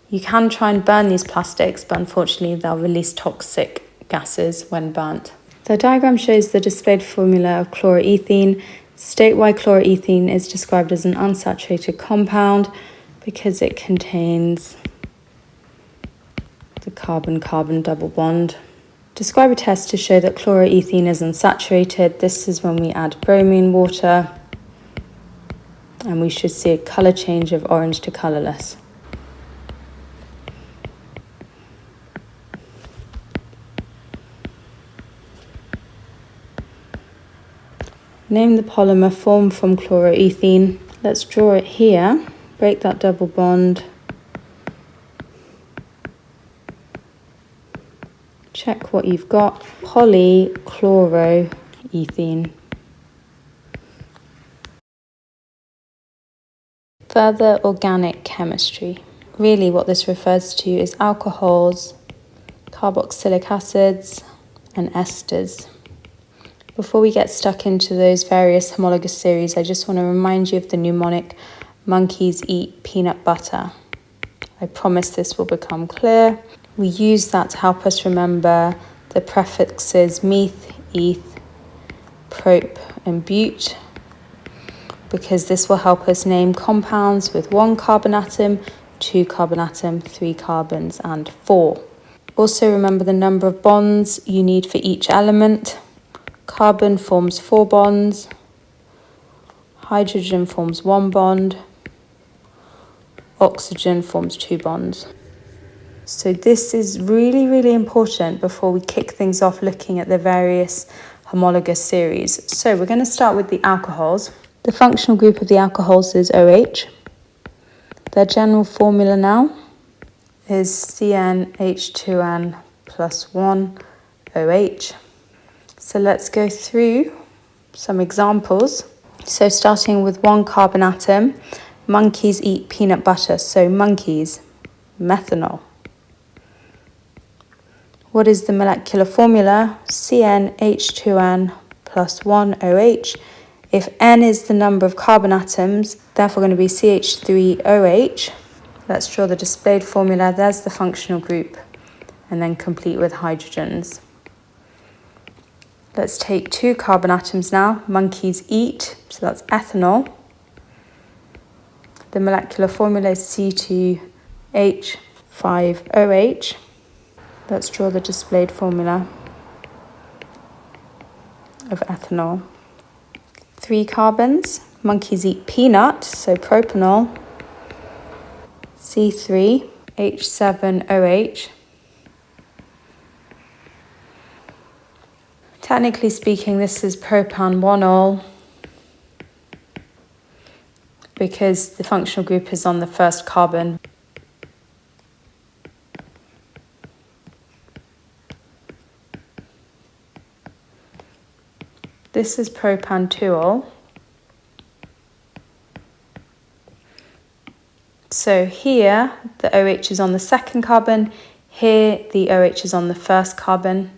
You can try and burn these plastics, but unfortunately they'll release toxic gases when burnt. The diagram shows the displayed formula of chloroethene. State why chloroethene is described as an unsaturated compound, because it contains the carbon-carbon double bond. Describe a test to show that chloroethene is unsaturated. This is when we add bromine water, and we should see a colour change of orange to colourless. Name the polymer formed from chloroethene. Let's draw it here. Break that double bond. Check what you've got. Polychloroethene. Further organic chemistry. Really what this refers to is alcohols, carboxylic acids, and esters. Before we get stuck into those various homologous series, I just want to remind you of the mnemonic, monkeys eat peanut butter. I promise this will become clear. We use that to help us remember the prefixes meth, eth, prop, and bute, because this will help us name compounds with 1 carbon atom, 2 carbon atom, 3 carbons, and 4. Also remember the number of bonds you need for each element. Carbon forms 4 bonds, hydrogen forms 1 bond, oxygen forms 2 bonds. So this is really, really important before we kick things off looking at the various homologous series. So we're going to start with the alcohols. The functional group of the alcohols is OH. Their general formula now is CnH2n plus 1 OH. So let's go through some examples. So starting with 1 carbon atom, monkeys eat peanut butter. So monkeys, methanol. What is the molecular formula? CnH2n plus 1 OH. If N is the number of carbon atoms, therefore going to be CH3OH. Let's draw the displayed formula. There's the functional group, and then complete with hydrogens. Let's take 2 carbon atoms now. Monkeys eat, so that's ethanol. The molecular formula is C2H5OH. Let's draw the displayed formula of ethanol. 3 carbons. Monkeys eat peanut, so propanol. C3H7OH. Technically speaking, this is propan-1-ol because the functional group is on the first carbon. This is propan-2-ol. So here the OH is on the second carbon, here the OH is on the first carbon.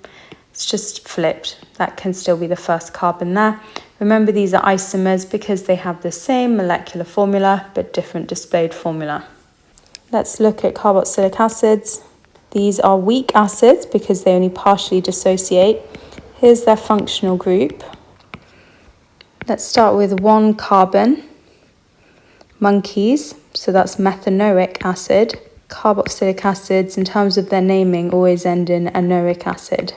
It's just flipped. That can still be the first carbon there. Remember, these are isomers because they have the same molecular formula but different displayed formula. Let's look at carboxylic acids. These are weak acids because they only partially dissociate. Here's their functional group. Let's start with 1 carbon, monkeys, so that's methanoic acid. Carboxylic acids, in terms of their naming, always end in anoic acid.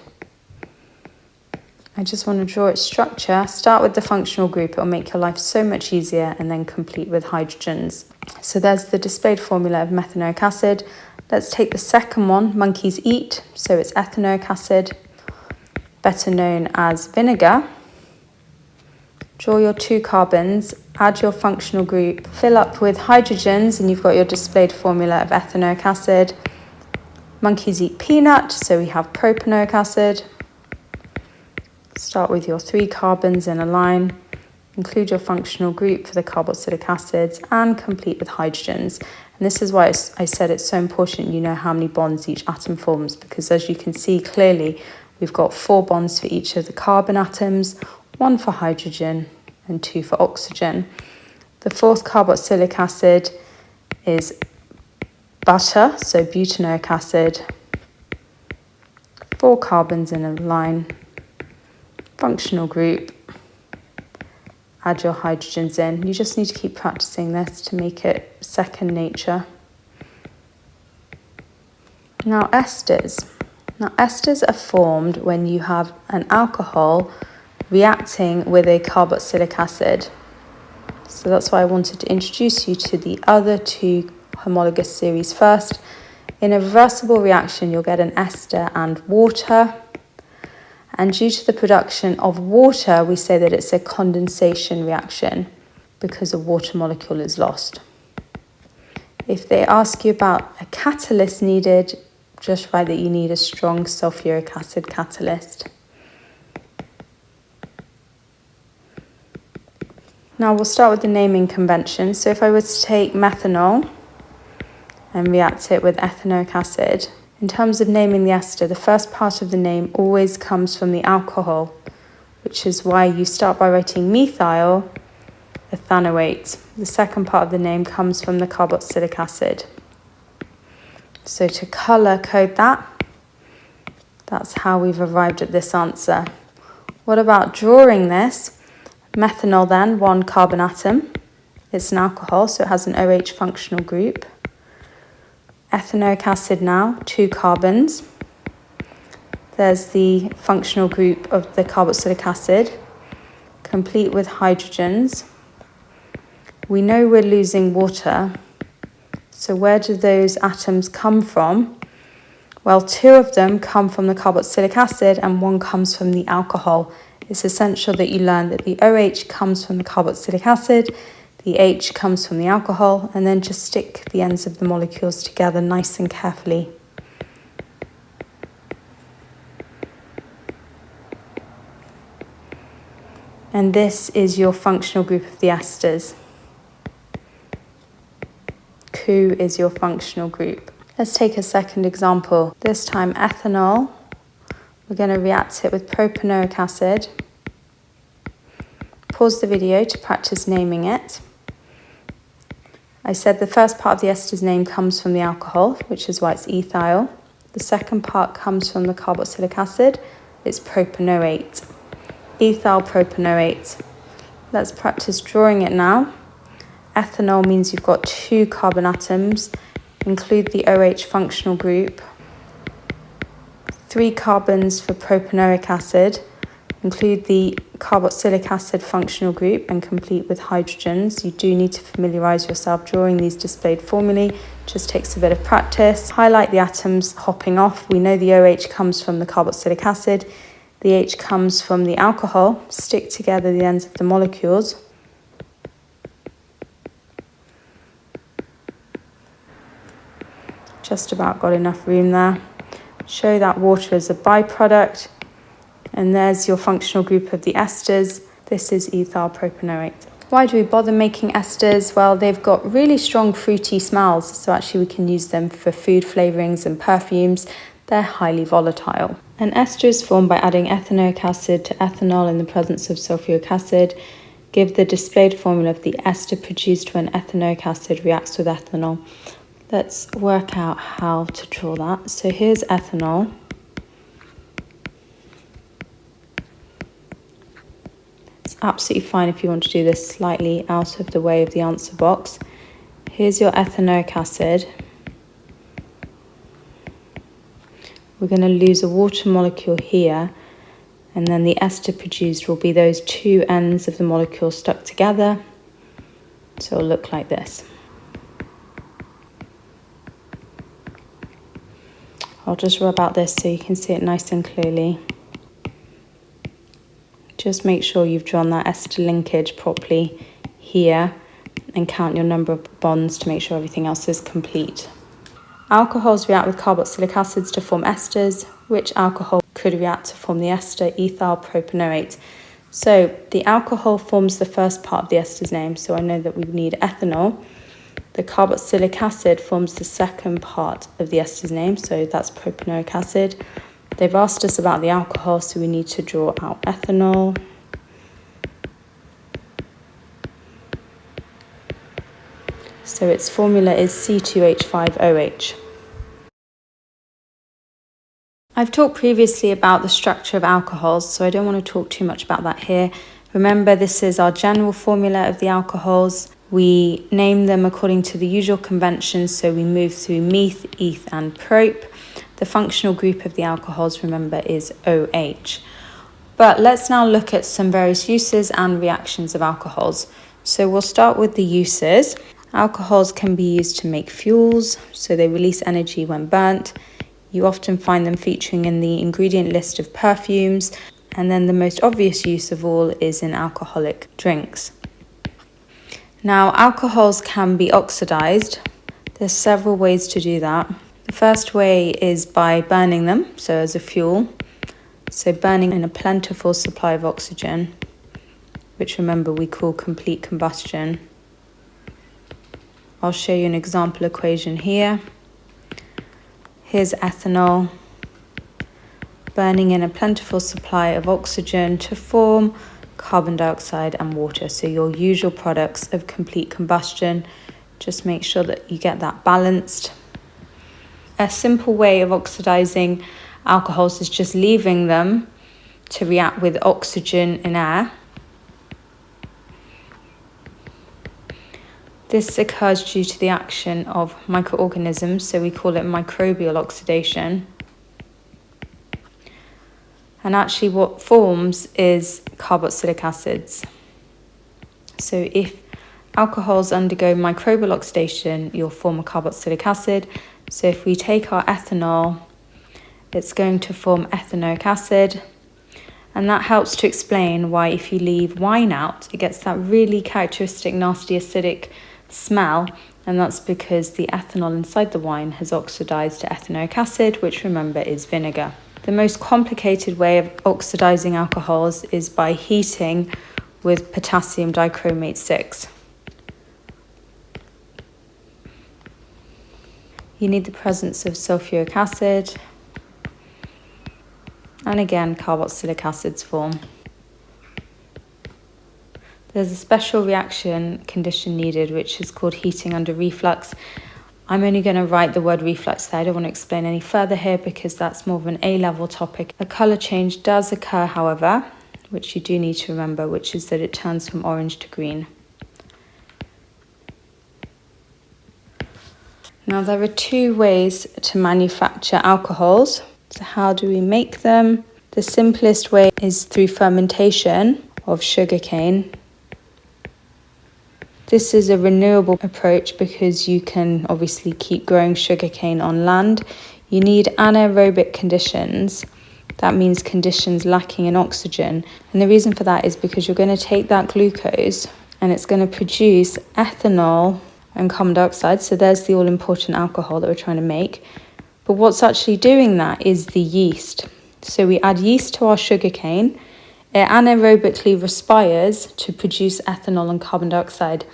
I just want to draw its structure. Start with the functional group, it'll make your life so much easier, and then complete with hydrogens. So there's the displayed formula of methanoic acid. Let's take the second one, monkeys eat, so it's ethanoic acid, better known as vinegar. Draw your 2 carbons, add your functional group, fill up with hydrogens, and you've got your displayed formula of ethanoic acid. Monkeys eat peanut, so we have propanoic acid. Start with your 3 carbons in a line, include your functional group for the carboxylic acids, and complete with hydrogens. And this is why I said it's so important you know how many bonds each atom forms, because as you can see clearly, we've got 4 bonds for each of the carbon atoms, 1 for hydrogen and 2 for oxygen. The 4th carboxylic acid is butter, so butanoic acid. 4 carbons in a line, functional group, add your hydrogens in. You just need to keep practicing this to make it second nature. Now esters. Now esters are formed when you have an alcohol reacting with a carboxylic acid. So that's why I wanted to introduce you to the other 2 homologous series first. In a reversible reaction, you'll get an ester and water. And due to the production of water, we say that it's a condensation reaction because a water molecule is lost. If they ask you about a catalyst needed, just write that you need a strong sulfuric acid catalyst. Now we'll start with the naming convention. So if I was to take methanol and react it with ethanoic acid, in terms of naming the ester, the first part of the name always comes from the alcohol, which is why you start by writing methyl ethanoate. The second part of the name comes from the carboxylic acid. So to colour code that, that's how we've arrived at this answer. What about drawing this? Methanol then, 1 carbon atom. It's an alcohol, so it has an OH functional group. Ethanoic acid now, 2 carbons. There's the functional group of the carboxylic acid, complete with hydrogens. We know we're losing water, so where do those atoms come from? Well, 2 of them come from the carboxylic acid and 1 comes from the alcohol. It's essential that you learn that the OH comes from the carboxylic acid, the H comes from the alcohol, and then just stick the ends of the molecules together nice and carefully. And this is your functional group of the esters. Cu is your functional group. Let's take a second example. This time ethanol. We're going to react it with propanoic acid. Pause the video to practice naming it. I said the first part of the ester's name comes from the alcohol, which is why it's ethyl. The second part comes from the carboxylic acid. It's propanoate. Ethyl propanoate. Let's practice drawing it now. Ethanol means you've got 2 carbon atoms. Include the OH functional group. 3 carbons for propanoic acid. Include the carboxylic acid functional group and complete with hydrogens. You do need to familiarise yourself drawing these displayed formulae. Just takes a bit of practice. Highlight the atoms hopping off. We know the OH comes from the carboxylic acid. The H comes from the alcohol. Stick together the ends of the molecules. Just about got enough room there. Show that water as a byproduct. And there's your functional group of the esters. This is ethyl propanoate. Why do we bother making esters? Well, they've got really strong fruity smells, so actually we can use them for food flavourings and perfumes. They're highly volatile. An ester is formed by adding ethanoic acid to ethanol in the presence of sulfuric acid. Give the displayed formula of the ester produced when ethanoic acid reacts with ethanol. Let's work out how to draw that. So here's ethanol. It's absolutely fine if you want to do this slightly out of the way of the answer box. Here's your ethanoic acid. We're going to lose a water molecule here, and then the ester produced will be those two ends of the molecule stuck together. So it'll look like this. I'll just rub out this so you can see it nice and clearly. Just make sure you've drawn that ester linkage properly here and count your number of bonds to make sure everything else is complete. Alcohols react with carboxylic acids to form esters. Which alcohol could react to form the ester ethyl propanoate? So the alcohol forms the first part of the ester's name, so I know that we need ethanol. The carboxylic acid forms the second part of the ester's name, so that's propanoic acid. They've asked us about the alcohol, so we need to draw out ethanol. So its formula is C2H5OH. I've talked previously about the structure of alcohols, so I don't want to talk too much about that here. Remember, this is our general formula of the alcohols. We name them according to the usual conventions, so we move through meth, eth and prop. The functional group of the alcohols, remember, is OH. But let's now look at some various uses and reactions of alcohols. So we'll start with the uses. Alcohols can be used to make fuels, so they release energy when burnt. You often find them featuring in the ingredient list of perfumes. And then the most obvious use of all is in alcoholic drinks. Now, alcohols can be oxidized. There's several ways to do that. The first way is by burning them, so as a fuel. So burning in a plentiful supply of oxygen, which remember we call complete combustion. I'll show you an example equation here. Here's ethanol, burning in a plentiful supply of oxygen to form carbon dioxide and water. So your usual products of complete combustion. Just make sure that you get that balanced. A simple way of oxidizing alcohols is just leaving them to react with oxygen in air. This occurs due to the action of microorganisms, so we call it microbial oxidation. And actually what forms is carboxylic acids. So if alcohols undergo microbial oxidation, you'll form a carboxylic acid. So if we take our ethanol, it's going to form ethanoic acid. And that helps to explain why if you leave wine out, it gets that really characteristic nasty acidic smell. And that's because the ethanol inside the wine has oxidized to ethanoic acid, which remember is vinegar. The most complicated way of oxidizing alcohols is by heating with potassium dichromate 6. You need the presence of sulfuric acid, and again carboxylic acids form. There's a special reaction condition needed, which is called heating under reflux. I'm only going to write the word reflux there. I don't want to explain any further here because that's more of an A-level topic. A colour change does occur, however, which you do need to remember, which is that it turns from orange to green. Now, there are two ways to manufacture alcohols. So how do we make them? The simplest way is through fermentation of sugarcane. This is a renewable approach because you can obviously keep growing sugarcane on land. You need anaerobic conditions, That means conditions lacking in oxygen. And the reason for that is because you're going to take that glucose and it's going to produce ethanol and carbon dioxide. So there's the all-important alcohol that we're trying to make. But what's actually doing that is the yeast. So we add yeast to our sugarcane. It anaerobically respires to produce ethanol and carbon dioxide.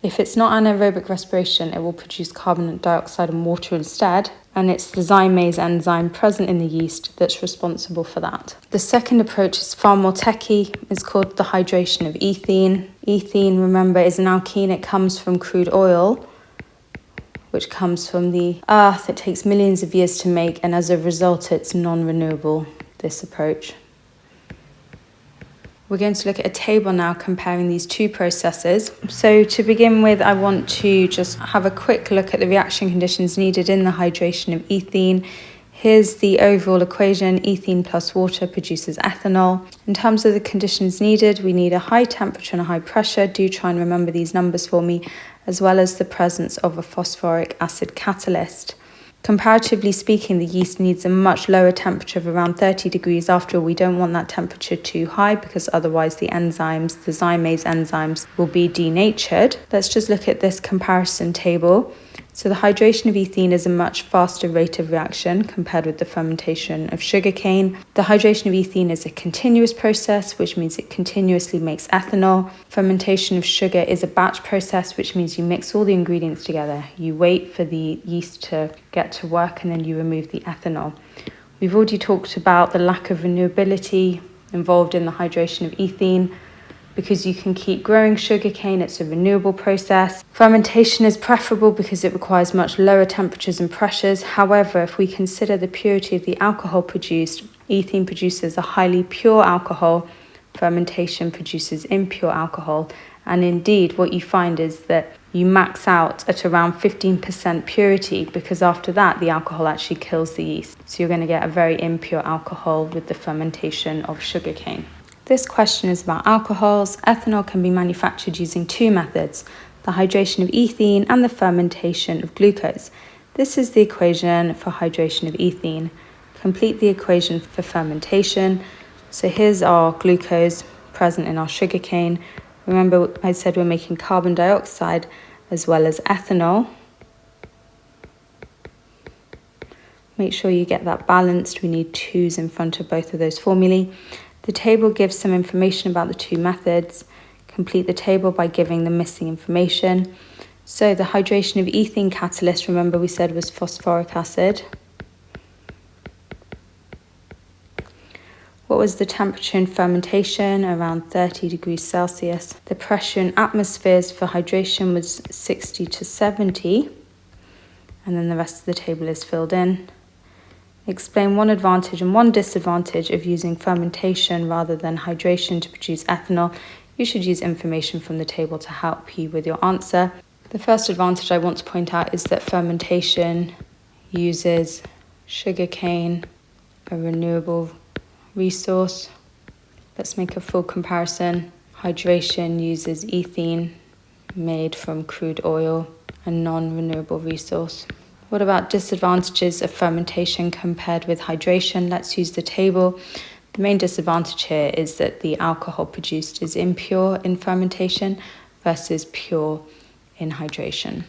If it's not anaerobic respiration, it will produce carbon dioxide and water instead. And it's the zymase enzyme present in the yeast that's responsible for that. The second approach is far more techy. It's called the hydration of ethene. Ethene, remember, is an alkene. It comes from crude oil, which comes from the earth. It takes millions of years to make, and as a result, it's non-renewable, this approach. We're going to look at a table now comparing these two processes. So to begin with, I want to just have a quick look at the reaction conditions needed in the hydration of ethene. Here's the overall equation. Ethene plus water produces ethanol. In terms of the conditions needed, we need a high temperature and a high pressure. Do try and remember these numbers for me, as well as the presence of a phosphoric acid catalyst. Comparatively speaking, the yeast needs a much lower temperature of around 30 degrees. After all, we don't want that temperature too high because otherwise the enzymes, the zymase enzymes, will be denatured. Let's just look at this comparison table. So the hydration of ethene is a much faster rate of reaction compared with the fermentation of sugarcane. The hydration of ethene is a continuous process, which means it continuously makes ethanol. Fermentation of sugar is a batch process, which means you mix all the ingredients together. You wait for the yeast to get to work and then you remove the ethanol. We've already talked about the lack of renewability involved in the hydration of ethene. Because you can keep growing sugarcane, it's a renewable process. Fermentation is preferable because it requires much lower temperatures and pressures. However, if we consider the purity of the alcohol produced, ethene produces a highly pure alcohol, fermentation produces impure alcohol. And indeed, what you find is that you max out at around 15% purity because after that, the alcohol actually kills the yeast. So you're going to get a very impure alcohol with the fermentation of sugarcane. This question is about alcohols. Ethanol can be manufactured using two methods, the hydration of ethene and the fermentation of glucose. This is the equation for hydration of ethene. Complete the equation for fermentation. So here's our glucose present in our sugarcane. Remember, I said we're making carbon dioxide as well as ethanol. Make sure you get that balanced. We need 2's in front of both of those formulae. The table gives some information about the two methods. Complete the table by giving the missing information. So the hydration of ethene catalyst, remember we said was phosphoric acid. What was the temperature in fermentation? Around 30 degrees Celsius. The pressure in atmospheres for hydration was 60 to 70. And then the rest of the table is filled in. Explain one advantage and one disadvantage of using fermentation rather than hydration to produce ethanol. You should use information from the table to help you with your answer. The first advantage I want to point out is that fermentation uses sugarcane, a renewable resource. Let's make a full comparison. Hydration uses ethene made from crude oil, a non-renewable resource. What about disadvantages of fermentation compared with hydration? Let's use the table. The main disadvantage here is that the alcohol produced is impure in fermentation versus pure in hydration.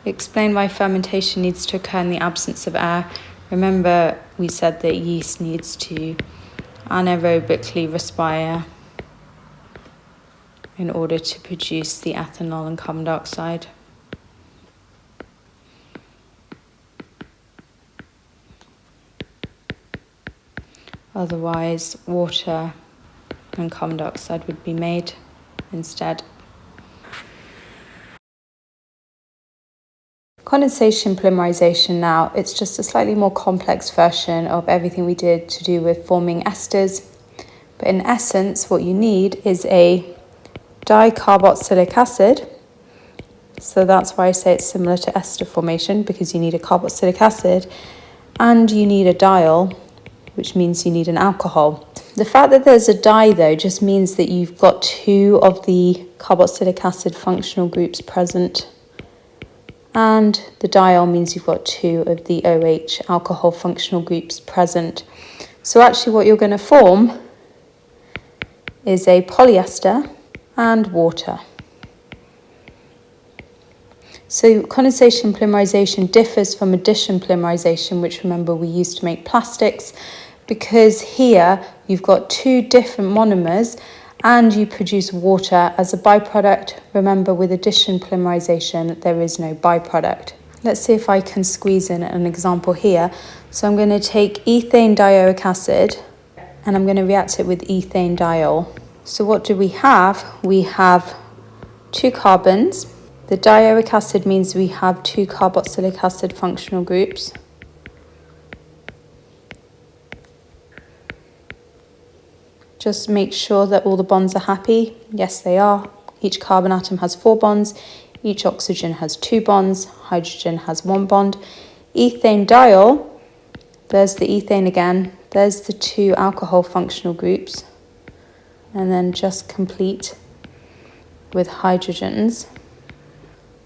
Explain why fermentation needs to occur in the absence of air. Remember, we said that yeast needs to anaerobically respire in order to produce the ethanol and carbon dioxide. Otherwise, water and carbon dioxide would be made instead. Condensation polymerization now, it's just a slightly more complex version of everything we did to do with forming esters. But in essence, what you need is a dicarboxylic acid. So that's why I say it's similar to ester formation, because you need a carboxylic acid and you need a diol, which means you need an alcohol. The fact that there's a di though just means that you've got two of the carboxylic acid functional groups present. And the diol means you've got 2 of the OH alcohol functional groups present. So actually what you're going to form is a polyester and water. So condensation polymerization differs from addition polymerization, which remember we used to make plastics, because here you've got 2 different monomers and you produce water as a byproduct. Remember, with addition polymerization, there is no byproduct. Let's see if I can squeeze in an example here. So I'm going to take ethane dioic acid and I'm going to react it with ethane diol. So what do we have? We have 2 carbons. The dioic acid means we have 2 carboxylic acid functional groups. Just make sure that all the bonds are happy. Yes, they are. Each carbon atom has 4 bonds. Each oxygen has 2 bonds. Hydrogen has 1 bond. Ethane diol, there's the ethane again. There's the 2 alcohol functional groups. And then just complete with hydrogens.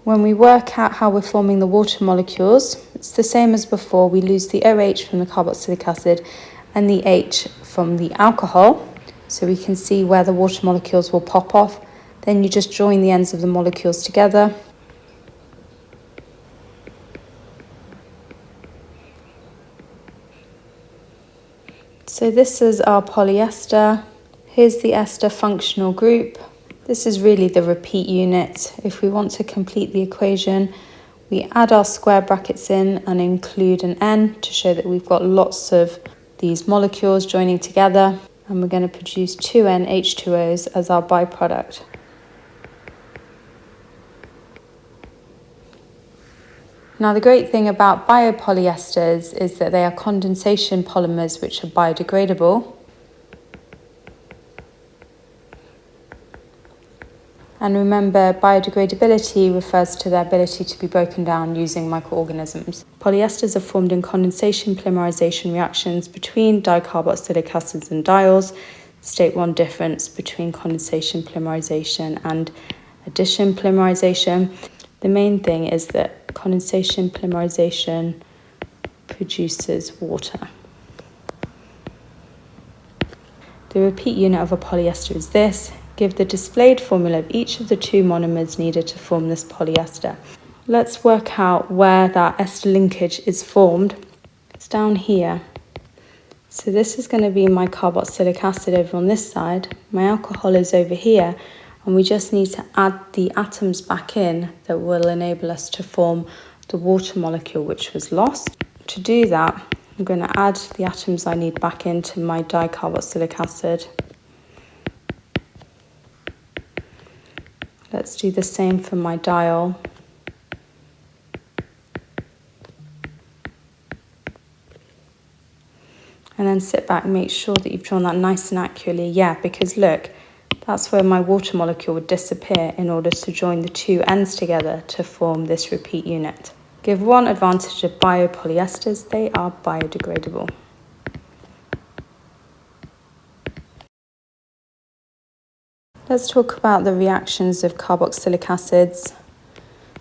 When we work out how we're forming the water molecules, it's the same as before. We lose the OH from the carboxylic acid and the H from the alcohol. So we can see where the water molecules will pop off. Then you just join the ends of the molecules together. So this is our polyester. Here's the ester functional group. This is really the repeat unit. If we want to complete the equation, we add our square brackets in and include an N to show that we've got lots of these molecules joining together. And we're going to produce 2N H2Os as our byproduct. Now the great thing about biopolyesters is that they are condensation polymers which are biodegradable. And remember, biodegradability refers to their ability to be broken down using microorganisms. Polyesters are formed in condensation polymerization reactions between dicarboxylic acids and diols. State one difference between condensation polymerization and addition polymerization. The main thing is that condensation polymerization produces water. The repeat unit of a polyester is this. Give the displayed formula of each of the 2 monomers needed to form this polyester. Let's work out where that ester linkage is formed. It's down here. So this is going to be my carboxylic acid over on this side. My alcohol is over here. And we just need to add the atoms back in that will enable us to form the water molecule which was lost. To do that, I'm going to add the atoms I need back into my dicarboxylic acid. Let's do the same for my diol. And then sit back and make sure that you've drawn that nice and accurately. Yeah, because look, that's where my water molecule would disappear in order to join the 2 ends together to form this repeat unit. Give one advantage of biopolyesters, they are biodegradable. Let's talk about the reactions of carboxylic acids.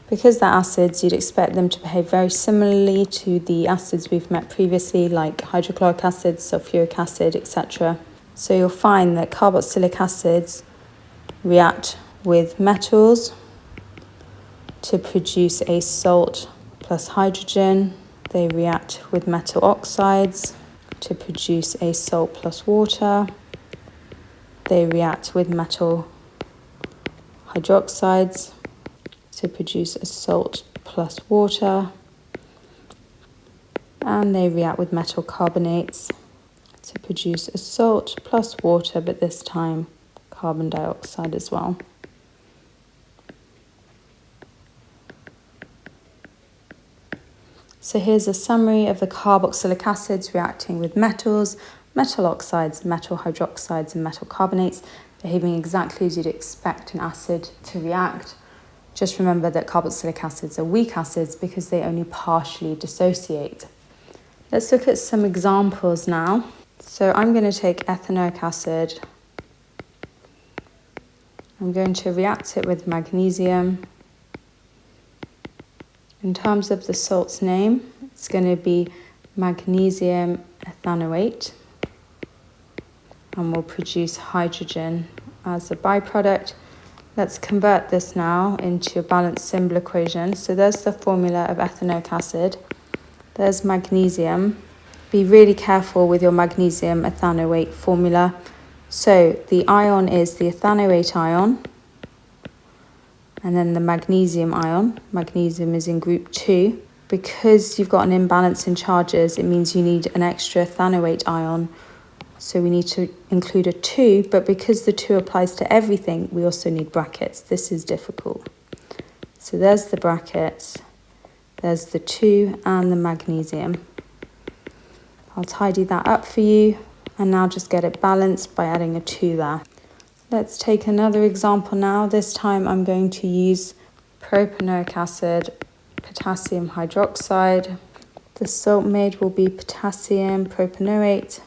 Because they're acids, you'd expect them to behave very similarly to the acids we've met previously, like hydrochloric acid, sulfuric acid, etc. So you'll find that carboxylic acids react with metals to produce a salt plus hydrogen. They react with metal oxides to produce a salt plus water. They react with metal hydroxides to produce a salt plus water. And they react with metal carbonates to produce a salt plus water, but this time carbon dioxide as well. So here's a summary of the carboxylic acids reacting with metals, metal oxides, metal hydroxides and metal carbonates, behaving exactly as you'd expect an acid to react. Just remember that carboxylic acids are weak acids because they only partially dissociate. Let's look at some examples now. So I'm going to take ethanoic acid. I'm going to react it with magnesium. In terms of the salt's name, it's going to be magnesium ethanoate, and will produce hydrogen as a byproduct. Let's convert this now into a balanced symbol equation. So there's the formula of ethanoic acid. There's magnesium. Be really careful with your magnesium ethanoate formula. So the ion is the ethanoate ion, and then the magnesium ion. Magnesium is in group 2. Because you've got an imbalance in charges, it means you need an extra ethanoate ion. So we need to include a 2, but because the 2 applies to everything, we also need brackets. This is difficult. So there's the brackets, there's the 2 and the magnesium. I'll tidy that up for you, and now just get it balanced by adding a 2 there. Let's take another example now. This time I'm going to use propanoic acid, potassium hydroxide. The salt made will be potassium propanoate,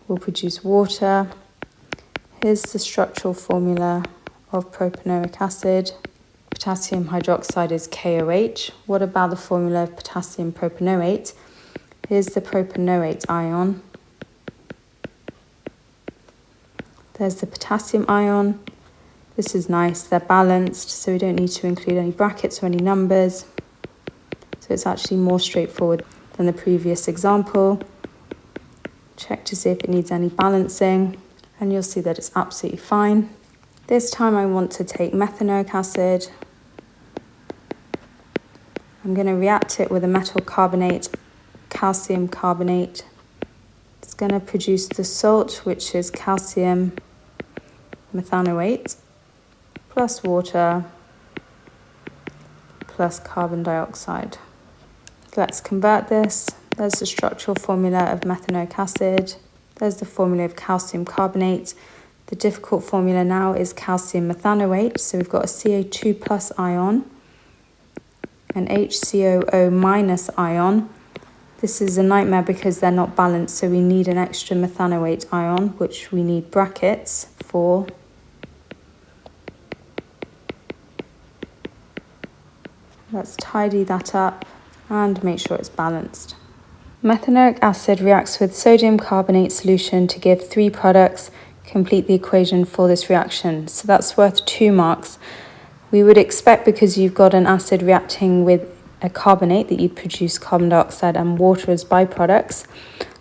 will produce water. Here's the structural formula of propanoic acid. Potassium hydroxide is KOH. What about the formula of potassium propanoate? Here's the propanoate ion. There's the potassium ion. This is nice, they're balanced, so we don't need to include any brackets or any numbers. So it's actually more straightforward than the previous example. Check to see if it needs any balancing, and you'll see that it's absolutely fine. This time I want to take methanoic acid. I'm going to react it with a metal carbonate, calcium carbonate. It's going to produce the salt, which is calcium methanoate, plus water, plus carbon dioxide. Let's convert this. There's the structural formula of methanoic acid. There's the formula of calcium carbonate. The difficult formula now is calcium methanoate. So we've got a Ca2 plus ion, an HCOO minus ion. This is a nightmare because they're not balanced, so we need an extra methanoate ion, which we need brackets for. Let's tidy that up and make sure it's balanced. Methanoic acid reacts with sodium carbonate solution to give 3 products. Complete the equation for this reaction. So that's worth 2 marks. We would expect, because you've got an acid reacting with a carbonate, that you'd produce carbon dioxide and water as byproducts.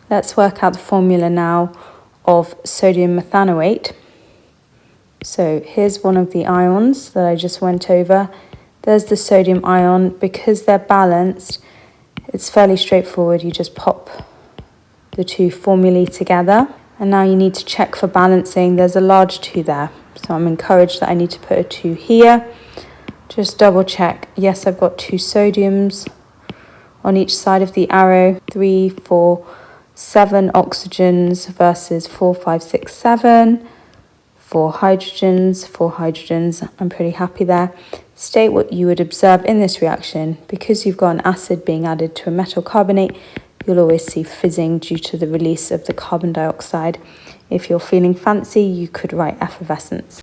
Let's work out the formula now of sodium methanoate. So here's one of the ions that I just went over. There's the sodium ion. Because they're balanced, it's fairly straightforward. You just pop the 2 formulae together. And now you need to check for balancing. There's a large 2 there. So I'm encouraged that I need to put a 2 here. Just double check. Yes, I've got 2 sodiums on each side of the arrow. 3, 4, 7 oxygens versus 4, 5, 6, 7. 4 hydrogens, 4 hydrogens. I'm pretty happy there. State what you would observe in this reaction. Because you've got an acid being added to a metal carbonate, you'll always see fizzing due to the release of the carbon dioxide. If you're feeling fancy, you could write effervescence.